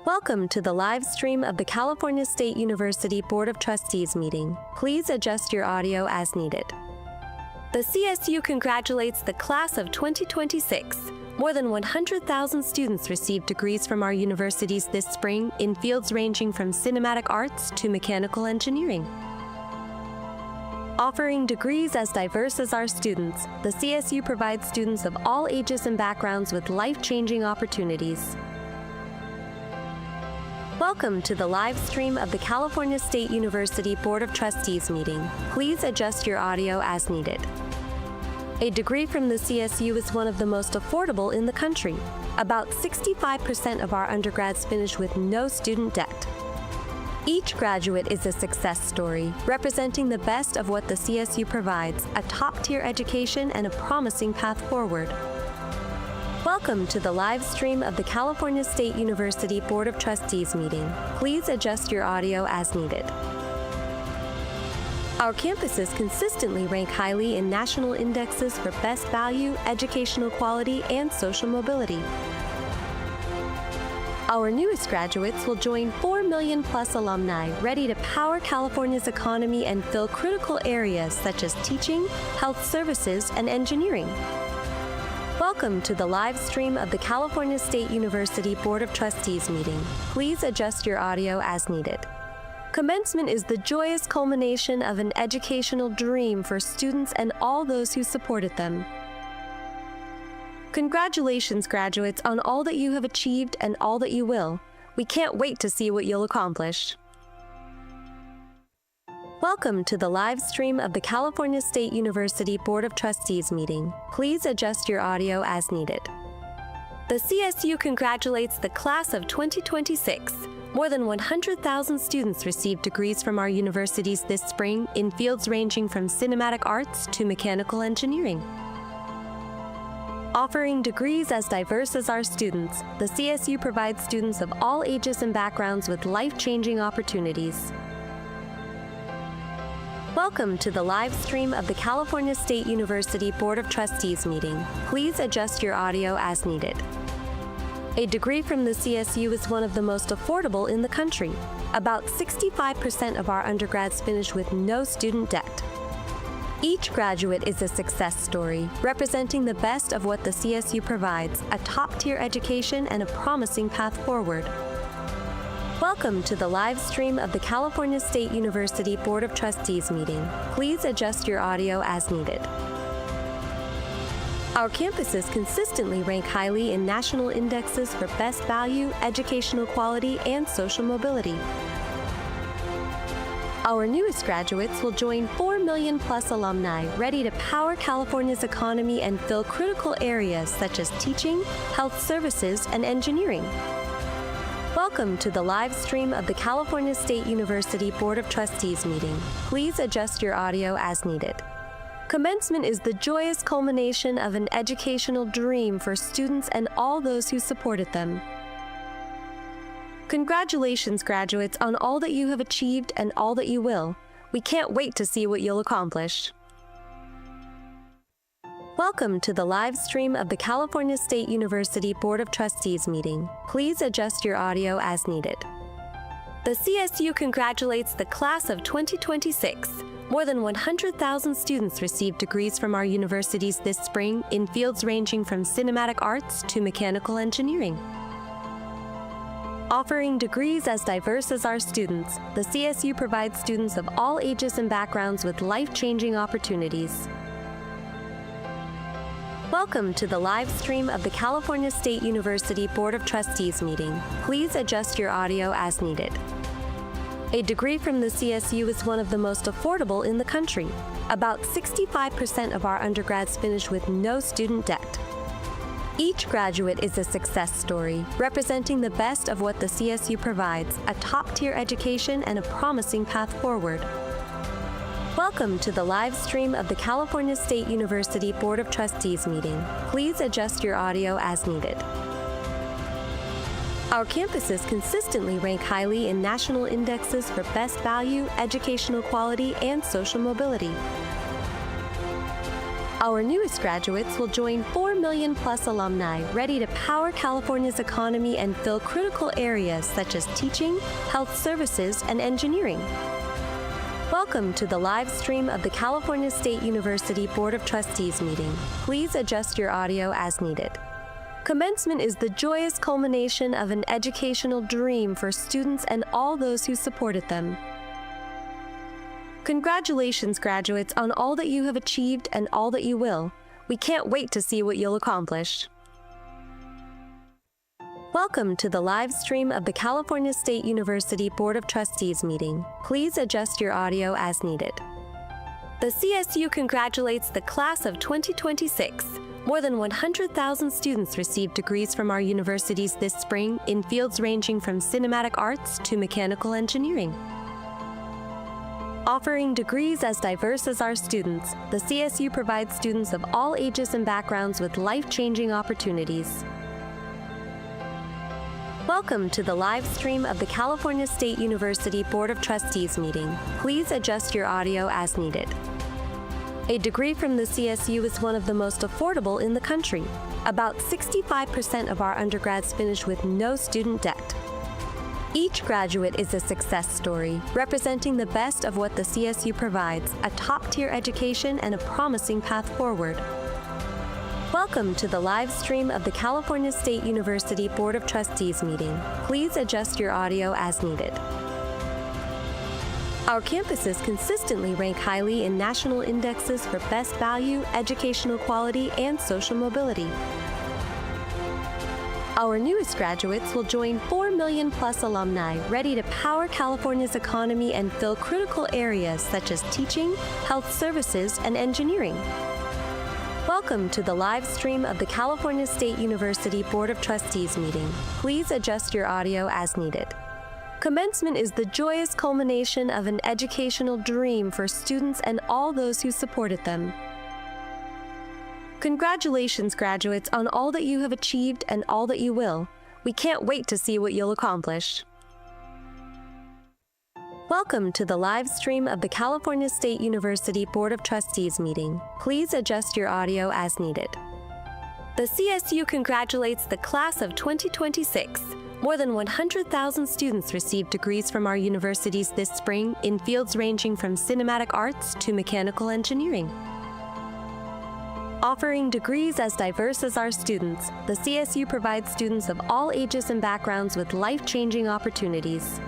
Welcome to the live stream of the California State University Board of Trustees meeting. Please adjust your audio as needed. The CSU congratulates the class of 2026. More than 100,000 students received degrees from our universities this spring in fields ranging from cinematic arts to mechanical engineering. Offering degrees as diverse as our students, the CSU provides students of all ages and backgrounds with life-changing opportunities. Welcome to the live stream of the California State University Board of Trustees meeting. Please adjust your audio as needed. A degree from the CSU is one of the most affordable in the country. About 65% of our undergrads finish with no student debt. Each graduate is a success story, representing the best of what the CSU provides, a top-tier education and a promising path forward. Welcome to the live stream of the California State University Board of Trustees meeting. Please adjust your audio as needed. Our campuses consistently rank highly in national indexes for best value, educational quality, and social mobility. Our newest graduates will join 4 million plus alumni ready to power California's economy and fill critical areas such as teaching, health services, and engineering. Welcome to the live stream of the California State University Board of Trustees meeting. Please adjust your audio as needed. Commencement is the joyous culmination of an educational dream for students and all those who supported them. Congratulations, graduates, on all that you have achieved and all that you will. We can't wait to see what you'll accomplish. Welcome to the live stream of the California State University Board of Trustees meeting. Please adjust your audio as needed. The CSU congratulates the class of 2026. More than 100,000 students received degrees from our universities this spring in fields ranging from cinematic arts to mechanical engineering. Offering degrees as diverse as our students, the CSU provides students of all ages and backgrounds with life-changing opportunities. Welcome to the live stream of the California State University Board of Trustees meeting. Please adjust your audio as needed. A degree from the CSU is one of the most affordable in the country. About 65% of our undergrads finish with no student debt. Each graduate is a success story, representing the best of what the CSU provides, a top-tier education and a promising path forward. Welcome to the live stream of the California State University Board of Trustees meeting. Please adjust your audio as needed. Our campuses consistently rank highly in national indexes for best value, educational quality, and social mobility. Our newest graduates will join 4 million plus alumni ready to power California's economy and fill critical areas such as teaching, health services, and engineering. Welcome to the live stream of the California State University Board of Trustees meeting. Please adjust your audio as needed. Commencement is the joyous culmination of an educational dream for students and all those who supported them. Congratulations, graduates, on all that you have achieved and all that you will. We can't wait to see what you'll accomplish. Welcome to the live stream of the California State University Board of Trustees meeting. Please adjust your audio as needed. The CSU congratulates the class of 2026. More than 100,000 students received degrees from our universities this spring in fields ranging from cinematic arts to mechanical engineering. Offering degrees as diverse as our students, the CSU provides students of all ages and backgrounds with life-changing opportunities. Welcome to the live stream of the California State University Board of Trustees meeting. Please adjust your audio as needed. A degree from the CSU is one of the most affordable in the country. About 65% of our undergrads finish with no student debt. Each graduate is a success story, representing the best of what the CSU provides, a top-tier education and a promising path forward. Welcome to the live stream of the California State University Board of Trustees meeting. Please adjust your audio as needed. Our campuses consistently rank highly in national indexes for best value, educational quality, and social mobility. Our newest graduates will join 4 million plus alumni ready to power California's economy and fill critical areas such as teaching, health services, and engineering. Welcome to the live stream of the California State University Board of Trustees meeting. Please adjust your audio as needed. Commencement is the joyous culmination of an educational dream for students and all those who supported them. Congratulations, graduates, on all that you have achieved and all that you will. We can't wait to see what you'll accomplish. Welcome to the live stream of the California State University Board of Trustees meeting. Please adjust your audio as needed. The CSU congratulates the class of 2026. More than 100,000 students received degrees from our universities this spring in fields ranging from cinematic arts to mechanical engineering. Offering degrees as diverse as our students, the CSU provides students of all ages and backgrounds with life-changing opportunities. Welcome to the live stream of the California State University Board of Trustees meeting. Please adjust your audio as needed. A degree from the CSU is one of the most affordable in the country. About 65% of our undergrads finish with no student debt. Each graduate is a success story, representing the best of what the CSU provides, a top-tier education and a promising path forward. Welcome to the live stream of the California State University Board of Trustees meeting. Please adjust your audio as needed. Our campuses consistently rank highly in national indexes for best value, educational quality, and social mobility. Our newest graduates will join 4 million plus alumni ready to power California's economy and fill critical areas such as teaching, health services, and engineering. Welcome to the live stream of the California State University Board of Trustees meeting. Please adjust your audio as needed. Commencement is the joyous culmination of an educational dream for students and all those who supported them. Congratulations, graduates, on all that you have achieved and all that you will. We can't wait to see what you'll accomplish. Welcome to the live stream of the California State University Board of Trustees meeting. Please adjust your audio as needed. The CSU congratulates the class of 2026. More than 100,000 students received degrees from our universities this spring in fields ranging from cinematic arts to mechanical engineering. Offering degrees as diverse as our students, the CSU provides students of all ages and backgrounds with life-changing opportunities.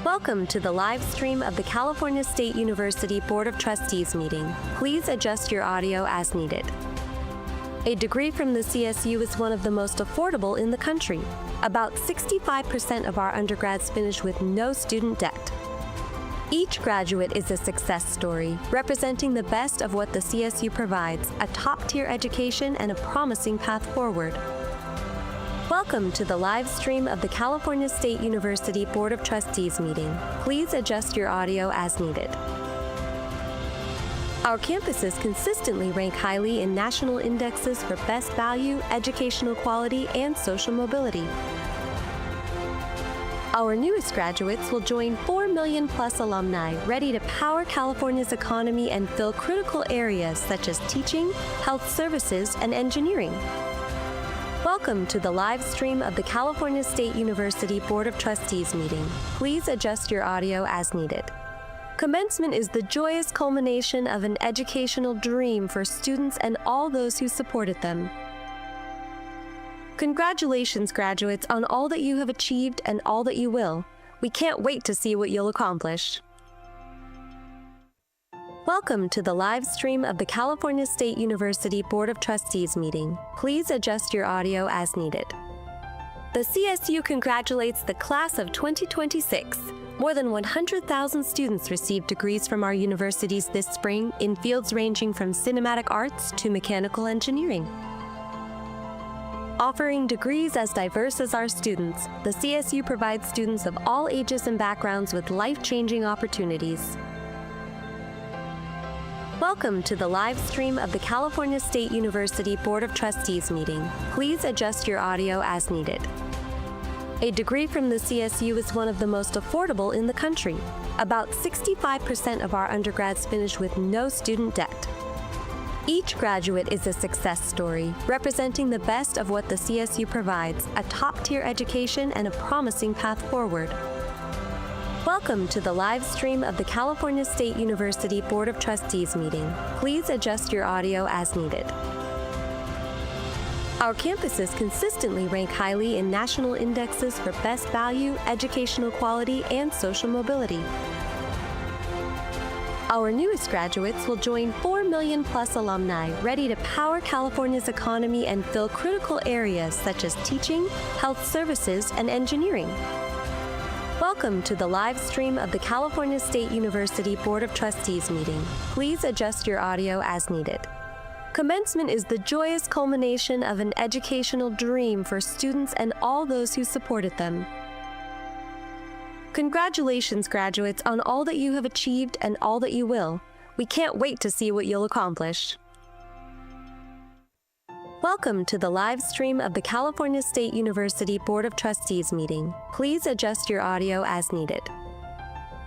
Welcome to the live stream of the California State University Board of Trustees meeting. Please adjust your audio as needed. A degree from the CSU is one of the most affordable in the country. About 65% of our undergrads finish with no student debt. Each graduate is a success story, representing the best of what the CSU provides, a top-tier education and a promising path forward. Welcome to the live stream of the California State University Board of Trustees meeting. Please adjust your audio as needed. Our campuses consistently rank highly in national indexes for best value, educational quality, and social mobility. Our newest graduates will join 4 million plus alumni ready to power California's economy and fill critical areas such as teaching, health services, and engineering. Welcome to the live stream of the California State University Board of Trustees meeting. Please adjust your audio as needed. Commencement is the joyous culmination of an educational dream for students and all those who supported them. Congratulations, graduates, on all that you have achieved and all that you will. We can't wait to see what you'll accomplish. Welcome to the live stream of the California State University Board of Trustees meeting. Please adjust your audio as needed. The CSU congratulates the class of 2026. More than 100,000 students received degrees from our universities this spring in fields ranging from cinematic arts to mechanical engineering. Offering degrees as diverse as our students, the CSU provides students of all ages and backgrounds with life-changing opportunities. Welcome to the live stream of the California State University Board of Trustees meeting. Please adjust your audio as needed. A degree from the CSU is one of the most affordable in the country. About 65% of our undergrads finish with no student debt. Each graduate is a success story, representing the best of what the CSU provides, a top-tier education and a promising path forward. Welcome to the live stream of the California State University Board of Trustees meeting. Please adjust your audio as needed. Our campuses consistently rank highly in national indexes for best value, educational quality, and social mobility. Our newest graduates will join 4 million plus alumni ready to power California's economy and fill critical areas such as teaching, health services, and engineering. Welcome to the live stream of the California State University Board of Trustees meeting. Please adjust your audio as needed. Commencement is the joyous culmination of an educational dream for students and all those who supported them. Congratulations, graduates, on all that you have achieved and all that you will. We can't wait to see what you'll accomplish. Welcome to the live stream of the California State University Board of Trustees meeting. Please adjust your audio as needed.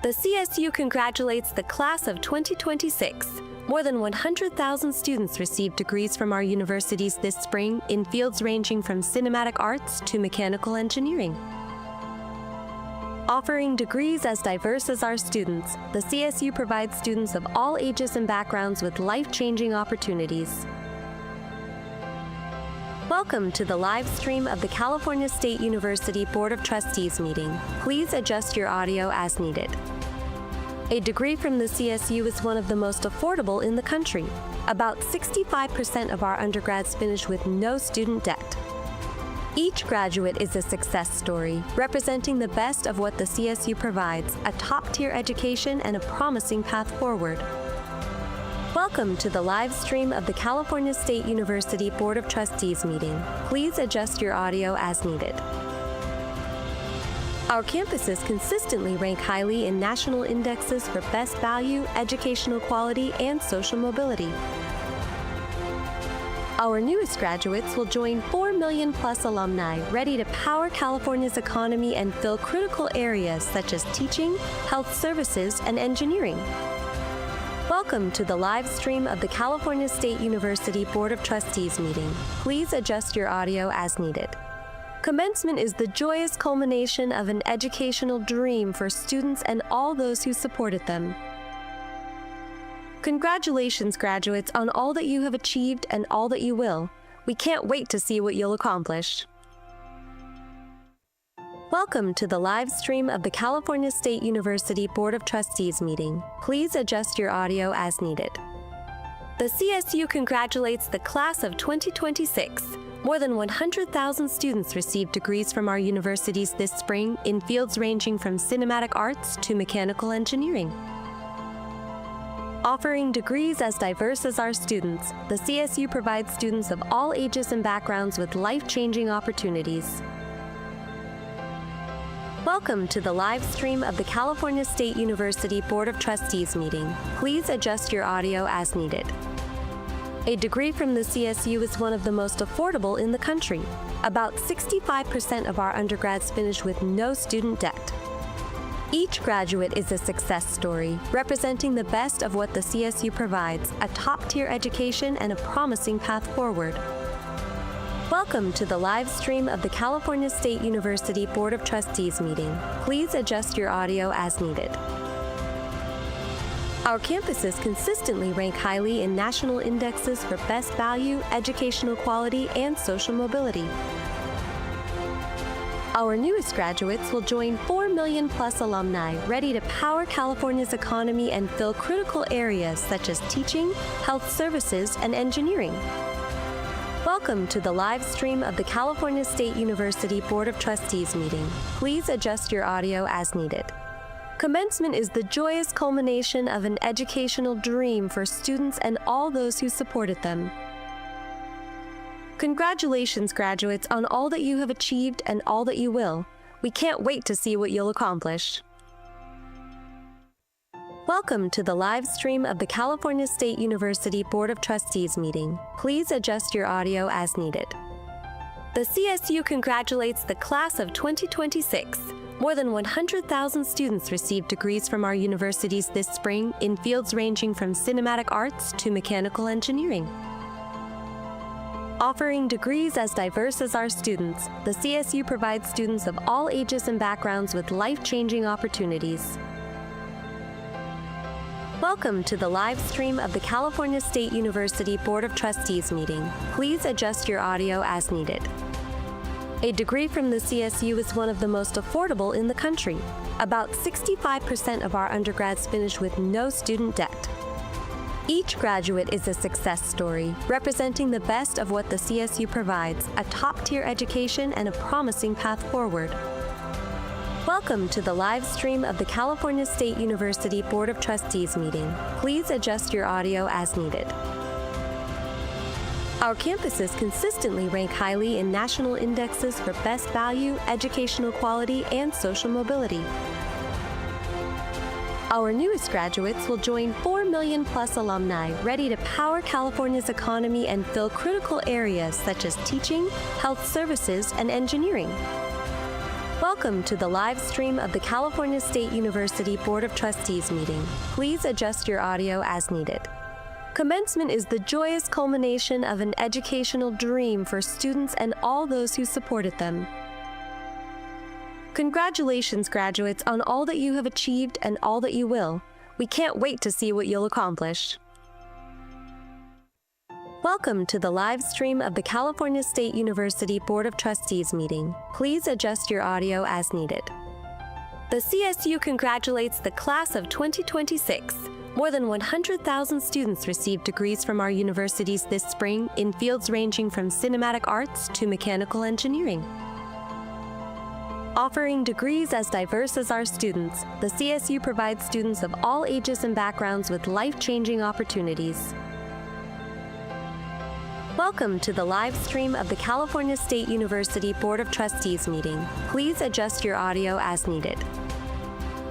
The CSU congratulates the class of 2026. More than 100,000 students received degrees from our universities this spring in fields ranging from cinematic arts to mechanical engineering. Offering degrees as diverse as our students, the CSU provides students of all ages and backgrounds with life-changing opportunities. Welcome to the live stream of the California State University Board of Trustees meeting. Please adjust your audio as needed. A degree from the CSU is one of the most affordable in the country. About 65% of our undergrads finish with no student debt. Each graduate is a success story, representing the best of what the CSU provides, a top-tier education and a promising path forward. Welcome to the live stream of the California State University Board of Trustees meeting. Please adjust your audio as needed. Our campuses consistently rank highly in national indexes for best value, educational quality, and social mobility. Our newest graduates will join 4 million plus alumni ready to power California's economy and fill critical areas such as teaching, health services, and engineering. Welcome to the live stream of the California State University Board of Trustees meeting. Please adjust your audio as needed. Commencement is the joyous culmination of an educational dream for students and all those who supported them. Congratulations, graduates, on all that you have achieved and all that you will. We can't wait to see what you'll accomplish. Welcome to the live stream of the California State University Board of Trustees meeting. Please adjust your audio as needed. The CSU congratulates the class of 2026. More than 100,000 students received degrees from our universities this spring in fields ranging from cinematic arts to mechanical engineering. Offering degrees as diverse as our students, the CSU provides students of all ages and backgrounds with life-changing opportunities. Welcome to the live stream of the California State University Board of Trustees meeting. Please adjust your audio as needed. A degree from the CSU is one of the most affordable in the country. About 65% of our undergrads finish with no student debt. Each graduate is a success story, representing the best of what the CSU provides, a top-tier education and a promising path forward. Welcome to the live stream of the California State University Board of Trustees meeting. Please adjust your audio as needed. Our campuses consistently rank highly in national indexes for best value, educational quality, and social mobility. Our newest graduates will join 4 million plus alumni ready to power California's economy and fill critical areas such as teaching, health services, and engineering. Welcome to the live stream of the California State University Board of Trustees meeting. Please adjust your audio as needed. Commencement is the joyous culmination of an educational dream for students and all those who supported them. Congratulations, graduates, on all that you have achieved and all that you will. We can't wait to see what you'll accomplish. Welcome to the live stream of the California State University Board of Trustees meeting. Please adjust your audio as needed. The CSU congratulates the class of 2026. More than 100,000 students received degrees from our universities this spring in fields ranging from cinematic arts to mechanical engineering. Offering degrees as diverse as our students, the CSU provides students of all ages and backgrounds with life-changing opportunities. Welcome to the live stream of the California State University Board of Trustees meeting. Please adjust your audio as needed. A degree from the CSU is one of the most affordable in the country. About 65% of our undergrads finish with no student debt. Each graduate is a success story, representing the best of what the CSU provides, a top-tier education and a promising path forward. Welcome to the live stream of the California State University Board of Trustees meeting. Please adjust your audio as needed. Our campuses consistently rank highly in national indexes for best value, educational quality, and social mobility. Our newest graduates will join 4 million plus alumni ready to power California's economy and fill critical areas such as teaching, health services, and engineering. Welcome to the live stream of the California State University Board of Trustees meeting. Please adjust your audio as needed. Commencement is the joyous culmination of an educational dream for students and all those who supported them. Congratulations, graduates, on all that you have achieved and all that you will. We can't wait to see what you'll accomplish. Welcome to the live stream of the California State University Board of Trustees meeting. Please adjust your audio as needed. The CSU congratulates the class of 2026. More than 100,000 students received degrees from our universities this spring in fields ranging from cinematic arts to mechanical engineering. Offering degrees as diverse as our students, the CSU provides students of all ages and backgrounds with life-changing opportunities. Welcome to the live stream of the California State University Board of Trustees meeting. Please adjust your audio as needed.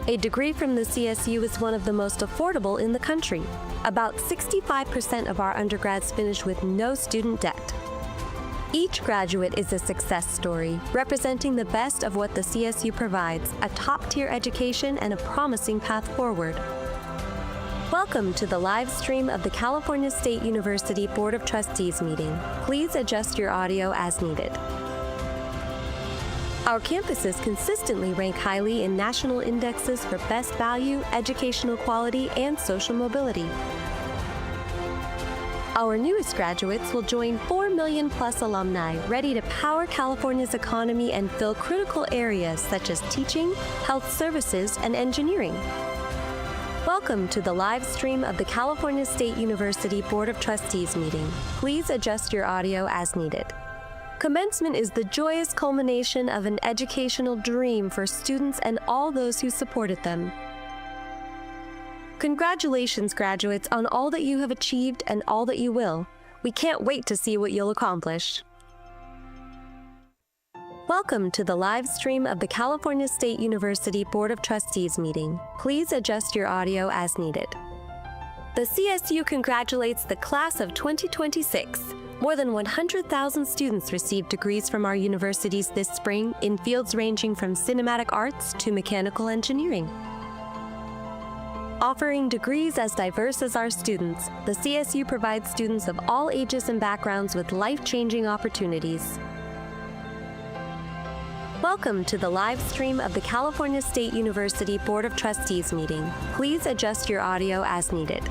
A degree from the CSU is one of the most affordable in the country. About 65% of our undergrads finish with no student debt. Each graduate is a success story, representing the best of what the CSU provides, a top-tier education and a promising path forward. Welcome to the live stream of the California State University Board of Trustees meeting. Please adjust your audio as needed. Our campuses consistently rank highly in national indexes for best value, educational quality, and social mobility. Our newest graduates will join 4 million plus alumni ready to power California's economy and fill critical areas such as teaching, health services, and engineering. Welcome to the live stream of the California State University Board of Trustees meeting. Please adjust your audio as needed. Commencement is the joyous culmination of an educational dream for students and all those who supported them. Congratulations, graduates, on all that you have achieved and all that you will. We can't wait to see what you'll accomplish. Welcome to the live stream of the California State University Board of Trustees meeting. Please adjust your audio as needed. The CSU congratulates the class of 2026. More than 100,000 students received degrees from our universities this spring in fields ranging from cinematic arts to mechanical engineering. Offering degrees as diverse as our students, the CSU provides students of all ages and backgrounds with life-changing opportunities. Welcome to the live stream of the California State University Board of Trustees meeting. Please adjust your audio as needed.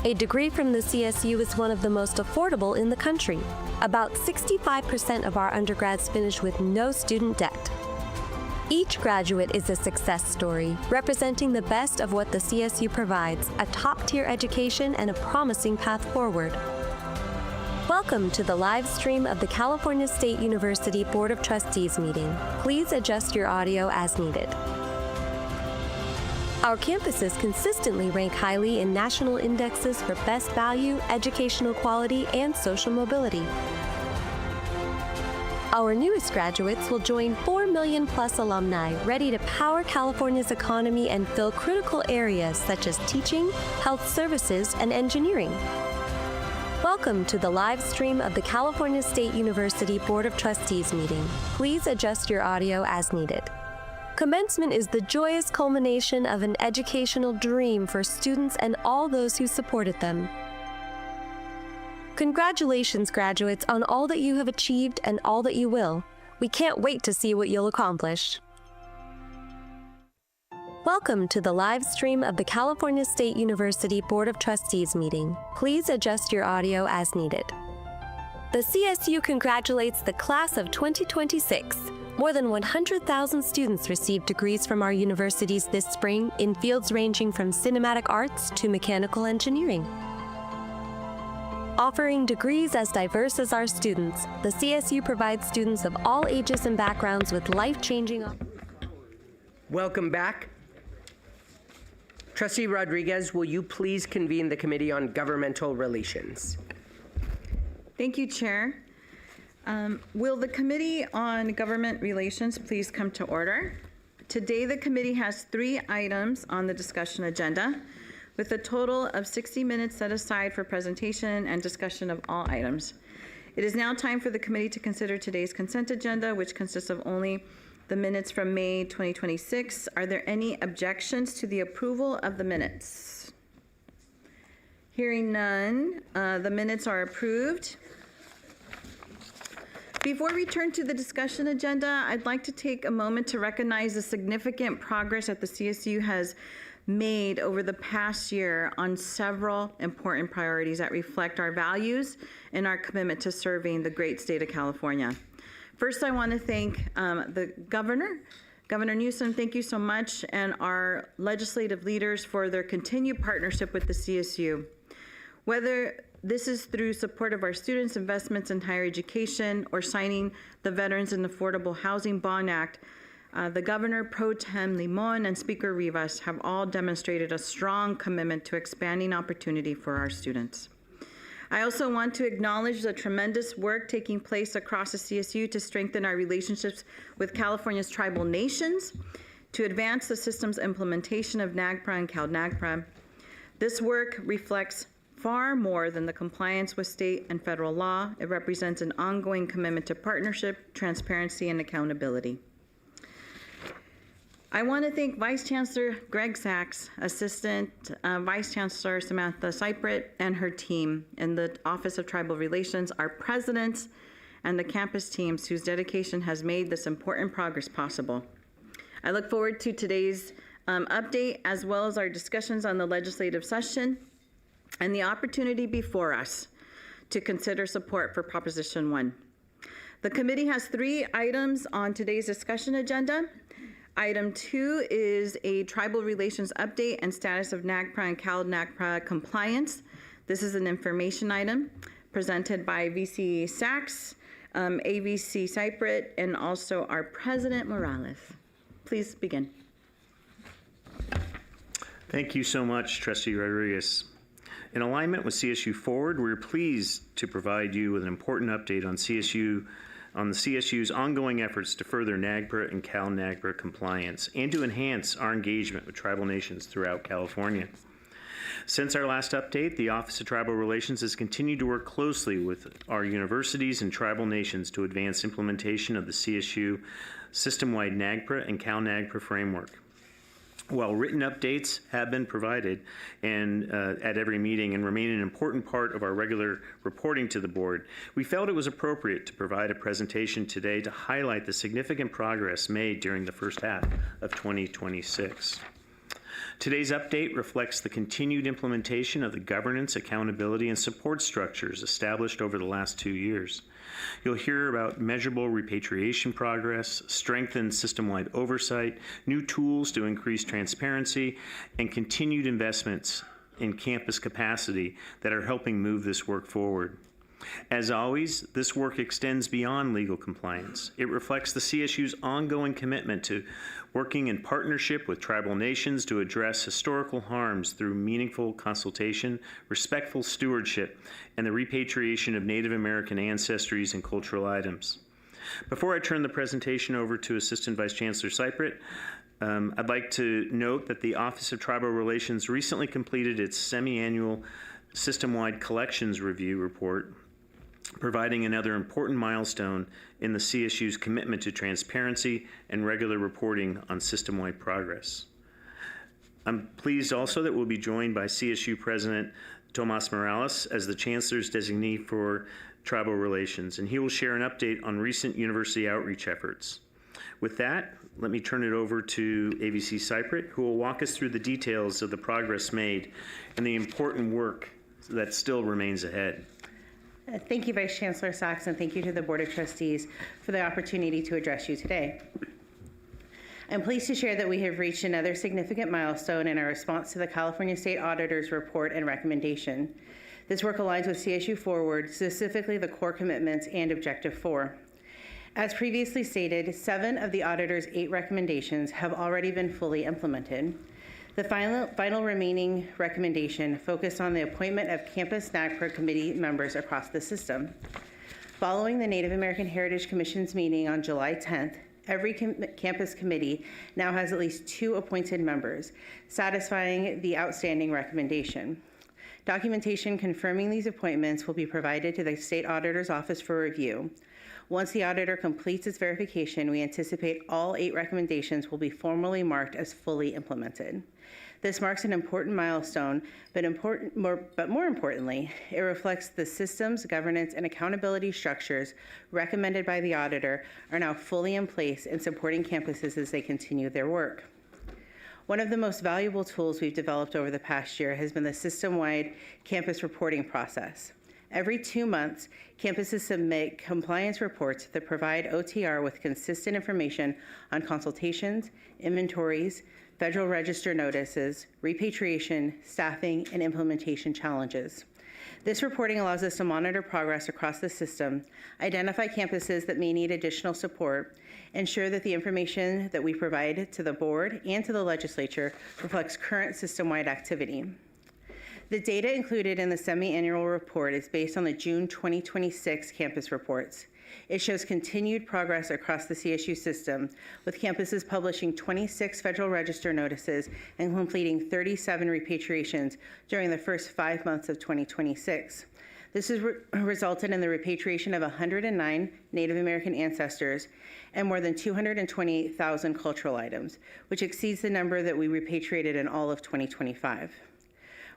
A degree from the CSU is one of the most affordable in the country. About 65% of our undergrads finish with no student debt. Each graduate is a success story, representing the best of what the CSU provides, a top-tier education and a promising path forward. Welcome to the live stream of the California State University Board of Trustees meeting. Please adjust your audio as needed. Our campuses consistently rank highly in national indexes for best value, educational quality, and social mobility. Our newest graduates will join 4 million plus alumni ready to power California's economy and fill critical areas such as teaching, health services, and engineering. Welcome to the live stream of the California State University Board of Trustees meeting. Please adjust your audio as needed. Commencement is the joyous culmination of an educational dream for students and all those who supported them. Congratulations, graduates, on all that you have achieved and all that you will. We can't wait to see what you'll accomplish. Welcome to the live stream of the California State University Board of Trustees meeting. Please adjust your audio as needed. The CSU congratulates the class of 2026. More than 100,000 students received degrees from our universities this spring in fields ranging from cinematic arts to mechanical engineering. Offering degrees as diverse as our students, the CSU provides students of all ages and backgrounds with life-changing opportunities. Welcome back. Trustee Rodriguez, will you please convene the Committee on Governmental Relations? Thank you, Chair. Will the Committee on Government Relations please come to order? Today, the committee has 3 items on the discussion agenda, with a total of 60 minutes set aside for presentation and discussion of all items. It is now time for the committee to consider today's consent agenda, which consists of only the minutes from May 2026. Are there any objections to the approval of the minutes? Hearing none, the minutes are approved. Before we turn to the discussion agenda, I'd like to take a moment to recognize the significant progress that the CSU has made over the past year on several important priorities that reflect our values and our commitment to serving the great state of California. First, I want to thank the Governor Newsom, thank you so much, and our legislative leaders for their continued partnership with the CSU. Whether this is through support of our students' investments in higher education or signing the Veterans and Affordable Housing Bond Act, the Governor Pro Tem Limon and Speaker Rivas have all demonstrated a strong commitment to expanding opportunity for our students. I also want to acknowledge the tremendous work taking place across the CSU to strengthen our relationships with California's tribal nations, to advance the system's implementation of NAGPRA and CalNAGPRA. This work reflects far more than the compliance with state and federal law. It represents an ongoing commitment to partnership, transparency, and accountability. I want to thank Vice Chancellor Greg Sachs, Assistant Vice Chancellor Samantha Seipert, and her team in the Office of Tribal Relations, our presidents, and the campus teams whose dedication has made this important progress possible. I look forward to today's update, as well as our discussions on the legislative session and the opportunity before us to consider support for Proposition 1. The committee has 3 items on today's discussion agenda. Item 2 is a tribal relations update and status of NAGPRA and CalNAGPRA compliance. This is an information item presented by VC Sachs, AVC Seipert, and also our President Morales. Please begin. Thank you so much, Trustee Rodriguez. In alignment with CSU Forward, we're pleased to provide you with an important update on the CSU's ongoing efforts to further NAGPRA and CalNAGPRA compliance and to enhance our engagement with tribal nations throughout California. Since our last update, the Office of Tribal Relations has continued to work closely with our universities and tribal nations to advance implementation of the CSU system-wide NAGPRA and CalNAGPRA framework. While written updates have been provided at every meeting and remain an important part of our regular reporting to the board, we felt it was appropriate to provide a presentation today to highlight the significant progress made during the first half of 2026. Today's update reflects the continued implementation of the governance, accountability, and support structures established over the last 2 years. You'll hear about measurable repatriation progress, strengthened system-wide oversight, new tools to increase transparency, and continued investments in campus capacity that are helping move this work forward. As always, this work extends beyond legal compliance. It reflects the CSU's ongoing commitment to working in partnership with tribal nations to address historical harms through meaningful consultation, respectful stewardship, and the repatriation of Native American ancestries and cultural items. Before I turn the presentation over to Assistant Vice Chancellor Seipert, I'd like to note that the Office of Tribal Relations recently completed its semi-annual system-wide collections review report, providing another important milestone in the CSU's commitment to transparency and regular reporting on system-wide progress. I'm pleased also that we'll be joined by CSU President Tomas Morales as the Chancellor's designee for Tribal Relations, and he will share an update on recent university outreach efforts. With that, let me turn it over to AVC Seipert, who will walk us through the details of the progress made and the important work that still remains ahead. Thank you, Vice Chancellor Sachs, and thank you to the Board of Trustees for the opportunity to address you today. I'm pleased to share that we have reached another significant milestone in our response to the California State Auditor's report and recommendation. This work aligns with CSU Forward, specifically the core commitments and Objective 4. As previously stated, 7 of the auditor's 8 recommendations have already been fully implemented. The final remaining recommendation focused on the appointment of campus NAGPRA committee members across the system. Following the Native American Heritage Commission's meeting on July 10th, every campus committee now has at least 2 appointed members, satisfying the outstanding recommendation. Documentation confirming these appointments will be provided to the State Auditor's Office for review. Once the auditor completes its verification, we anticipate all 8 recommendations will be formally marked as fully implemented. This marks an important milestone, but more importantly, it reflects the systems, governance, and accountability structures recommended by the auditor are now fully in place in supporting campuses as they continue their work. One of the most valuable tools we've developed over the past year has been the system-wide campus reporting process. Every 2 months, campuses submit compliance reports that provide OTR with consistent information on consultations, inventories, Federal Register notices, repatriation, staffing, and implementation challenges. This reporting allows us to monitor progress across the system, identify campuses that may need additional support, ensure that the information that we provide to the board and to the legislature reflects current system-wide activity. The data included in the semi-annual report is based on the June 2026 campus reports. It shows continued progress across the CSU system, with campuses publishing 26 Federal Register notices and completing 37 repatriations during the first 5 months of 2026. This has resulted in the repatriation of 109 Native American ancestors and more than 228,000 cultural items, which exceeds the number that we repatriated in all of 2025.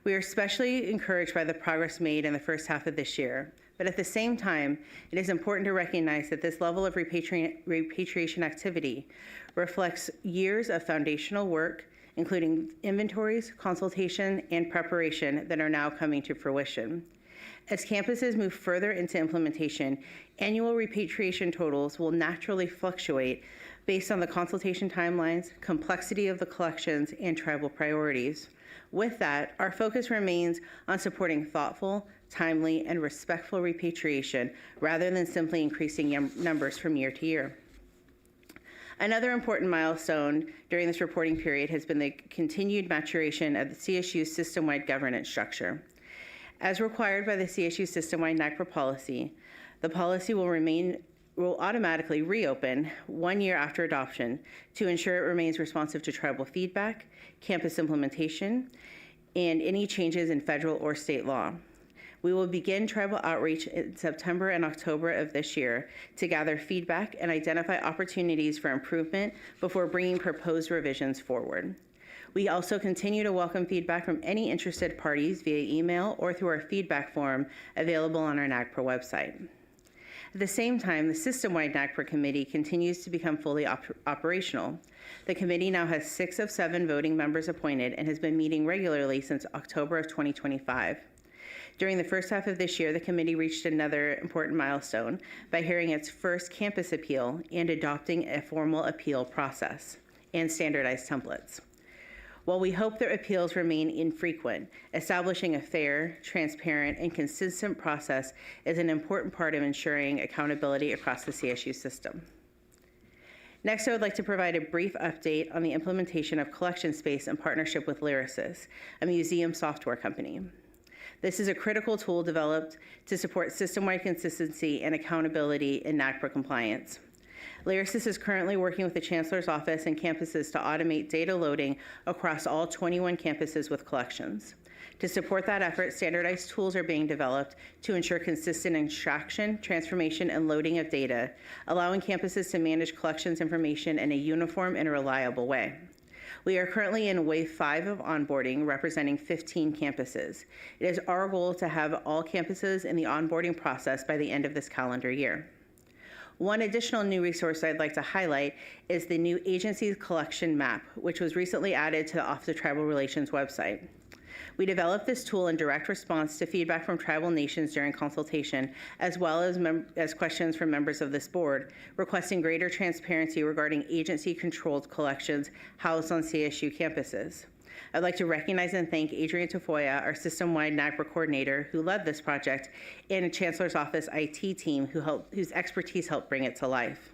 We are especially encouraged by the progress made in the first half of this year, but at the same time, it is important to recognize that this level of repatriation activity reflects years of foundational work, including inventories, consultation, and preparation that are now coming to fruition. As campuses move further into implementation, annual repatriation totals will naturally fluctuate based on the consultation timelines, complexity of the collections, and tribal priorities. With that, our focus remains on supporting thoughtful, timely, and respectful repatriation rather than simply increasing numbers from year to year. Another important milestone during this reporting period has been the continued maturation of the CSU system-wide governance structure. As required by the CSU system-wide NAGPRA policy, the policy will automatically reopen 1 year after adoption to ensure it remains responsive to tribal feedback, campus implementation, and any changes in federal or state law. We will begin tribal outreach in September and October of this year to gather feedback and identify opportunities for improvement before bringing proposed revisions forward. We also continue to welcome feedback from any interested parties via email or through our feedback form available on our NAGPRA website. At the same time, the system-wide NAGPRA committee continues to become fully operational. The committee now has 6 of 7 voting members appointed and has been meeting regularly since October of 2025. During the first half of this year, the committee reached another important milestone by hearing its first campus appeal and adopting a formal appeal process and standardized templates. While we hope that appeals remain infrequent, establishing a fair, transparent, and consistent process is an important part of ensuring accountability across the CSU system. Next, I would like to provide a brief update on the implementation of collection space in partnership with Lyrasis, a museum software company. This is a critical tool developed to support system-wide consistency and accountability in NAGPRA compliance. Lyrasis is currently working with the Chancellor's Office and campuses to automate data loading across all 21 campuses with collections. To support that effort, standardized tools are being developed to ensure consistent extraction, transformation, and loading of data, allowing campuses to manage collections information in a uniform and reliable way. We are currently in Wave 5 of onboarding, representing 15 campuses. It is our goal to have all campuses in the onboarding process by the end of this calendar year. One additional new resource I'd like to highlight is the new agency collection map, which was recently added to the Office of Tribal Relations website. We developed this tool in direct response to feedback from tribal nations during consultation, as well as questions from members of this board, requesting greater transparency regarding agency-controlled collections housed on CSU campuses. I'd like to recognize and thank Adrian Tafoya, our system-wide NAGPRA coordinator, who led this project, and a Chancellor's Office IT team whose expertise helped bring it to life.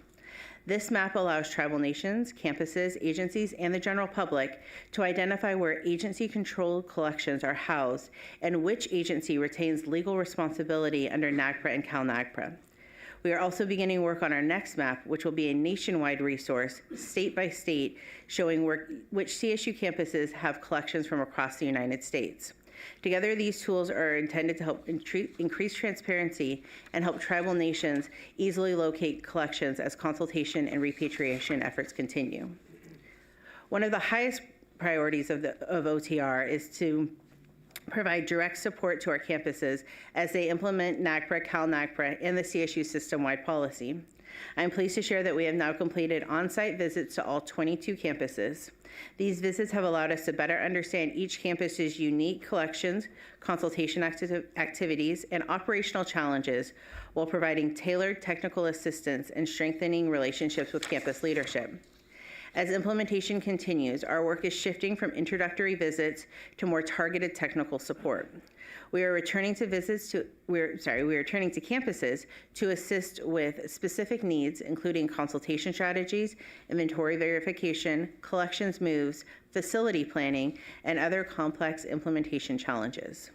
This map allows tribal nations, campuses, agencies, and the general public to identify where agency-controlled collections are housed and which agency retains legal responsibility under NAGPRA and CalNAGPRA. We are also beginning work on our next map, which will be a nationwide resource, state by state, showing which CSU campuses have collections from across the United States. Together, these tools are intended to help increase transparency and help tribal nations easily locate collections as consultation and repatriation efforts continue. One of the highest priorities of OTR is to provide direct support to our campuses as they implement NAGPRA, CalNAGPRA, and the CSU system-wide policy. I'm pleased to share that we have now completed on-site visits to all 22 campuses. These visits have allowed us to better understand each campus's unique collections, consultation activities, and operational challenges while providing tailored technical assistance and strengthening relationships with campus leadership. As implementation continues, our work is shifting from introductory visits to more targeted technical support. We are returning to campuses to assist with specific needs, including consultation strategies, inventory verification, collections moves, facility planning, and other complex implementation challenges.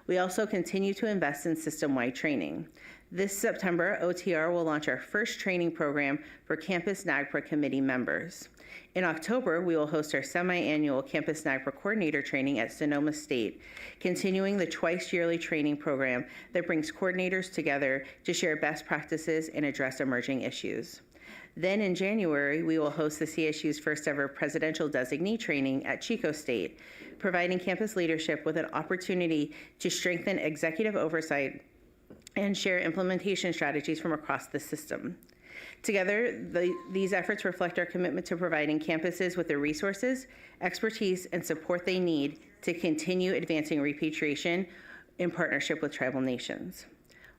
We also continue to invest in system-wide training. This September, OTR will launch our first training program for Campus NAGPRA committee members. In October, we will host our semi-annual Campus NAGPRA coordinator training at Sonoma State, continuing the twice-yearly training program that brings coordinators together to share best practices and address emerging issues. Then in January, we will host the CSU's first ever presidential designee training at Chico State, providing campus leadership with an opportunity to strengthen executive oversight and share implementation strategies from across the system. Together, these efforts reflect our commitment to providing campuses with the resources, expertise, and support they need to continue advancing repatriation in partnership with tribal nations.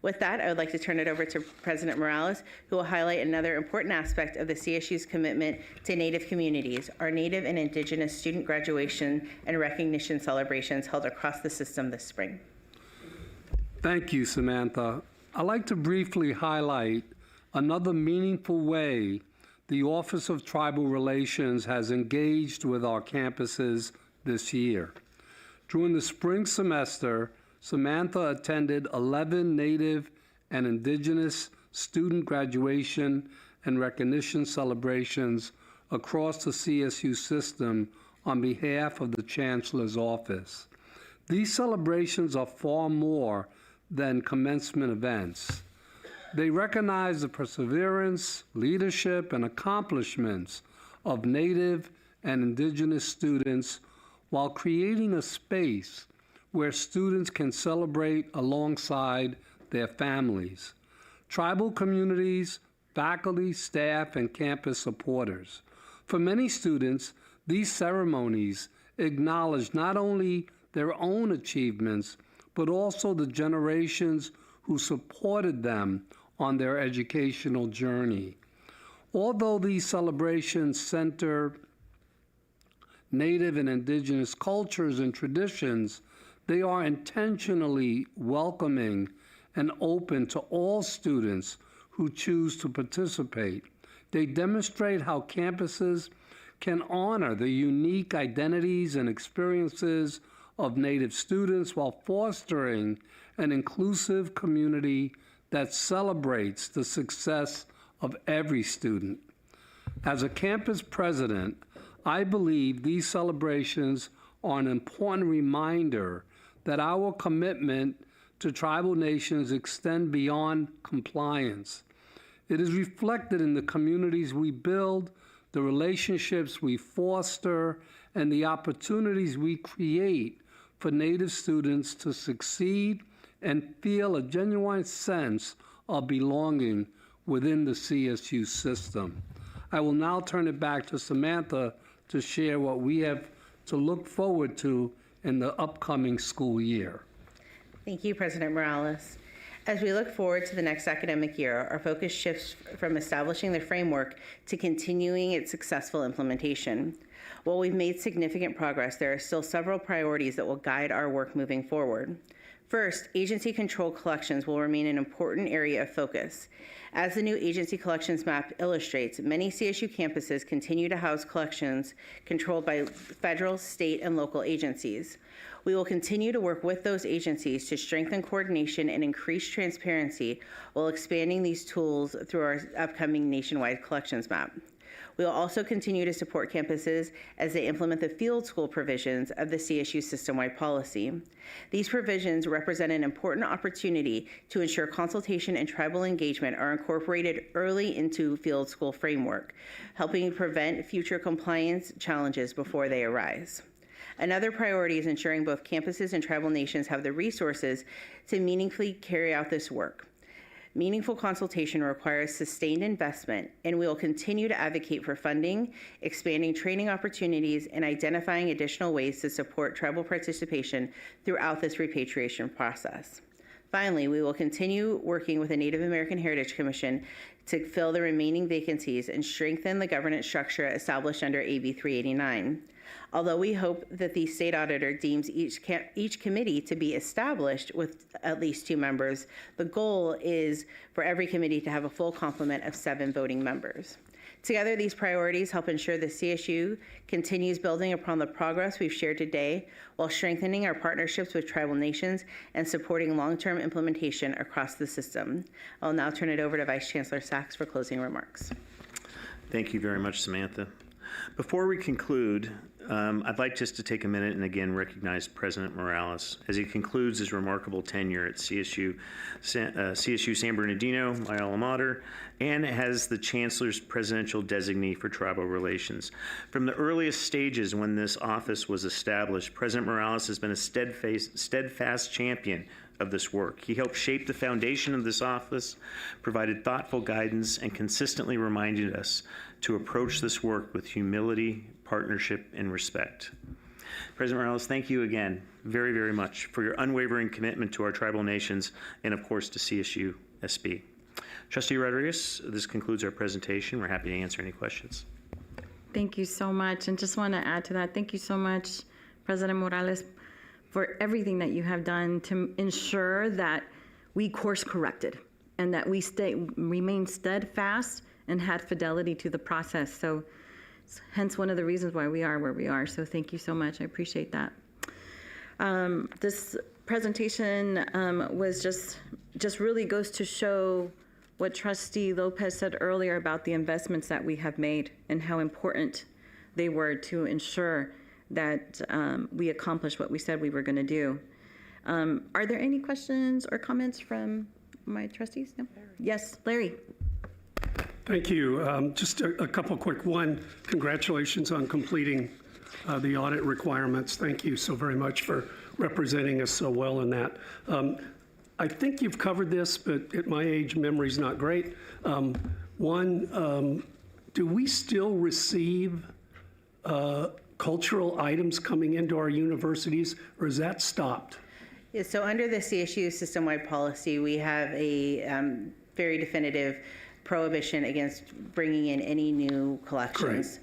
With that, I would like to turn it over to President Morales, who will highlight another important aspect of the CSU's commitment to Native communities, our Native and Indigenous student graduation and recognition celebrations held across the system this spring. Thank you, Samantha. I'd like to briefly highlight another meaningful way the Office of Tribal Relations has engaged with our campuses this year. During the spring semester, Samantha attended 11 Native and Indigenous student graduation and recognition celebrations across the CSU system on behalf of the Chancellor's Office. These celebrations are far more than commencement events. They recognize the perseverance, leadership, and accomplishments of Native and Indigenous students while creating a space where students can celebrate alongside their families, tribal communities, faculty, staff, and campus supporters. For many students, these ceremonies acknowledge not only their own achievements, but also the generations who supported them on their educational journey. Although these celebrations center Native and Indigenous cultures and traditions, they are intentionally welcoming and open to all students who choose to participate. They demonstrate how campuses can honor the unique identities and experiences of Native students while fostering an inclusive community that celebrates the success of every student. As a campus president, I believe these celebrations are an important reminder that our commitment to tribal nations extend beyond compliance. It is reflected in the communities we build, the relationships we foster, and the opportunities we create for Native students to succeed and feel a genuine sense of belonging within the CSU system. I will now turn it back to Samantha to share what we have to look forward to in the upcoming school year. Thank you, President Morales. As we look forward to the next academic year, our focus shifts from establishing the framework to continuing its successful implementation. While we've made significant progress, there are still several priorities that will guide our work moving forward. First, agency-controlled collections will remain an important area of focus. As the new agency collections map illustrates, many CSU campuses continue to house collections controlled by federal, state, and local agencies. We will continue to work with those agencies to strengthen coordination and increase transparency while expanding these tools through our upcoming nationwide collections map. We will also continue to support campuses as they implement the field school provisions of the CSU system-wide policy. These provisions represent an important opportunity to ensure consultation and tribal engagement are incorporated early into field school framework, helping prevent future compliance challenges before they arise. Another priority is ensuring both campuses and tribal nations have the resources to meaningfully carry out this work. Meaningful consultation requires sustained investment, and we will continue to advocate for funding, expanding training opportunities, and identifying additional ways to support tribal participation throughout this repatriation process. Finally, we will continue working with the Native American Heritage Commission to fill the remaining vacancies and strengthen the governance structure established under AB 389. Although we hope that the state auditor deems each committee to be established with at least 2 members, the goal is for every committee to have a full complement of 7 voting members. Together, these priorities help ensure the CSU continues building upon the progress we've shared today while strengthening our partnerships with tribal nations and supporting long-term implementation across the system. I'll now turn it over to Vice Chancellor Sachs for closing remarks. Thank you very much, Samantha. Before we conclude, I'd like just to take a minute and again recognize President Morales as he concludes his remarkable tenure at CSU San Bernardino, my alma mater, and as the Chancellor's presidential designee for tribal relations. From the earliest stages when this office was established, President Morales has been a steadfast champion of this work. He helped shape the foundation of this office, provided thoughtful guidance, and consistently reminded us to approach this work with humility, partnership, and respect. President Morales, thank you again very, very much for your unwavering commitment to our tribal nations and, of course, to CSU SB. Trustee Rodriguez, this concludes our presentation. We're happy to answer any questions. Thank you so much. And just want to add to that, thank you so much, President Morales, for everything that you have done to ensure that we course corrected and that we remain steadfast and had fidelity to the process. So hence one of the reasons why we are where we are. So thank you so much. I appreciate that. This presentation was just really goes to show what Trustee Lopez said earlier about the investments that we have made and how important they were to ensure that we accomplish what we said we were going to do. Are there any questions or comments from my trustees? No? Yes, Larry. Thank you. Just a couple quick. One, congratulations on completing the audit requirements. Thank you so very much for representing us so well in that. I think you've covered this, but at my age, memory's not great. One, do we still receive cultural items coming into our universities, or is that stopped? Yeah, so under the CSU system-wide policy, we have a very definitive prohibition against bringing in any new collections.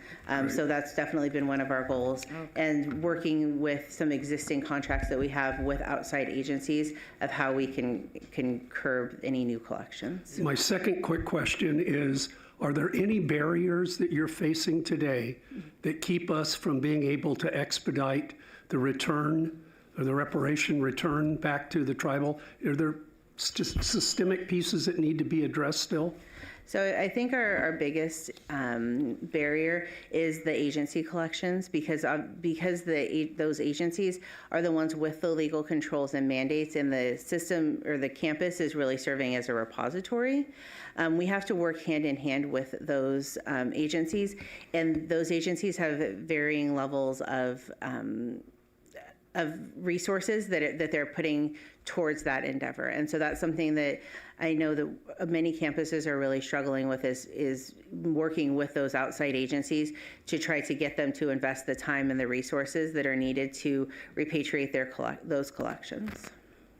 So that's definitely been one of our goals. And working with some existing contracts that we have with outside agencies of how we can curb any new collections. My second quick question is, are there any barriers that you're facing today that keep us from being able to expedite the return or the reparation return back to the tribal? Are there just systemic pieces that need to be addressed still? So I think our biggest barrier is the agency collections because those agencies are the ones with the legal controls and mandates, and the system or the campus is really serving as a repository. We have to work hand in hand with those agencies, and those agencies have varying levels of resources that they're putting towards that endeavor. And so that's something that I know that many campuses are really struggling with is working with those outside agencies to try to get them to invest the time and the resources that are needed to repatriate those collections.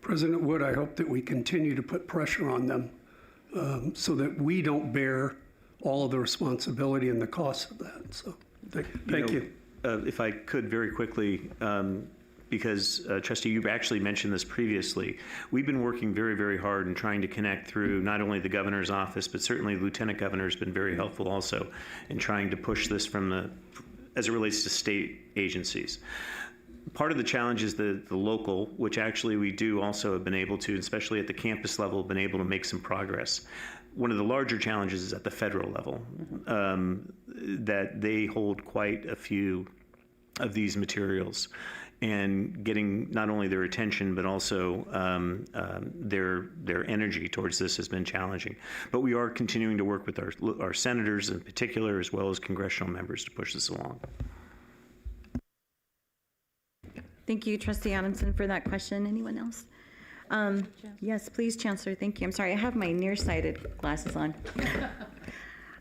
President Wood, I hope that we continue to put pressure on them so that we don't bear all of the responsibility and the cost of that. So thank you. If I could very quickly, because Trustee, you've actually mentioned this previously. We've been working very, very hard in trying to connect through not only the governor's office, but certainly the lieutenant governor has been very helpful also in trying to push this as it relates to state agencies. Part of the challenge is the local, which actually we do also have been able to, especially at the campus level, been able to make some progress. One of the larger challenges is at the federal level, that they hold quite a few of these materials, and getting not only their attention but also their energy towards this has been challenging. But we are continuing to work with our senators in particular, as well as congressional members, to push this along. Thank you, Trustee Adamson, for that question. Anyone else? Yes, please, Chancellor. Thank you. I'm sorry, I have my nearsighted glasses on.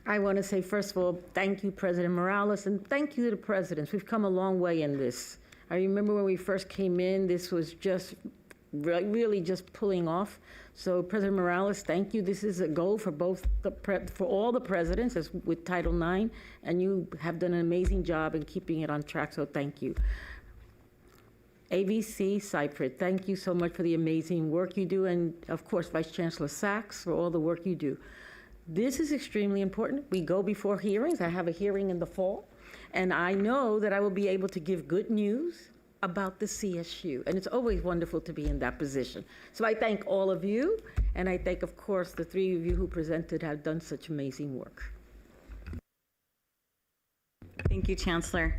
I want to say, first of all, thank you, President Morales, and thank you to the presidents. We've come a long way in this. I remember when we first came in, this was just really just pulling off. So President Morales, thank you. This is a goal for for all the presidents, as with Title IX, and you have done an amazing job in keeping it on track, so thank you. AVC Cypher, thank you so much for the amazing work you do, and of course, Vice Chancellor Sachs, for all the work you do. This is extremely important. We go before hearings. I have a hearing in the fall, and I know that I will be able to give good news about the CSU, and it's always wonderful to be in that position. So I thank all of you, and I thank, of course, the three of you who presented have done such amazing work. Thank you, Chancellor.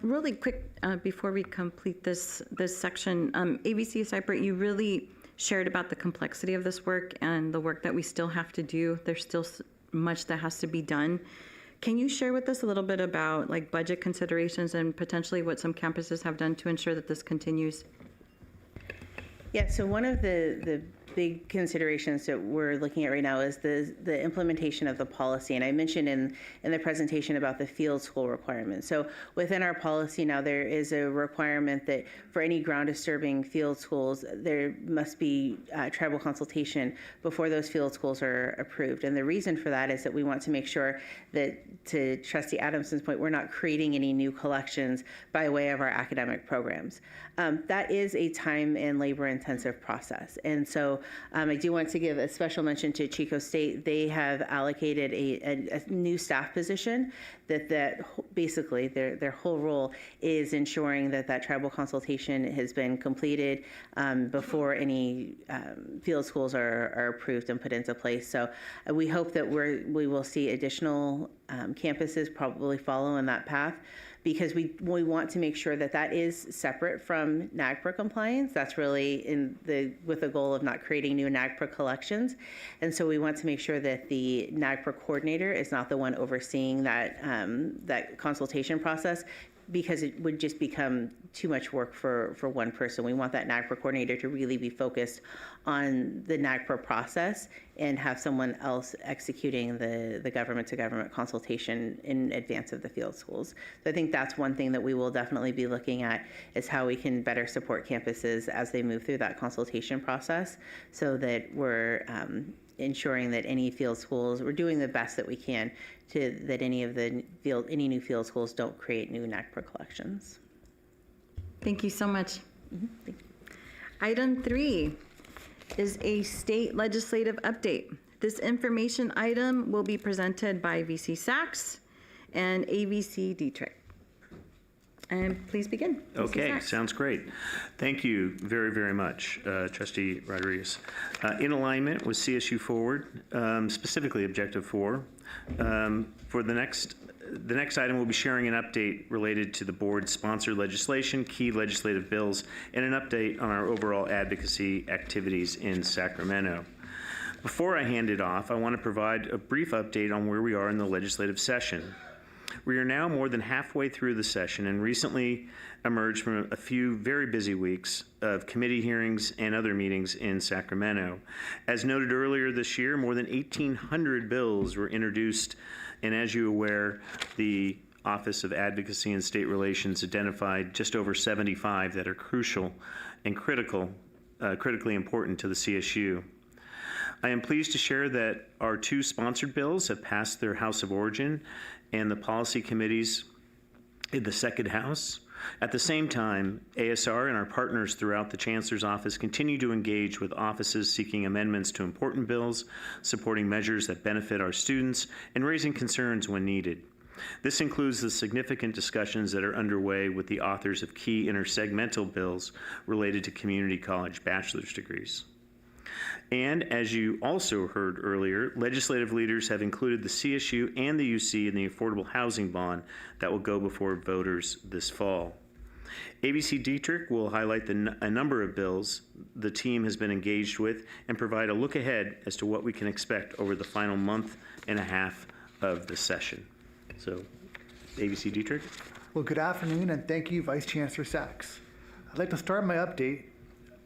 Really quick, before we complete this section, AVC Cypher, you really shared about the complexity of this work and the work that we still have to do. There's still much that has to be done. Can you share with us a little bit about like budget considerations and potentially what some campuses have done to ensure that this continues? Yeah, so one of the big considerations that we're looking at right now is the implementation of the policy. And I mentioned in the presentation about the field school requirement. So within our policy now, there is a requirement that for any ground disturbing field schools, there must be tribal consultation before those field schools are approved. And the reason for that is that we want to make sure that, to Trustee Adamson's point, we're not creating any new collections by way of our academic programs. That is a time and labor intensive process. And so I do want to give a special mention to Chico State. They have allocated a new staff position that basically their whole role is ensuring that tribal consultation has been completed before any field schools are approved and put into place. So we hope that we will see additional campuses probably follow in that path, because we want to make sure that is separate from NAGPRA compliance. That's really with the goal of not creating new NAGPRA collections. And so we want to make sure that the NAGPRA coordinator is not the one overseeing that consultation process, because it would just become too much work for one person. We want that NAGPRA coordinator to really be focused on the NAGPRA process and have someone else executing the government-to-government consultation in advance of the field schools. So I think that's one thing that we will definitely be looking at, is how we can better support campuses as they move through that consultation process, so that we're ensuring that any field schools, we're doing the best that we can that any new field schools don't create new NAGPRA collections. Thank you so much. Item 3 is a state legislative update. This information item will be presented by VC Sachs and AVC Dietrich. And please begin. Okay, sounds great. Thank you very, very much, Trustee Rodriguez. In alignment with CSU Forward, specifically Objective 4, for the next item, we'll be sharing an update related to the board's sponsored legislation, key legislative bills, and an update on our overall advocacy activities in Sacramento. Before I hand it off, I want to provide a brief update on where we are in the legislative session. We are now more than halfway through the session and recently emerged from a few very busy weeks of committee hearings and other meetings in Sacramento. As noted earlier this year, more than 1,800 bills were introduced, and as you're aware, the Office of Advocacy and State Relations identified just over 75 that are crucial and critical critically important to the CSU. I am pleased to share that our 2 sponsored bills have passed their House of Origin and the policy committees in the second House. At the same time, ASR and our partners throughout the Chancellor's Office continue to engage with offices seeking amendments to important bills, supporting measures that benefit our students, and raising concerns when needed. This includes the significant discussions that are underway with the authors of key intersegmental bills related to community college bachelor's degrees. And as you also heard earlier, legislative leaders have included the CSU and the UC in the affordable housing bond that will go before voters this fall. ABC Dietrich will highlight a number of bills the team has been engaged with and provide a look ahead as to what we can expect over the final month and a half of the session. So, ABC Dietrich. Well, good afternoon, and thank you, Vice Chancellor Sachs. I'd like to start my update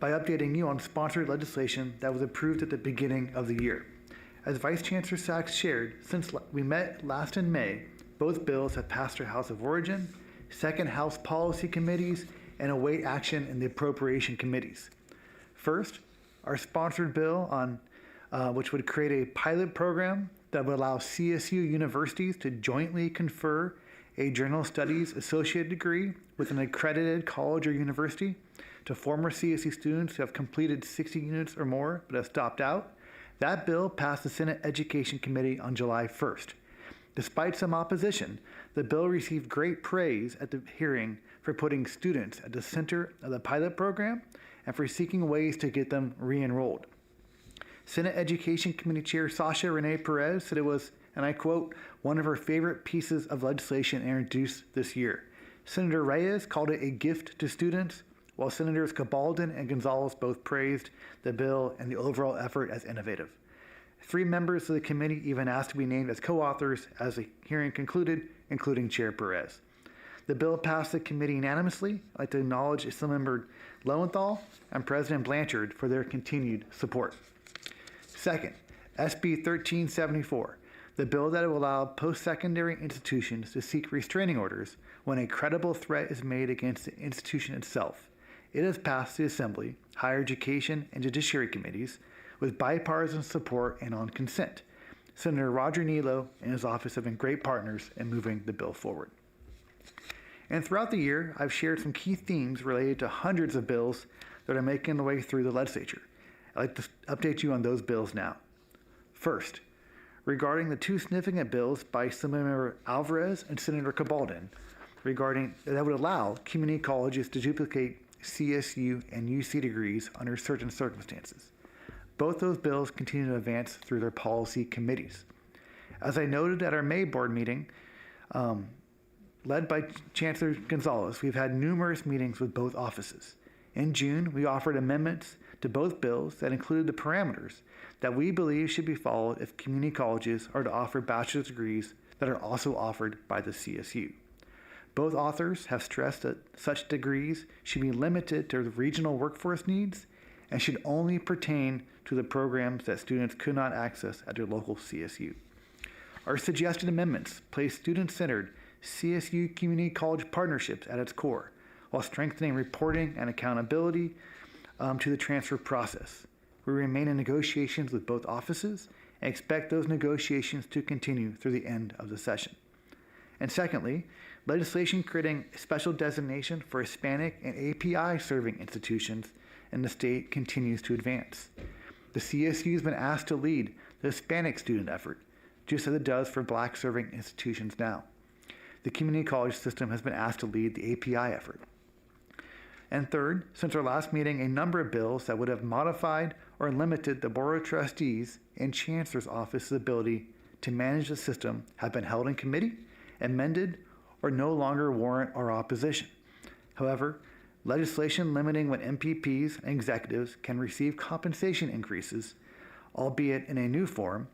by updating you on sponsored legislation that was approved at the beginning of the year. As Vice Chancellor Sachs shared, since we met last in May, both bills have passed our House of Origin, second House policy committees, and await action in the appropriation committees. First, our sponsored bill on which would create a pilot program that would allow CSU universities to jointly confer a General Studies associate degree with an accredited college or university to former CSU students who have completed 60 units or more but have stopped out. That bill passed the Senate Education Committee on July 1st. Despite some opposition, the bill received great praise at the hearing for putting students at the center of the pilot program and for seeking ways to get them re-enrolled. Senate Education Committee Chair Sasha Renee Perez said it was, and I quote, one of her favorite pieces of legislation introduced this year. Senator Reyes called it a gift to students, while Senators Cabaldon and Gonzalez both praised the bill and the overall effort as innovative. 3 members of the committee even asked to be named as co-authors as the hearing concluded, including Chair Perez. The bill passed the committee unanimously. I'd like to acknowledge Assemblymember Lowenthal and President Blanchard for their continued support. Second, SB 1374, the bill that will allow post-secondary institutions to seek restraining orders when a credible threat is made against the institution itself. It has passed the Assembly, Higher Education, and Judiciary Committees with bipartisan support and on consent. Senator Roger Nilo and his office have been great partners in moving the bill forward. And throughout the year, I've shared some key themes related to hundreds of bills that are making their way through the legislature. I'd like to update you on those bills now. First, regarding the 2 significant bills by Assemblymember Alvarez and Senator Cabaldon regarding that would allow community colleges to duplicate CSU and UC degrees under certain circumstances. Both those bills continue to advance through their policy committees. As I noted at our May board meeting, led by Chancellor Gonzalez, we've had numerous meetings with both offices. In June, we offered amendments to both bills that included the parameters that we believe should be followed if community colleges are to offer bachelor's degrees that are also offered by the CSU. Both authors have stressed that such degrees should be limited to regional workforce needs and should only pertain to the programs that students could not access at their local CSU. Our suggested amendments place student-centered CSU community college partnerships at its core, while strengthening reporting and accountability to the transfer process. We remain in negotiations with both offices and expect those negotiations to continue through the end of the session. And secondly, legislation creating a special designation for Hispanic and API serving institutions in the state continues to advance. The CSU has been asked to lead the Hispanic student effort, just as it does for Black serving institutions now. The community college system has been asked to lead the API effort. And third, since our last meeting, a number of bills that would have modified or limited the Board of Trustees and Chancellor's Office's ability to manage the system have been held in committee, amended, or no longer warrant our opposition. However, legislation limiting when MPPs and executives can receive compensation increases, albeit in a new form,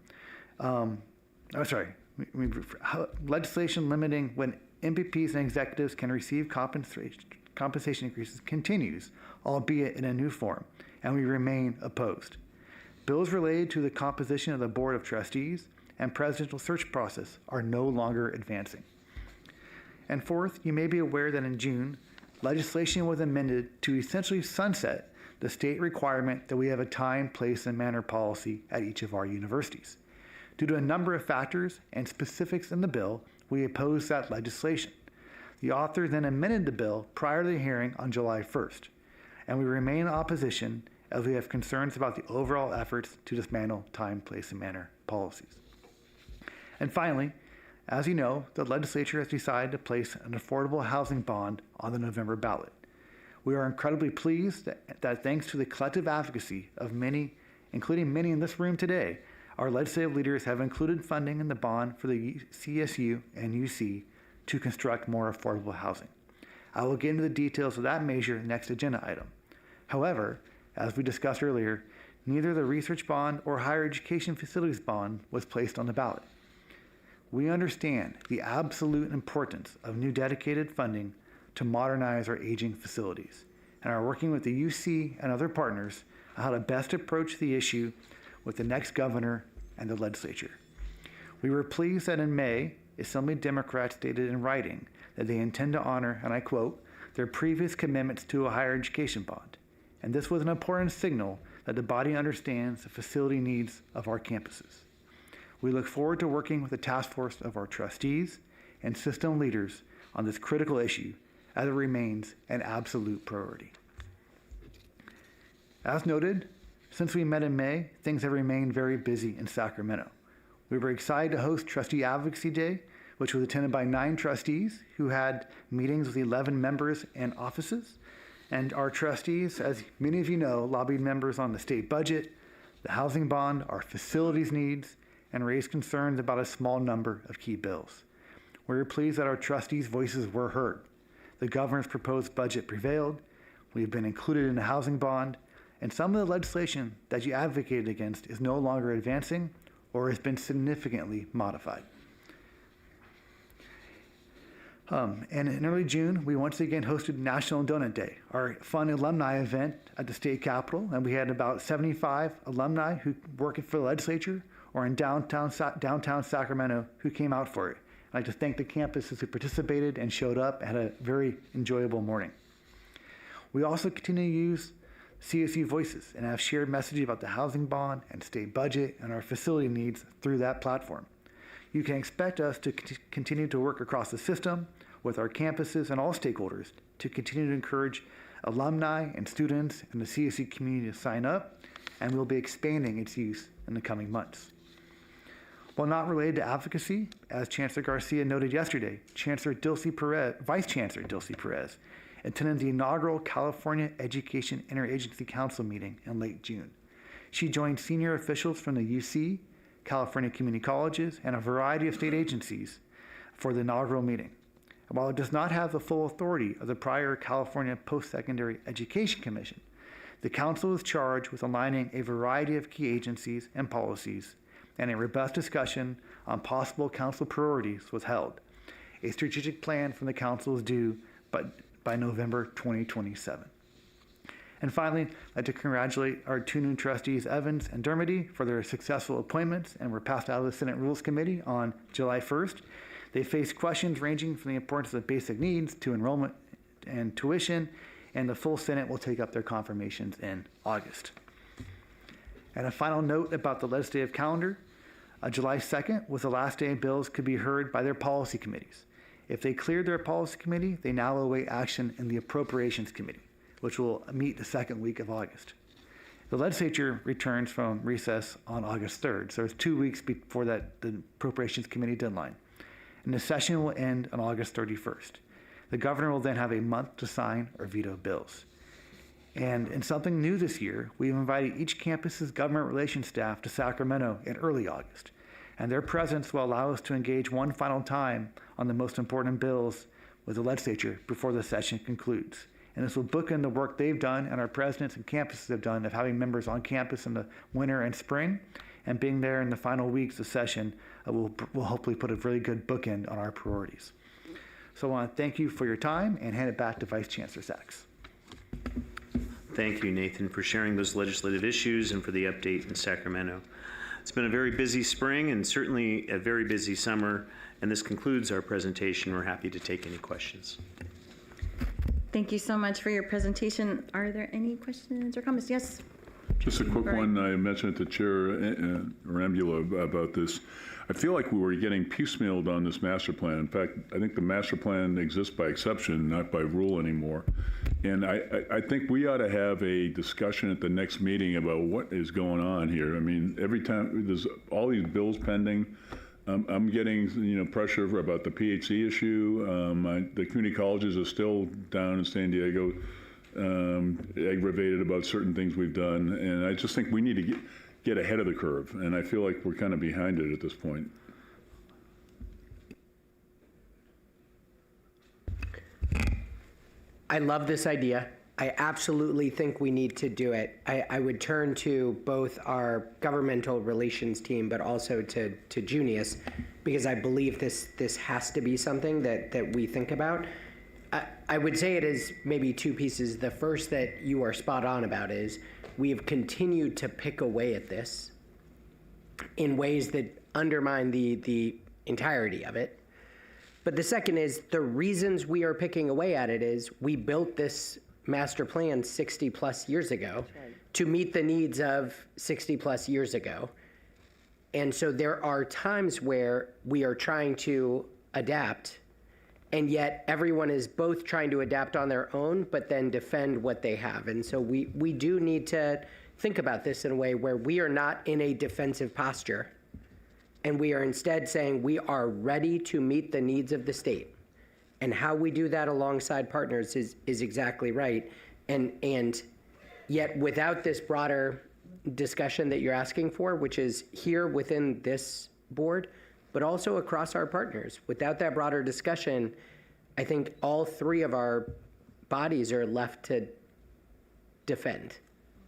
legislation limiting when MPPs and executives can receive compensation increases continues, albeit in a new form, and we remain opposed. Bills related to the composition of the Board of Trustees and presidential search process are no longer advancing. And fourth, you may be aware that in June, legislation was amended to essentially sunset the state requirement that we have a time, place, and manner policy at each of our universities. Due to a number of factors and specifics in the bill, we opposed that legislation. The author then amended the bill prior to the hearing on July 1st, and we remain in opposition as we have concerns about the overall efforts to dismantle time, place, and manner policies. And finally, as you know, the legislature has decided to place an affordable housing bond on the November ballot. We are incredibly pleased that thanks to the collective advocacy of many, including many in this room today, our legislative leaders have included funding in the bond for the CSU and UC to construct more affordable housing. I will get into the details of that measure next agenda item. However, as we discussed earlier, neither the research bond or higher education facilities bond was placed on the ballot. We understand the absolute importance of new dedicated funding to modernize our aging facilities and are working with the UC and other partners on how to best approach the issue with the next governor and the legislature. We were pleased that in May, Assembly Democrats stated in writing that they intend to honor, and I quote, their previous commitments to a higher education bond. And this was an important signal that the body understands the facility needs of our campuses. We look forward to working with the task force of our trustees and system leaders on this critical issue as it remains an absolute priority. As noted, since we met in May, things have remained very busy in Sacramento. We were excited to host Trustee Advocacy Day, which was attended by 9 trustees who had meetings with 11 members and offices. And our trustees, as many of you know, lobbied members on the state budget, the housing bond, our facilities needs, and raised concerns about a small number of key bills. We were pleased that our trustees' voices were heard. The governor's proposed budget prevailed. We've been included in the housing bond, and some of the legislation that you advocated against is no longer advancing or has been significantly modified. And in early June, we once again hosted National Donut Day, our fun alumni event at the state capitol, and we had about 75 alumni who work for the legislature or in downtown Sacramento who came out for it. I'd like to thank the campuses who participated and showed up and had a very enjoyable morning. We also continue to use CSU Voices and have shared messages about the housing bond and state budget and our facility needs through that platform. You can expect us to continue to work across the system with our campuses and all stakeholders to continue to encourage alumni and students in the CSU community to sign up, and we'll be expanding its use in the coming months. While not related to advocacy, as Chancellor Garcia noted yesterday, Vice Chancellor Dilcy Perez attended the inaugural California Education Interagency Council meeting in late June. She joined senior officials from the UC, California Community Colleges, and a variety of state agencies for the inaugural meeting. While it does not have the full authority of the prior California Post-Secondary Education Commission, the Council is charged with aligning a variety of key agencies and policies, and a robust discussion on possible Council priorities was held. A strategic plan from the Council is due by November 2027. And finally, I'd like to congratulate our 2 new trustees, Evans and Dermody, for their successful appointments and were passed out of the Senate Rules Committee on July 1st. They faced questions ranging from the importance of basic needs to enrollment and tuition, and the full Senate will take up their confirmations in August. And a final note about the legislative calendar, July 2nd was the last day bills could be heard by their policy committees. If they cleared their policy committee, they now await action in the Appropriations Committee, which will meet the second week of August. The legislature returns from recess on August 3rd, so it's 2 weeks before the Appropriations Committee deadline. And the session will end on August 31st. The governor will then have a month to sign or veto bills. And in something new this year, we've invited each campus's government relations staff to Sacramento in early August. And their presence will allow us to engage one final time on the most important bills with the legislature before the session concludes. And this will bookend the work they've done and our presidents and campuses have done of having members on campus in the winter and spring, and being there in the final weeks of session will hopefully put a really good bookend on our priorities. So I want to thank you for your time and hand it back to Vice Chancellor Sachs. Thank you, Nathan, for sharing those legislative issues and for the update in Sacramento. It's been a very busy spring and certainly a very busy summer, and this concludes our presentation. We're happy to take any questions. Thank you so much for your presentation. Are there any questions or comments? Yes. Just a quick Right. one. I mentioned it to Chair Rambula about this. I feel like we were getting piecemealed on this master plan. In fact, I think the master plan exists by exception, not by rule anymore. And I think we ought to have a discussion at the next meeting about what is going on here. I mean, every time there's all these bills pending, I'm getting pressure about the PHC issue. The community colleges are still down in San Diego, aggravated about certain things we've done, and I just think we need to get ahead of the curve, and I feel like we're kind of behind it at this point. I love this idea. I absolutely think we need to do it. I would turn to both our governmental relations team, but also to Junius, because I believe this has to be something that we think about. I would say it is maybe two pieces. The first that you are spot on about is we have continued to pick away at this in ways that undermine the entirety of it. But the second is the reasons we are picking away at it is we built this master plan 60 plus years ago to meet the needs of 60 plus years ago. And so there are times where we are trying to adapt, and yet everyone is both trying to adapt on their own, but then defend what they have. And so we do need to think about this in a way where we are not in a defensive posture, and we are instead saying we are ready to meet the needs of the state. And how we do that alongside partners is exactly right. And yet without this broader discussion that you're asking for, which is here within this board, but also across our partners, without that broader discussion, I think all three of our bodies are left to defend.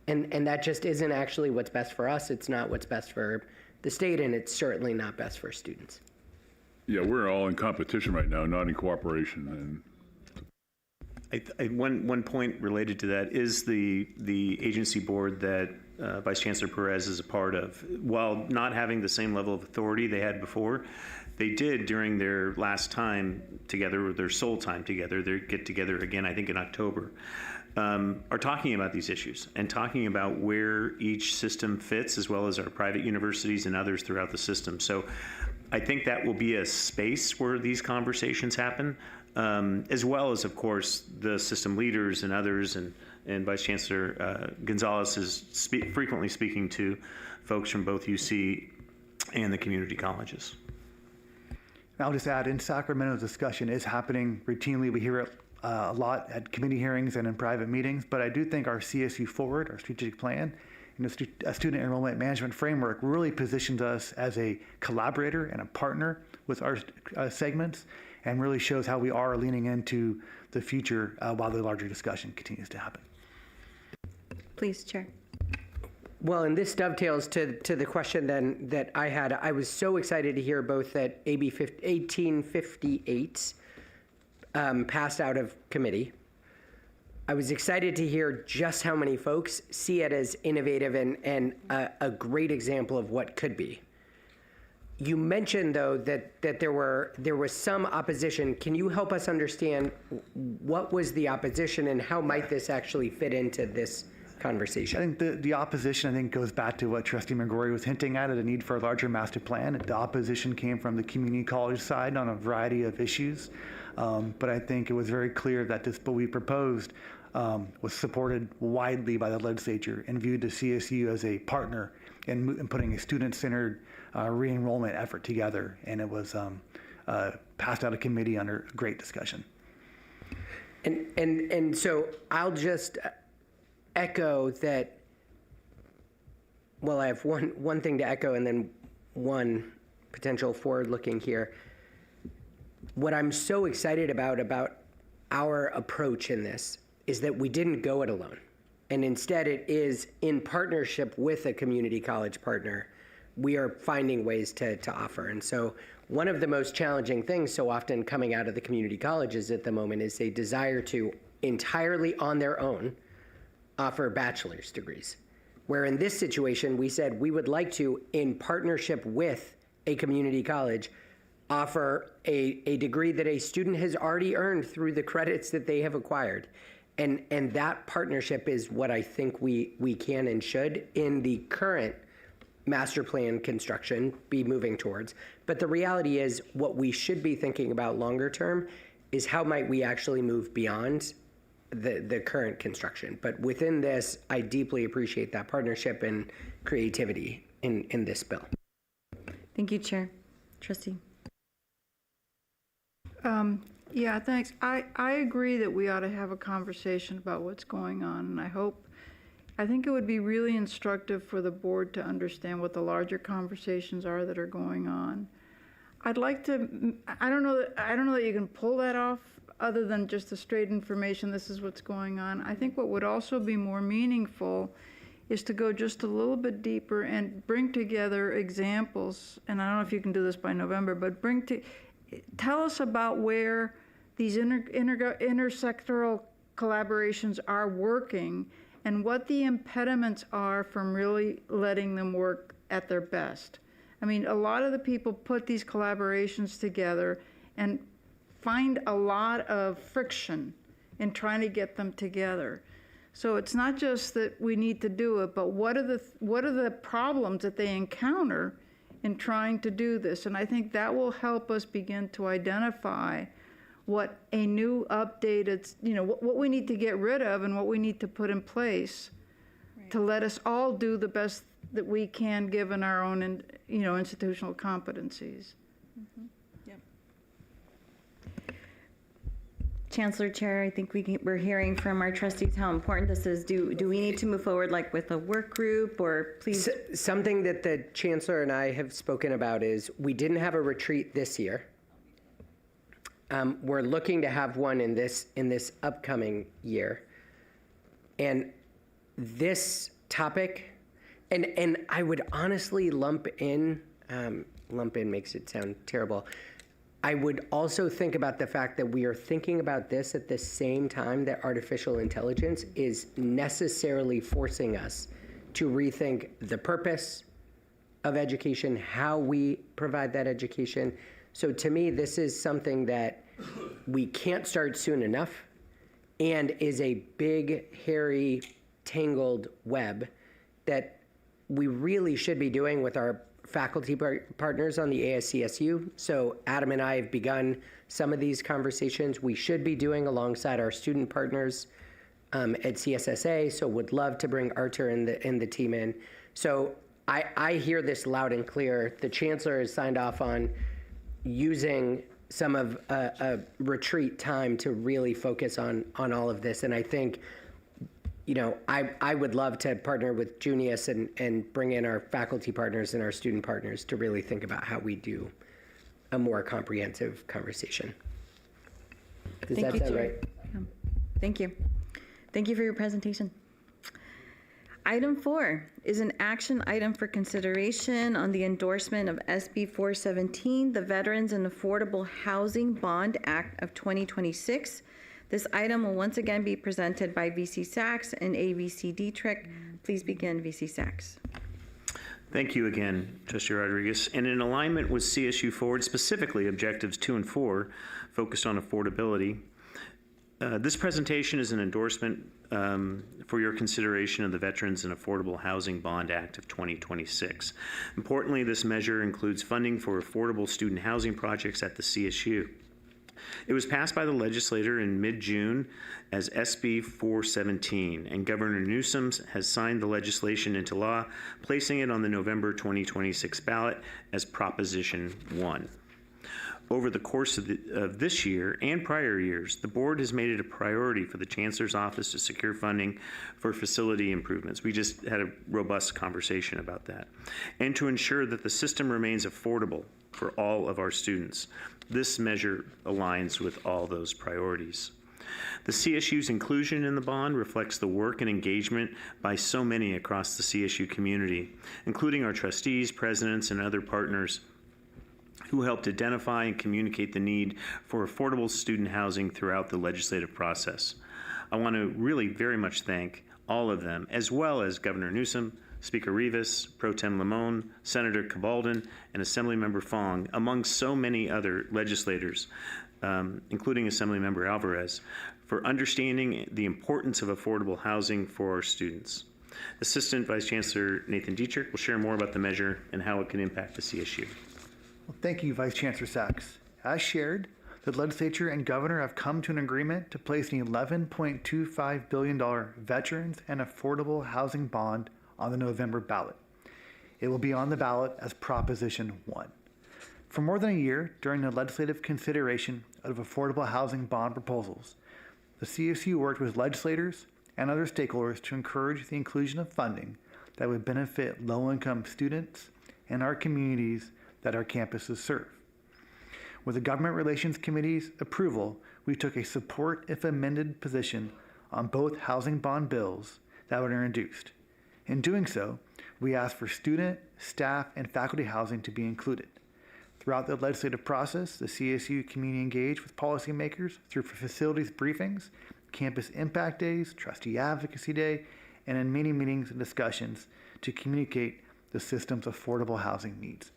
And that just isn't actually what's best for us. It's not what's best for the state, and it's certainly not best for students. Yeah, we're all in competition right now, not in cooperation. And one point related to that is the agency board that Vice Chancellor Perez is a part of. While not having the same level of authority they had before, they did during their last time together, or their sole time together, they get together again, I think in October, are talking about these issues and talking about where each system fits, as well as our private universities and others throughout the system. So I think that will be a space where these conversations happen, as well as, of course, the system leaders and others, and Vice Chancellor Gonzalez is frequently speaking to folks from both UC and the community colleges. I'll just add, in Sacramento, discussion is happening routinely. We hear it a lot at committee hearings and in private meetings, but I do think our CSU Forward, our strategic plan, and the student enrollment management framework really positions us as a collaborator and a partner with our segments, and really shows how we are leaning into the future while the larger discussion continues to happen. Please, Chair. Well, and this dovetails to the question then that I had. I was so excited to hear both that AB 1858 passed out of committee. I was excited to hear just how many folks see it as innovative and a great example of what could be. You mentioned, though, that there was some opposition. Can you help us understand what was the opposition and how might this actually fit into this conversation? I think the opposition, goes back to what Trustee McGrory was hinting at, the need for a larger master plan. The opposition came from the community college side on a variety of issues. But I think it was very clear that this bill we proposed was supported widely by the legislature and viewed the CSU as a partner in putting a student-centered re-enrollment effort together. And it was passed out of committee under great discussion. And so I'll just echo that. Well, I have one thing to echo and then one potential forward-looking here. What I'm so excited about our approach in this is that we didn't go it alone. And instead it is in partnership with a community college partner, we are finding ways to offer. And so one of the most challenging things so often coming out of the community colleges at the moment is a desire to entirely on their own offer bachelor's degrees. Where in this situation, we said we would like to, in partnership with a community college, offer a degree that a student has already earned through the credits that they have acquired. And that partnership is what I think we can and should in the current master plan construction be moving towards. But the reality is what we should be thinking about longer term is how might we actually move beyond the current construction. But within this, I deeply appreciate that partnership and creativity in this bill. Thank you, Chair. Trustee. Yeah, thanks. I agree that we ought to have a conversation about what's going on, and I think it would be really instructive for the board to understand what the larger conversations are that are going on. I'd like to, I don't know that you can pull that off other than just the straight information, this is what's going on. I think what would also be more meaningful is to go just a little bit deeper and bring together examples, and I don't know if you can do this by November, but tell us about where these intersectoral collaborations are working and what the impediments are from really letting them work at their best. I mean, a lot of the people put these collaborations together and find a lot of friction in trying to get them together. So it's not just that we need to do it, but what are the problems that they encounter in trying to do this? And I think that will help us begin to identify what a new updated, what we need to get rid of and what we need to put in place to let us all do the best that we can given our own, institutional competencies. Mm-hmm. Yep. Chancellor, Chair, I think we're hearing from our trustees how important this is. Do we need to move forward like with a work group or please? Something that the Chancellor and I have spoken about is we didn't have a retreat this year. We're looking to have one in this upcoming year. And this topic, and I would honestly lump in makes it sound terrible. I would also think about the fact that we are thinking about this at the same time that artificial intelligence is necessarily forcing us to rethink the purpose of education, how we provide that education. So to me, this is something that we can't start soon enough and is a big, hairy, tangled web that we really should be doing with our faculty partners on the ASCSU. So Adam and I have begun some of these conversations we should be doing alongside our student partners at CSSA. So would love to bring Artur and the team in. So I hear this loud and clear. The Chancellor has signed off on using some of a retreat time to really focus on all of this. And I think, I would love to partner with Junius and bring in our faculty partners and our student partners to really think about how we do a more comprehensive conversation. Does that sound right? Thank you. Thank you for your presentation. Item 4 is an action item for consideration on the endorsement of SB 417, the Veterans and Affordable Housing Bond Act of 2026. This item will once again be presented by VC Sachs and AVC Dietrich. Please begin, VC Sachs. Thank you again, Trustee Rodriguez. And in alignment with CSU Forward, specifically objectives 2 and 4, focused on affordability, this presentation is an endorsement for your consideration of the Veterans and Affordable Housing Bond Act of 2026. Importantly, this measure includes funding for affordable student housing projects at the CSU. It was passed by the legislature in mid-June as SB 417, and Governor Newsom has signed the legislation into law, placing it on the November 2026 ballot as Proposition 1. Over the course of this year and prior years, the board has made it a priority for the Chancellor's office to secure funding for facility improvements. We just had a robust conversation about that. And to ensure that the system remains affordable for all of our students. This measure aligns with all those priorities. The CSU's inclusion in the bond reflects the work and engagement by so many across the CSU community, including our trustees, presidents, and other partners who helped identify and communicate the need for affordable student housing throughout the legislative process. I want to really very much thank all of them, as well as Governor Newsom, Speaker Rivas, Pro Tem Limon, Senator Cabaldon, and Assemblymember Fong, among so many other legislators, including Assemblymember Alvarez, for understanding the importance of affordable housing for our students. Assistant Vice Chancellor Nathan Dietrich will share more about the measure and how it can impact the CSU. Well, thank you, Vice Chancellor Sachs. As shared, the legislature and governor have come to an agreement to place an $11.25 billion Veterans and Affordable Housing Bond on the November ballot. It will be on the ballot as Proposition 1. For more than a year, during the legislative consideration of affordable housing bond proposals, the CSU worked with legislators and other stakeholders to encourage the inclusion of funding that would benefit low-income students and our communities that our campuses serve. With the Government Relations Committee's approval, we took a support if amended position on both housing bond bills that were introduced. In doing so, we asked for student, staff, and faculty housing to be included. Throughout the legislative process, the CSU community engaged with policymakers through facilities briefings, campus impact days, trustee advocacy day, and in many meetings and discussions to communicate the system's affordable housing needs.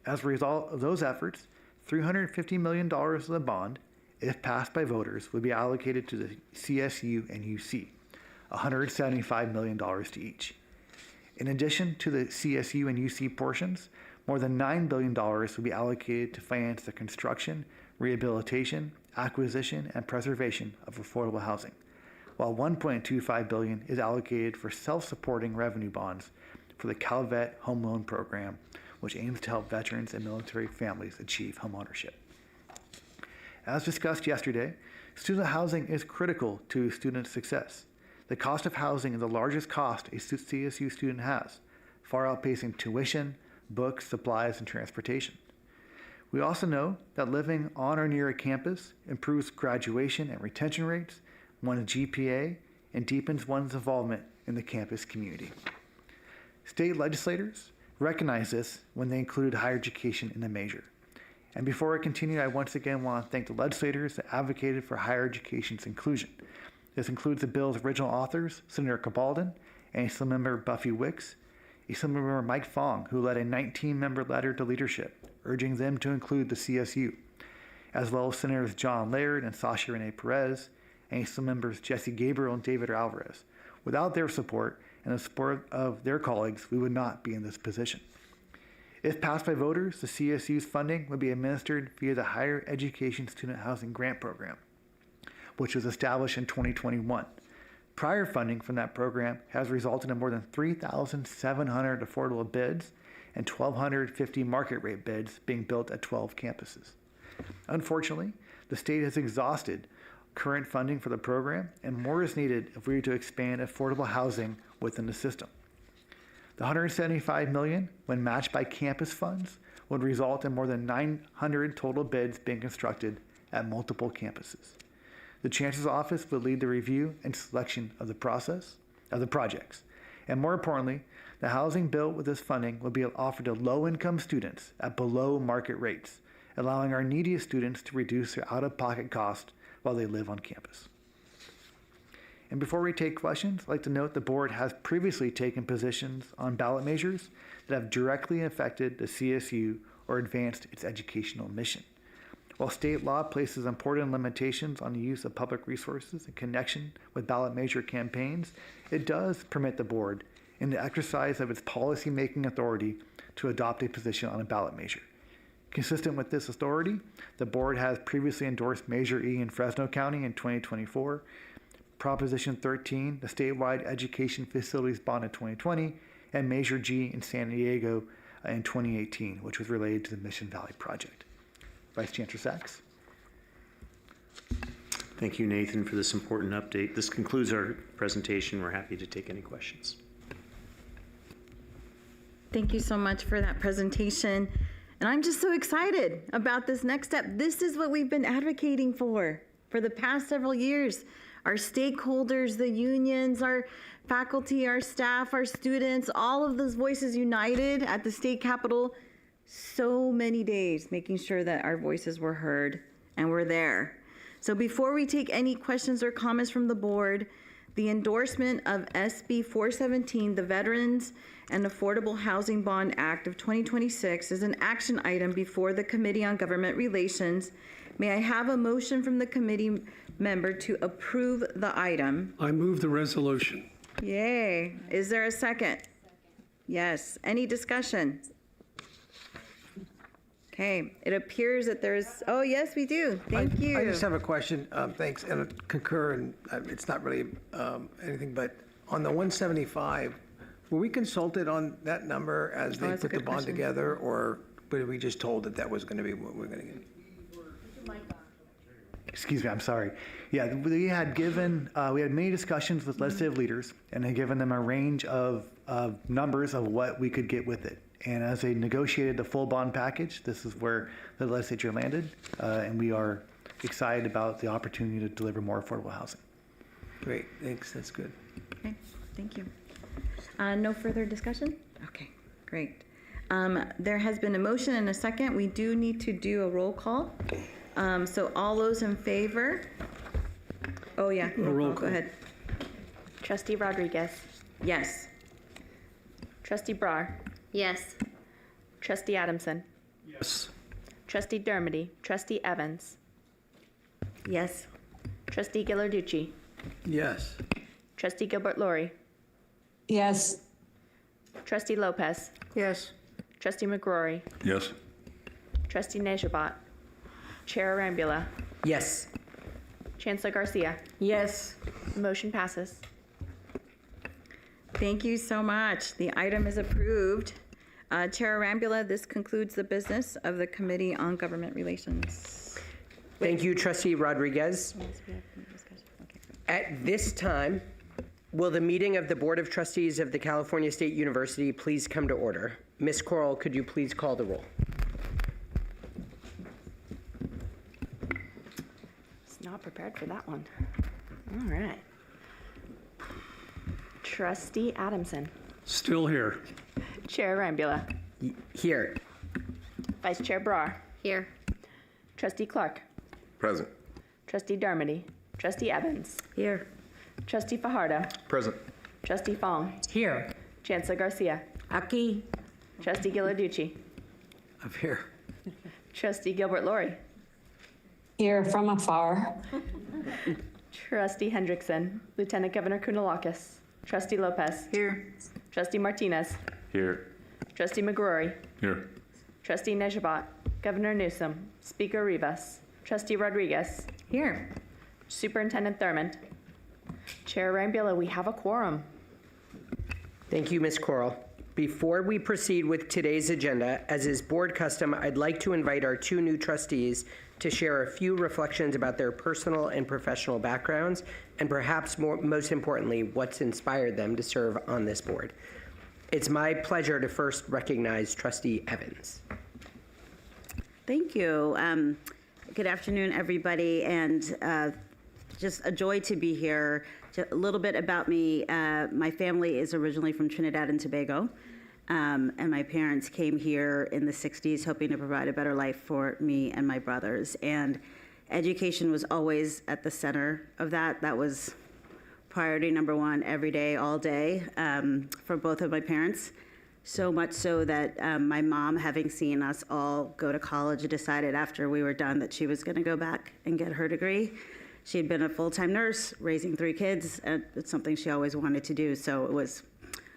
As a result of those efforts, $350 million of the bond, if passed by voters, would be allocated to the CSU and UC, $175 million to each. In addition to the CSU and UC portions, more than $9 billion will be allocated to finance the construction, rehabilitation, acquisition, and preservation of affordable housing, while $1.25 billion is allocated for self-supporting revenue bonds for the CalVet Home Loan Program, which aims to help veterans and military families achieve homeownership. As discussed yesterday, student housing is critical to student success. The cost of housing is the largest cost a CSU student has, far outpacing tuition, books, supplies, and transportation. We also know that living on or near a campus improves graduation and retention rates, one's GPA, and deepens one's involvement in the campus community. State legislators recognize this when they included higher education in the measure. And before I continue, I once again want to thank the legislators that advocated for higher education's inclusion. This includes the bill's original authors, Senator Cabaldon and Assemblymember Buffy Wicks, Assemblymember Mike Fong, who led a 19-member letter to leadership, urging them to include the CSU, as well as Senators John Laird and Sasha Renee Perez, and Assemblymembers Jesse Gabriel and David Alvarez. Without their support and the support of their colleagues, we would not be in this position. If passed by voters, the CSU's funding would be administered via the Higher Education Student Housing Grant Program, which was established in 2021. Prior funding from that program has resulted in more than 3,700 affordable bids and 1,250 market rate bids being built at 12 campuses. Unfortunately, the state has exhausted current funding for the program, and more is needed if we are to expand affordable housing within the system. The $175 million, when matched by campus funds, would result in more than 900 total bids being constructed at multiple campuses. The Chancellor's Office would lead the review and selection of the projects. And more importantly, the housing built with this funding will be offered to low-income students at below market rates, allowing our neediest students to reduce their out-of-pocket costs while they live on campus. And before we take questions, I'd like to note the board has previously taken positions on ballot measures that have directly affected the CSU or advanced its educational mission. While state law places important limitations on the use of public resources in connection with ballot measure campaigns, it does permit the board, in the exercise of its policy-making authority, to adopt a position on a ballot measure. Consistent with this authority, the board has previously endorsed Measure E in Fresno County in 2024, Proposition 13, the statewide education facilities bond in 2020, and Measure G in San Diego in 2018, which was related to the Mission Valley project. Vice Chancellor Sachs. Thank you, Nathan, for this important update. This concludes our presentation. We're happy to take any questions. Thank you so much for that presentation. And I'm just so excited about this next step. This is what we've been advocating for the past several years. Our stakeholders, the unions, our faculty, our staff, our students, all of those voices united at the state capitol, so many days making sure that our voices were heard and we're there. So before we take any questions or comments from the board, The endorsement of SB 417, the Veterans and Affordable Housing Bond Act of 2026, is an action item before the Committee on Government Relations. May I have a motion from the committee member to approve the item? I move the resolution. Yay. Is there a second? Yes. Any discussion? Okay. It appears that there's, oh, yes, we do. Thank you. I just have a question. Thanks, and I concur, and it's not really anything, but on the 175, were we consulted on that number as they that's a put the good bond question. together, or were we just told that that was going to be what we're going to get? Excuse me, I'm sorry. Yeah, we had many discussions with legislative leaders and had given them a range of numbers of what we could get with it. And as they negotiated the full bond package, this is where the legislature landed, and we are excited about the opportunity to deliver more affordable housing. Great, thanks, that's good. Okay, thank you. No further discussion? Okay, great. There has been a motion and a second. We do need to do a roll call. So all those in favor? Oh, yeah, roll call. Go ahead. Trustee Rodriguez. Yes. Trustee Brar. Yes. Trustee Adamson. Yes. Trustee Dermody. Trustee Evans. Yes. Trustee Ghilarducci. Yes. Trustee Gilbert Lori. Yes. Trustee Lopez. Yes. Trustee McGrory. Yes. Trustee Nejabat. Chair Arambula. Yes. Chancellor Garcia. Yes. Motion passes. Thank you so much. The item is approved. Chair Arambula, this concludes the business of the Committee on Government Relations. Thank you, Trustee Rodriguez. At this time, will the meeting of the Board of Trustees of the California State University please come to order? Ms. Corral, could you please call the roll? Not prepared for that one. All right. Trustee Adamson. Still here. Chair Arambula. Here. Vice Chair Brar. Here. Trustee Clark. Present. Trustee Dermody. Trustee Evans. Here. Trustee Fajardo. Present. Trustee Fong. Here. Chancellor Garcia. Aquí. Trustee Ghilarducci. I'm here. Trustee Gilbert Lori. Here from afar. Trustee Hendrickson. Lieutenant Governor Kounalakis. Trustee Lopez. Here. Trustee Martinez. Here. Trustee McGrory. Here. Trustee Nejabat. Governor Newsom. Speaker Rivas. Trustee Rodriguez. Here. Superintendent Thurmond. Chair Arambula, we have a quorum. Thank you, Ms. Corral. Before we proceed with today's agenda, as is board custom, I'd like to invite our two new trustees to share a few reflections about their personal and professional backgrounds, and perhaps most importantly, what's inspired them to serve on this board. It's my pleasure to first recognize Trustee Evans. Thank you. Good afternoon, everybody, and just a joy to be here. Just a little bit about me. My family is originally from Trinidad and Tobago, and my parents came here in the 60s hoping to provide a better life for me and my brothers. And education was always at the center of that. That was priority number one every day, all day, for both of my parents. So much so that my mom, having seen us all go to college, decided after we were done that she was going to go back and get her degree. She had been a full-time nurse, raising 3 kids, and it's something she always wanted to do. So it was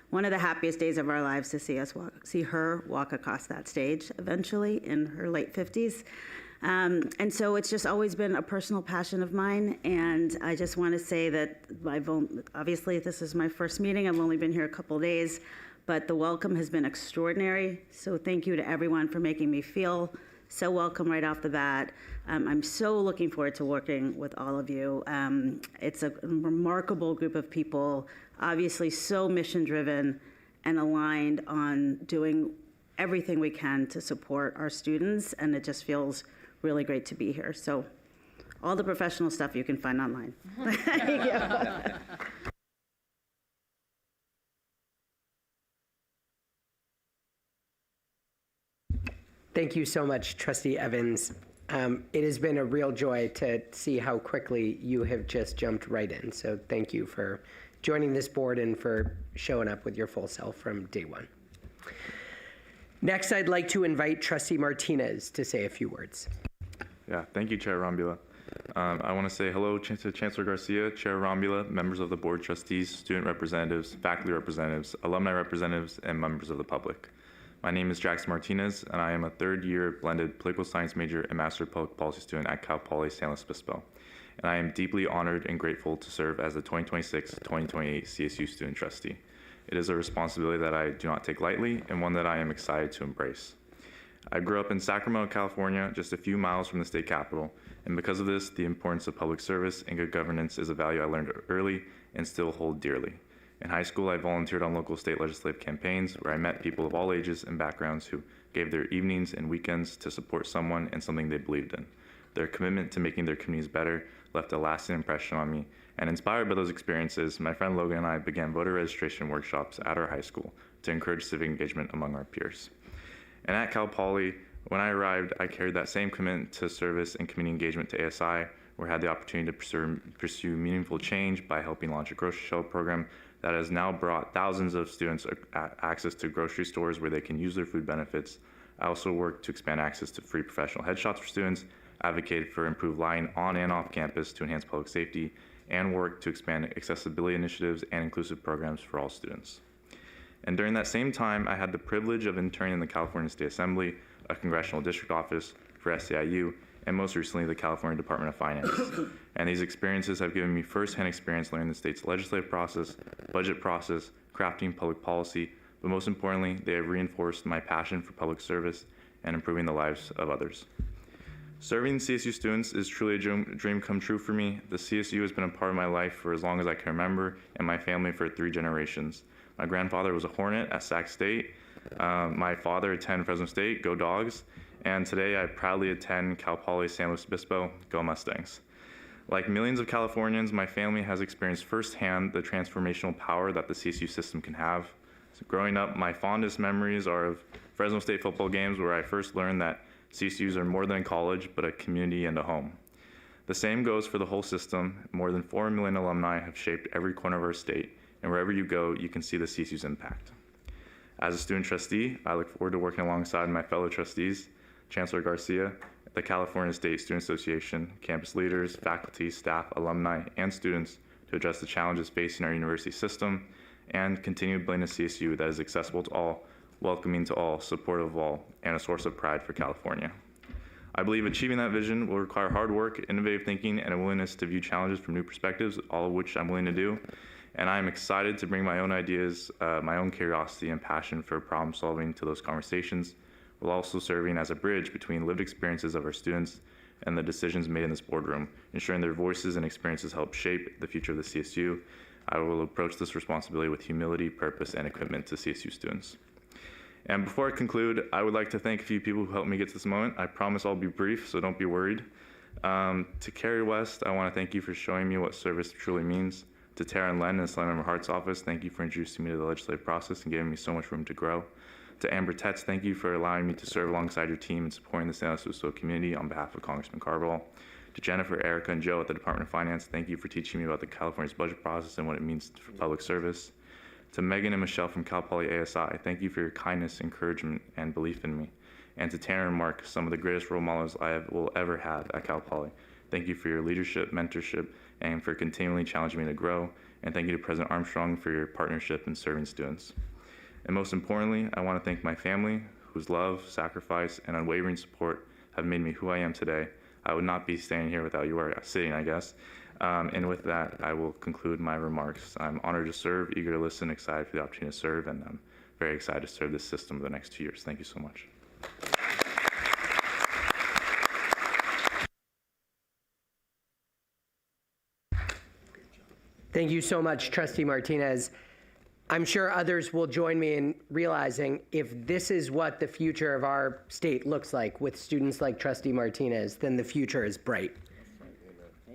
one of the happiest days of our lives to see her walk across that stage eventually in her late 50s. And so it's just always been a personal passion of mine. And I just want to say that obviously this is my first meeting. I've only been here a couple days, but the welcome has been extraordinary. So thank you to everyone for making me feel so welcome right off the bat. I'm so looking forward to working with all of you. It's a remarkable group of people, obviously so mission-driven and aligned on doing everything we can to support our students, and it just feels really great to be here. So all the professional stuff you can find online. Thank you. Thank you so much, Trustee Evans. It has been a real joy to see how quickly you have just jumped right in. So thank you for joining this board and for showing up with your full self from day one. Next, I'd like to invite Trustee Martinez to say a few words. Yeah, thank you, Chair Rombula. I want to say hello to Chancellor Garcia, Chair Rombula, members of the board, trustees, student representatives, faculty representatives, alumni representatives, and members of the public. My name is Jackson Martinez, and I am a third-year blended political science major and Master of Public Policy student at Cal Poly San Luis Obispo. And I am deeply honored and grateful to serve as the 2026-2028 CSU student trustee. It is a responsibility that I do not take lightly and one that I am excited to embrace. I grew up in Sacramento, California, just a few miles from the state capital, and because of this, the importance of public service and good governance is a value I learned early and still hold dearly. In high school, I volunteered on local state legislative campaigns where I met people of all ages and backgrounds who gave their evenings and weekends to support someone and something they believed in. Their commitment to making their communities better left a lasting impression on me, and inspired by those experiences, my friend Logan and I began voter registration workshops at our high school to encourage civic engagement among our peers. And at Cal Poly, when I arrived, I carried that same commitment to service and community engagement to ASI, where I had the opportunity to pursue meaningful change by helping launch a grocery shuttle program that has now brought thousands of students access to grocery stores where they can use their food benefits. I also worked to expand access to free professional headshots for students, advocated for improved lighting on and off campus to enhance public safety, and worked to expand accessibility initiatives and inclusive programs for all students. And during that same time, I had the privilege of interning in the California State Assembly, a congressional district office for SEIU, and most recently the California Department of Finance. And these experiences have given me firsthand experience learning the state's legislative process, budget process, crafting public policy, but most importantly, they have reinforced my passion for public service and improving the lives of others. Serving CSU students is truly a dream come true for me. The CSU has been a part of my life for as long as I can remember, and my family for 3 generations. My grandfather was a Hornet at Sac State. My father attended Fresno State, go Dogs. And today I proudly attend Cal Poly San Luis Obispo, go Mustangs. Like millions of Californians, my family has experienced firsthand the transformational power that the CSU system can have. So growing up, my fondest memories are of Fresno State football games where I first learned that CSUs are more than a college, but a community and a home. The same goes for the whole system. More than 4 million alumni have shaped every corner of our state, and wherever you go, you can see the CSU's impact. As a student trustee, I look forward to working alongside my fellow trustees, Chancellor Garcia, the California State Student Association, campus leaders, faculty, staff, alumni, and students to address the challenges facing our university system and continue building a CSU that is accessible to all, welcoming to all, supportive of all, and a source of pride for California. I believe achieving that vision will require hard work, innovative thinking, and a willingness to view challenges from new perspectives, all of which I'm willing to do. And I'm excited to bring my own ideas, my own curiosity and passion for problem solving to those conversations, while also serving as a bridge between lived experiences of our students and the decisions made in this boardroom, ensuring their voices and experiences help shape the future of the CSU. I will approach this responsibility with humility, purpose, and commitment to CSU students. And before I conclude, I would like to thank a few people who helped me get to this moment. I promise I'll be brief, so don't be worried. To Carrie West, I want to thank you for showing me what service truly means. To Tara and Len in the Slam Member Hearts office, thank you for introducing me to the legislative process and giving me so much room to grow. To Amber Tetz, thank you for allowing me to serve alongside your team and supporting the San Luis Obispo community on behalf of Congressman Carvajal. To Jennifer, Erica, and Joe at the Department of Finance, thank you for teaching me about the California's budget process and what it means for public service. To Megan and Michelle from Cal Poly ASI, thank you for your kindness, encouragement, and belief in me. And to Tanner and Mark, some of the greatest role models will ever have at Cal Poly. Thank you for your leadership, mentorship, and for continually challenging me to grow. And thank you to President Armstrong for your partnership in serving students. And most importantly, I want to thank my family, whose love, sacrifice, and unwavering support have made me who I am today. I would not be standing here without you, or sitting, I guess. And with that, I will conclude my remarks. I'm honored to serve, eager to listen, excited for the opportunity to serve, and I'm very excited to serve this system for the next 2 years. Thank you so much. Thank you so much, Trustee Martinez. I'm sure others will join me in realizing if this is what the future of our state looks like with students like Trustee Martinez, then the future is bright.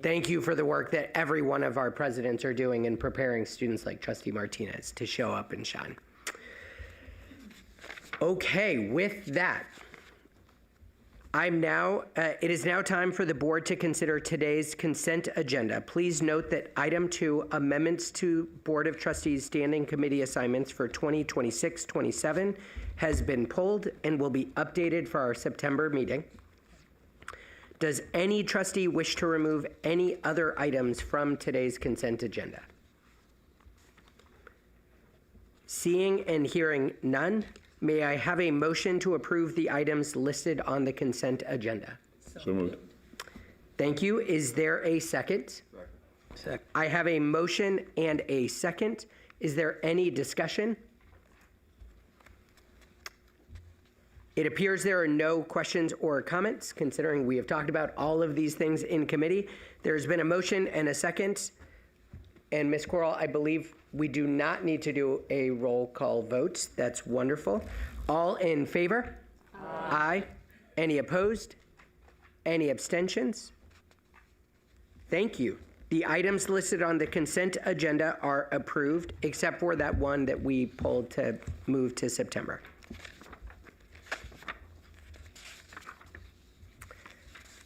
Thank you for the work that every one of our presidents are doing in preparing students like Trustee Martinez to show up and shine. Okay, with that, It is now time for the board to consider today's consent agenda. Please note that item 2, amendments to Board of Trustees Standing Committee assignments for 2026-27 has been pulled and will be updated for our September meeting. Does any trustee wish to remove any other items from today's consent agenda? Seeing and hearing none, may I have a motion to approve the items listed on the consent agenda? So moved. Thank you. Is there a second? Second. I have a motion and a second. Is there any discussion? It appears there are no questions or comments, considering we have talked about all of these things in committee. There's been a motion and a second. And Ms. Corral, I believe we do not need to do a roll call vote. That's wonderful. All in favor? Aye. Any opposed? Any abstentions? Thank you. The items listed on the consent agenda are approved, except for that one that we pulled to move to September.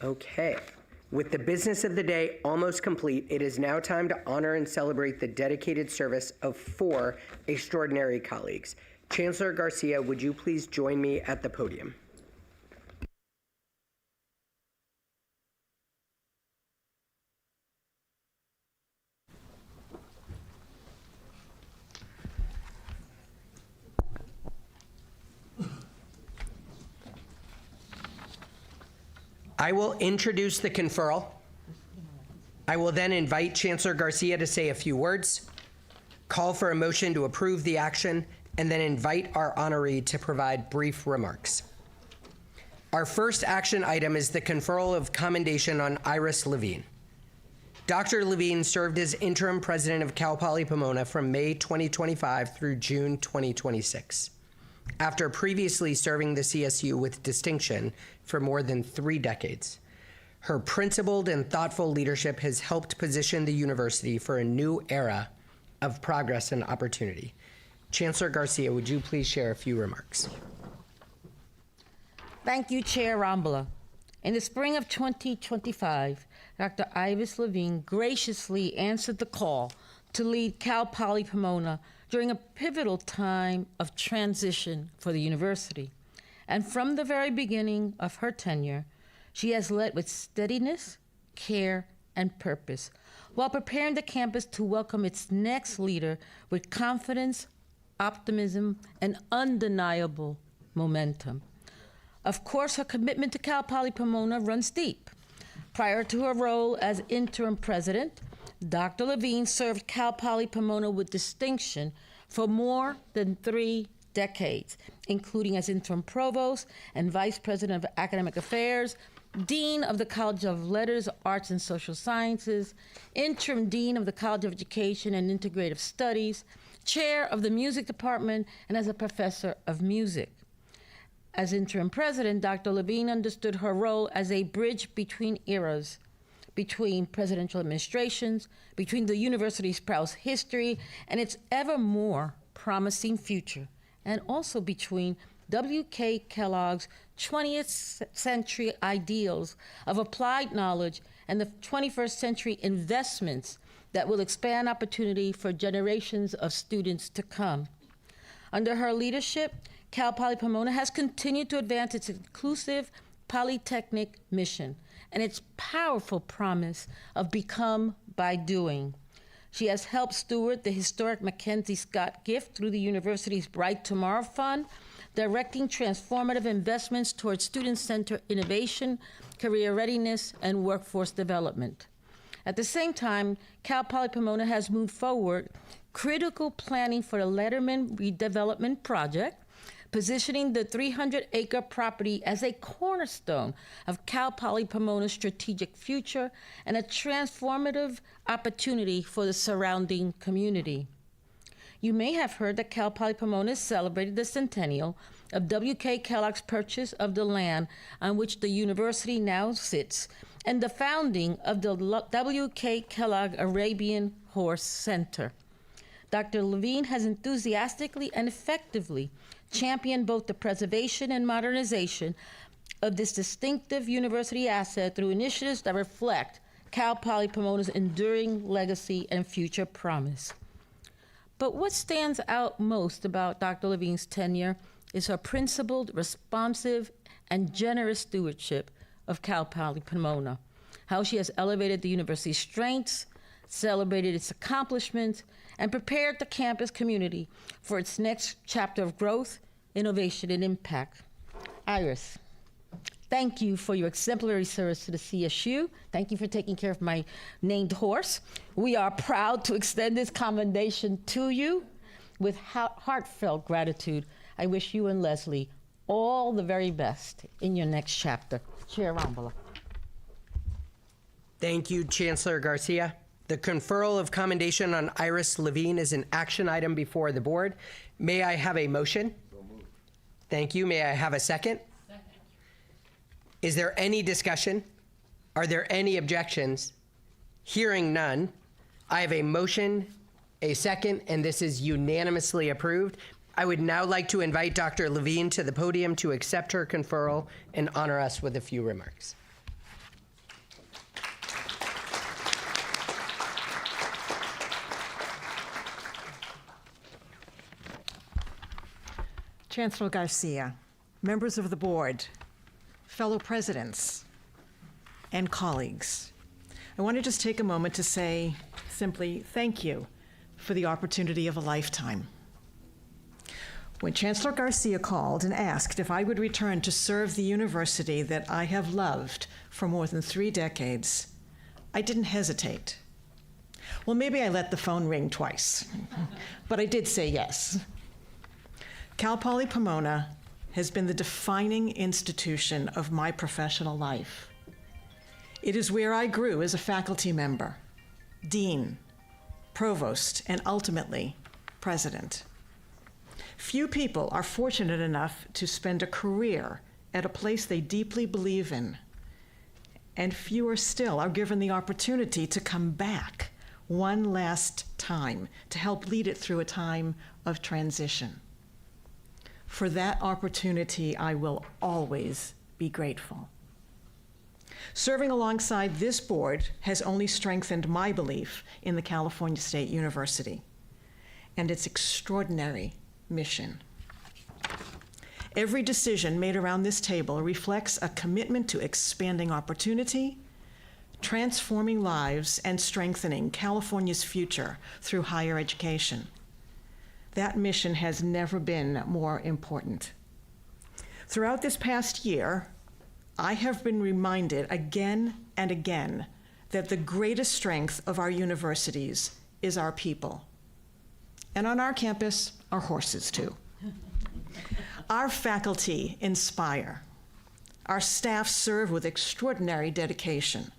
Okay. With the business of the day almost complete, it is now time to honor and celebrate the dedicated service of 4 extraordinary colleagues. Chancellor Garcia, would you please join me at the podium? I will introduce the conferral. I will then invite Chancellor Garcia to say a few words, call for a motion to approve the action, and then invite our honoree to provide brief remarks. Our first action item is the conferral of commendation on Iris Levine. Dr. Levine served as interim president of Cal Poly Pomona from May 2025 through June 2026. After previously serving the CSU with distinction for more than 3 decades. Her principled and thoughtful leadership has helped position the university for a new era of progress and opportunity. Chancellor Garcia, would you please share a few remarks? Thank you, Chair Rambola. In the spring of 2025, Dr. Iris Levine graciously answered the call to lead Cal Poly Pomona during a pivotal time of transition for the university. And from the very beginning of her tenure, she has led with steadiness, care, and purpose, while preparing the campus to welcome its next leader with confidence, optimism, and undeniable momentum. Of course, her commitment to Cal Poly Pomona runs deep. Prior to her role as interim president, Dr. Levine served Cal Poly Pomona with distinction for more than 3 decades, including as interim provost and vice president of academic affairs, dean of the College of Letters, Arts, and Social Sciences, interim dean of the College of Education and Integrative Studies, chair of the music department, and as a professor of music. As interim president, Dr. Levine understood her role as a bridge between eras, between presidential administrations, between the university's proud history and its ever more promising future, and also between W.K. Kellogg's 20th century ideals of applied knowledge and the 21st century investments that will expand opportunity for generations of students to come. Under her leadership, Cal Poly Pomona has continued to advance its inclusive polytechnic mission and its powerful promise of become by doing. She has helped steward the historic Mackenzie Scott gift through the university's Bright Tomorrow Fund, directing transformative investments towards student-centered innovation, career readiness, and workforce development. At the same time, Cal Poly Pomona has moved forward critical planning for the Letterman redevelopment project, positioning the 300-acre property as a cornerstone of Cal Poly Pomona's strategic future and a transformative opportunity for the surrounding community. You may have heard that Cal Poly Pomona celebrated the centennial of W.K. Kellogg's purchase of the land on which the university now sits and the founding of the W.K. Kellogg Arabian Horse Center. Dr. Levine has enthusiastically and effectively championed both the preservation and modernization of this distinctive university asset through initiatives that reflect Cal Poly Pomona's enduring legacy and future promise. But what stands out most about Dr. Levine's tenure is her principled, responsive, and generous stewardship of Cal Poly Pomona, how she has elevated the university's strengths, celebrated its accomplishments, and prepared the campus community for its next chapter of growth, innovation, and impact. Iris, thank you for your exemplary service to the CSU. Thank you for taking care of my named horse. We are proud to extend this commendation to you with heartfelt gratitude. I wish you and Leslie all the very best in your next chapter. Chair Rambola. Thank you, Chancellor Garcia. The conferral of commendation on Iris Levine is an action item before the board. May I have a motion? Thank you. May I have a second? Second. Is there any discussion? Are there any objections? Hearing none, I have a motion, a second, and this is unanimously approved. I would now like to invite Dr. Levine to the podium to accept her conferral and honor us with a few remarks. Chancellor Garcia, members of the board, fellow presidents, and colleagues, I want to just take a moment to say simply thank you for the opportunity of a lifetime. When Chancellor Garcia called and asked if I would return to serve the university that I have loved for more than 3 decades, I didn't hesitate. Well, maybe I let the phone ring twice, but I did say yes. Cal Poly Pomona has been the defining institution of my professional life. It is where I grew as a faculty member, dean, provost, and ultimately, president. Few people are fortunate enough to spend a career at a place they deeply believe in, and fewer still are given the opportunity to come back one last time to help lead it through a time of transition. For that opportunity, I will always be grateful. Serving alongside this board has only strengthened my belief in the California State University and its extraordinary mission. Every decision made around this table reflects a commitment to expanding opportunity, transforming lives, and strengthening California's future through higher education. That mission has never been more important. Throughout this past year, I have been reminded again and again that the greatest strength of our universities is our people. And on our campus, our horses too. Our faculty inspire. Our staff serve with extraordinary dedication.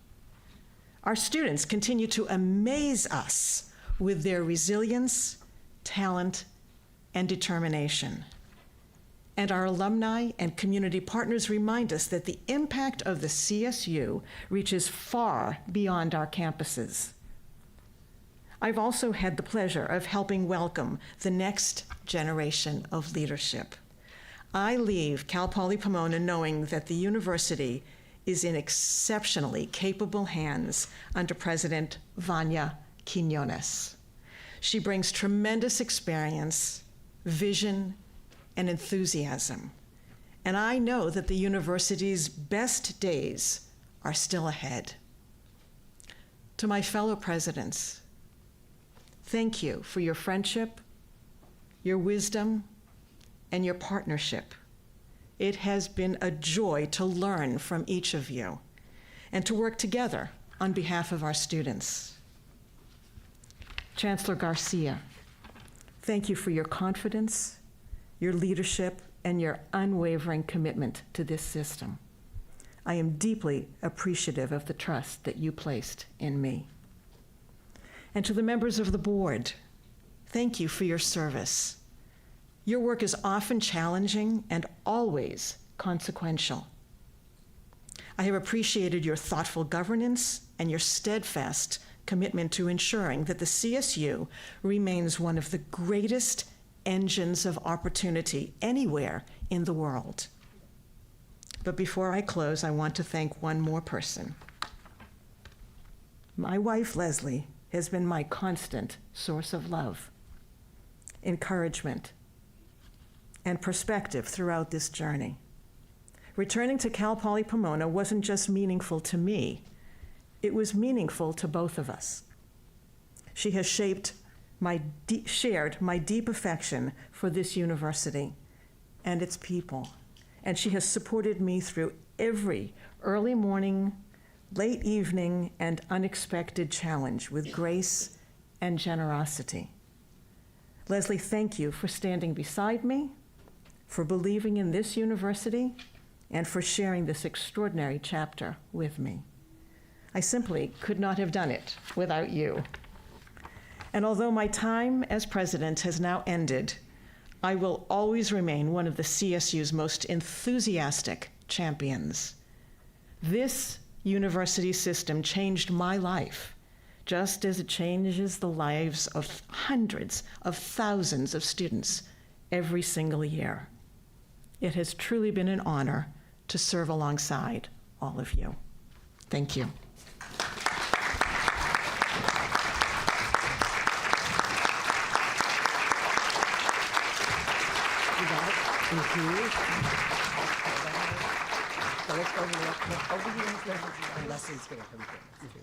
Our students continue to amaze us with their resilience, talent, and determination. And our alumni and community partners remind us that the impact of the CSU reaches far beyond our campuses. I've also had the pleasure of helping welcome the next generation of leadership. I leave Cal Poly Pomona knowing that the university is in exceptionally capable hands under President Vania Quiñones. She brings tremendous experience, vision, and enthusiasm. And I know that the university's best days are still ahead. To my fellow presidents, thank you for your friendship, your wisdom, and your partnership. It has been a joy to learn from each of you and to work together on behalf of our students. Chancellor Garcia, thank you for your confidence, your leadership, and your unwavering commitment to this system. I am deeply appreciative of the trust that you placed in me. And to the members of the board, thank you for your service. Your work is often challenging and always consequential. I have appreciated your thoughtful governance and your steadfast commitment to ensuring that the CSU remains one of the greatest engines of opportunity anywhere in the world. But before I close, I want to thank one more person. My wife, Leslie, has been my constant source of love, encouragement, and perspective throughout this journey. Returning to Cal Poly Pomona wasn't just meaningful to me, it was meaningful to both of us. She has shared my deep affection for this university and its people, and she has supported me through every early morning, late evening, and unexpected challenge with grace and generosity. Leslie, thank you for standing beside me, for believing in this university, and for sharing this extraordinary chapter with me. I simply could not have done it without you. And although my time as president has now ended, I will always remain one of the CSU's most enthusiastic champions. This university system changed my life, just as it changes the lives of hundreds of thousands of students every single year. It has truly been an honor to serve alongside all of you. Thank you. Leslie's going to come through.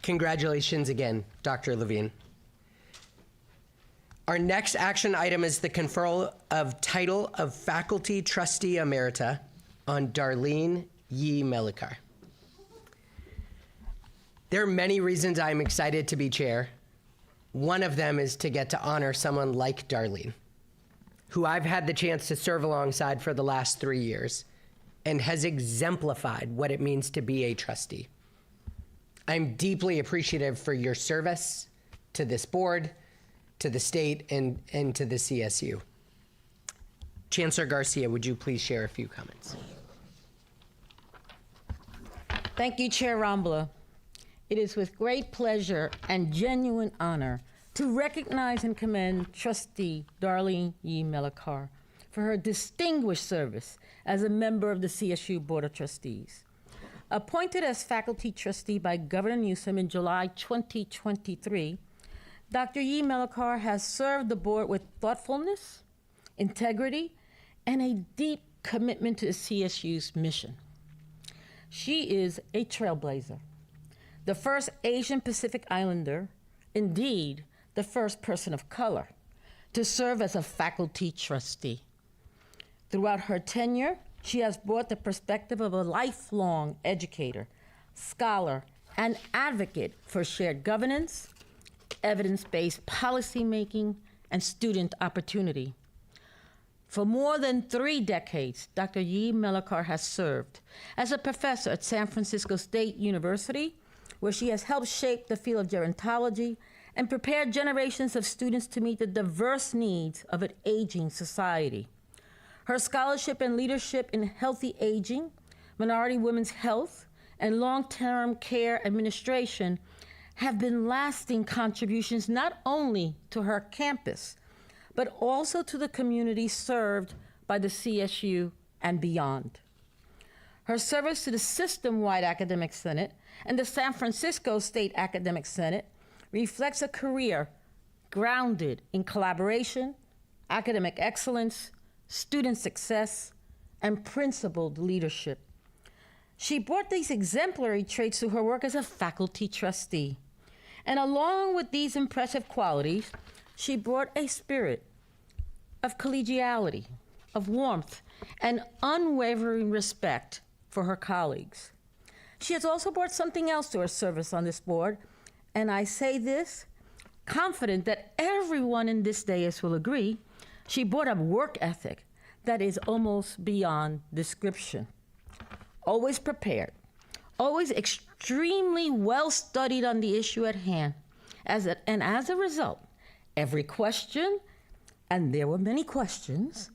Congratulations again, Dr. Levine. Our next action item is the conferral of title of Faculty Trustee Emerita on Darlene Yee Melikar. There are many reasons I'm excited to be chair. One of them is to get to honor someone like Darlene, who I've had the chance to serve alongside for the last 3 years and has exemplified what it means to be a trustee. I'm deeply appreciative for your service to this board, to the state, and to the CSU. Chancellor Garcia, would you please share a few comments? Thank you, Chair Rambla. It is with great pleasure and genuine honor to recognize and commend Trustee Darlene Yee Melikar for her distinguished service as a member of the CSU Board of Trustees. Appointed as faculty trustee by Governor Newsom in July 2023, Dr. Yee Melikar has served the board with thoughtfulness, integrity, and a deep commitment to the CSU's mission. She is a trailblazer, the first Asian Pacific Islander, indeed, the first person of color, to serve as a faculty trustee. Throughout her tenure, she has brought the perspective of a lifelong educator, scholar, and advocate for shared governance, evidence-based policymaking, and student opportunity. For more than 3 decades, Dr. Yee Melikar has served as a professor at San Francisco State University, where she has helped shape the field of gerontology and prepared generations of students to meet the diverse needs of an aging society. Her scholarship and leadership in healthy aging, minority women's health, and long-term care administration have been lasting contributions not only to her campus, but also to the community served by the CSU and beyond. Her service to the system-wide Academic Senate and the San Francisco State Academic Senate reflects a career grounded in collaboration, academic excellence, student success, and principled leadership. She brought these exemplary traits to her work as a faculty trustee. And along with these impressive qualities, she brought a spirit of collegiality, of warmth, and unwavering respect for her colleagues. She has also brought something else to her service on this board, and I say this confident that everyone in this dais will agree. She brought a work ethic that is almost beyond description. Always prepared, always extremely well studied on the issue at hand. And as a result, every question, and there were many questions,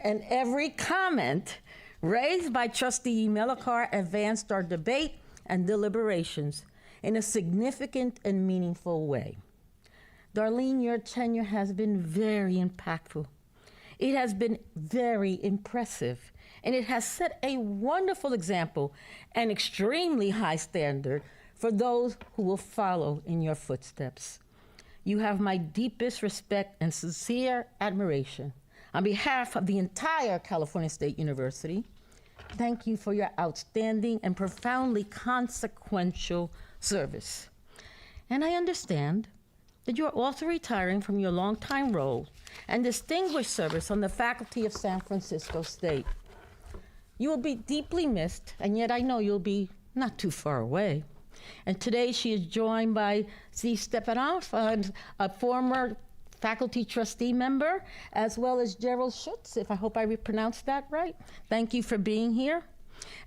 and every comment raised by Trustee Melikar advanced our debate and deliberations in a significant and meaningful way. Darlene, your tenure has been very impactful. It has been very impressive, and it has set a wonderful example and extremely high standard for those who will follow in your footsteps. You have my deepest respect and sincere admiration. On behalf of the entire California State University, thank you for your outstanding and profoundly consequential service. And I understand that you are also retiring from your longtime role and distinguished service on the faculty of San Francisco State. You will be deeply missed, and yet I know you'll be not too far away. And today she is joined by Z. Stepanov, a former faculty trustee member, as well as Gerald Schutz, if I hope I pronounced that right. Thank you for being here.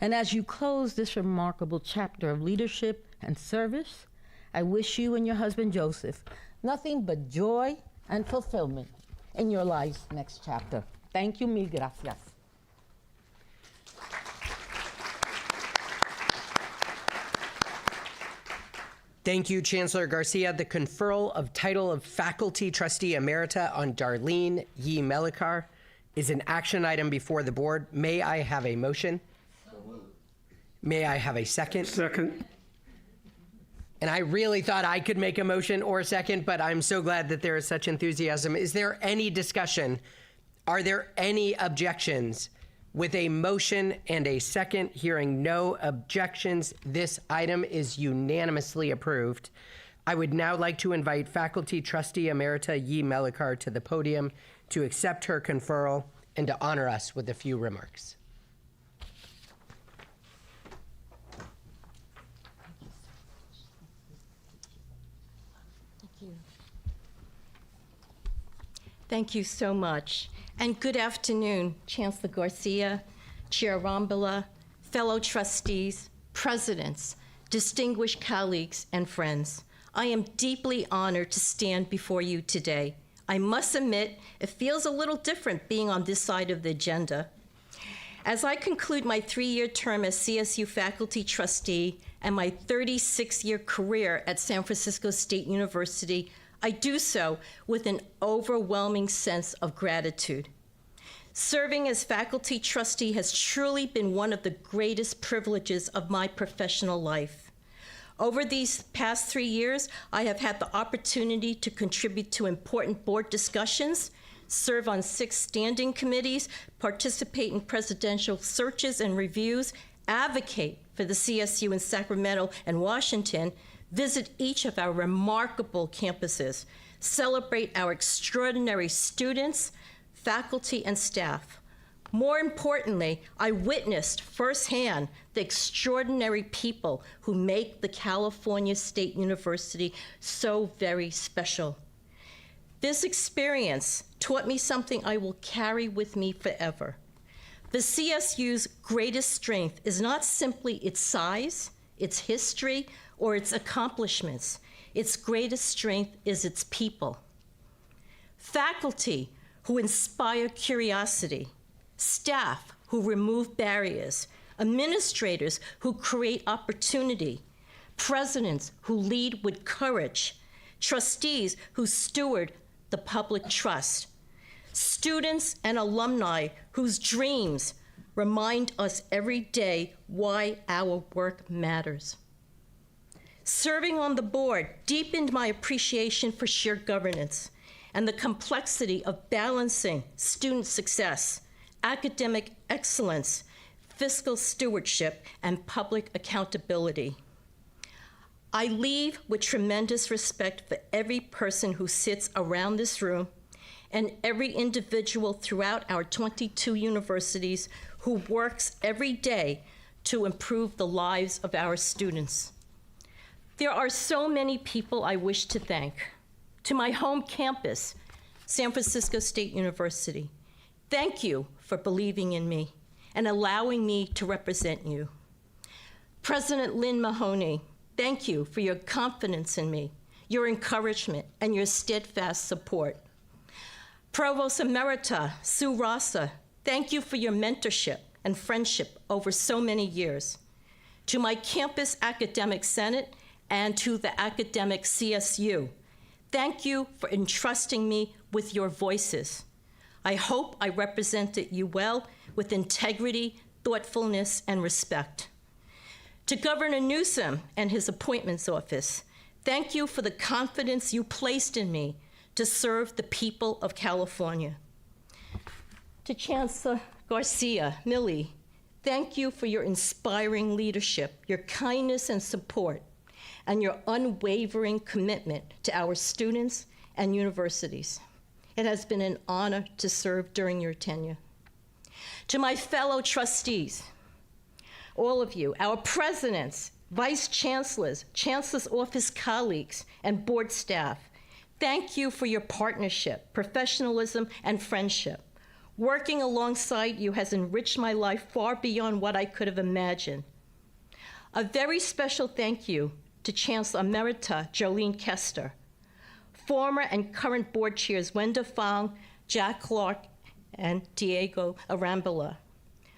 And as you close this remarkable chapter of leadership and service, I wish you and your husband, Joseph, nothing but joy and fulfillment in your life's next chapter. Thank you, mil gracias. Thank you, Chancellor Garcia. The conferral of title of Faculty Trustee Emerita on Darlene Yee Melikar is an action item before the board. May I have a motion? May I have a second? Second. And I really thought I could make a motion or a second, but I'm so glad that there is such enthusiasm. Is there any discussion? Are there any objections? With a motion and a second, hearing no objections, this item is unanimously approved. I would now like to invite Faculty Trustee Emerita Yee Melikar to the podium to accept her conferral and to honor us with a few remarks. Thank you so much. And good afternoon, Chancellor Garcia, Chair Rambola, fellow trustees, presidents, distinguished colleagues, and friends. I am deeply honored to stand before you today. I must admit, it feels a little different being on this side of the agenda. As I conclude my 3-year term as CSU faculty trustee and my 36-year career at San Francisco State University, I do so with an overwhelming sense of gratitude. Serving as faculty trustee has truly been one of the greatest privileges of my professional life. Over these past 3 years, I have had the opportunity to contribute to important board discussions, serve on 6 standing committees, participate in presidential searches and reviews, advocate for the CSU in Sacramento and Washington, visit each of our remarkable campuses, celebrate our extraordinary students, faculty, and staff. More importantly, I witnessed firsthand the extraordinary people who make the California State University so very special. This experience taught me something I will carry with me forever. The CSU's greatest strength is not simply its size, its history, or its accomplishments. Its greatest strength is its people. Faculty who inspire curiosity, staff who remove barriers, administrators who create opportunity, presidents who lead with courage, trustees who steward the public trust, students and alumni whose dreams remind us every day why our work matters. Serving on the board deepened my appreciation for shared governance and the complexity of balancing student success, academic excellence, fiscal stewardship, and public accountability. I leave with tremendous respect for every person who sits around this room and every individual throughout our 22 universities who works every day to improve the lives of our students. There are so many people I wish to thank. To my home campus, San Francisco State University, Thank you for believing in me and allowing me to represent you. President Lynn Mahoney, thank you for your confidence in me, your encouragement, and your steadfast support. Provost Emerita Sue Rasa, thank you for your mentorship and friendship over so many years. To my campus academic senate and to the academic CSU, thank you for entrusting me with your voices. I hope I represented you well with integrity, thoughtfulness, and respect. To Governor Newsom and his appointments office, thank you for the confidence you placed in me to serve the people of California. To Chancellor Garcia, Millie, thank you for your inspiring leadership, your kindness and support, and your unwavering commitment to our students and universities. It has been an honor to serve during your tenure. To my fellow trustees, all of you, our presidents, vice chancellors, chancellor's office colleagues, and board staff, thank you for your partnership, professionalism, and friendship. Working alongside you has enriched my life far beyond what I could have imagined. A very special thank you to Chancellor Emerita Jolene Kester, former and current board chairs Wenda Fong, Jack Clark, and Diego Arambula,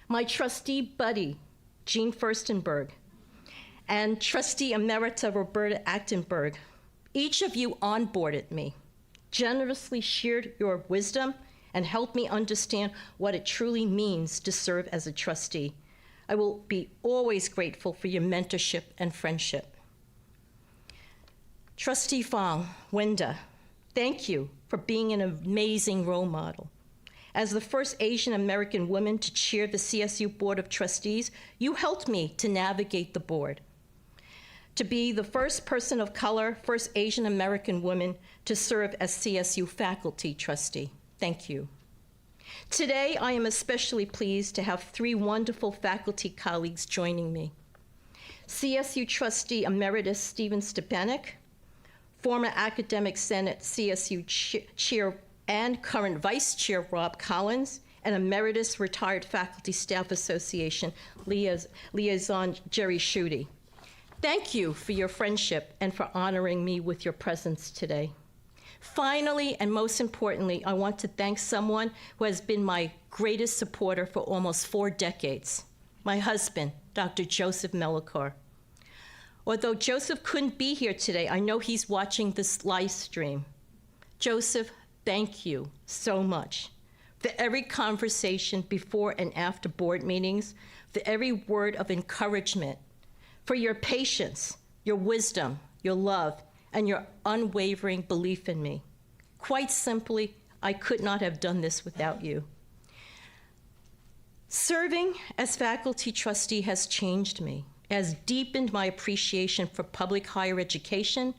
my trustee buddy, Jean Furstenberg, and Trustee Emerita Roberta Achtenberg. Each of you onboarded me, generously shared your wisdom, and helped me understand what it truly means to serve as a trustee. I will be always grateful for your mentorship and friendship. Trustee Fong, Wenda, thank you for being an amazing role model. As the first Asian American woman to chair the CSU Board of Trustees, you helped me to navigate the board. To be the first person of color, first Asian American woman to serve as CSU faculty trustee. Thank you. Today, I am especially pleased to have three wonderful faculty colleagues joining me. CSU trustee emeritus Stephen Stepanek, former academic senate CSU chair and current vice chair Rob Collins, and emeritus retired faculty staff association liaison Jerry Schutte. Thank you for your friendship and for honoring me with your presence today. Finally, and most importantly, I want to thank someone who has been my greatest supporter for almost 4 decades, my husband, Dr. Joseph Melikar. Although Joseph couldn't be here today, I know he's watching this live stream. Joseph, thank you so much for every conversation before and after board meetings, for every word of encouragement, for your patience, your wisdom, your love, and your unwavering belief in me. Quite simply, I could not have done this without you. Serving as faculty trustee has changed me, has deepened my appreciation for public higher education,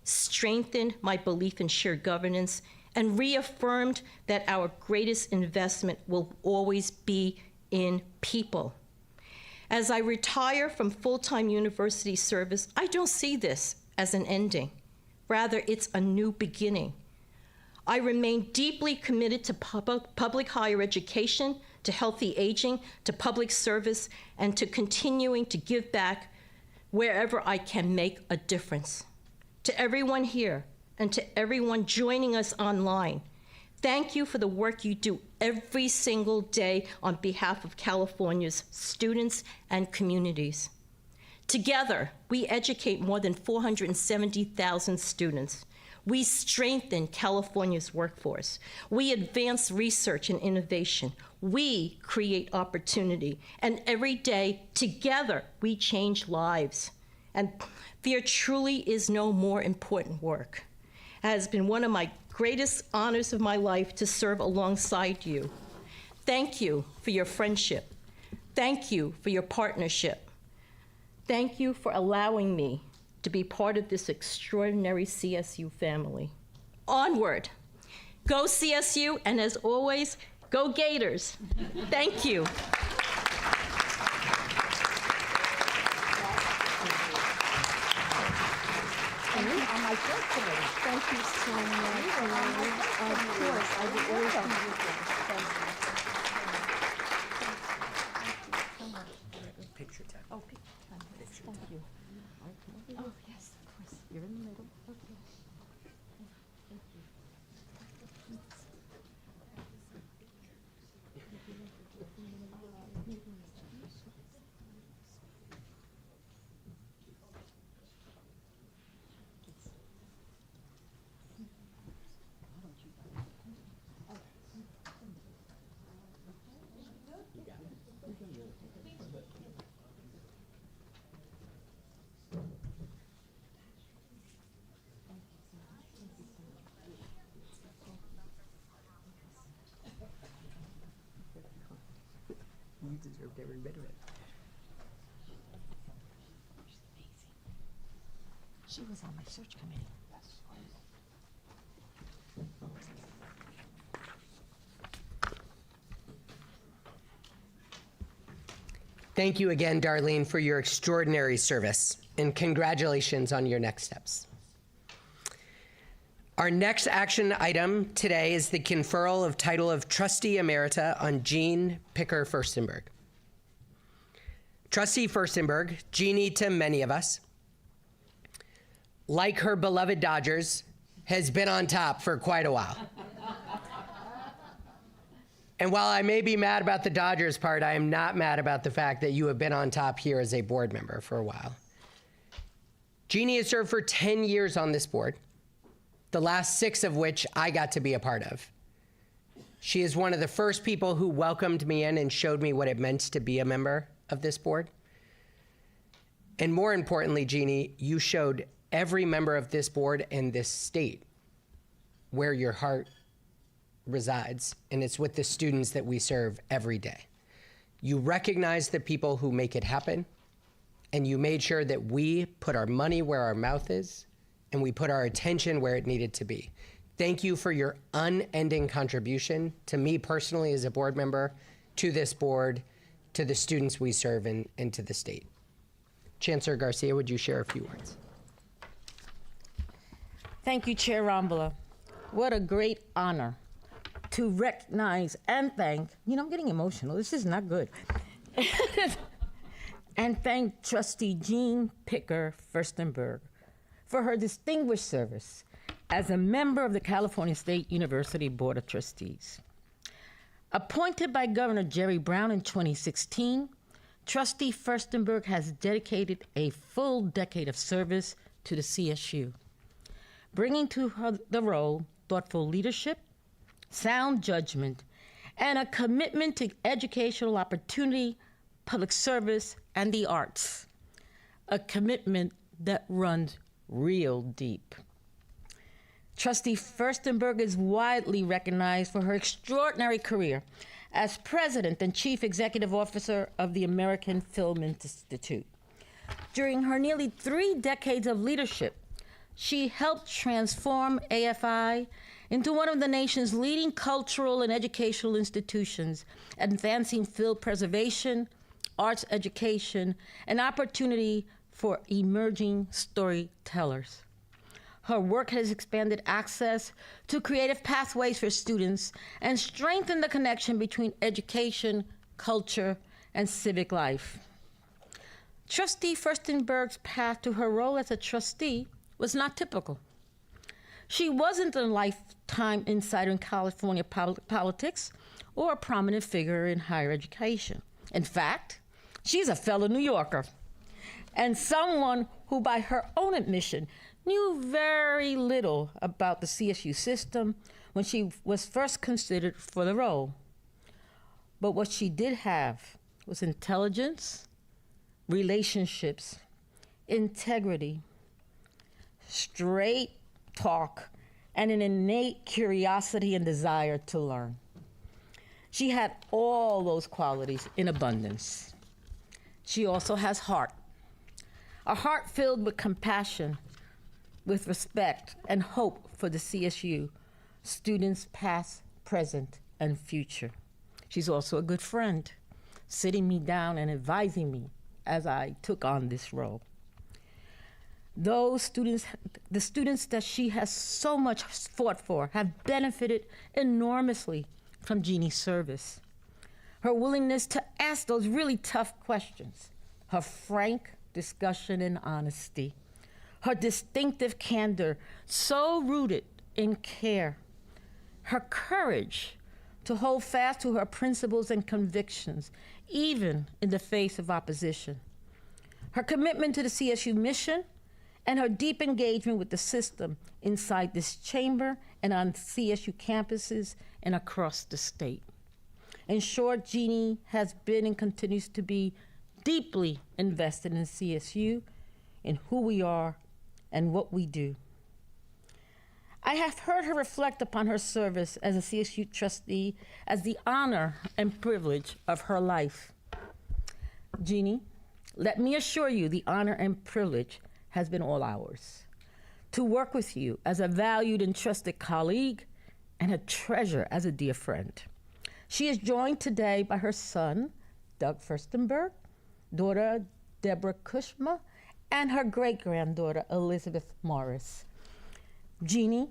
strengthened my belief in shared governance, and reaffirmed that our greatest investment will always be in people. As I retire from full-time university service, I don't see this as an ending. Rather, it's a new beginning. I remain deeply committed to public higher education, to healthy aging, to public service, and to continuing to give back wherever I can make a difference. To everyone here and to everyone joining us online, thank you for the work you do every single day on behalf of California's students and communities. Together, we educate more than 470,000 students. We strengthen California's workforce. We advance research and innovation. We create opportunity. And every day, together, we change lives. And there truly is no more important work. It has been one of my greatest honors of my life to serve alongside you. Thank you for your friendship. Thank you for your partnership. Thank you for allowing me to be part of this extraordinary CSU family. Onward. Go CSU, and as always, go Gators. Thank you. On my first committee. Thank you so much. Of course, I will always be with you. Thank you. get rid of it. She was on my search committee. Thank you again, Darlene, for your extraordinary service, and congratulations on your next steps. Our next action item today is the conferral of title of Trustee Emerita on Jean Picker Furstenberg. Trustee Furstenberg, Jeannie to many of us, like her beloved Dodgers, has been on top for quite a while. And while I may be mad about the Dodgers part, I am not mad about the fact that you have been on top here as a board member for a while. Jeannie has served for 10 years on this board, the last 6 of which I got to be a part of. She is one of the first people who welcomed me in and showed me what it meant to be a member of this board. And more importantly, Jeannie, you showed every member of this board and this state where your heart resides, and it's with the students that we serve every day. You recognize the people who make it happen, and you made sure that we put our money where our mouth is, and we put our attention where it needed to be. Thank you for your unending contribution to me personally as a board member, to this board, to the students we serve, and to the state. Chancellor Garcia, would you share a few words? Thank you, Chair Rambola. What a great honor to recognize and thank, I'm getting emotional, this is not good, and thank Trustee Jean Picker Furstenberg for her distinguished service as a member of the California State University Board of Trustees. Appointed by Governor Jerry Brown in 2016, Trustee Furstenberg has dedicated a full decade of service to the CSU, bringing to her the role thoughtful leadership, sound judgment, and a commitment to educational opportunity, public service, and the arts. A commitment that runs real deep. Trustee Furstenberg is widely recognized for her extraordinary career as President and Chief Executive Officer of the American Film Institute. During her nearly 3 decades of leadership, she helped transform AFI into one of the nation's leading cultural and educational institutions, advancing film preservation, arts education, and opportunity for emerging storytellers. Her work has expanded access to creative pathways for students and strengthened the connection between education, culture, and civic life. Trustee Furstenberg's path to her role as a trustee was not typical. She wasn't a lifetime insider in California politics or a prominent figure in higher education. In fact, she's a fellow New Yorker and someone who, by her own admission, knew very little about the CSU system when she was first considered for the role. But what she did have was intelligence, relationships, integrity, straight talk, and an innate curiosity and desire to learn. She had all those qualities in abundance. She also has heart, a heart filled with compassion, with respect and hope for the CSU, students past, present, and future. She's also a good friend, sitting me down and advising me as I took on this role. The students that she has so much fought for have benefited enormously from Jeannie's service. Her willingness to ask those really tough questions, her frank discussion and honesty, her distinctive candor, so rooted in care, her courage to hold fast to her principles and convictions, even in the face of opposition, her commitment to the CSU mission, and her deep engagement with the system inside this chamber and on CSU campuses and across the state. In short, Jeannie has been and continues to be deeply invested in CSU, in who we are and what we do. I have heard her reflect upon her service as a CSU trustee as the honor and privilege of her life. Jeannie, let me assure you the honor and privilege has been all ours to work with you as a valued and trusted colleague and a treasure as a dear friend. She is joined today by her son, Doug Furstenberg, daughter Deborah Kushma, and her great-granddaughter, Elizabeth Morris. Jeannie,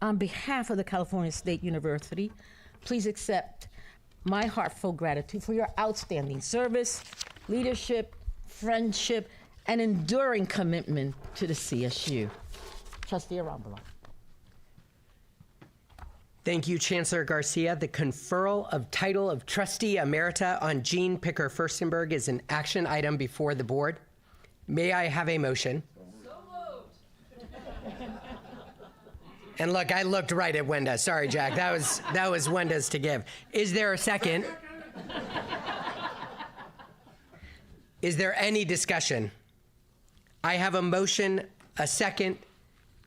on behalf of the California State University, please accept my heartfelt gratitude for your outstanding service, leadership, friendship, and enduring commitment to the CSU. Trustee Arambula. Thank you, Chancellor Garcia. The conferral of title of Trustee Emerita on Jean Picker Furstenberg is an action item before the board. May I have a motion? So moved. And look, I looked right at Wenda. Sorry, Jack. That was Wenda's to give. Is there a second? Is there any discussion? I have a motion, a second,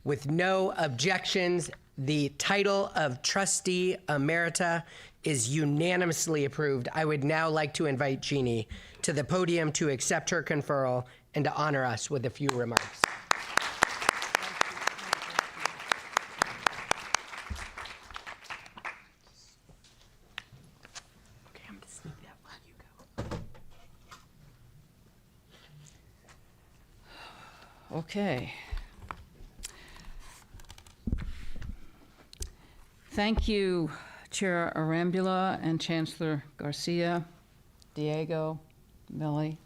with no objections. The title of Trustee Emerita is unanimously approved. I would now like to invite Jeannie to the podium to accept her conferral and to honor us with a few remarks. Okay, I'm gonna sneak that while you go. Okay. Thank you, Chair Arambula and Chancellor Garcia, Diego, Millie.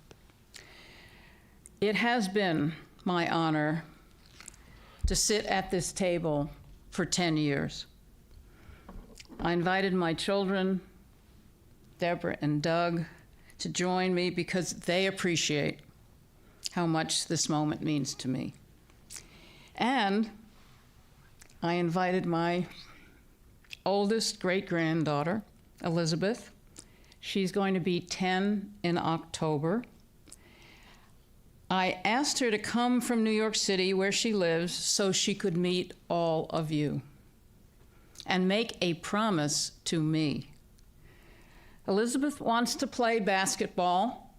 It has been my honor to sit at this table for 10 years. I invited my children, Deborah and Doug, to join me because they appreciate how much this moment means to me. And I invited my oldest great-granddaughter, Elizabeth. She's going to be 10 in October. I asked her to come from New York City, where she lives, so she could meet all of you and make a promise to me. Elizabeth wants to play basketball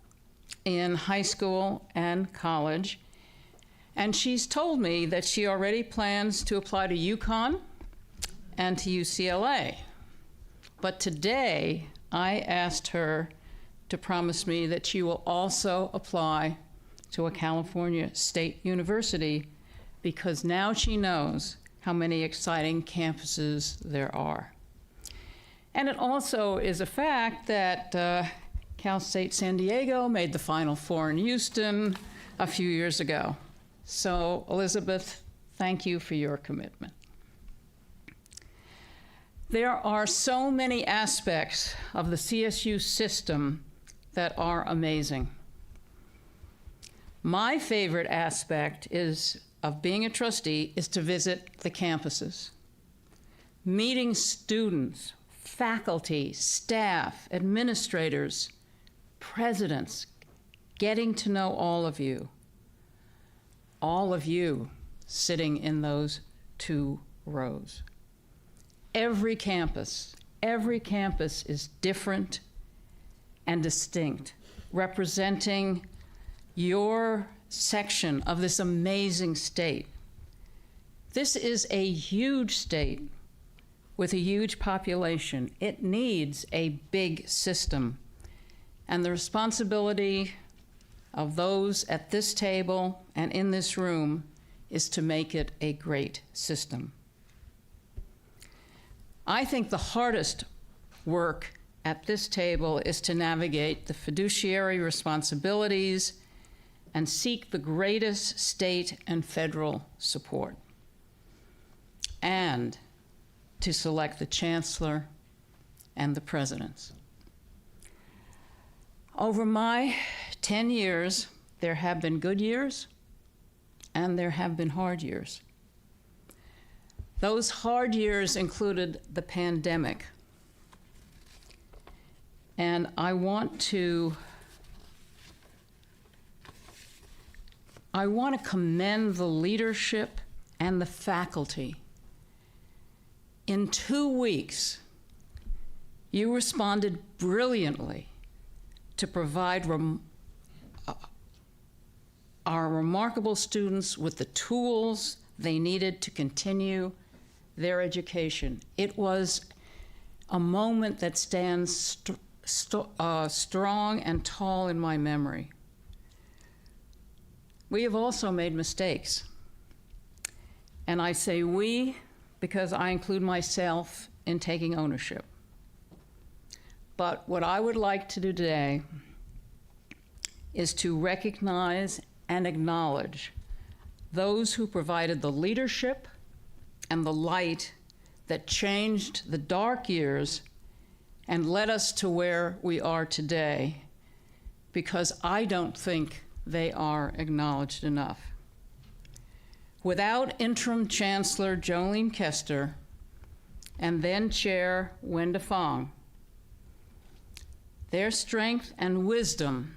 in high school and college, and she's told me that she already plans to apply to UConn and to UCLA. But today, I asked her to promise me that she will also apply to a California State University because now she knows how many exciting campuses there are. And it also is a fact that Cal State San Diego made the Final Four in Houston a few years ago. So, Elizabeth, thank you for your commitment. There are so many aspects of the CSU system that are amazing. My favorite aspect of being a trustee is to visit the campuses, meeting students, faculty, staff, administrators, presidents, getting to know all of you sitting in those 2 rows. Every campus is different and distinct, representing your section of this amazing state. This is a huge state with a huge population. It needs a big system. And the responsibility of those at this table and in this room is to make it a great system. I think the hardest work at this table is to navigate the fiduciary responsibilities and seek the greatest state and federal support, and to select the chancellor and the presidents. Over my 10 years, there have been good years and there have been hard years. Those hard years included the pandemic. And I want to commend the leadership and the faculty. In 2 weeks, you responded brilliantly to provide our remarkable students with the tools they needed to continue their education. It was a moment that stands strong and tall in my memory. We have also made mistakes. And I say we because I include myself in taking ownership. But what I would like to do today is to recognize and acknowledge those who provided the leadership and the light that changed the dark years and led us to where we are today, because I don't think they are acknowledged enough. Without Interim Chancellor Jolene Kester and then Chair Wenda Fong, their strength and wisdom,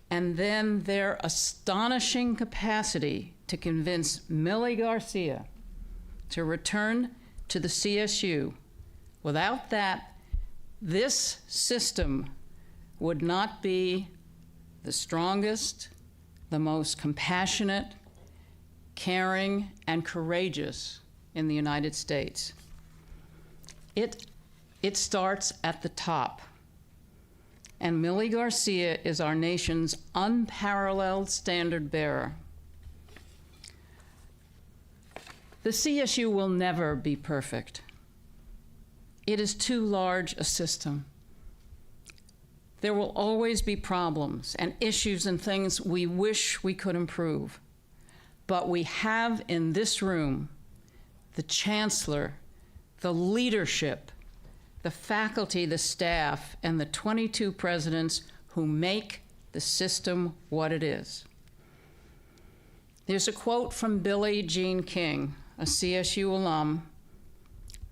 and then their astonishing capacity to convince Millie Garcia to return to the CSU, without that, this system would not be the strongest, the most compassionate, caring, and courageous in the United States. It starts at the top. And Millie Garcia is our nation's unparalleled standard bearer. The CSU will never be perfect. It is too large a system. There will always be problems and issues and things we wish we could improve. But we have in this room the chancellor, the leadership, the faculty, the staff, and the 22 presidents who make the system what it is. There's a quote from Billie Jean King, a CSU alum,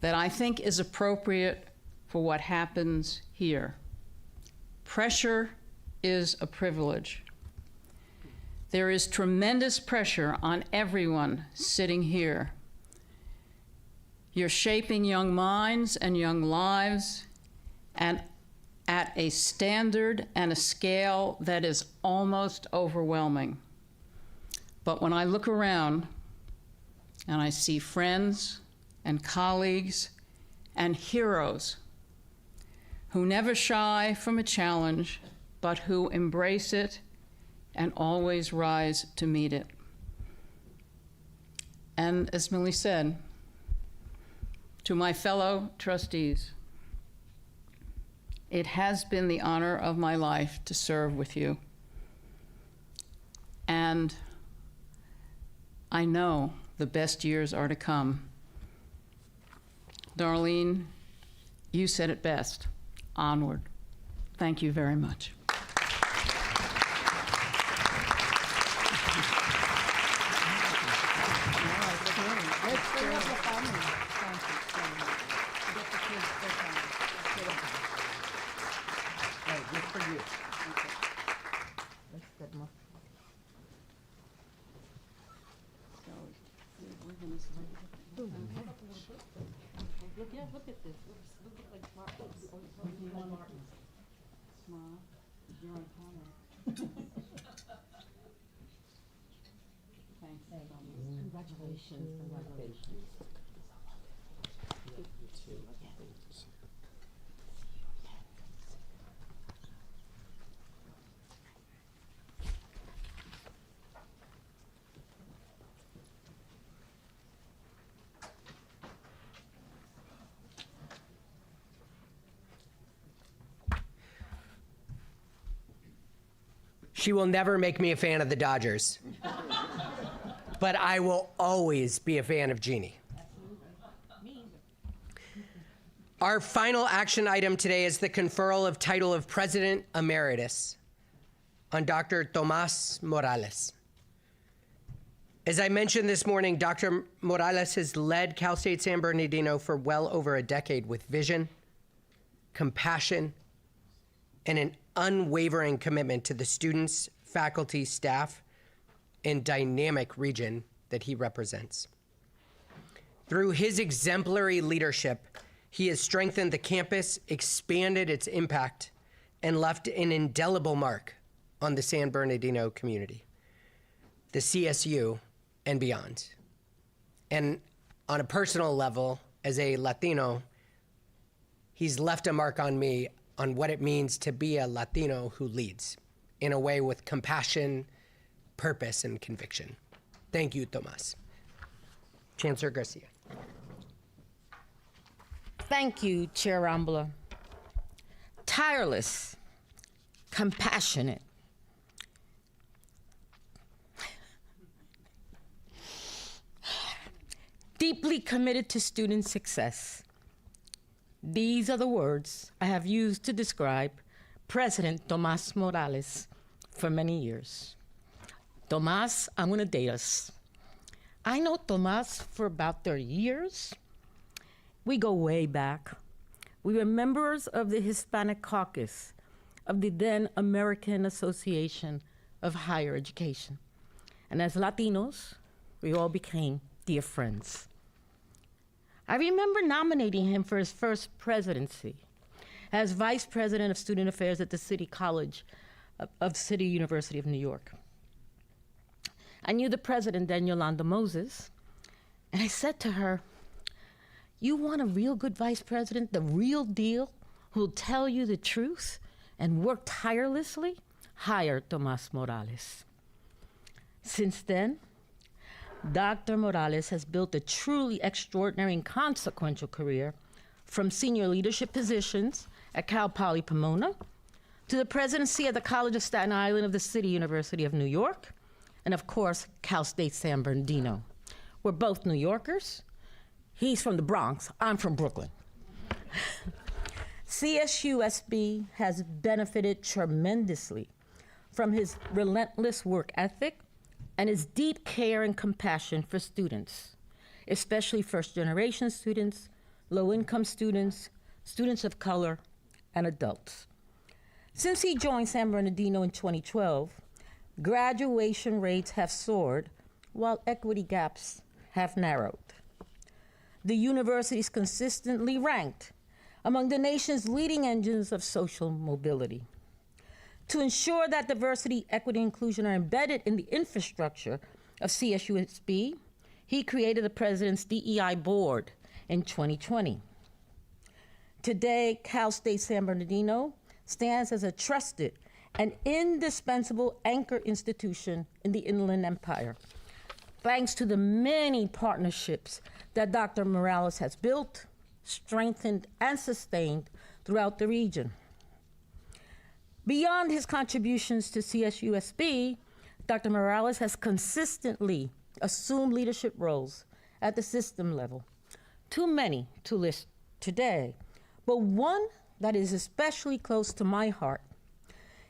that I think is appropriate for what happens here. Pressure is a privilege. There is tremendous pressure on everyone sitting here. You're shaping young minds and young lives, and at a standard and a scale that is almost overwhelming. But when I look around and I see friends and colleagues and heroes who never shy from a challenge, but who embrace it and always rise to meet it. And as Millie said, to my fellow trustees, it has been the honor of my life to serve with you. And I know the best years are to come. Darlene, you said it best. Onward. Thank you very much. Look at this. Look like Martins. Martins. Smile. You're on camera. Thanks. Congratulations. Congratulations. She will never make me a fan of the Dodgers, but I will always be a fan of Jeannie. Our final action item today is the conferral of title of President Emeritus on Dr. Tomas Morales. As I mentioned this morning, Dr. Morales has led Cal State San Bernardino for well over a decade with vision, compassion, and an unwavering commitment to the students, faculty, staff, and dynamic region that he represents. Through his exemplary leadership, he has strengthened the campus, expanded its impact, and left an indelible mark on the San Bernardino community. the CSU, and beyond. And on a personal level, as a Latino, he's left a mark on me on what it means to be a Latino who leads in a way with compassion, purpose, and conviction. Thank you, Tomas. Chancellor Garcia. Thank you, Chair Rambla. Tireless, compassionate, deeply committed to student success. These are the words I have used to describe President Tomas Morales for many years. Tomas, I'm gonna date us. I know Tomas for about 30 years. We go way back. We were members of the Hispanic Caucus of the then American Association of Higher Education. And as Latinos, we all became dear friends. I remember nominating him for his first presidency as Vice President of Student Affairs at the City College of City University of New York. I knew the president, then Yolanda Moses, and I said to her, "You want a real good vice president, the real deal, who'll tell you the truth and work tirelessly? Hire Tomas Morales." Since then, Dr. Morales has built a truly extraordinary and consequential career from senior leadership positions at Cal Poly Pomona to the presidency at the College of Staten Island of the City University of New York, and of course, Cal State San Bernardino. We're both New Yorkers. He's from the Bronx, I'm from Brooklyn. CSUSB has benefited tremendously from his relentless work ethic and his deep care and compassion for students, especially first-generation students, low-income students, students of color, and adults. Since he joined San Bernardino in 2012, graduation rates have soared while equity gaps have narrowed. The university is consistently ranked among the nation's leading engines of social mobility. To ensure that diversity, equity, and inclusion are embedded in the infrastructure of CSUSB, he created the President's DEI Board in 2020. Today, Cal State San Bernardino stands as a trusted and indispensable anchor institution in the Inland Empire, thanks to the many partnerships that Dr. Morales has built, strengthened, and sustained throughout the region. Beyond his contributions to CSUSB, Dr. Morales has consistently assumed leadership roles at the system level. Too many to list today, but one that is especially close to my heart.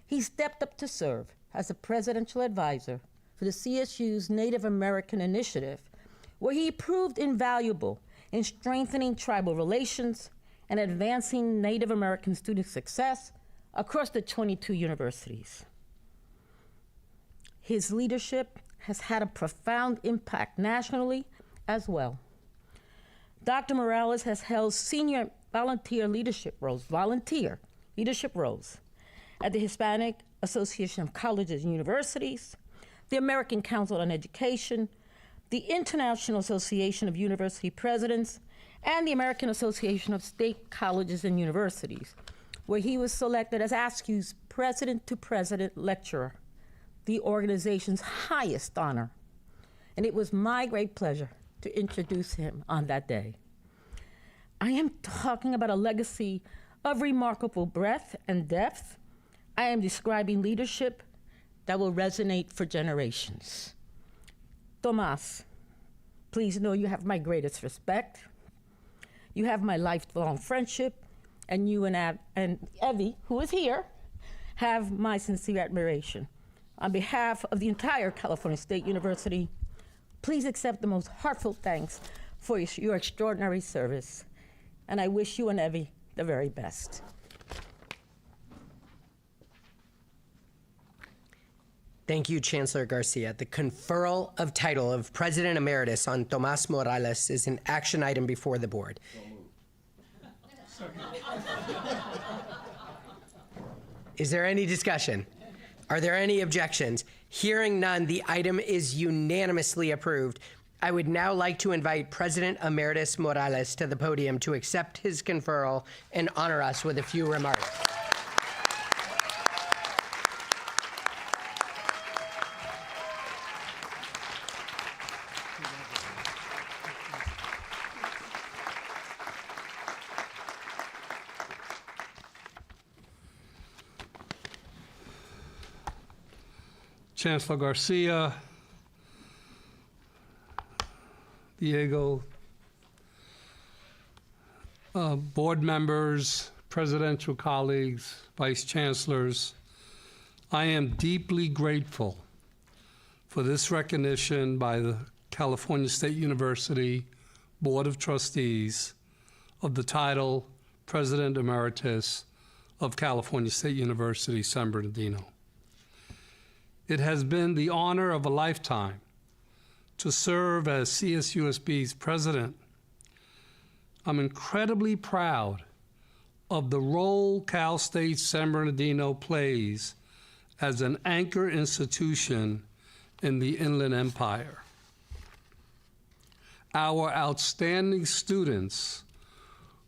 He stepped up to serve as a presidential advisor for the CSU's Native American Initiative, where he proved invaluable in strengthening tribal relations and advancing Native American student success across the 22 universities. His leadership has had a profound impact nationally as well. Dr. Morales has held senior volunteer leadership roles at the Hispanic Association of Colleges and Universities, the American Council on Education, the International Association of University Presidents, and the American Association of State Colleges and Universities, where he was selected as ASCU's president-to-president lecturer, the organization's highest honor. And it was my great pleasure to introduce him on that day. I am talking about a legacy of remarkable breadth and depth. I am describing leadership that will resonate for generations. Tomas, please know you have my greatest respect. You have my lifelong friendship, and you and Evie, who is here, have my sincere admiration. On behalf of the entire California State University, please accept the most heartfelt thanks for your extraordinary service. And I wish you and Evie the very best. Thank you, Chancellor Garcia. The conferral of title of President Emeritus on Tomas Morales is an action item before the board. Is there any discussion? Are there any objections? Hearing none, the item is unanimously approved. I would now like to invite President Emeritus Morales to the podium to accept his conferral and honor us with a few remarks. Chancellor Garcia, Diego, board members, presidential colleagues, vice chancellors, I am deeply grateful for this recognition by the California State University Board of Trustees of the title President Emeritus of California State University, San Bernardino. It has been the honor of a lifetime to serve as CSUSB's president. I'm incredibly proud of the role Cal State San Bernardino plays as an anchor institution in the Inland Empire. Our outstanding students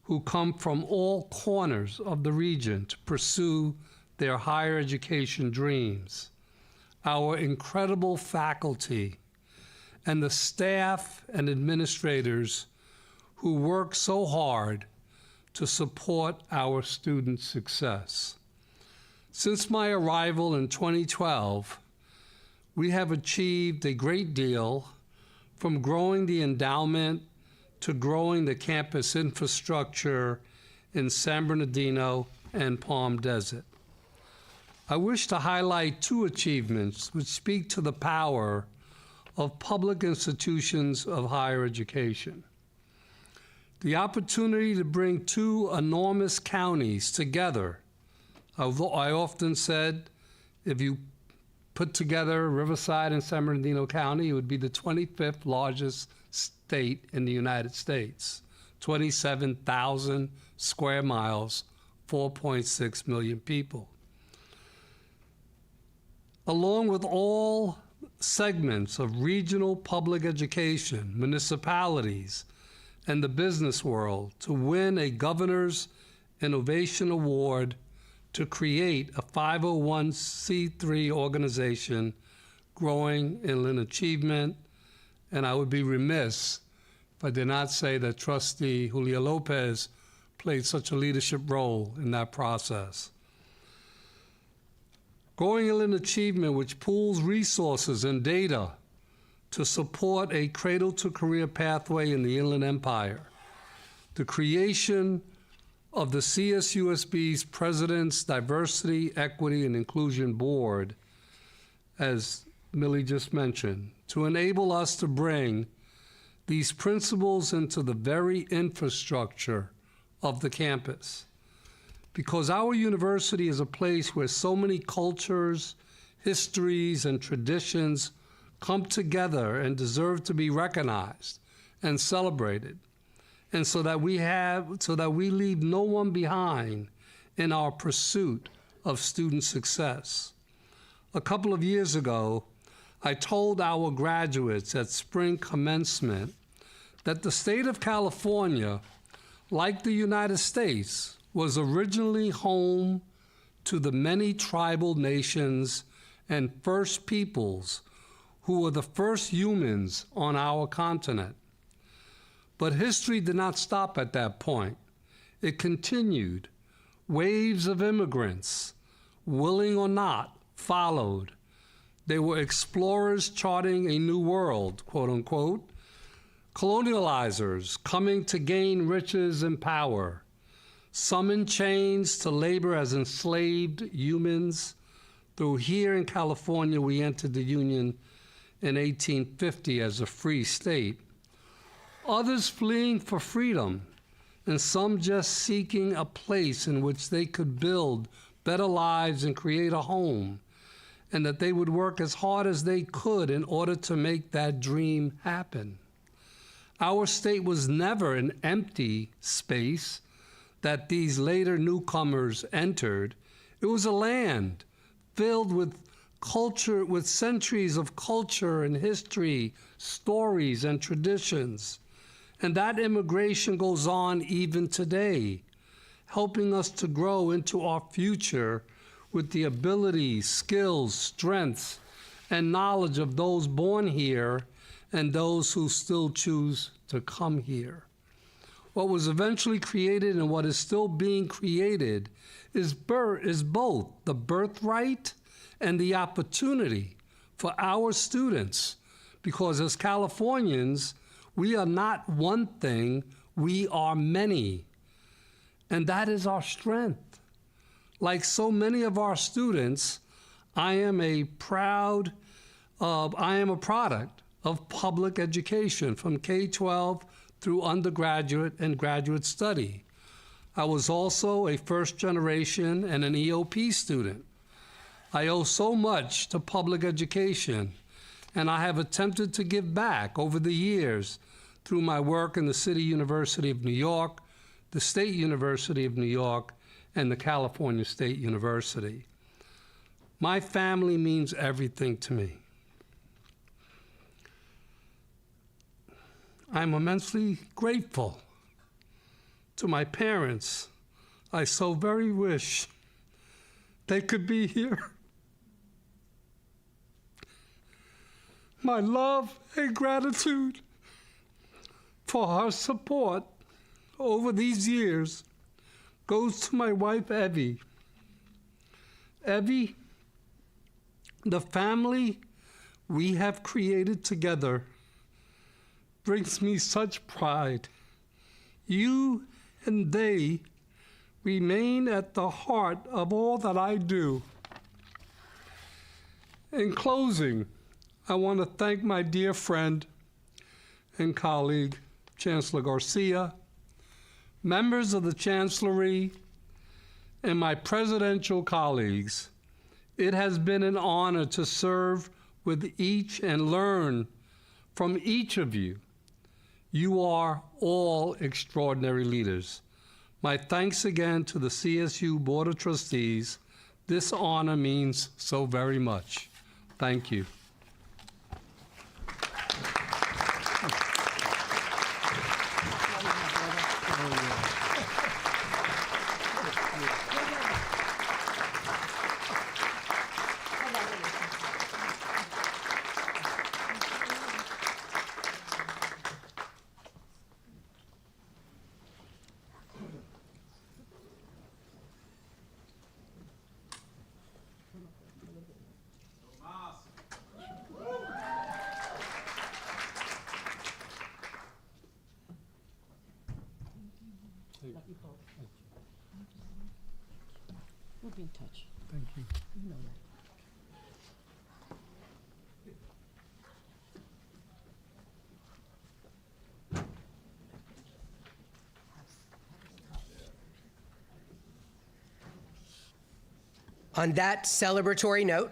who come from all corners of the region to pursue their higher education dreams, our incredible faculty, and the staff and administrators who work so hard to support our students' success. Since my arrival in 2012, we have achieved a great deal, from growing the endowment to growing the campus infrastructure in San Bernardino and Palm Desert. I wish to highlight two achievements which speak to the power of public institutions of higher education. The opportunity to bring two enormous counties together. I often said, if you put together Riverside and San Bernardino County, it would be the 25th largest state in the United States. 27,000 square miles, 4.6 million people. Along with all segments of regional public education, municipalities, and the business world, to win a Governor's Innovation Award to create a 501c3 organization growing inland achievement. And I would be remiss if I did not say that Trustee Julia Lopez played such a leadership role in that process. Growing inland achievement, which pools resources and data to support a cradle-to-career pathway in the Inland Empire. The creation of the CSUSB's President's Diversity, Equity, and Inclusion Board, as Millie just mentioned, to enable us to bring these principles into the very infrastructure of the campus. Because our university is a place where so many cultures, histories, and traditions come together and deserve to be recognized and celebrated. And so that we leave no one behind in our pursuit of student success. A couple of years ago, I told our graduates at spring commencement that the state of California, like the United States, was originally home to the many tribal nations and first peoples who were the first humans on our continent. But history did not stop at that point. It continued. Waves of immigrants, willing or not, followed. They were explorers charting a new world, quote unquote, colonializers coming to gain riches and power, some in chains to labor as enslaved humans. Though here in California, we entered the Union in 1850 as a free state. Others fleeing for freedom, and some just seeking a place in which they could build better lives and create a home, and that they would work as hard as they could in order to make that dream happen. Our state was never an empty space that these later newcomers entered. It was a land filled with culture, with centuries of culture and history, stories and traditions. And that immigration goes on even today, helping us to grow into our future with the abilities, skills, strengths, and knowledge of those born here and those who still choose to come here. What was eventually created and what is still being created is both the birthright and the opportunity for our students, because as Californians, we are not one thing, we are many. And that is our strength. Like so many of our students, I am a product of public education from K-12 through undergraduate and graduate study. I was also a first generation and an EOP student. I owe so much to public education, and I have attempted to give back over the years through my work in the City University of New York, the State University of New York, and the California State University. My family means everything to me. I'm immensely grateful to my parents. I so very wish they could be here. My love and gratitude for her support over these years goes to my wife, Evie. Evie, the family we have created together brings me such pride. You and they remain at the heart of all that I do. In closing, I want to thank my dear friend and colleague, Chancellor Garcia, members of the Chancellery, and my presidential colleagues. It has been an honor to serve with each and learn from each of you. You are all extraordinary leaders. My thanks again to the CSU Board of Trustees. This honor means so very much. Thank you. We'll be in touch. Thank you. You know that. On that celebratory note,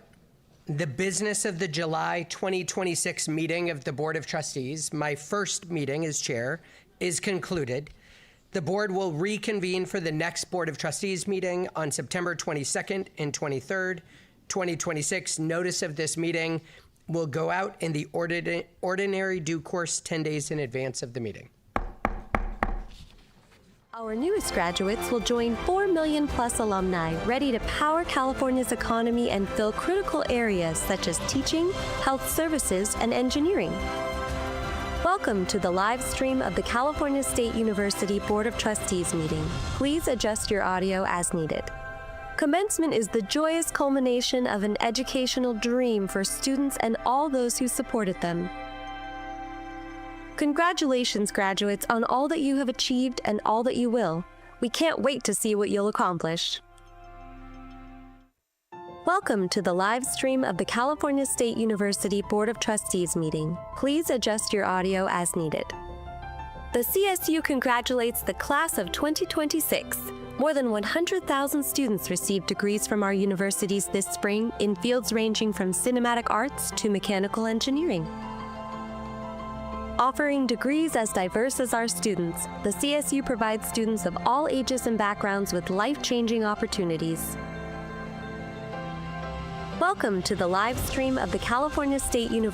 the business of the July 2026 meeting of the Board of Trustees, my first meeting as chair, is concluded. The board will reconvene for the next Board of Trustees meeting on September 22nd and 23rd, 2026. Notice of this meeting will go out in the ordinary due course 10 days in advance of the meeting. Our newest graduates will join 4 million plus alumni ready to power California's economy and fill critical areas such as teaching, health services, and engineering. Welcome to the live stream of the California State University Board of Trustees meeting. Please adjust your audio as needed. Commencement is the joyous culmination of an educational dream for students and all those who supported them. Congratulations, graduates, on all that you have achieved and all that you will. We can't wait to see what you'll accomplish. Welcome to the live stream of the California State University Board of Trustees meeting. Please adjust your audio as needed. The CSU congratulates the class of 2026. More than 100,000 students received degrees from our universities this spring in fields ranging from cinematic arts to mechanical engineering. Offering degrees as diverse as our students, the CSU provides students of all ages and backgrounds with life-changing opportunities. Welcome to the live stream of the California State University